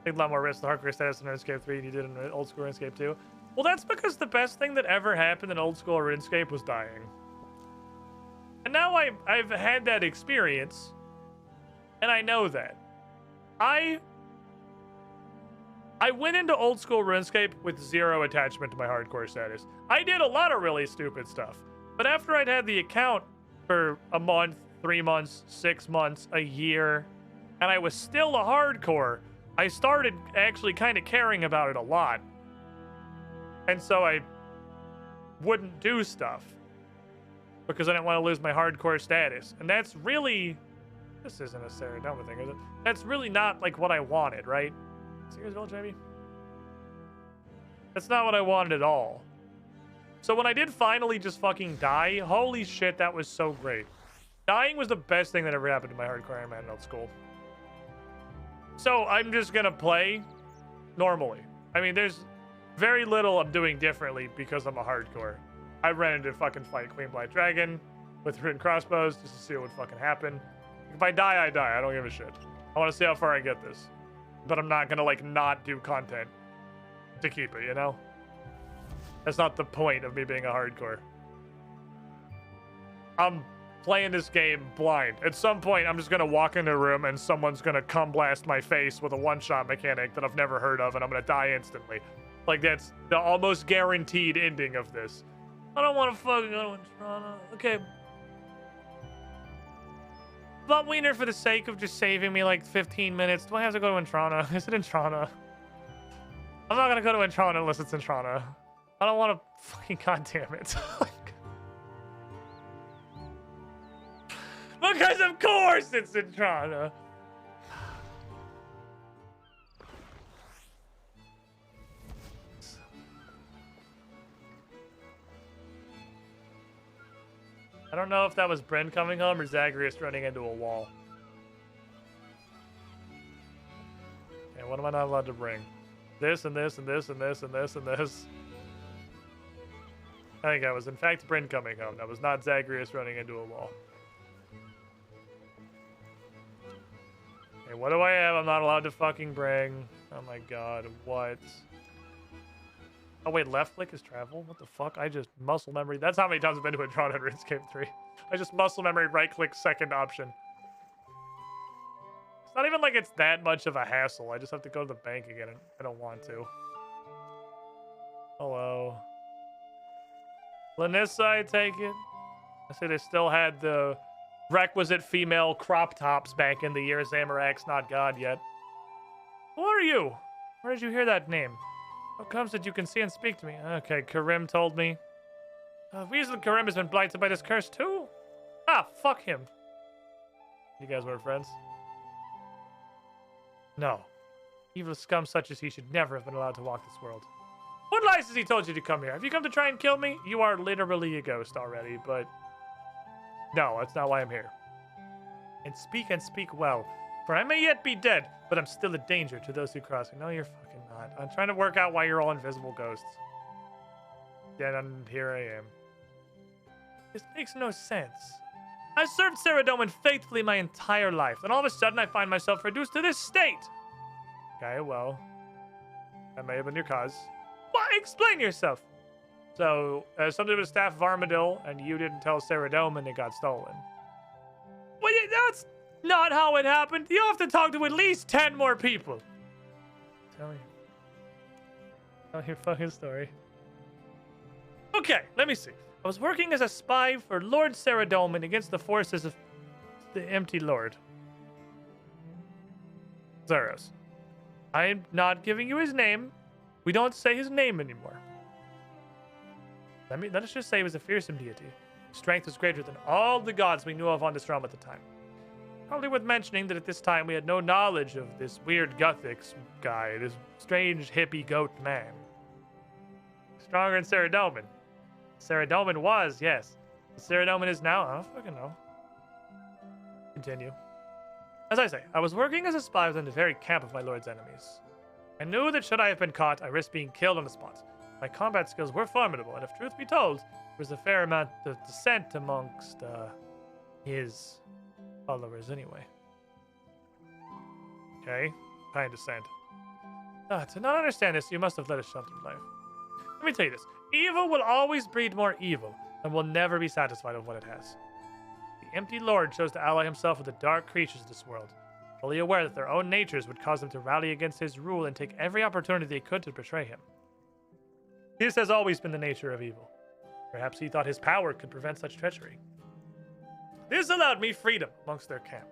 Take a lot more risk the hardcore status in RuneScape 3 than you did in old school RuneScape 2. Well, that's because the best thing that ever happened in old school RuneScape was dying. And now I've had that experience, and I know that. I went into old school RuneScape with zero attachment to my hardcore status. I did a lot of really stupid stuff, but after I'd had the account, for a month, 3 months, 6 months, a year, and I was still a hardcore, I started actually kind of caring about it a lot. And so I wouldn't do stuff because I didn't want to lose my hardcore status. And that's really, this isn't a Saradoma thing, is it? That's really not like what I wanted, right? Searsville, maybe? That's not what I wanted at all. So when I did finally just fucking die, holy shit, that was so great. Dying was the best thing that ever happened to my hardcore Iron Man at school. So I'm just gonna play normally. I mean, there's very little I'm doing differently because I'm a hardcore. I ran into fucking fight Queen Black Dragon with rune crossbows just to see what would fucking happen. If I die, I die. I don't give a shit. I want to see how far I get this. But I'm not gonna, like, not do content to keep it, you know? That's not the point of me being a hardcore. I'm playing this game blind. At some point, I'm just gonna walk into a room and someone's gonna come blast my face with a one-shot mechanic that I've never heard of, and I'm gonna die instantly. Like, that's the almost guaranteed ending of this. I don't want to fucking go to Toronto. Okay. But Wiener, for the sake of just saving me like 15 minutes, do I have to go to Toronto? Is it in Toronto? I'm not gonna go to Toronto unless it's in Toronto. I don't want to fucking goddamn it. Because of course it's in Toronto. I don't know if that was Bryn coming home or Zagreus running into a wall. Okay, what am I not allowed to bring? This and this and this and this and this and this. I think that was in fact Bryn coming home. That was not Zagreus running into a wall. Okay, what do I have I'm not allowed to fucking bring? Oh my god, what? Oh wait, left click is travel? What the fuck? I just muscle memory. That's how many times I've been to a Tron in Runescape 3. I just muscle memory right click second option. It's not even like it's that much of a hassle. I just have to go to the bank again and I don't want to. Hello. Lanissa, I take it. I say they still had the requisite female crop tops back in the year Zamorak's not God yet. Who are you? Where did you hear that name? How comes that you can see and speak to me? Okay, Karim told me. Reason Karim has been blighted by this curse too? Ah, fuck him. You guys weren't friends? No. Evil scum such as he should never have been allowed to walk this world. What lies has he told you to come here? Have you come to try and kill me? You are literally a ghost already, but... No, that's not why I'm here. And speak well. For I may yet be dead, but I'm still a danger to those who cross me. No, you're fucking not. I'm trying to work out why you're all invisible ghosts. And here I am. This makes no sense. I served Saradomin faithfully my entire life, and all of a sudden I find myself reduced to this state. Okay, well, that may have been your cause. What? Explain yourself. So, something with Staff of Armadil, and you didn't tell Saradomin it got stolen. Well, that's not how it happened. You have to talk to at least 10 more people. Tell me. Tell your fucking story. Okay, let me see. I was working as a spy for Lord Saradomin against the forces of the Empty Lord. Zaros. I'm not giving you his name. We don't say his name anymore. Let us just say he was a fearsome deity. His strength was greater than all the gods we knew of on this realm at the time. Probably worth mentioning that at this time we had no knowledge of this weird Guthix guy, this strange hippie goat man. Stronger than Saradomin. Saradomin was, yes. Saradomin is now, I don't fucking know. Continue. As I say, I was working as a spy within the very camp of my lord's enemies. I knew that should I have been caught, I risked being killed on the spot. My combat skills were formidable, and if truth be told, there was a fair amount of dissent amongst his followers anyway. Okay, kind dissent. To not understand this, you must have led a sheltered life. Let me tell you this. Evil will always breed more evil, and will never be satisfied with what it has. The Empty Lord chose to ally himself with the dark creatures of this world, fully aware that their own natures would cause them to rally against his rule and take every opportunity they could to betray him. This has always been the nature of evil. Perhaps he thought his power could prevent such treachery. This allowed me freedom amongst their camp.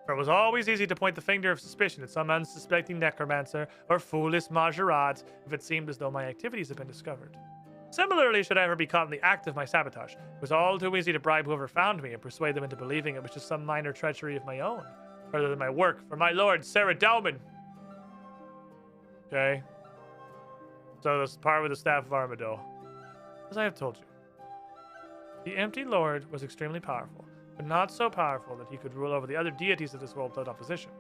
For it was always easy to point the finger of suspicion at some unsuspecting necromancer or foolish Majorat if it seemed as though my activities had been discovered. Similarly, should I ever be caught in the act of my sabotage, it was all too easy to bribe whoever found me and persuade them into believing it was just some minor treachery of my own, rather than my work for my lord, Sarah Dauman. Okay. So this part with the Staff of Armadillo. As I have told you, the Empty Lord was extremely powerful, but not so powerful that he could rule over the other deities of this world without opposition.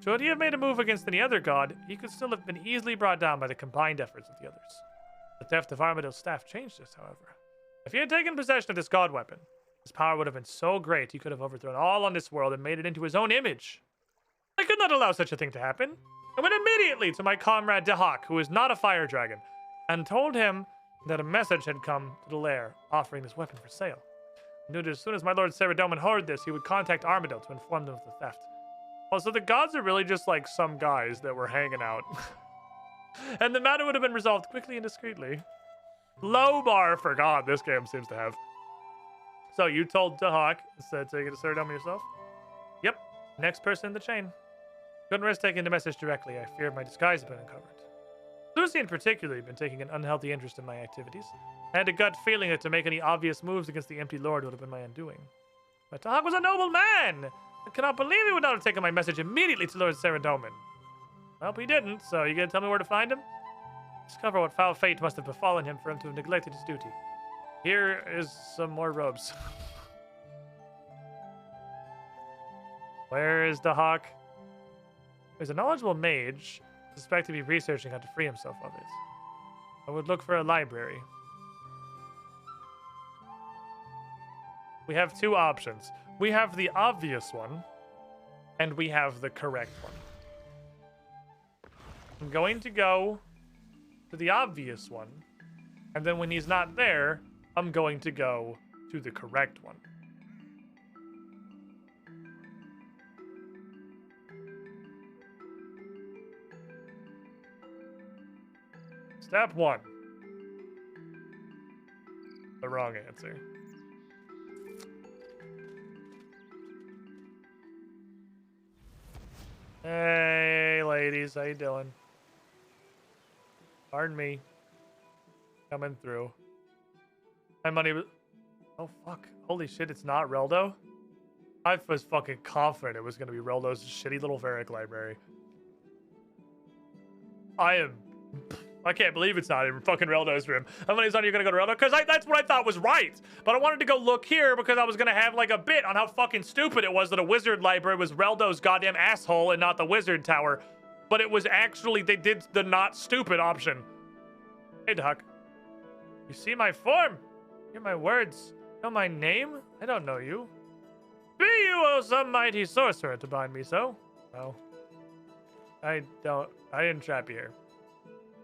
Should he have made a move against any other god, he could still have been easily brought down by the combined efforts of the others. The theft of Armadill's staff changed this, however. If he had taken possession of this god weapon, his power would have been so great he could have overthrown all on this world and made it into his own image. I could not allow such a thing to happen. I went immediately to my comrade Dahak, who is not a fire dragon, and told him that a message had come to the lair offering this weapon for sale. I knew that as soon as my lord Saradomin heard this, he would contact Armadillo to inform them of the theft. Also, the gods are really just like some guys that were hanging out. And the matter would have been resolved quickly and discreetly. Low bar for God, this game seems to have. So you told Dahak instead to take it to Saradomin yourself? Yep, next person in the chain. Couldn't risk taking the message directly. I feared my disguise had been uncovered. Lucy in particular had been taking an unhealthy interest in my activities. I had a gut feeling that to make any obvious moves against the Empty Lord would have been my undoing. But Dahak was a noble man! I cannot believe he would not have taken my message immediately to Lord Saradomin. Well, he didn't, so you gonna tell me where to find him? Discover what foul fate must have befallen him for him to have neglected his duty. Here is some more robes. Where is Dahak? He's a knowledgeable mage, suspected to be researching how to free himself of it. I would look for a library. We have two options. We have the obvious one, and we have the correct one. I'm going to go to the obvious one, and then when he's not there, I'm going to go to the correct one. Step 1. The wrong answer. Hey, ladies, how you doing? Pardon me. Coming through. My money was... Oh, fuck. Holy shit, it's not Reldo? I was fucking confident it was going to be Reldo's shitty little Varric library. I can't believe it's not in fucking Reldo's room. How many times are you going to go to Reldo? Because that's what I thought was right. But I wanted to go look here because I was going to have like a bit on how fucking stupid it was that a wizard library was Reldo's goddamn asshole and not the wizard tower. But it was actually, they did the not stupid option. Hey, Doc. You see my form? Hear my words? Know my name? I don't know you. Be you, oh, some mighty sorcerer to bind me so? No. I didn't trap you here.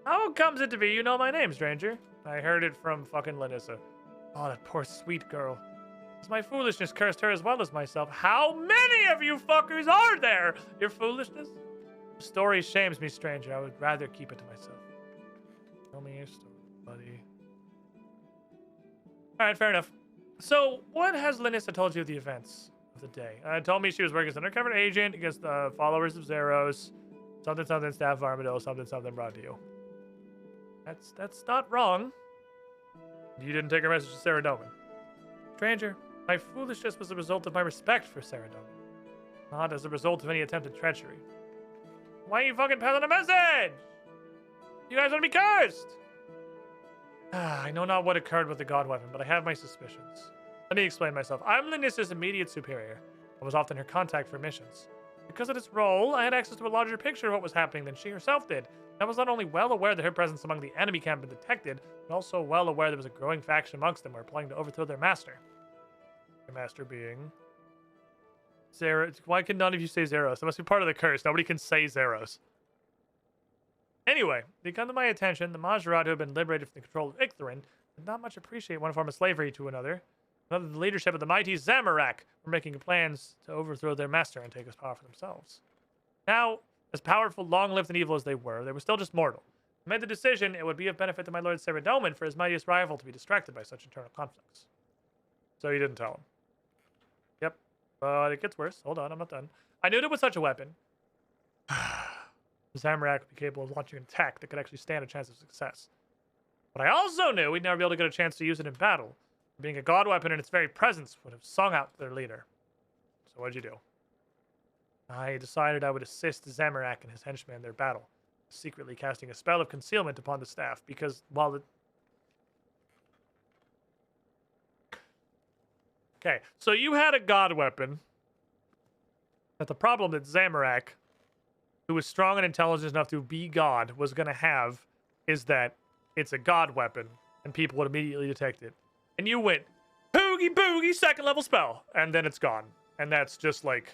How comes it to be you know my name, stranger? I heard it from fucking Lanissa. Oh, that poor sweet girl. As my foolishness cursed her as well as myself. How many of you fuckers are there? Your foolishness? The story shames me, stranger. I would rather keep it to myself. Tell me your story, buddy. Alright, fair enough. So, what has Lanissa told you of the events of the day? Told me she was working as an undercover agent against the followers of Zeros. Something, something, Staff of Armadillo. Something, something brought to you. That's not wrong. You didn't take her message to Saradomin. Stranger, my foolishness was a result of my respect for Saradomin, not as a result of any attempted treachery. Why are you fucking peddling a message? You guys want to be cursed? I know not what occurred with the god weapon, but I have my suspicions. Let me explain myself. I'm Lanissa's immediate superior. I was often her contact for missions. Because of this role, I had access to a larger picture of what was happening than she herself did. I was not only well aware that her presence among the enemy camp had been detected, but also well aware there was a growing faction amongst them who were planning to overthrow their master. Their master being... Zeros. Why can none of you say Zeros? That must be part of the curse. Nobody can say Zeros. Anyway, they come to my attention. The Majorat who had been liberated from the control of Icthorin did not much appreciate one form of slavery to another. Under the leadership of the mighty Zamorak were making plans to overthrow their master and take his power for themselves. Now, as powerful, long-lived, and evil as they were still just mortal. I made the decision it would be of benefit to my lord Saradomin for his mightiest rival to be distracted by such internal conflicts. So you didn't tell him. But it gets worse. Hold on, I'm not done. I knew there was such a weapon. Zamorak would be capable of launching an attack that could actually stand a chance of success. But I also knew we'd never be able to get a chance to use it in battle. Being a god weapon in its very presence would have sung out their leader. So what'd you do? I decided I would assist Zamorak and his henchmen in their battle, secretly casting a spell of concealment upon the staff, because while the... Okay, so you had a god weapon, but the problem that Zamorak, who was strong and intelligent enough to be god, was going to have is that it's a god weapon, and people would immediately detect it. And you went, poogie boogie, second level spell, and then it's gone. And that's just like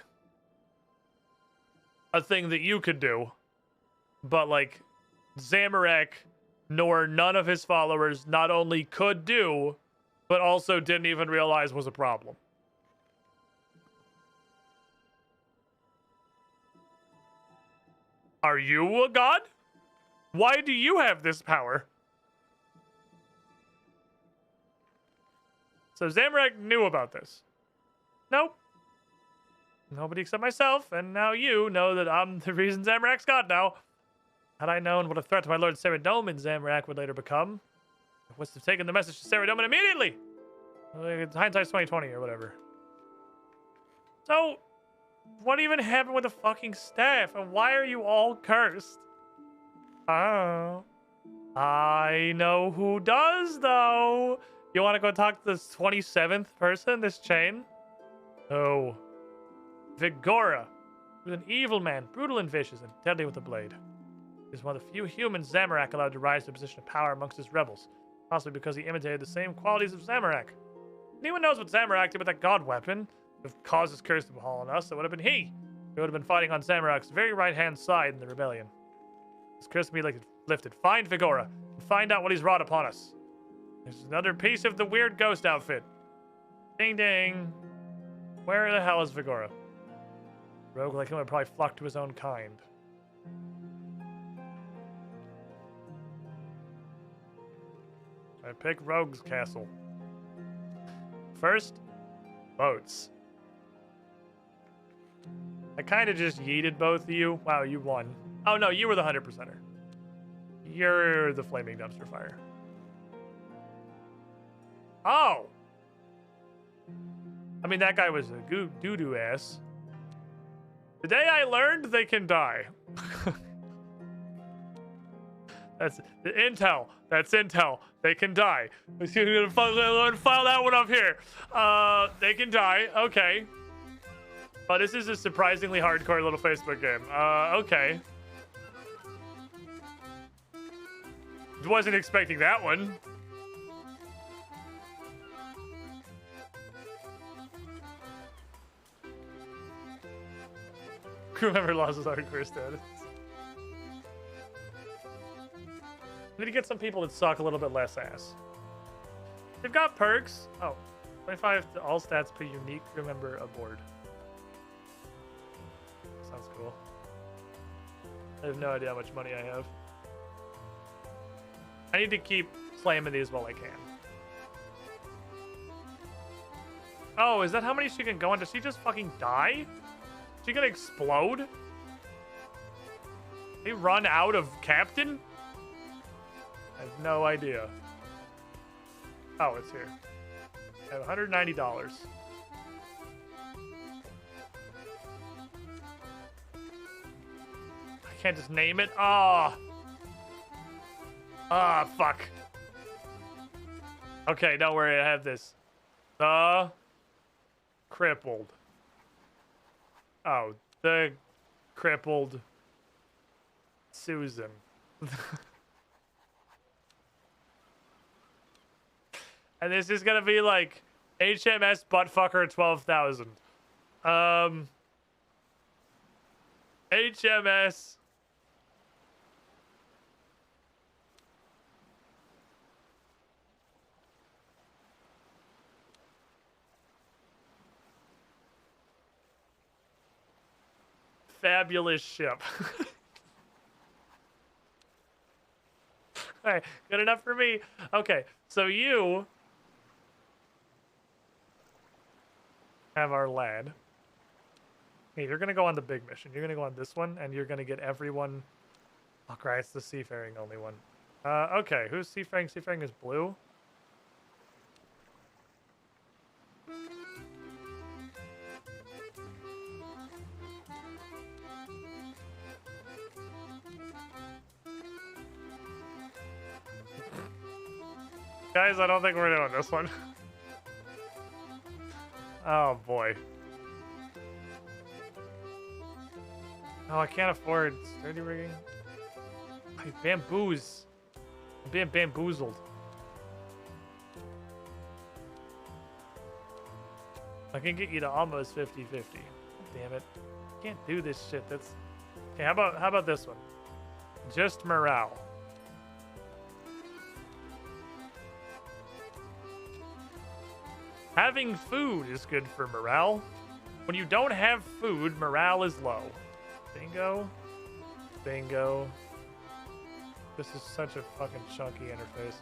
a thing that you could do. But like Zamorak nor none of his followers not only could do, but also didn't even realize was a problem. Are you a god? Why do you have this power? So Zamorak knew about this. Nope. Nobody except myself, and now you know that I'm the reason Zamorak's god now. Had I known what a threat to my lord Saradomin Zamorak would later become, I would have taken the message to Saradomin immediately. Hindsight's 2020 or whatever. So, what even happened with the fucking staff, and why are you all cursed? Oh, I know who does, though. You want to go talk to this 27th person, this chain? Oh. Vigora. He was an evil man, brutal and vicious, and deadly with a blade. He was one of the few humans Zamorak allowed to rise to a position of power amongst his rebels, possibly because he imitated the same qualities of Zamorak. If anyone knows what Zamorak did with that god weapon, if caused his curse to befall on us, it would have been he. He would have been fighting on Zamorak's very right-hand side in the rebellion. His curse be like lifted. Find Vigora, and find out what he's wrought upon us. There's another piece of the weird ghost outfit. Ding ding. Where the hell is Vigora? Rogue like him would probably flock to his own kind. I pick Rogue's castle. First, boats. I kind of just yeeted both of you. Wow, you won. Oh no, you were the 100%er. You're the flaming dumpster fire. Oh! I mean, that guy was a doo-doo ass. The day I learned they can die. That's the intel. That's intel. They can die. Let's see, we're gonna file that one up here. They can die. Okay. Oh, this is a surprisingly hardcore little Facebook game. Okay. Wasn't expecting that one. Crew member lost his hardcore status. I need to get some people that suck a little bit less ass. They've got perks. Oh, 25 to all stats per unique crew member aboard. Sounds cool. I have no idea how much money I have. I need to keep slamming these while I can. Oh, is that how many she can go on? Does she just fucking die? Is she gonna explode? They run out of captain? I have no idea. Oh, it's here. I have $190. I can't just name it. Ah. Ah, fuck. Okay, don't worry. I have this. The crippled. Oh, the crippled Susan. And this is gonna be like HMS Buttfucker 12,000. HMS. Fabulous ship. Alright, good enough for me. Okay, so you have our lad. Hey, you're gonna go on the big mission. You're gonna go on this one, and you're gonna get everyone. Oh, crap, it's the seafaring only one. Okay, who's seafaring? Seafaring is blue. Guys, I don't think we're doing this one. Oh, boy. Oh, I can't afford sturdy rigging. Bamboos. I'm being bamboozled. I can get you to almost 50-50. Damn it. Can't do this shit. That's okay. How about this one? Just morale. Having food is good for morale. When you don't have food, morale is low. Bingo. Bingo. This is such a fucking chunky interface.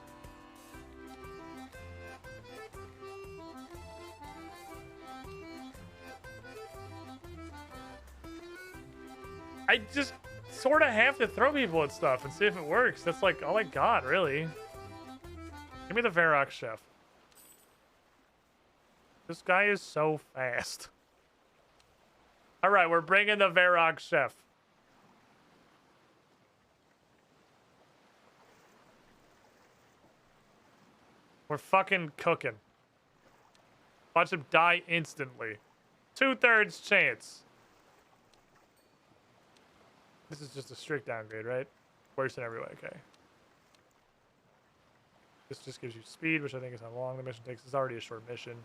I just sort of have to throw people at stuff and see if it works. That's like all I got, really. Give me the Varrock Chef. This guy is so fast. All right, we're bringing the Varrock Chef. We're fucking cooking. Watch him die instantly. 2/3 chance. This is just a strict downgrade, right? Worse in every way, okay. This just gives you speed, which I think is how long the mission takes. It's already a short mission.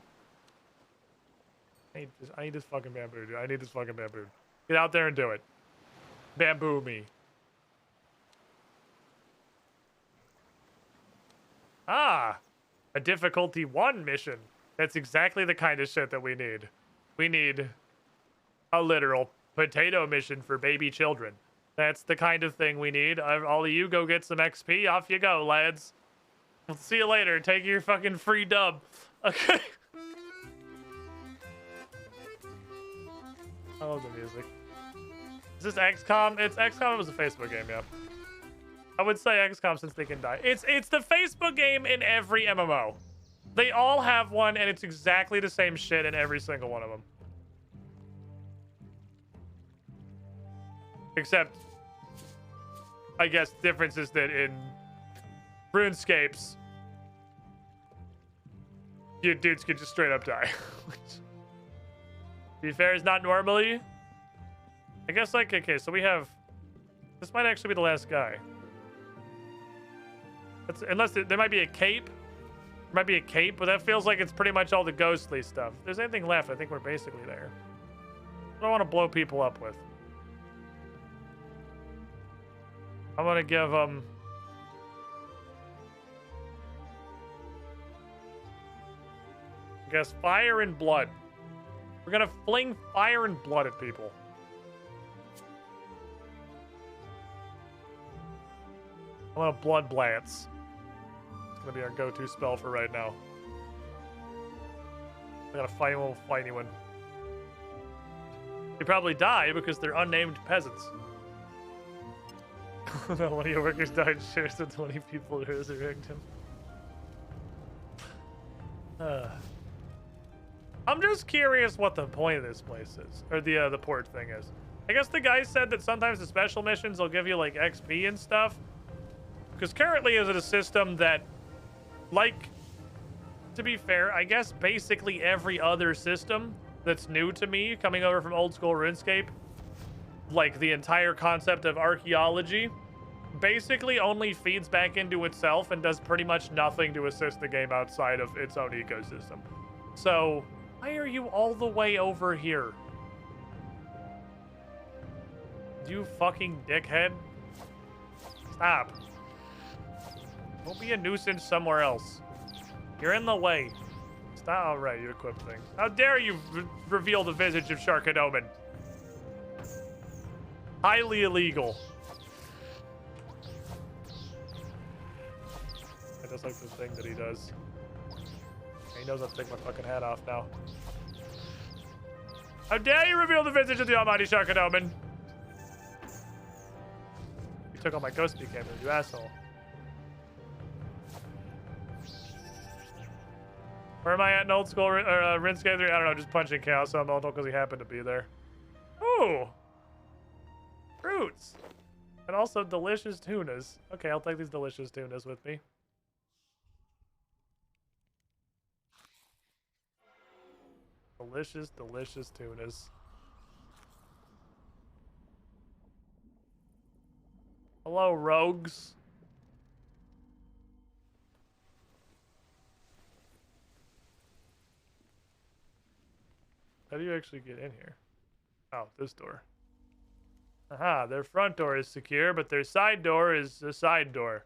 I need this fucking bamboo, dude. I need this fucking bamboo. Get out there and do it. Bamboo me. Ah! A difficulty 1 mission. That's exactly the kind of shit that we need. We need a literal potato mission for baby children. That's the kind of thing we need. All of you go get some XP. Off you go, lads. We'll see you later. Take your fucking free dub. Okay. I love the music. Is this XCOM? It's XCOM. It was a Facebook game, yeah. I would say XCOM since they can die. It's the Facebook game in every MMO. They all have one, and it's exactly the same shit in every single one of them. Except, I guess, difference is that in RuneScapes, you dudes could just straight up die. Which, to be fair, is not normally. I guess, like, okay, so we have... This might actually be the last guy. Unless there might be a cape. There might be a cape, but that feels like it's pretty much all the ghostly stuff. If there's anything left, I think we're basically there. What do I want to blow people up with? I'm going to give them... I guess fire and blood. We're going to fling fire and blood at people. I want a blood blance. It's gonna be our go-to spell for right now. I gotta fight one, we'll fight anyone. They probably die because they're unnamed peasants. One of your workers died, shares the 20 people who resurrect him. I'm just curious what the point of this place is, or the port thing is. I guess the guy said that sometimes the special missions will give you like XP and stuff. Because currently is it a system that, like, to be fair, I guess basically every other system that's new to me coming over from old school RuneScape, like the entire concept of archaeology, basically only feeds back into itself and does pretty much nothing to assist the game outside of its own ecosystem. So, why are you all the way over here? You fucking dickhead. Stop. Don't be a nuisance somewhere else. You're in the way. Stop. All right, you equip things. How dare you reveal the visage of Sharkadoman? Highly illegal. I just like the thing that he does. He knows I'll take my fucking hat off now. How dare you reveal the visage of the almighty Sharkanoman? You took all my ghost speak camera, you asshole. Where am I at in old school Runescape 3? I don't know, just punching Chaos Elemental because he happened to be there. Ooh! Fruits! And also delicious tunas. Okay, I'll take these delicious tunas with me. Delicious, delicious tunas. Hello, rogues. How do you actually get in here? Oh, this door. Aha, their front door is secure, but their side door is a side door.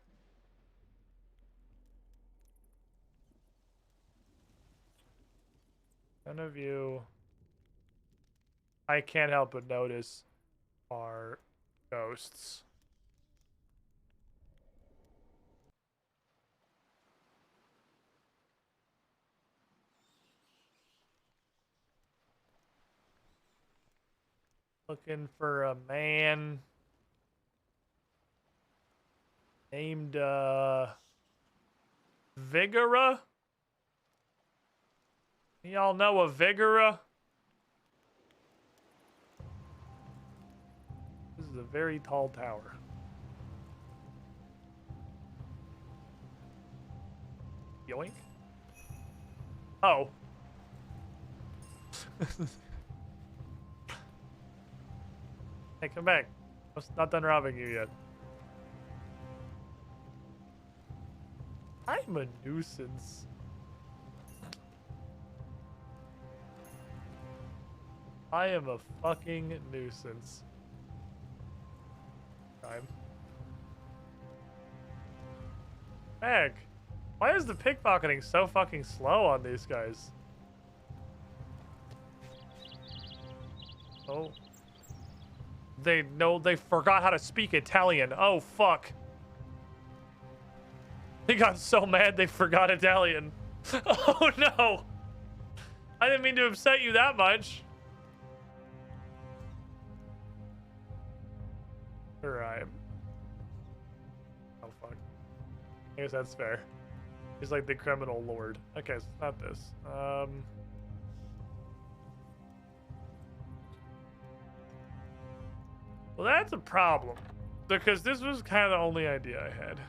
None of you, I can't help but notice, are ghosts. Looking for a man named Vigora. Y'all know a Vigora? This is a very tall tower. Yoink. Oh. Hey, come back. I'm not done robbing you yet. I'm a nuisance. I am a fucking nuisance. Time. Heck. Why is the pickpocketing so fucking slow on these guys? Oh. They forgot how to speak Italian. Oh, fuck. They got so mad they forgot Italian. Oh, no. I didn't mean to upset you that much. Alright. Oh, fuck. I guess that's fair. He's like the criminal lord. Okay, so it's not this. Well, that's a problem. Because this was kind of the only idea I had.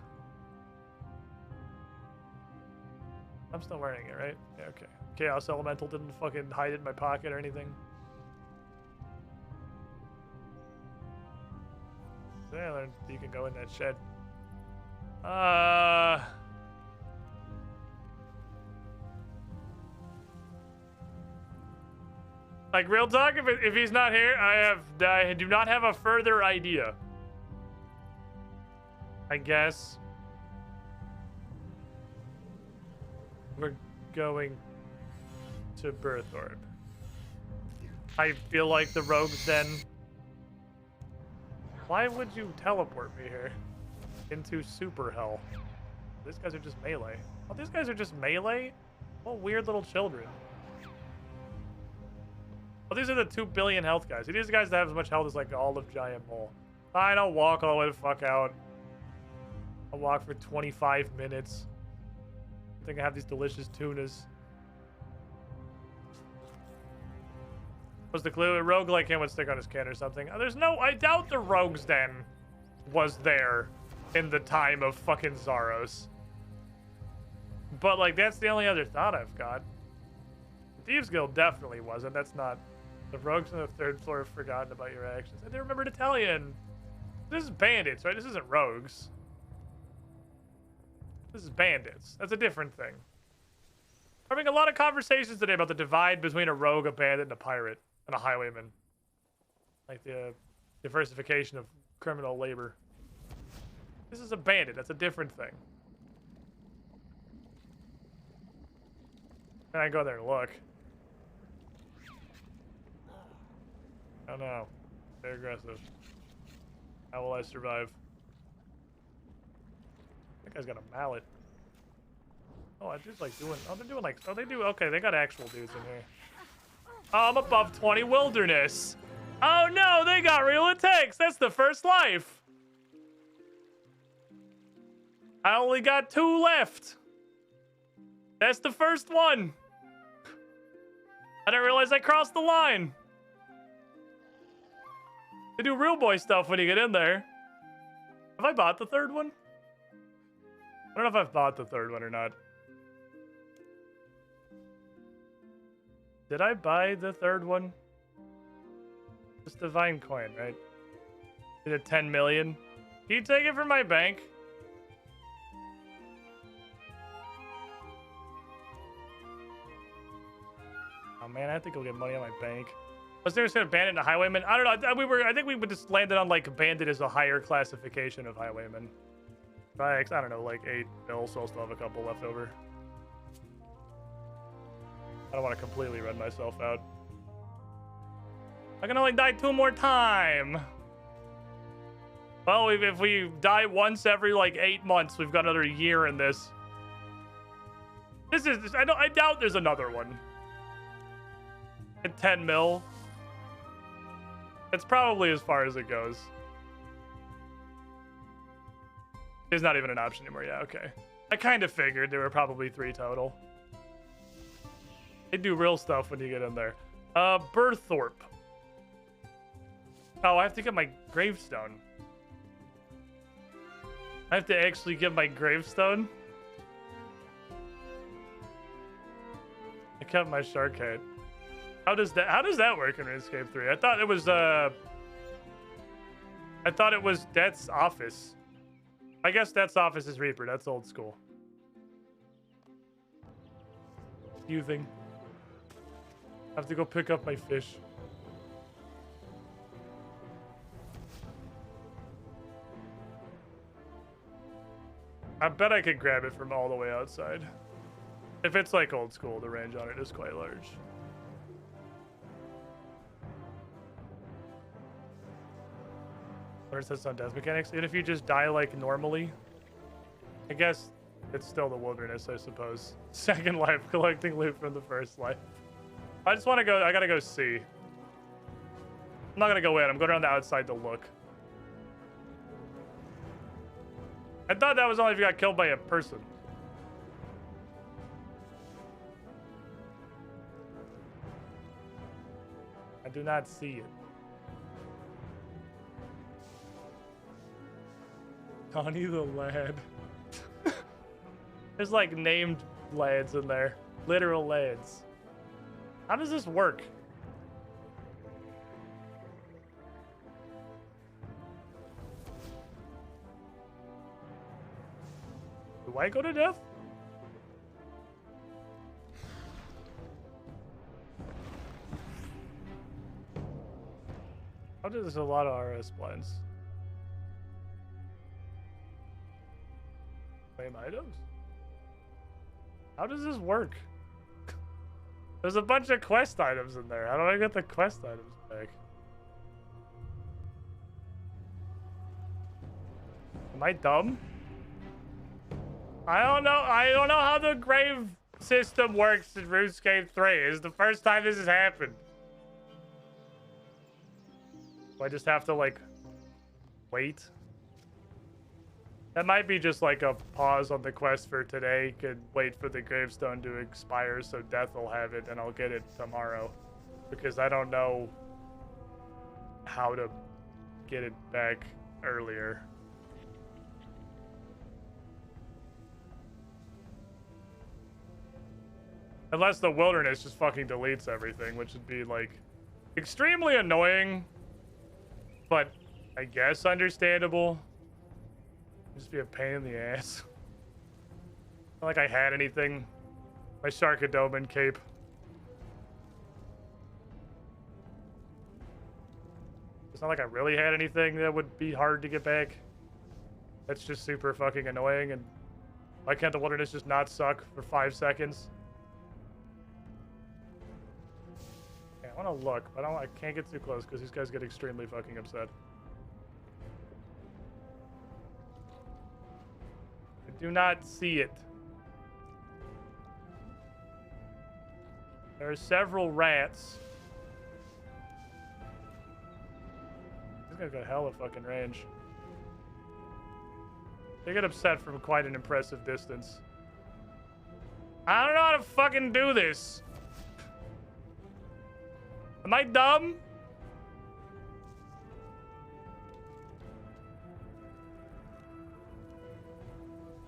I'm still wearing it, right? Yeah, okay. Chaos Elemental didn't fucking hide it in my pocket or anything. Yeah, I learned you can go in that shed. Like, real talk, if he's not here, I do not have a further idea. I guess we're going to Birth Orb. I feel like the rogues then. Why would you teleport me here? Into Super Hell. These guys are just melee. Oh, these guys are just melee? What weird little children. Oh, these are the 2 billion health guys. These guys that have as much health as like all of Giant Mole. Fine, I'll walk all the way the fuck out. I'll walk for 25 minutes. I think I have these delicious tunas. What's the clue? A rogue like him would stick on his can or something. There's no... I doubt the rogue's den was there in the time of fucking Zaros. But, like, that's the only other thought I've got. Thieves Guild definitely wasn't. That's not... The rogues on the 3rd floor have forgotten about your actions. They remembered Italian. This is bandits, right? This isn't rogues. This is bandits. That's a different thing. We're having a lot of conversations today about the divide between a rogue, a bandit, and a pirate, and a highwayman. Like the diversification of criminal labor. This is a bandit. That's a different thing. And I go there and look. Oh no. They're aggressive. How will I survive? That guy's got a mallet. Oh, that dude's like doing... Oh, they're doing like... Oh, they do... Okay, they got actual dudes in here. I'm above 20 wilderness. Oh no, they got real attacks. That's the first life. I only got 2 left. That's the first one. I didn't realize I crossed the line. They do real boy stuff when you get in there. Have I bought the 3rd one? I don't know if I've bought the 3rd one or not. Did I buy the 3rd one? It's divine coin, right? Is it 10 million? Can you take it from my bank? Oh man, I have to go get money on my bank. Was there just gonna bandit and a highwayman? I don't know. I think we would just landed on like bandit as a higher classification of highwayman. I don't know, like 8 mil, so I'll still have a couple left over. I don't want to completely run myself out. I can only die 2 more times. Well, if we die once every like 8 months, we've got another year in this. I doubt there's another one. At 10 mil. It's probably as far as it goes. It's not even an option anymore. Yeah, okay. I kind of figured there were probably 3 total. They do real stuff when you get in there. Burthorpe. Oh, I have to get my gravestone. I have to actually get my gravestone. I kept my shark head. How does that work in Runescape 3? I thought it was Death's office. I guess Death's office is Reaper. That's old school. Youthing. I have to go pick up my fish. I bet I could grab it from all the way outside. If it's like old school, the range on it is quite large. Or it says on death mechanics. And if you just die like normally, I guess it's still the wilderness, I suppose. Second life, collecting loot from the first life. I just want to go, I gotta go see. I'm not gonna go in, I'm going around the outside to look. I thought that was only if you got killed by a person. I do not see it. Connie the lad. There's like named lads in there. Literal lads. How does this work? Do I go to death? How does there's a lot of RS blinds? Claim items? How does this work? There's a bunch of quest items in there. How do I get the quest items back? Am I dumb? I don't know. I don't know how the grave system works in RuneScape 3. It's the first time this has happened. Do I just have to, like, wait? That might be just like a pause on the quest for today. Could wait for the gravestone to expire so Death will have it and I'll get it tomorrow. Because I don't know how to get it back earlier. Unless the wilderness just fucking deletes everything, which would be like extremely annoying, but I guess understandable. Just be a pain in the ass. Not like I had anything. My Sharkadoman cape. It's not like I really had anything that would be hard to get back. That's just super fucking annoying. And why can't the wilderness just not suck for 5 seconds? Okay, I want to look, but I can't get too close because these guys get extremely fucking upset. Do not see it. There are several rats. This guy's got hella fucking range. They get upset from quite an impressive distance. I don't know how to fucking do this. Am I dumb?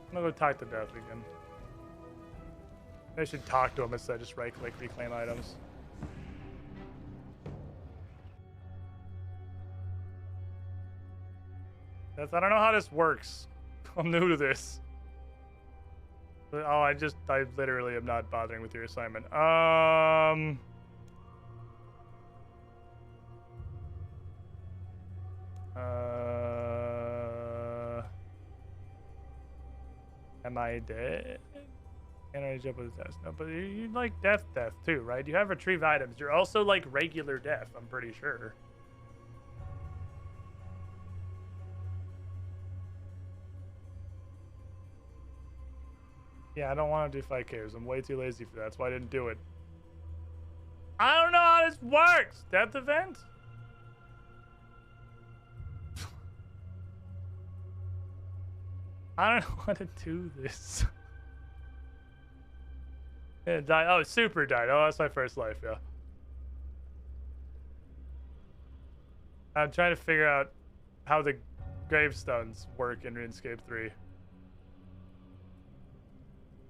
I'm gonna go talk to Death again. I should talk to him instead of just right-click reclaim items. Death, I don't know how this works. I'm new to this. Oh, I literally am not bothering with your assignment. Am I dead? Can I jump with the test? No, but you like death too, right? You have retrieve items. You're also like regular death, I'm pretty sure. Yeah, I don't want to do 5Ks. I'm way too lazy for that. That's why I didn't do it. I don't know how this works. Death event? I don't know how to do this. Yeah, died. Oh, super died. Oh, that's my first life, yeah. I'm trying to figure out how the gravestones work in RuneScape 3.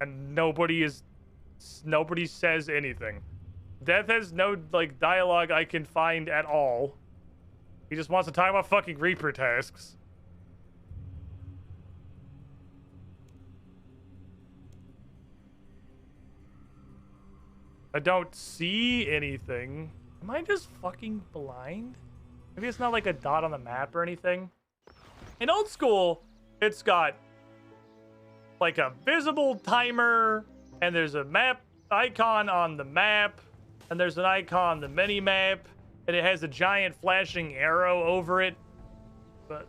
And nobody says anything. Death has no like dialogue I can find at all. He just wants to talk about fucking Reaper tasks. I don't see anything. Am I just fucking blind? Maybe it's not like a dot on the map or anything. In old school, it's got like a visible timer, and there's a map icon on the map, and there's an icon on the mini map, and it has a giant flashing arrow over it. But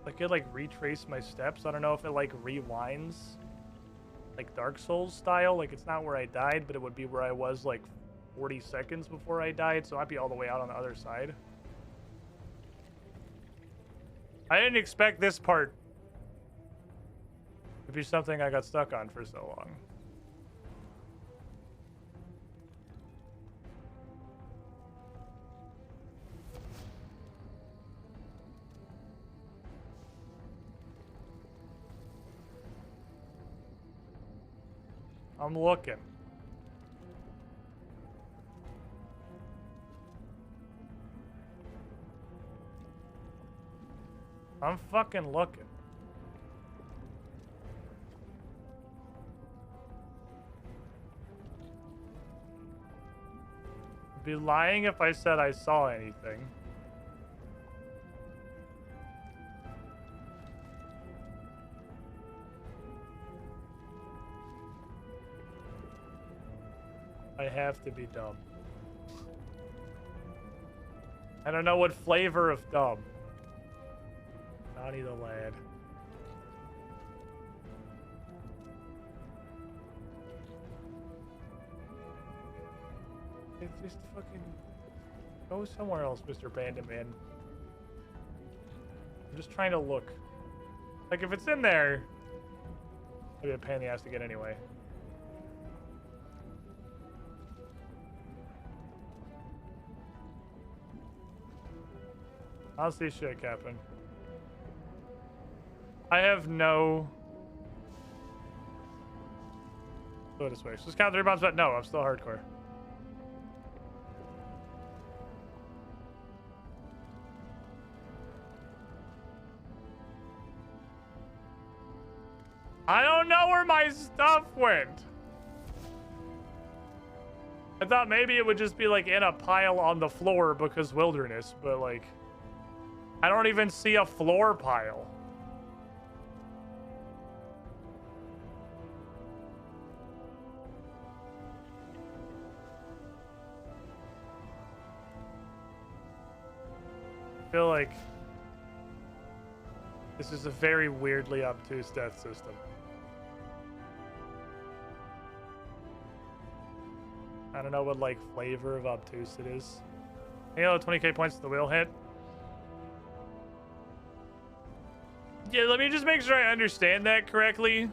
I could like retrace my steps. I don't know if it like rewinds like Dark Souls style. Like it's not where I died, but it would be where I was like 40 seconds before I died, so I'd be all the way out on the other side. I didn't expect this part to be something I got stuck on for so long. I'm looking. I'm fucking looking. I'd be lying if I said I saw anything. I have to be dumb. I don't know what flavor of dumb. Donnie the lad. It's just fucking go somewhere else, Mr. Bandit Man. I'm just trying to look. Like if it's in there, maybe a pain in the ass to get anyway. I'll see shit, Captain. I have no... Go this way. So just count 3 bombs, but no, I'm still hardcore. I don't know where my stuff went. I thought maybe it would just be like in a pile on the floor because wilderness, but like... I don't even see a floor pile. I feel like this is a very weirdly obtuse death system. I don't know what, like, flavor of obtuse it is. You know, 20k points to the wheel hit. Yeah, let me just make sure I understand that correctly.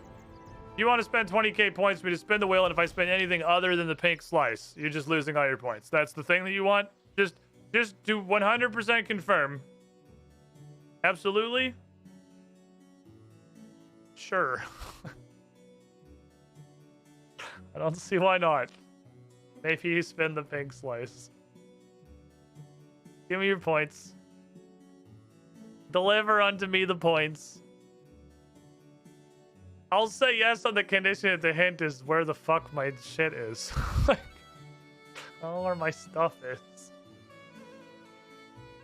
You want to spend 20k points for me to spin the wheel, and if I spend anything other than the pink slice, you're just losing all your points. That's the thing that you want? Just to 100% confirm. Absolutely? Sure. I don't see why not. Maybe you spin the pink slice. Give me your points. Deliver unto me the points. I'll say yes on the condition that the hint is where the fuck my shit is. Like, I don't know where my stuff is.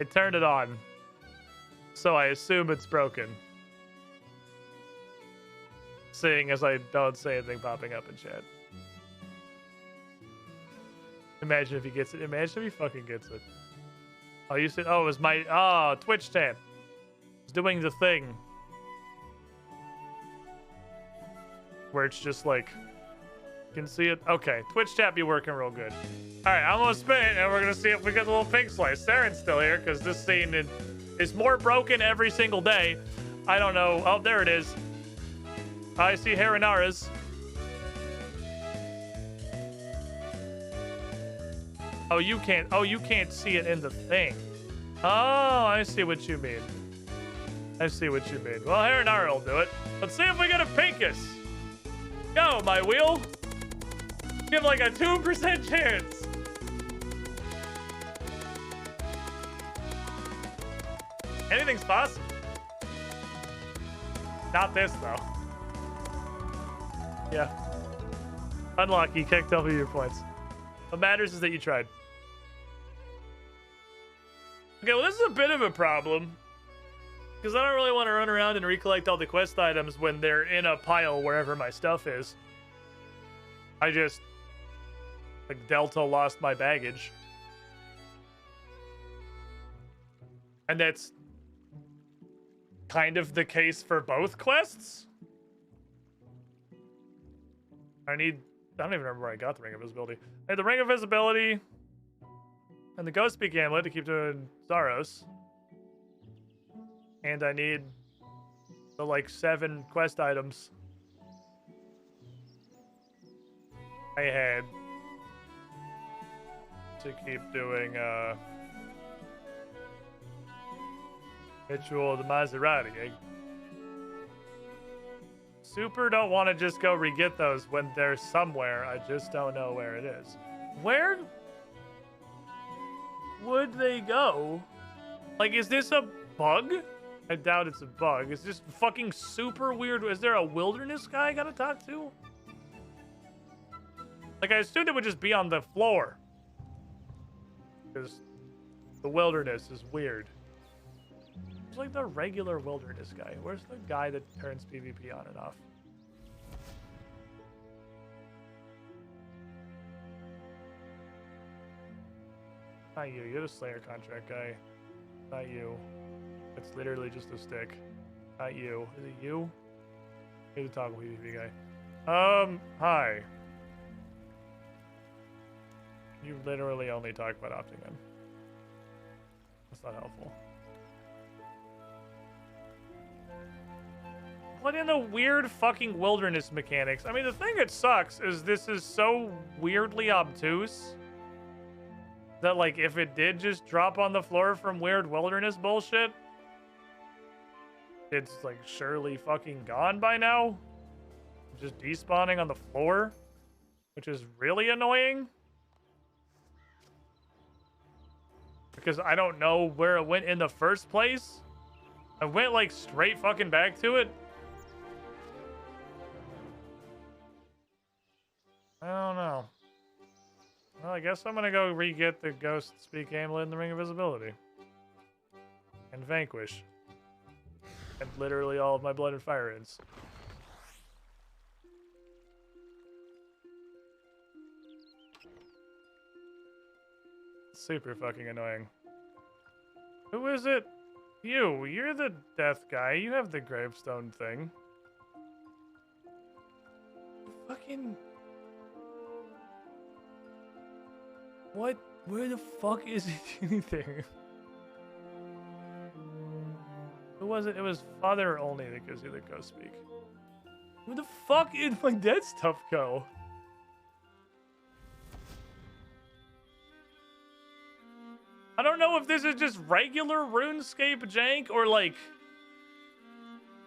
I turned it on. So I assume it's broken. Seeing as I don't say anything popping up in chat. Imagine if he gets it. Imagine if he fucking gets it. Oh, you said, oh, it was my, oh, Twitch tab. It's doing the thing. Where it's just like, you can see it. Okay, Twitch chat be working real good. All right, I'm gonna spin it, and we're gonna see if we get the little pink slice. Saren's still here, because this scene is more broken every single day. I don't know. Oh, there it is. I see Harinara's. Oh, you can't see it in the thing. Oh, I see what you mean. I see what you mean. Well, Harinara will do it. Let's see if we get a pinkus. Go, my wheel. Give like a 2% chance. Anything's possible. Not this, though. Yeah. Unlucky. Kicked over your points. What matters is that you tried. Okay, well, this is a bit of a problem. Because I don't really want to run around and recollect all the quest items when they're in a pile wherever my stuff is. I just... like, Delta lost my baggage. And that's... kind of the case for both quests? I don't even remember where I got the Ring of Visibility. I had the Ring of Visibility... and the Ghost Speak Amulet to keep doing Zaros. And I need the, like, 7 quest items I had to keep doing, Ritual of the Maserati. I super don't want to just go re-get those when they're somewhere. I just don't know where it is. Where would they go? Like, is this a bug? I doubt it's a bug. It's just fucking super weird. Is there a wilderness guy I gotta talk to? Like, I assumed it would just be on the floor. Because the wilderness is weird. It's like the regular wilderness guy. Where's the guy that turns PvP on and off? Not you. You're the Slayer contract guy. Not you. It's literally just a stick. Not you. Is it you? You're the toggle PvP guy. Hi. You literally only talk about opting in. That's not helpful. What in the weird fucking wilderness mechanics? I mean, the thing that sucks is this is so weirdly obtuse that, like, if it did just drop on the floor from weird wilderness bullshit, it's, like, surely fucking gone by now. Just despawning on the floor, which is really annoying. Because I don't know where it went in the first place. I went, like, straight fucking back to it. I don't know. Well, I guess I'm gonna go re-get the Ghost Speak Amulet and the Ring of Visibility. And Vanquish. And literally all of my Blood and Fire Ends. Super fucking annoying. Who is it? You. You're the death guy. You have the gravestone thing. Fucking... What? Where the fuck is anything? Who was it? It was Father only that gives you the ghost speak. Where the fuck did my dead stuff go? I don't know if this is just regular RuneScape jank or like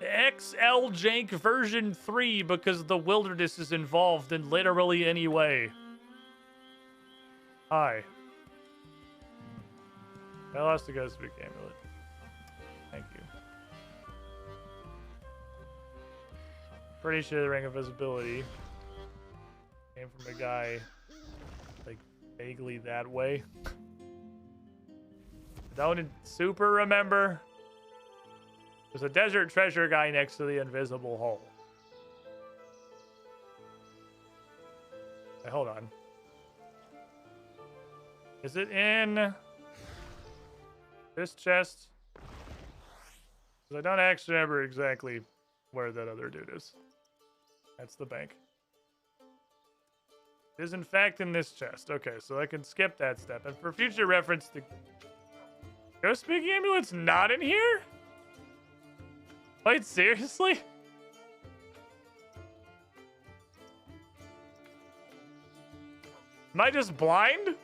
XL jank version 3 because the wilderness is involved in literally any way. Hi. I lost the ghost speak amulet. Thank you. Pretty sure the ring of visibility came from a guy like vaguely that way. Don't super remember. There's a desert treasure guy next to the invisible hole. Hey, hold on. Is it in this chest? Because I don't actually remember exactly where that other dude is. That's the bank. It is in fact in this chest. Okay, so I can skip that step. And for future reference, the ghost speaking amulet's not in here? Wait, seriously? Am I just blind?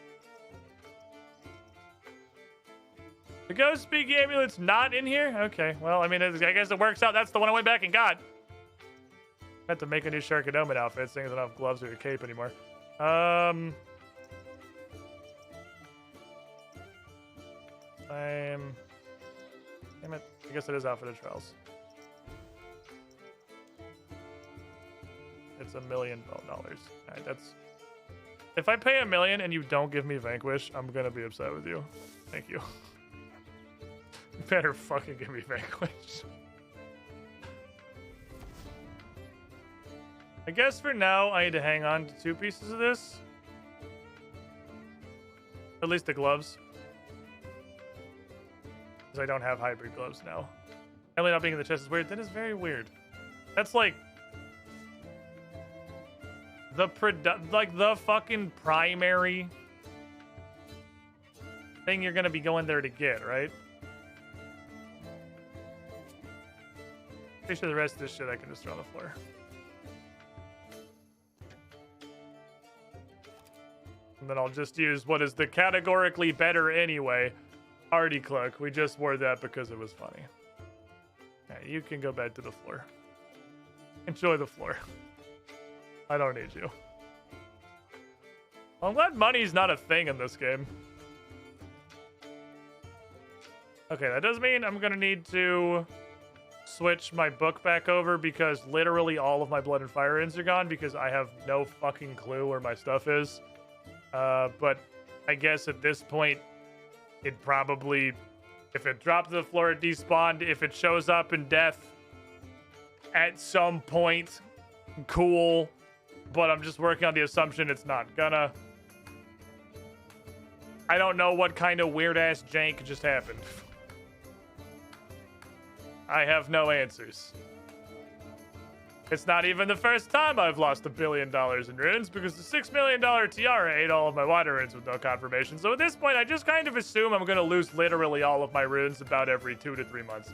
The ghost speaking amulet's not in here? Okay, well, I mean, I guess it works out. That's the one I went back and got. I had to make a new Sharkadoman outfit, seeing as I don't have gloves or a cape anymore. Damn it. I guess it is outfitted trials. It's $1 million. Alright, that's... If I pay $1 million and you don't give me Vanquish, I'm gonna be upset with you. Thank you. You better fucking give me Vanquish. I guess for now, I need to hang on to 2 pieces of this. At least the gloves. Because I don't have hybrid gloves now. Emily not being in the chest is weird. That is very weird. That's like... the fucking primary thing you're gonna be going there to get, right? Pretty sure the rest of this shit I can just throw on the floor. And then I'll just use what is the categorically better anyway, Artie Cloak. We just wore that because it was funny. Yeah, you can go back to the floor. Enjoy the floor. I don't need you. I'm glad money's not a thing in this game. Okay, that does mean I'm gonna need to switch my book back over because literally all of my Blood and Fire ends are gone because I have no fucking clue where my stuff is. But I guess at this point, it probably, if it dropped to the floor, it despawned. If it shows up in death at some point, cool. But I'm just working on the assumption it's not gonna. I don't know what kind of weird-ass jank just happened. I have no answers. It's not even the first time I've lost $1 billion in runes because the $6 million tiara ate all of my water runes with no confirmation. So at this point, I just kind of assume I'm going to lose literally all of my runes about every 2 to 3 months.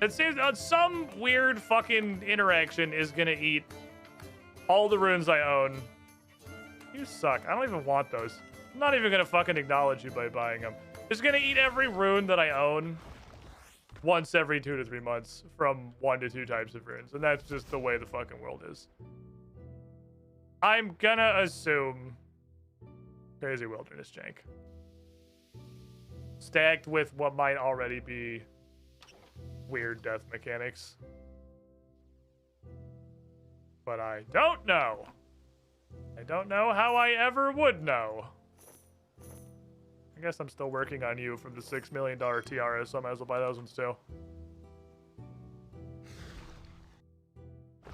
It seems some weird fucking interaction is going to eat all the runes I own. You suck. I don't even want those. I'm not even going to fucking acknowledge you by buying them. It's going to eat every rune that I own once every 2 to 3 months from 1 to 2 types of runes. And that's just the way the fucking world is. I'm gonna assume crazy wilderness jank. Stacked with what might already be weird death mechanics. But I don't know. I don't know how I ever would know. I guess I'm still working on you from the $6 million tiara, so I might as well buy those ones too.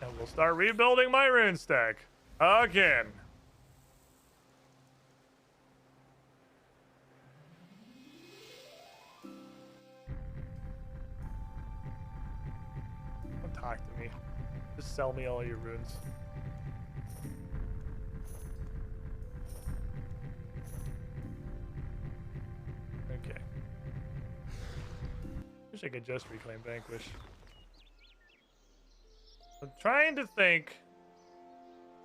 And we'll start rebuilding my rune stack. Again. Don't talk to me. Just sell me all your runes. Wish I could just reclaim Vanquish. I'm trying to think.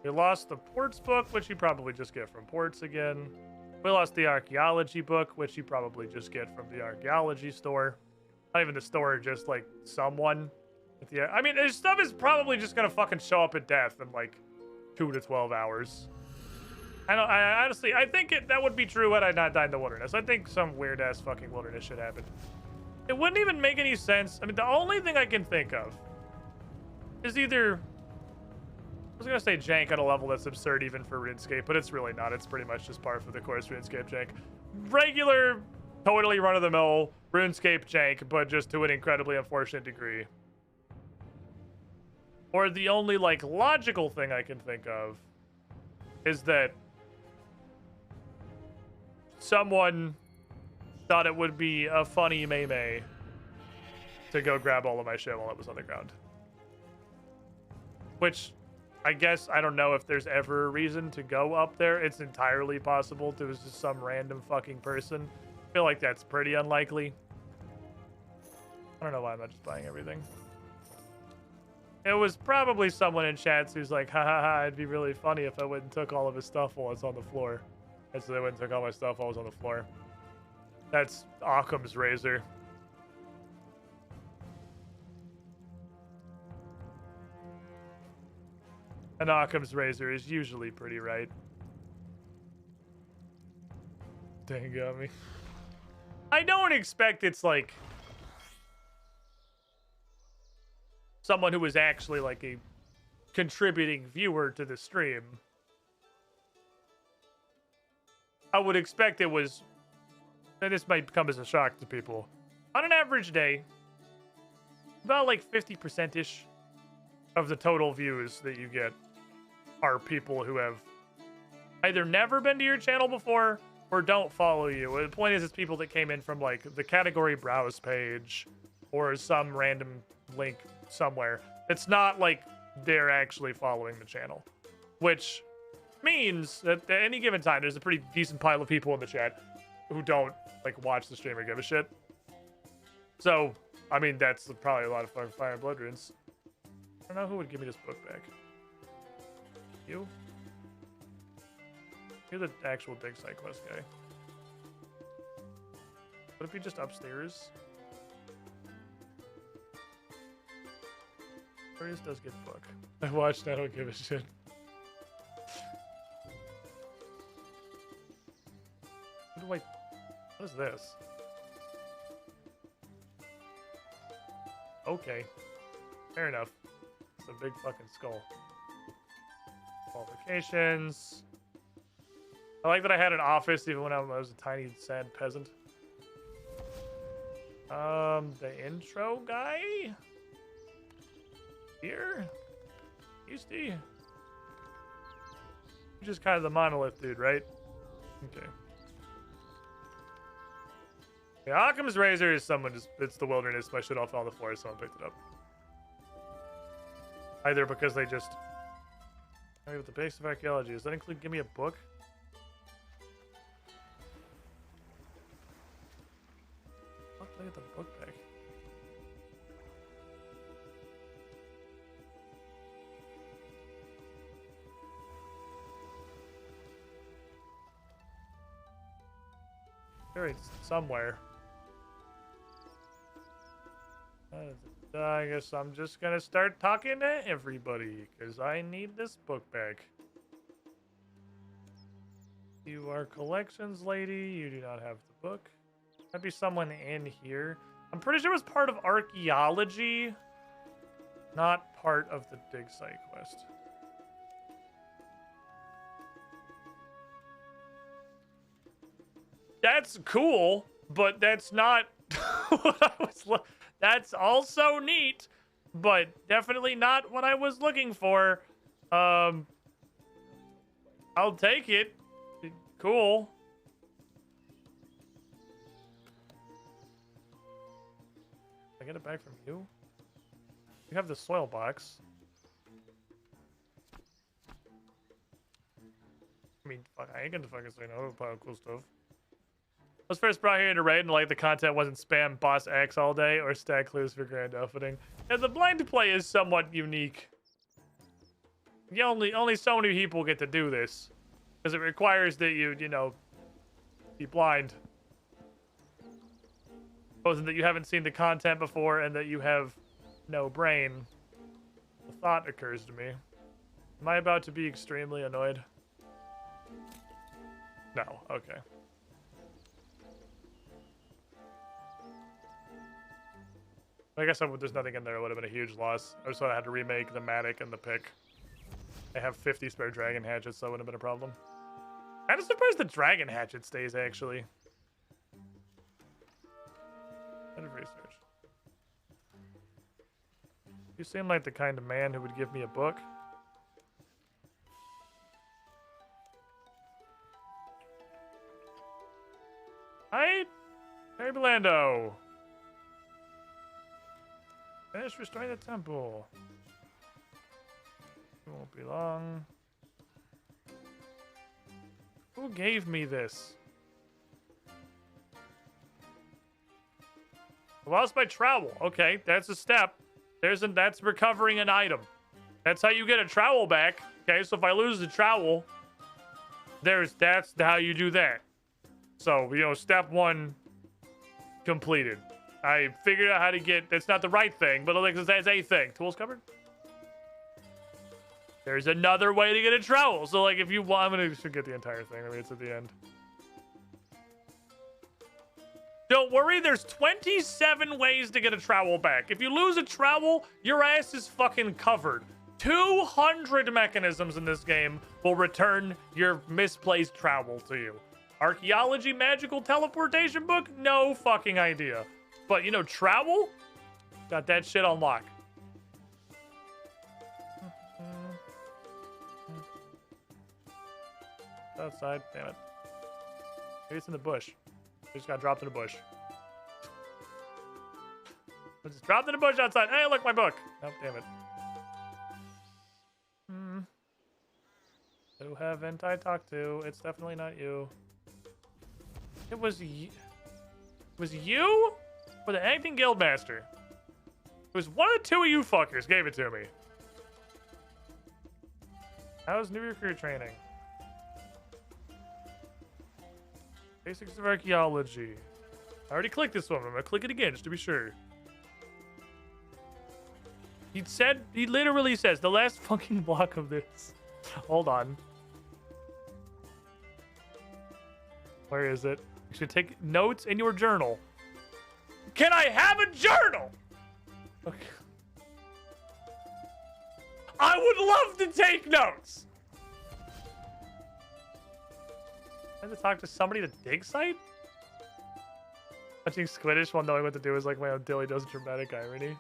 We lost the ports book, which you probably just get from ports again. We lost the archaeology book, which you probably just get from the archaeology store. Not even the store, just like someone. I mean, his stuff is probably just gonna fucking show up at death in like 2 to 12 hours. I honestly, I think that would be true had I not died in the wilderness. I think some weird ass fucking wilderness shit happened. It wouldn't even make any sense. I mean, the only thing I can think of is either, I was gonna say jank at a level that's absurd even for RuneScape, but it's really not. It's pretty much just par for the course RuneScape jank. Regular, totally run-of-the-mill RuneScape jank, but just to an incredibly unfortunate degree. Or the only, like, logical thing I can think of is that someone thought it would be a funny meme to go grab all of my shit while it was on the ground. Which, I guess, I don't know if there's ever a reason to go up there. It's entirely possible it was just some random fucking person. I feel like that's pretty unlikely. I don't know why I'm not just buying everything. It was probably someone in chats who's like, ha ha ha, it'd be really funny if I went and took all of his stuff while it's on the floor. And so they went and took all my stuff while it was on the floor. That's Occam's razor. And Occam's razor is usually pretty right. Dang, got me. I don't expect it's like someone who was actually like a contributing viewer to the stream. I would expect it was, and this might come as a shock to people, on an average day, about like 50%-ish of the total views that you get are people who have either never been to your channel before or don't follow you. The point is, it's people that came in from like the category browse page or some random link somewhere. It's not like they're actually following the channel, which means that at any given time, there's a pretty decent pile of people in the chat who don't like watch the stream or give a shit. So, I mean, that's probably a lot of fucking Fire and Blood runes. I don't know who would give me this book back. You? You're the actual dig site quest guy. What if he just upstairs? Darius does get book. I watched, I don't give a shit. What is this? Okay. Fair enough. It's a big fucking skull. Qualifications. I like that I had an office even when I was a tiny, sad peasant. The intro guy? Here? Easty? You're just kind of the monolith dude, right? Okay. Yeah, Occam's razor is someone just, it's the wilderness. My shit all fell on the floor, someone picked it up. Either because they just, I mean, with the base of archaeology, does that include give me a book? What did I get the book back? Buried somewhere. I guess I'm just gonna start talking to everybody because I need this book back. You are collections lady. You do not have the book. Might be someone in here. I'm pretty sure it was part of archaeology, not part of the dig site quest. That's cool, but that's not what I was that's also neat, but definitely not what I was looking for. I'll take it. Cool. I get it back from you? You have the soil box. I mean, fuck, I ain't gonna fucking say no to pile of cool stuff. was first brought here to raid, and like the content wasn't spam boss X all day or stack clues for grand opening. And the blind play is somewhat unique. You only so many people get to do this, because it requires that you know, be blind. Both that you haven't seen the content before and that you have no brain. The thought occurs to me. Am I about to be extremely annoyed? No, okay. I guess there's nothing in there. It would have been a huge loss. I just thought I had to remake the Matic and the pick. I have 50 spare dragon hatchets, so that wouldn't have been a problem. I'm surprised the dragon hatchet stays, actually. End of research. You seem like the kind of man who would give me a book. Hi, Harry Belando. Finish restoring the temple. It won't be long. Who gave me this? I lost my trowel. Okay, that's a step. That's recovering an item. That's how you get a trowel back. Okay, so if I lose the trowel, that's how you do that. So, you know, step 1 completed. I figured out how to get, that's not the right thing, but like that's a thing. Tools covered? There's another way to get a trowel. So like if you want, I'm gonna forget the entire thing. I mean, it's at the end. Don't worry, there's 27 ways to get a trowel back. If you lose a trowel, your ass is fucking covered. 200 mechanisms in this game will return your misplaced trowel to you. Archaeology magical teleportation book? No fucking idea. But, you know, trowel? Got that shit on lock. Outside, damn it. Maybe it's in the bush. I just got dropped in a bush. I just dropped in a bush outside. Hey, look, my book. Oh, damn it. Who haven't I talked to? It's definitely not you. It was you? Was you? Or the acting guildmaster? It was one of the two of you fuckers gave it to me. How's new recruit training? Basics of archaeology. I already clicked this one. I'm gonna click it again just to be sure. He literally says the last fucking block of this. Hold on. Where is it? You should take notes in your journal. Can I have a journal? Okay. I would love to take notes. I had to talk to somebody at a dig site? Watching Squiddish while knowing what to do is like my own Dilly Does dramatic irony.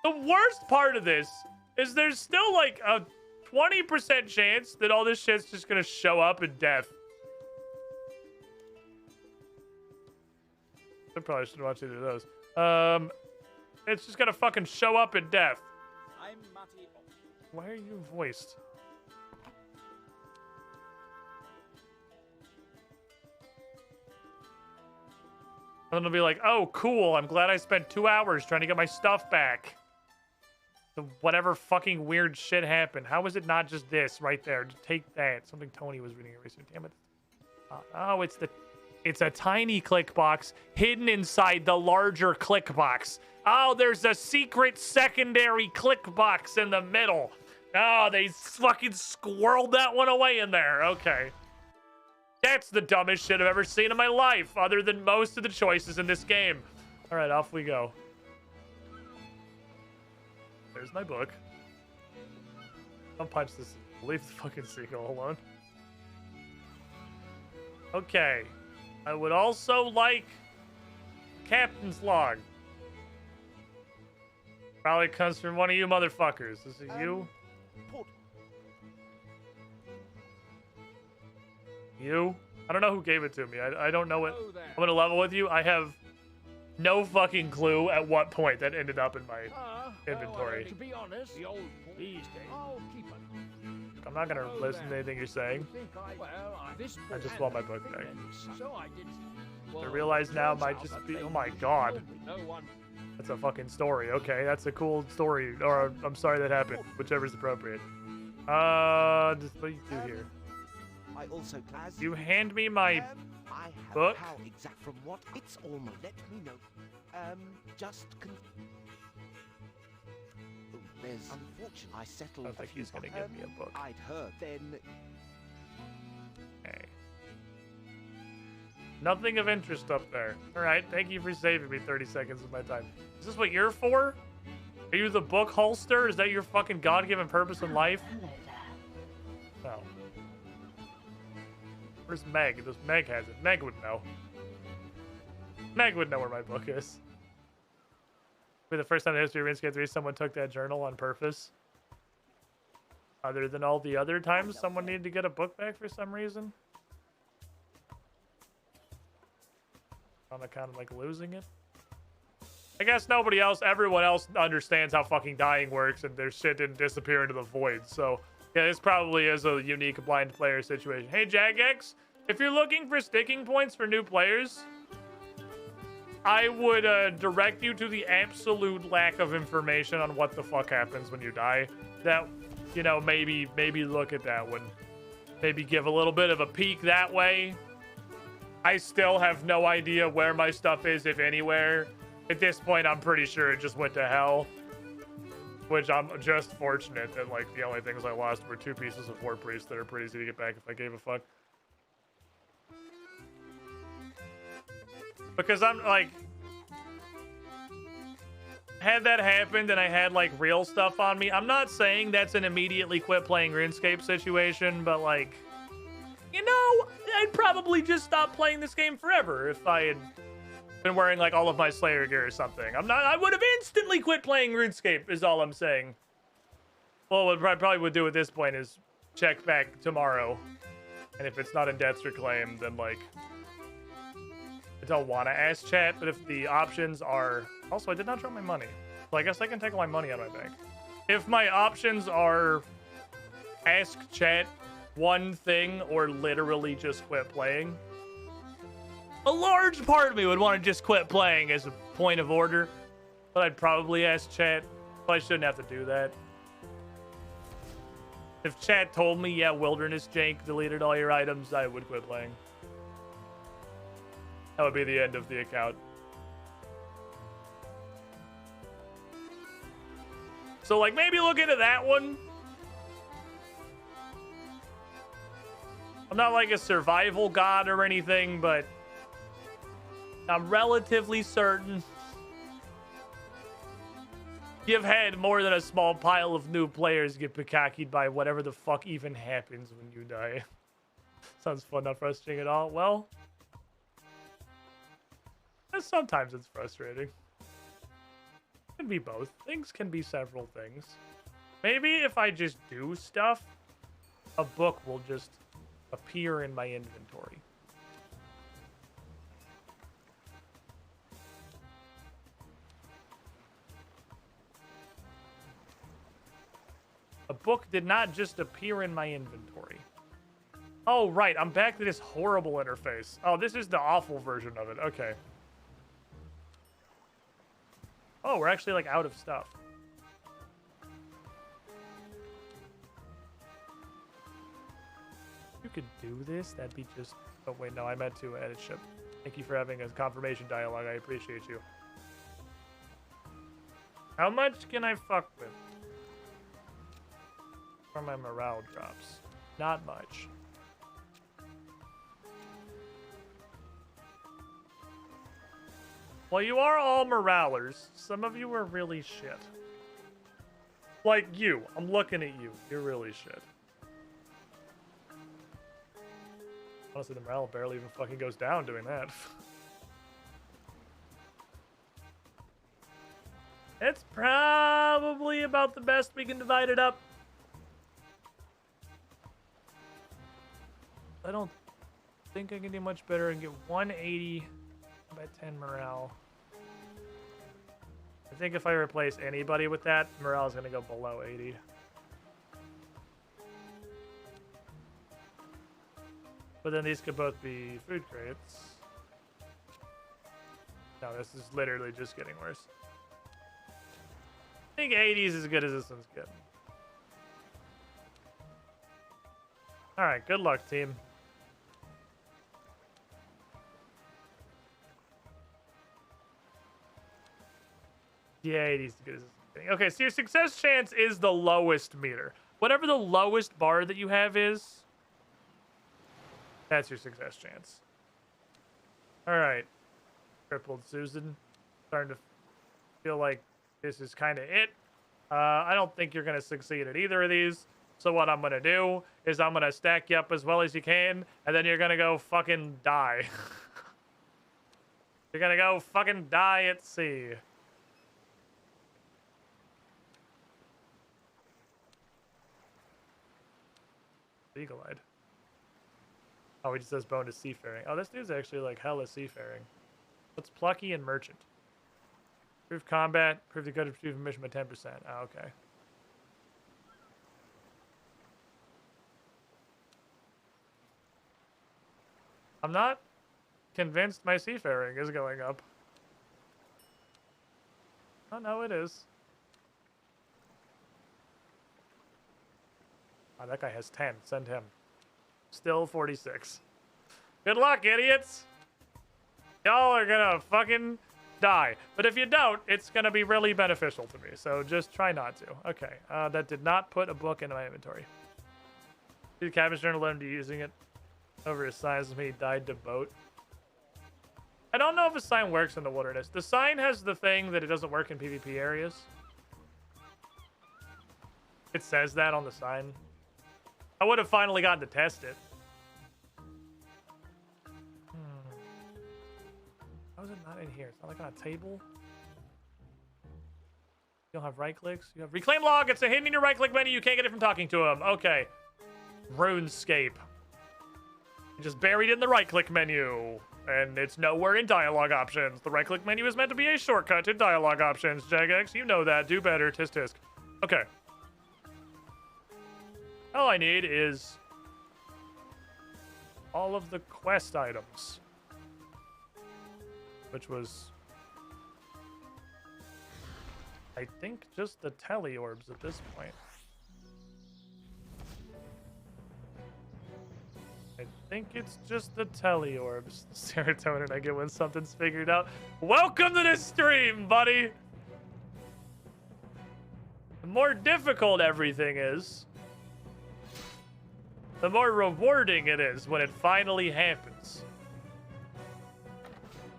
The worst part of this is there's still like a 20% chance that all this shit's just gonna show up in death. I probably should watch either of those. It's just gonna fucking show up in death. I'm Matty. Why are you voiced? And then it'll be like, oh, cool. I'm glad I spent 2 hours trying to get my stuff back. So whatever fucking weird shit happened. How was it not just this right there? Just take that. Something Tony was reading it recently. Damn it. Oh, it's a tiny click box hidden inside the larger click box. Oh, there's a secret secondary click box in the middle. Oh, they fucking squirreled that one away in there. Okay. That's the dumbest shit I've ever seen in my life, other than most of the choices in this game. All right, off we go. There's my book. Don't punch this. Leave the fucking seagull alone. Okay. I would also like Captain's log. Probably comes from one of you motherfuckers. Is it you? You? I don't know who gave it to me. I don't know what... I'm gonna level with you. I have no fucking clue at what point that ended up in my inventory. To be honest, the old these days, I'll keep it. I'm not gonna listen to anything you're saying. I just want my book back. So I did. I realize now might just be. Oh my god. That's a fucking story. Okay, that's a cool story. Or I'm sorry that happened. Whichever's appropriate. Just what do you do here? I also You hand me my I have book? how exact from what it's almost. Let me know. Just oh, there's unfortunate. I settled. I don't think he's gonna give me a book. I'd heard then. Okay. Nothing of interest up there. Alright, thank you for saving me 30 seconds of my time. Is this what you're for? Are you the book holster? Is that your fucking God-given purpose in life? Hello there. No. Where's Meg? Meg has it. Meg would know. Meg would know where my book is. For the first time in the history of Runescape 3, someone took that journal on purpose. Other than all the other times someone needed to get a book back for some reason. On account of, like, losing it. I guess nobody else, everyone else understands how fucking dying works and their shit didn't disappear into the void. So, yeah, this probably is a unique blind player situation. Hey, Jagex, if you're looking for sticking points for new players, I would direct you to the absolute lack of information on what the fuck happens when you die. That, you know, maybe look at that one. Maybe give a little bit of a peek that way. I still have no idea where my stuff is, if anywhere. At this point, I'm pretty sure it just went to hell. Which I'm just fortunate that, like, the only things I lost were 2 pieces of War Priest that are pretty easy to get back if I gave a fuck. Because I'm, like... Had that happened and I had, like, real stuff on me, I'm not saying that's an immediately quit playing RuneScape situation, but, like... You know, I'd probably just stop playing this game forever if I had been wearing, like, all of my Slayer gear or something. I would have instantly quit playing RuneScape, is all I'm saying. Well, what I probably would do at this point is check back tomorrow. And if it's not in Death's Reclaim, then, like, I don't want to ask chat, but if the options are... Also, I did not drop my money. So I guess I can take all my money out of my bank. If my options are ask chat one thing or literally just quit playing, a large part of me would want to just quit playing as a point of order, but I'd probably ask chat, but I shouldn't have to do that. If chat told me, yeah, Wilderness Jank deleted all your items, I would quit playing. That would be the end of the account. So, like, maybe look into that one. I'm not like a survival god or anything, but I'm relatively certain you've had more than a small pile of new players get pikakied by whatever the fuck even happens when you die. Sounds fun, not frustrating at all. Well, sometimes it's frustrating. It can be both. Things can be several things. Maybe if I just do stuff, a book will just appear in my inventory. A book did not just appear in my inventory. Oh, right. I'm back to this horrible interface. Oh, this is the awful version of it. Okay. Oh, we're actually, like, out of stuff. You could do this, that'd be just... Oh, wait, no, I meant to edit ship. Thank you for having a confirmation dialogue. I appreciate you. How much can I fuck with? For my morale drops. Not much. Well, you are all moralers. Some of you are really shit. Like you. I'm looking at you. You're really shit. Honestly, the morale barely even fucking goes down doing that. It's probably about the best we can divide it up. I don't think I can do much better and get 180 by 10 morale. I think if I replace anybody with that, morale is going to go below 80. But then these could both be food crates. No, this is literally just getting worse. I think 80 is as good as this one's getting. Alright, good luck, team. Yeah, 80 is as good as this one's getting. Okay, so your success chance is the lowest meter. Whatever the lowest bar that you have is, that's your success chance. Alright. Crippled Susan. Starting to feel like this is kind of it. I don't think you're going to succeed at either of these. So what I'm going to do is I'm going to stack you up as well as you can, and then you're going to go fucking die. You're going to go fucking die at sea. Eagle-eyed. Oh, he just says bone to seafaring. Oh, this dude's actually like hella seafaring. What's plucky and merchant? Proof combat. Prove the good of achieve mission by 10%. Oh, okay. I'm not convinced my seafaring is going up. Oh, no, it is. Oh, that guy has 10. Send him. Still 46. Good luck, idiots! Y'all are gonna fucking die. But if you don't, it's gonna be really beneficial to me. So just try not to. Okay. That did not put a book into my inventory. The cabin's trying to let him to using it over his signs when he died to boat. I don't know if a sign works in the wilderness. The sign has the thing that it doesn't work in PvP areas. It says that on the sign. I would have finally gotten to test it. How is it not in here? It's not like on a table. You don't have right clicks. You have reclaim log. It's a hidden in your right click menu. You can't get it from talking to him. Okay. Runescape. Just buried in the right click menu. And it's nowhere in dialogue options. The right click menu is meant to be a shortcut to dialogue options. Jagex, you know that. Do better. Tisk tisk. Okay. All I need is all of the quest items. Which was, I think, just the tele orbs at this point. I think it's just the tele orbs. Serotonin I get when something's figured out. Welcome to the stream, buddy! The more difficult everything is, the more rewarding it is when it finally happens.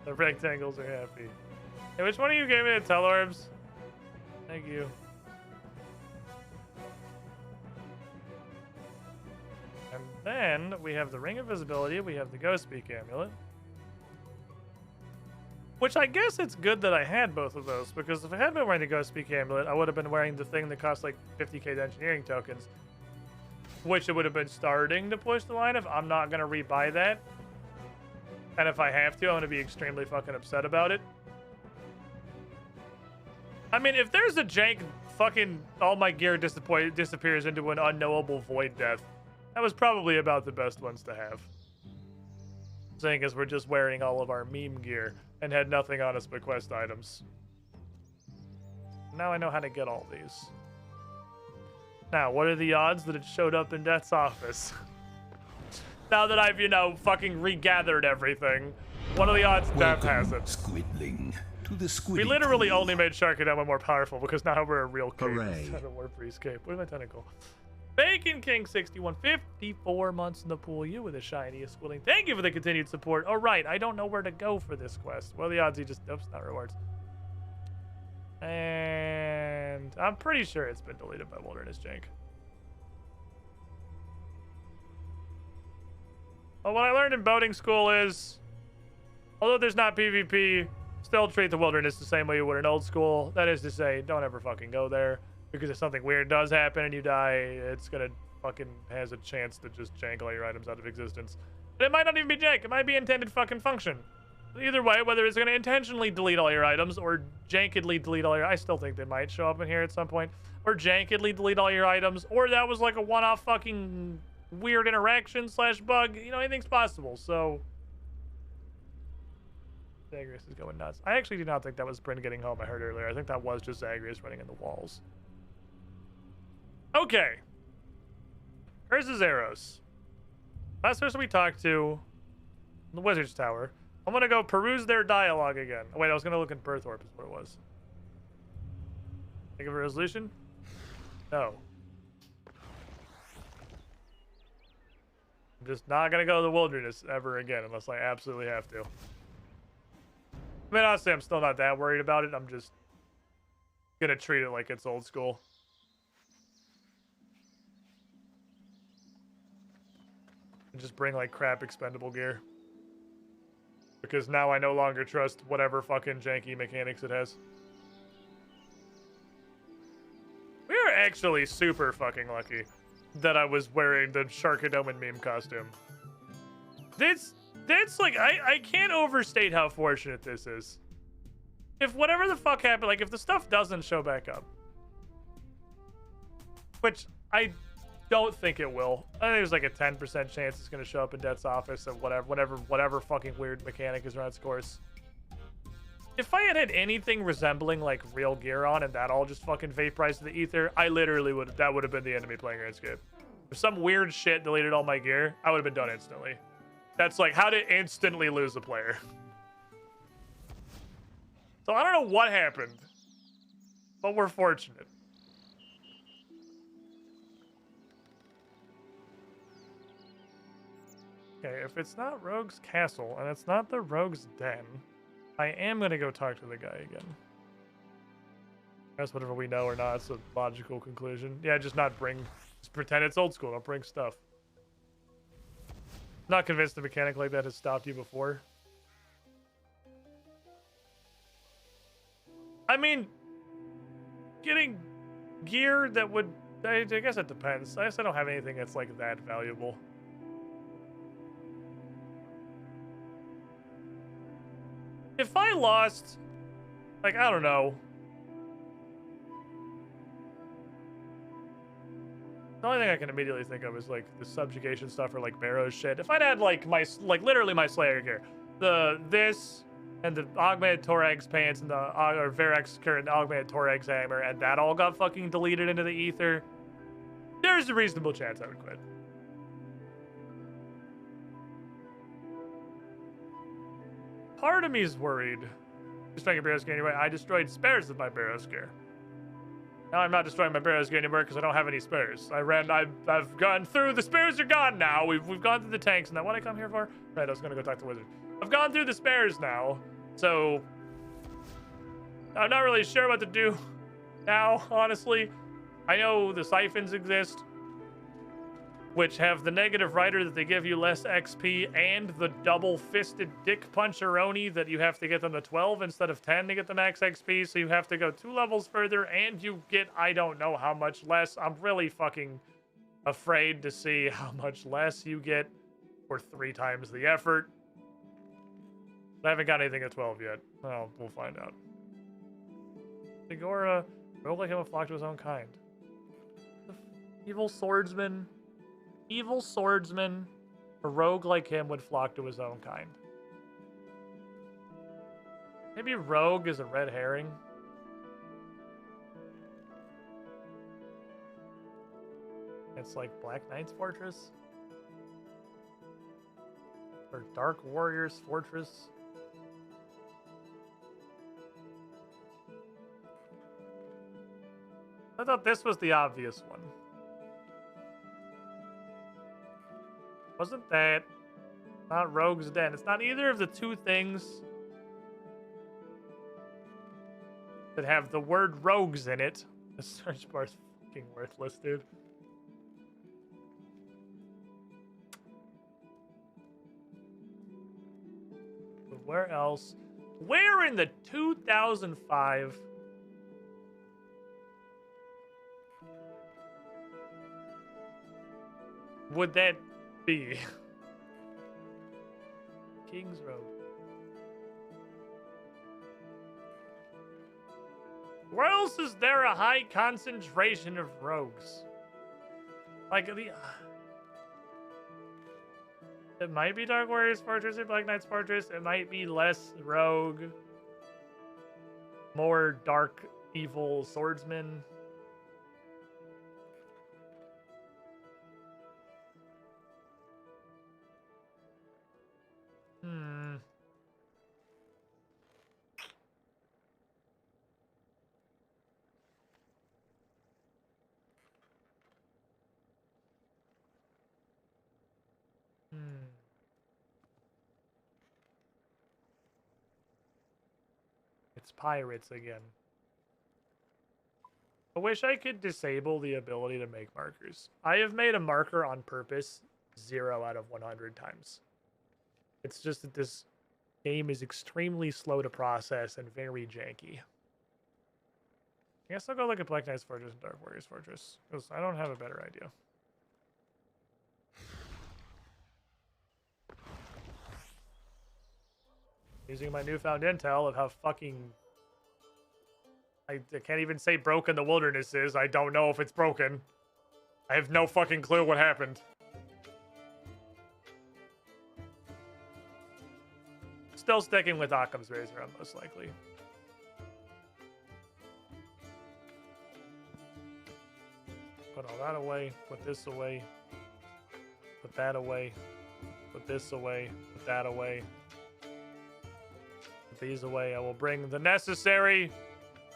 The rectangles are happy. Hey, which one of you gave me the teleorbs? Thank you. And then we have the Ring of Visibility. We have the Ghost Speak Amulet. Which I guess it's good that I had both of those, because if I had been wearing the Ghost Speak Amulet, I would have been wearing the thing that costs like 50k engineering tokens. Which it would have been starting to push the line if I'm not going to rebuy that. And if I have to, I'm going to be extremely fucking upset about it. I mean, if there's a jank fucking all my gear disappears into an unknowable void death, that was probably about the best ones to have. Saying as we're just wearing all of our meme gear and had nothing on us but quest items. Now I know how to get all these. Now, what are the odds that it showed up in Death's office? Now that I've, you know, fucking regathered everything, what are the odds Death has it? Squidling to the squid. We literally only made Sharkadama more powerful because now we're a real cape Hooray. instead of a warp cape. What is my tentacle? Bacon King 61, 54 months in the pool. You with the shiniest Squidling. Thank you for the continued support. All right, I don't know where to go for this quest. What are the odds he just oops, not rewards. And I'm pretty sure it's been deleted by Wilderness Jank. Well, what I learned in boating school is, although there's not PvP, still treat the wilderness the same way you would in old school. That is to say, don't ever fucking go there. Because if something weird does happen and you die, it's gonna fucking has a chance to just jank all your items out of existence. And it might not even be jank. It might be intended fucking function. Either way, whether it's gonna intentionally delete all your items or jankedly delete all your... I still think they might show up in here at some point. Or jankedly delete all your items. Or that was like a one-off fucking... weird interaction / bug, you know, anything's possible. So Zagreus is going nuts. I actually do not think that was Bryn getting home I heard earlier. I think that was just Zagreus running in the walls. Okay. Where's the Zeros? Last person we talked to, the Wizard's Tower. I'm gonna go peruse their dialogue again. Oh, wait, I was gonna look in Berthorpe is what it was. Think of a resolution? No. I'm just not gonna go to the wilderness ever again unless I absolutely have to. I mean, honestly, I'm still not that worried about it. I'm just gonna treat it like it's old school. And just bring like crap expendable gear. Because now I no longer trust whatever fucking janky mechanics it has. We are actually super fucking lucky that I was wearing the Sharkadoman meme costume. That's like, I can't overstate how fortunate this is. If whatever the fuck happened, like if the stuff doesn't show back up, which I don't think it will. I think there's like a 10% chance it's going to show up in Death's office or whatever fucking weird mechanic is run its course. If I had anything resembling like real gear on and that all just fucking vaporized the ether, I literally that would have been the end of me playing Runescape. If some weird shit deleted all my gear, I would have been done instantly. That's like how to instantly lose a player. So I don't know what happened, but we're fortunate. Okay, if it's not Rogue's Castle and it's not the Rogue's Den, I am gonna go talk to the guy again. That's whatever we know or not. It's a logical conclusion. Yeah, just pretend it's old school. Don't bring stuff. Not convinced the mechanic like that has stopped you before. I mean, getting gear that would... I guess it depends. I guess I don't have anything that's like that valuable. If I lost, like, I don't know. The only thing I can immediately think of is like the subjugation stuff or like Barrow's shit. If I'd had like literally my Slayer gear, this and the augmented Torag's pants and the or Varex's current augmented Torag's hammer, and that all got fucking deleted into the ether, there's a reasonable chance I would quit. Part of me is worried. Destroying a Barrow's gear anyway. I destroyed spares of my Barrow's gear. Now I'm not destroying my Barrow's gear anymore because I don't have any spares. I've gone through, the spares are gone now. We've gone through the tanks, and that what I come here for? Right, I was gonna go talk to the wizard. I've gone through the spares now, so I'm not really sure what to do now, honestly. I know the siphons exist, which have the negative rider that they give you less XP and the double-fisted dick puncheroni that you have to get them to 12 instead of 10 to get the max XP, so you have to go 2 levels further, and you get I don't know how much less. I'm really fucking afraid to see how much less you get for 3 times the effort. I haven't got anything at 12 yet. Well, we'll find out. Segora, rogue like him would flock to his own kind. Evil swordsman. Evil swordsman, a rogue like him would flock to his own kind. Maybe rogue is a red herring. It's like Black Knight's fortress. Or Dark Warrior's fortress. I thought this was the obvious one. Wasn't that not Rogue's Den? It's not either of the 2 things that have the word rogues in it. The search bar's fucking worthless, dude. But where else? Where in the 2005 would that be? King's Road. Where else is there a high concentration of rogues? Like the... It might be Dark Warrior's Fortress or Black Knight's Fortress. It might be less rogue, more dark, evil swordsman. It's pirates again. I wish I could disable the ability to make markers. I have made a marker on purpose 0 out of 100 times. It's just that this game is extremely slow to process and very janky. I guess I'll go look at Black Knight's Fortress and Dark Warrior's Fortress, because I don't have a better idea. Using my newfound intel of how fucking... I can't even say broken the wilderness is. I don't know if it's broken. I have no fucking clue what happened. Still sticking with Occam's Razor, I'm most likely. Put all that away. Put this away. Put that away. Put this away. Put that away. These away. I will bring the necessary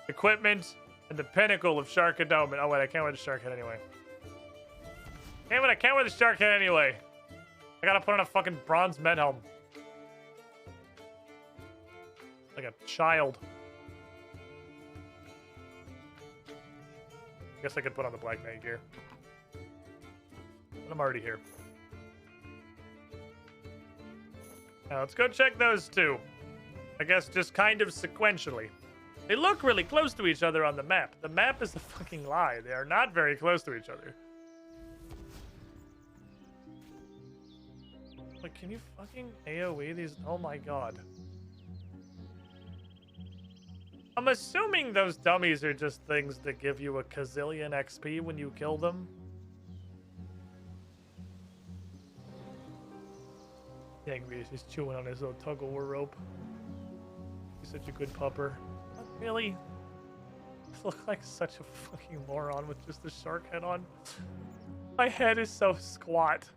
equipment and the pinnacle of Sharkadome. Oh wait, I can't wear the shark head anyway. Damn it, I can't wear the shark head anyway. I gotta put on a fucking bronze med helm. Like a child. I guess I could put on the Black Knight gear. But I'm already here. Now let's go check those two. I guess just kind of sequentially. They look really close to each other on the map. The map is a fucking lie. They are not very close to each other. Like, can you fucking AoE these? Oh my god. I'm assuming those dummies are just things that give you a gazillion XP when you kill them. Angry as he's chewing on his little tug-of-war rope. He's such a good pupper. Really? I look like such a fucking moron with just the shark head on. My head is so squat.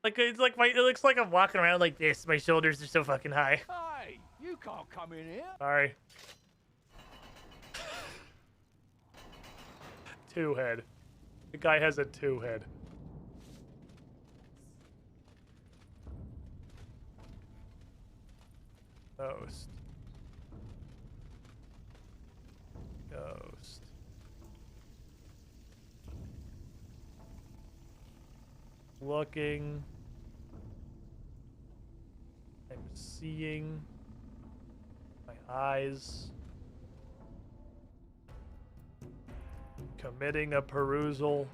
Like it's like it looks like I'm walking around like this. My shoulders are so fucking high. Hey, you can't come in here. Sorry. Two head. The guy has a two head. Ghost. Ghost. Looking. I'm seeing. My eyes. Committing a perusal.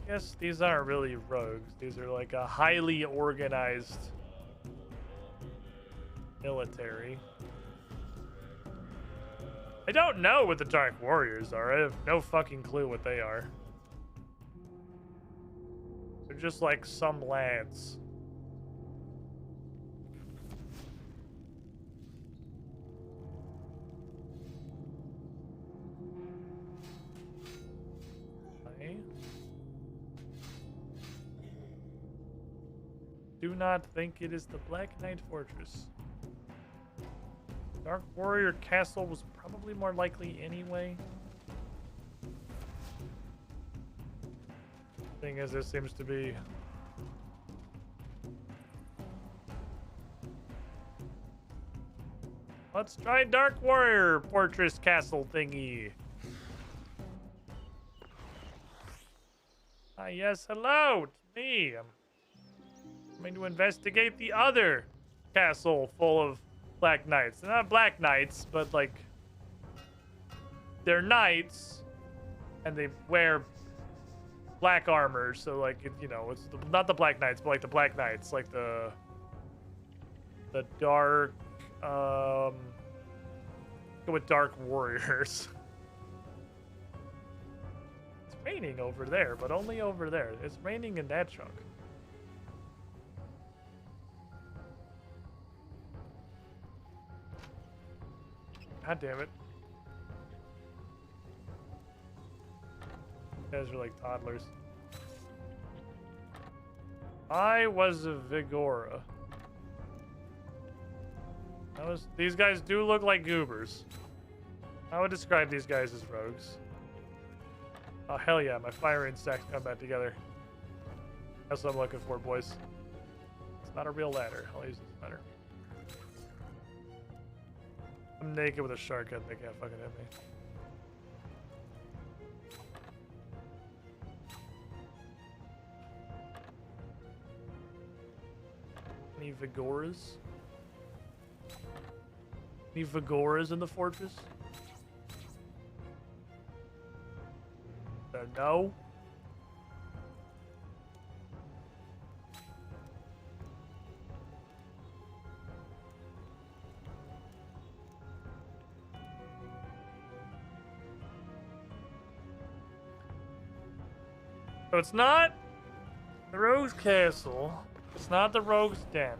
I guess these aren't really rogues. These are like a highly organized military. I don't know what the Dark Warriors are. I have no fucking clue what they are. They're just like some lads. Do not think it is the Black Knight Fortress. Dark Warrior Castle was probably more likely anyway. Thing is, there seems to be... Let's try Dark Warrior Fortress Castle thingy. Ah, yes, hello, it's me. I'm coming to investigate the other castle full of Black Knights. They're not Black Knights, but like they're knights, and they wear black armor. So like you know, it's not the Black Knights, but like the Black Knights, like the dark Go with Dark Warriors. It's raining over there, but only over there. It's raining in that chunk. God damn it. You guys are like toddlers. I was a Vigora. These guys do look like goobers. I would describe these guys as rogues. Oh, hell yeah, my fire insects come back together. That's what I'm looking for, boys. It's not a real ladder. I'll use this ladder. I'm naked with a shark head. They can't fucking hit me. Any Vigoras? Any Vigoras in the fortress? No. So it's not the Rogue's Castle. It's not the Rogue's Den.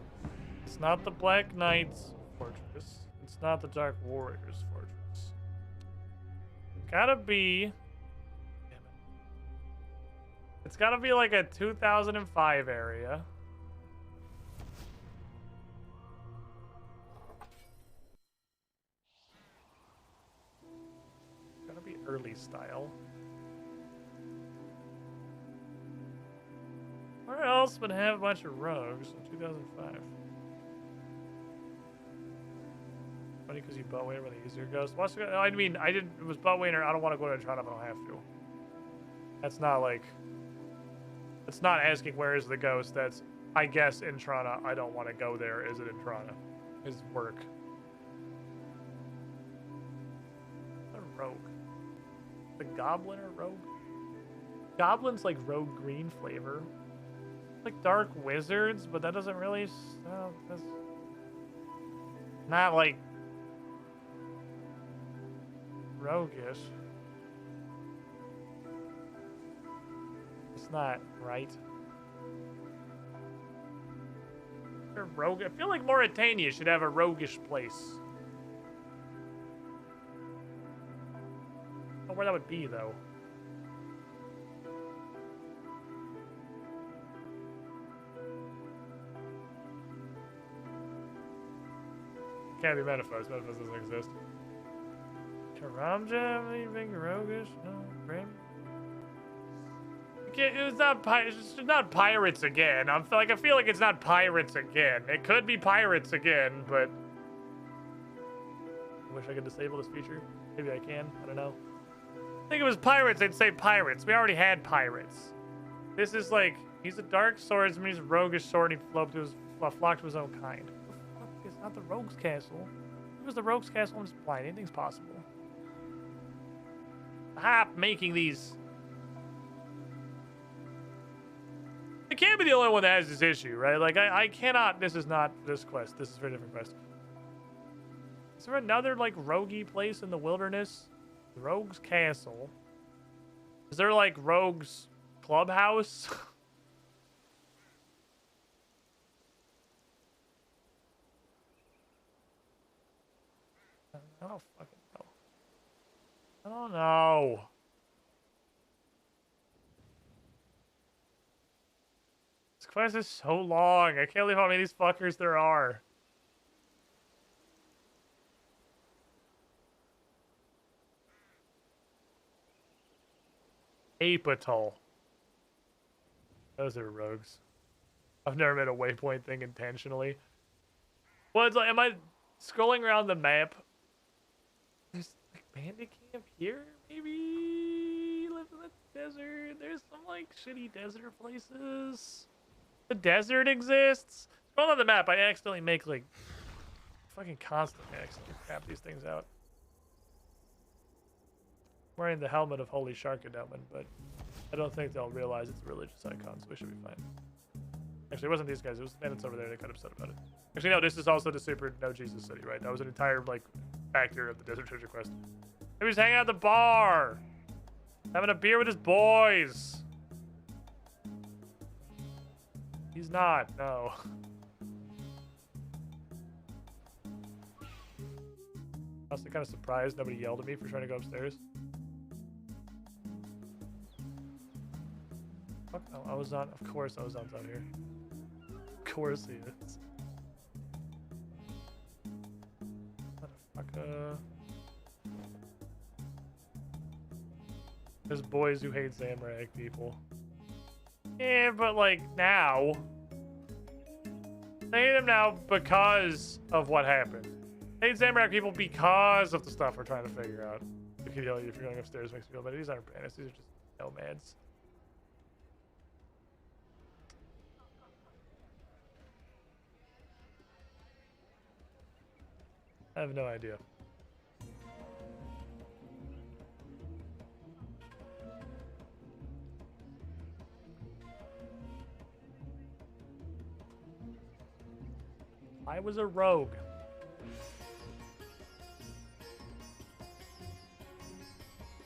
It's not the Black Knight's Fortress. It's not the Dark Warriors Fortress. Gotta be... Damn it. It's gotta be like a 2005 area. Gotta be early style. Where else would have a bunch of rogues in 2005? Funny because you butt Wayner with the easier ghost. I mean, I didn't. It was butt Wayner. I don't want to go to Toronto if I don't have to. That's not like. It's not asking where is the ghost. That's, I guess, in Toronto. I don't want to go there. Is it in Toronto? Is work. A rogue. The goblin or rogue? Goblin's like rogue green flavor. Like dark wizards, but that doesn't really. That's not like roguish. It's not right. Rogue. I feel like Mauritania should have a roguish place. I don't know where that would be though. Can't be Metaphors. Metaphors doesn't exist. Karamja, anything roguish? No, Grim. It's not pirates again. I feel like it's not pirates again. It could be pirates again, but I wish I could disable this feature. Maybe I can. I don't know. I think it was pirates. I'd say pirates. We already had pirates. This is like he's a dark swordsman. He's a roguish sword. And he flocked to his own kind. It's not the Rogue's Castle. If it was the Rogue's Castle, I'm just blind. Anything's possible. Hop making these. I can't be the only one that has this issue, right? Like, I cannot. This is not this quest. This is a very different quest. Is there another, like, roguey place in the wilderness? Rogue's Castle. Is there, like, Rogue's Clubhouse? I don't fucking know. I don't know. This quest is so long. I can't believe how many of these fuckers there are. Apatol. Those are rogues. I've never made a waypoint thing intentionally. Well, it's like, am I scrolling around the map? There's like bandit camp here, maybe live in the desert. There's some like shitty desert places. The desert exists. Scroll on the map. I accidentally make like fucking constantly accidentally crap these things out. I'm wearing the helmet of Holy Shark Endowment, but I don't think they'll realize it's a religious icon, so we should be fine. Actually, it wasn't these guys. It was the bandits over there that got upset about it. Actually, no, this is also the super no Jesus city, right? That was an entire like factor of the Desert Treasure quest. Maybe he's hanging out at the bar, having a beer with his boys. He's not, no. I was kind of surprised nobody yelled at me for trying to go upstairs. Fuck, no, I was on, of course I was on down here. Of course he is. Motherfucker. There's boys who hate Zamorak people. Yeah, but like now. They hate him now because of what happened. They hate Zamorak people because of the stuff we're trying to figure out. You can yell at you if you're going upstairs, makes me feel better. These aren't bandits, these are just nomads. I have no idea. I was a rogue.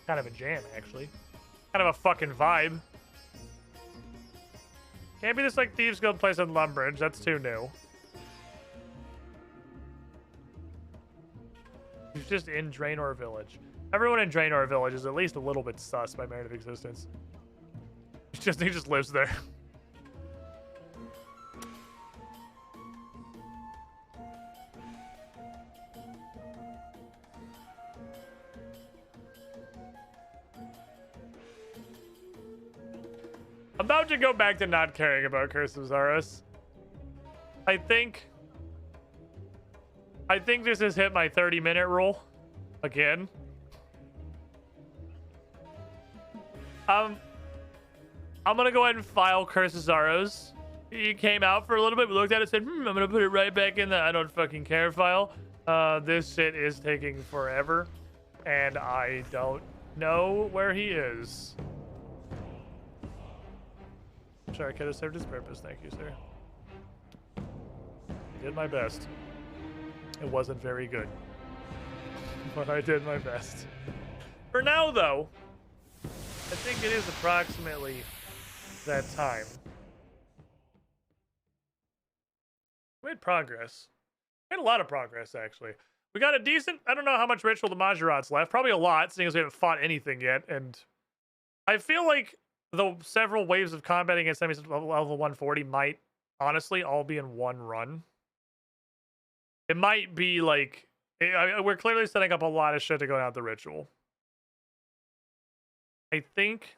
Kind of a jam, actually. Kind of a fucking vibe. Can't be this like Thieves Guild place in Lumbridge. That's too new. He's just in Draenor Village. Everyone in Draenor Village is at least a little bit sus by merit of existence. He just lives there. I'm about to go back to not caring about Curse of Zaros. I think this has hit my 30-minute rule again. I'm gonna go ahead and file Curse of Zaros. He came out for a little bit, we looked at it, said, I'm gonna put it right back in the I don't fucking care file. This shit is taking forever, and I don't know where he is. Sorry, could have served his purpose. Thank you, sir. I did my best. It wasn't very good, but I did my best. For now, though, I think it is approximately that time. We made progress. We made a lot of progress, actually. We got a decent, I don't know how much Ritual of the Majorat's left. Probably a lot, seeing as we haven't fought anything yet. And I feel like the several waves of combat against enemies at level 140 might honestly all be in one run. It might be like, we're clearly setting up a lot of shit to go down the Ritual. I think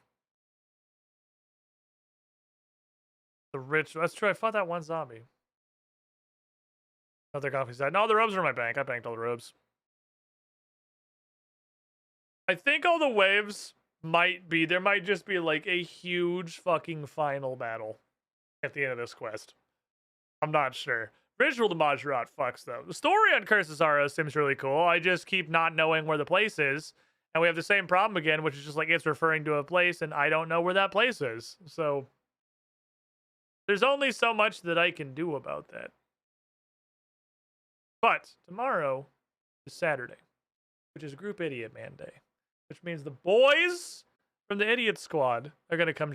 the Ritual, that's true, I fought that one zombie. Another coffee side. No, the robes are in my bank. I banked all the robes. I think all the waves might be, there might just be like a huge fucking final battle at the end of this quest. I'm not sure. Ritual to Majorat fucks though. The story on Curse of Zaros seems really cool. I just keep not knowing where the place is. And we have the same problem again, which is just like it's referring to a place and I don't know where that place is. So there's only so much that I can do about that. But tomorrow is Saturday, which is Group Idiot Man Day, which means the boys from the Idiot Squad are going to come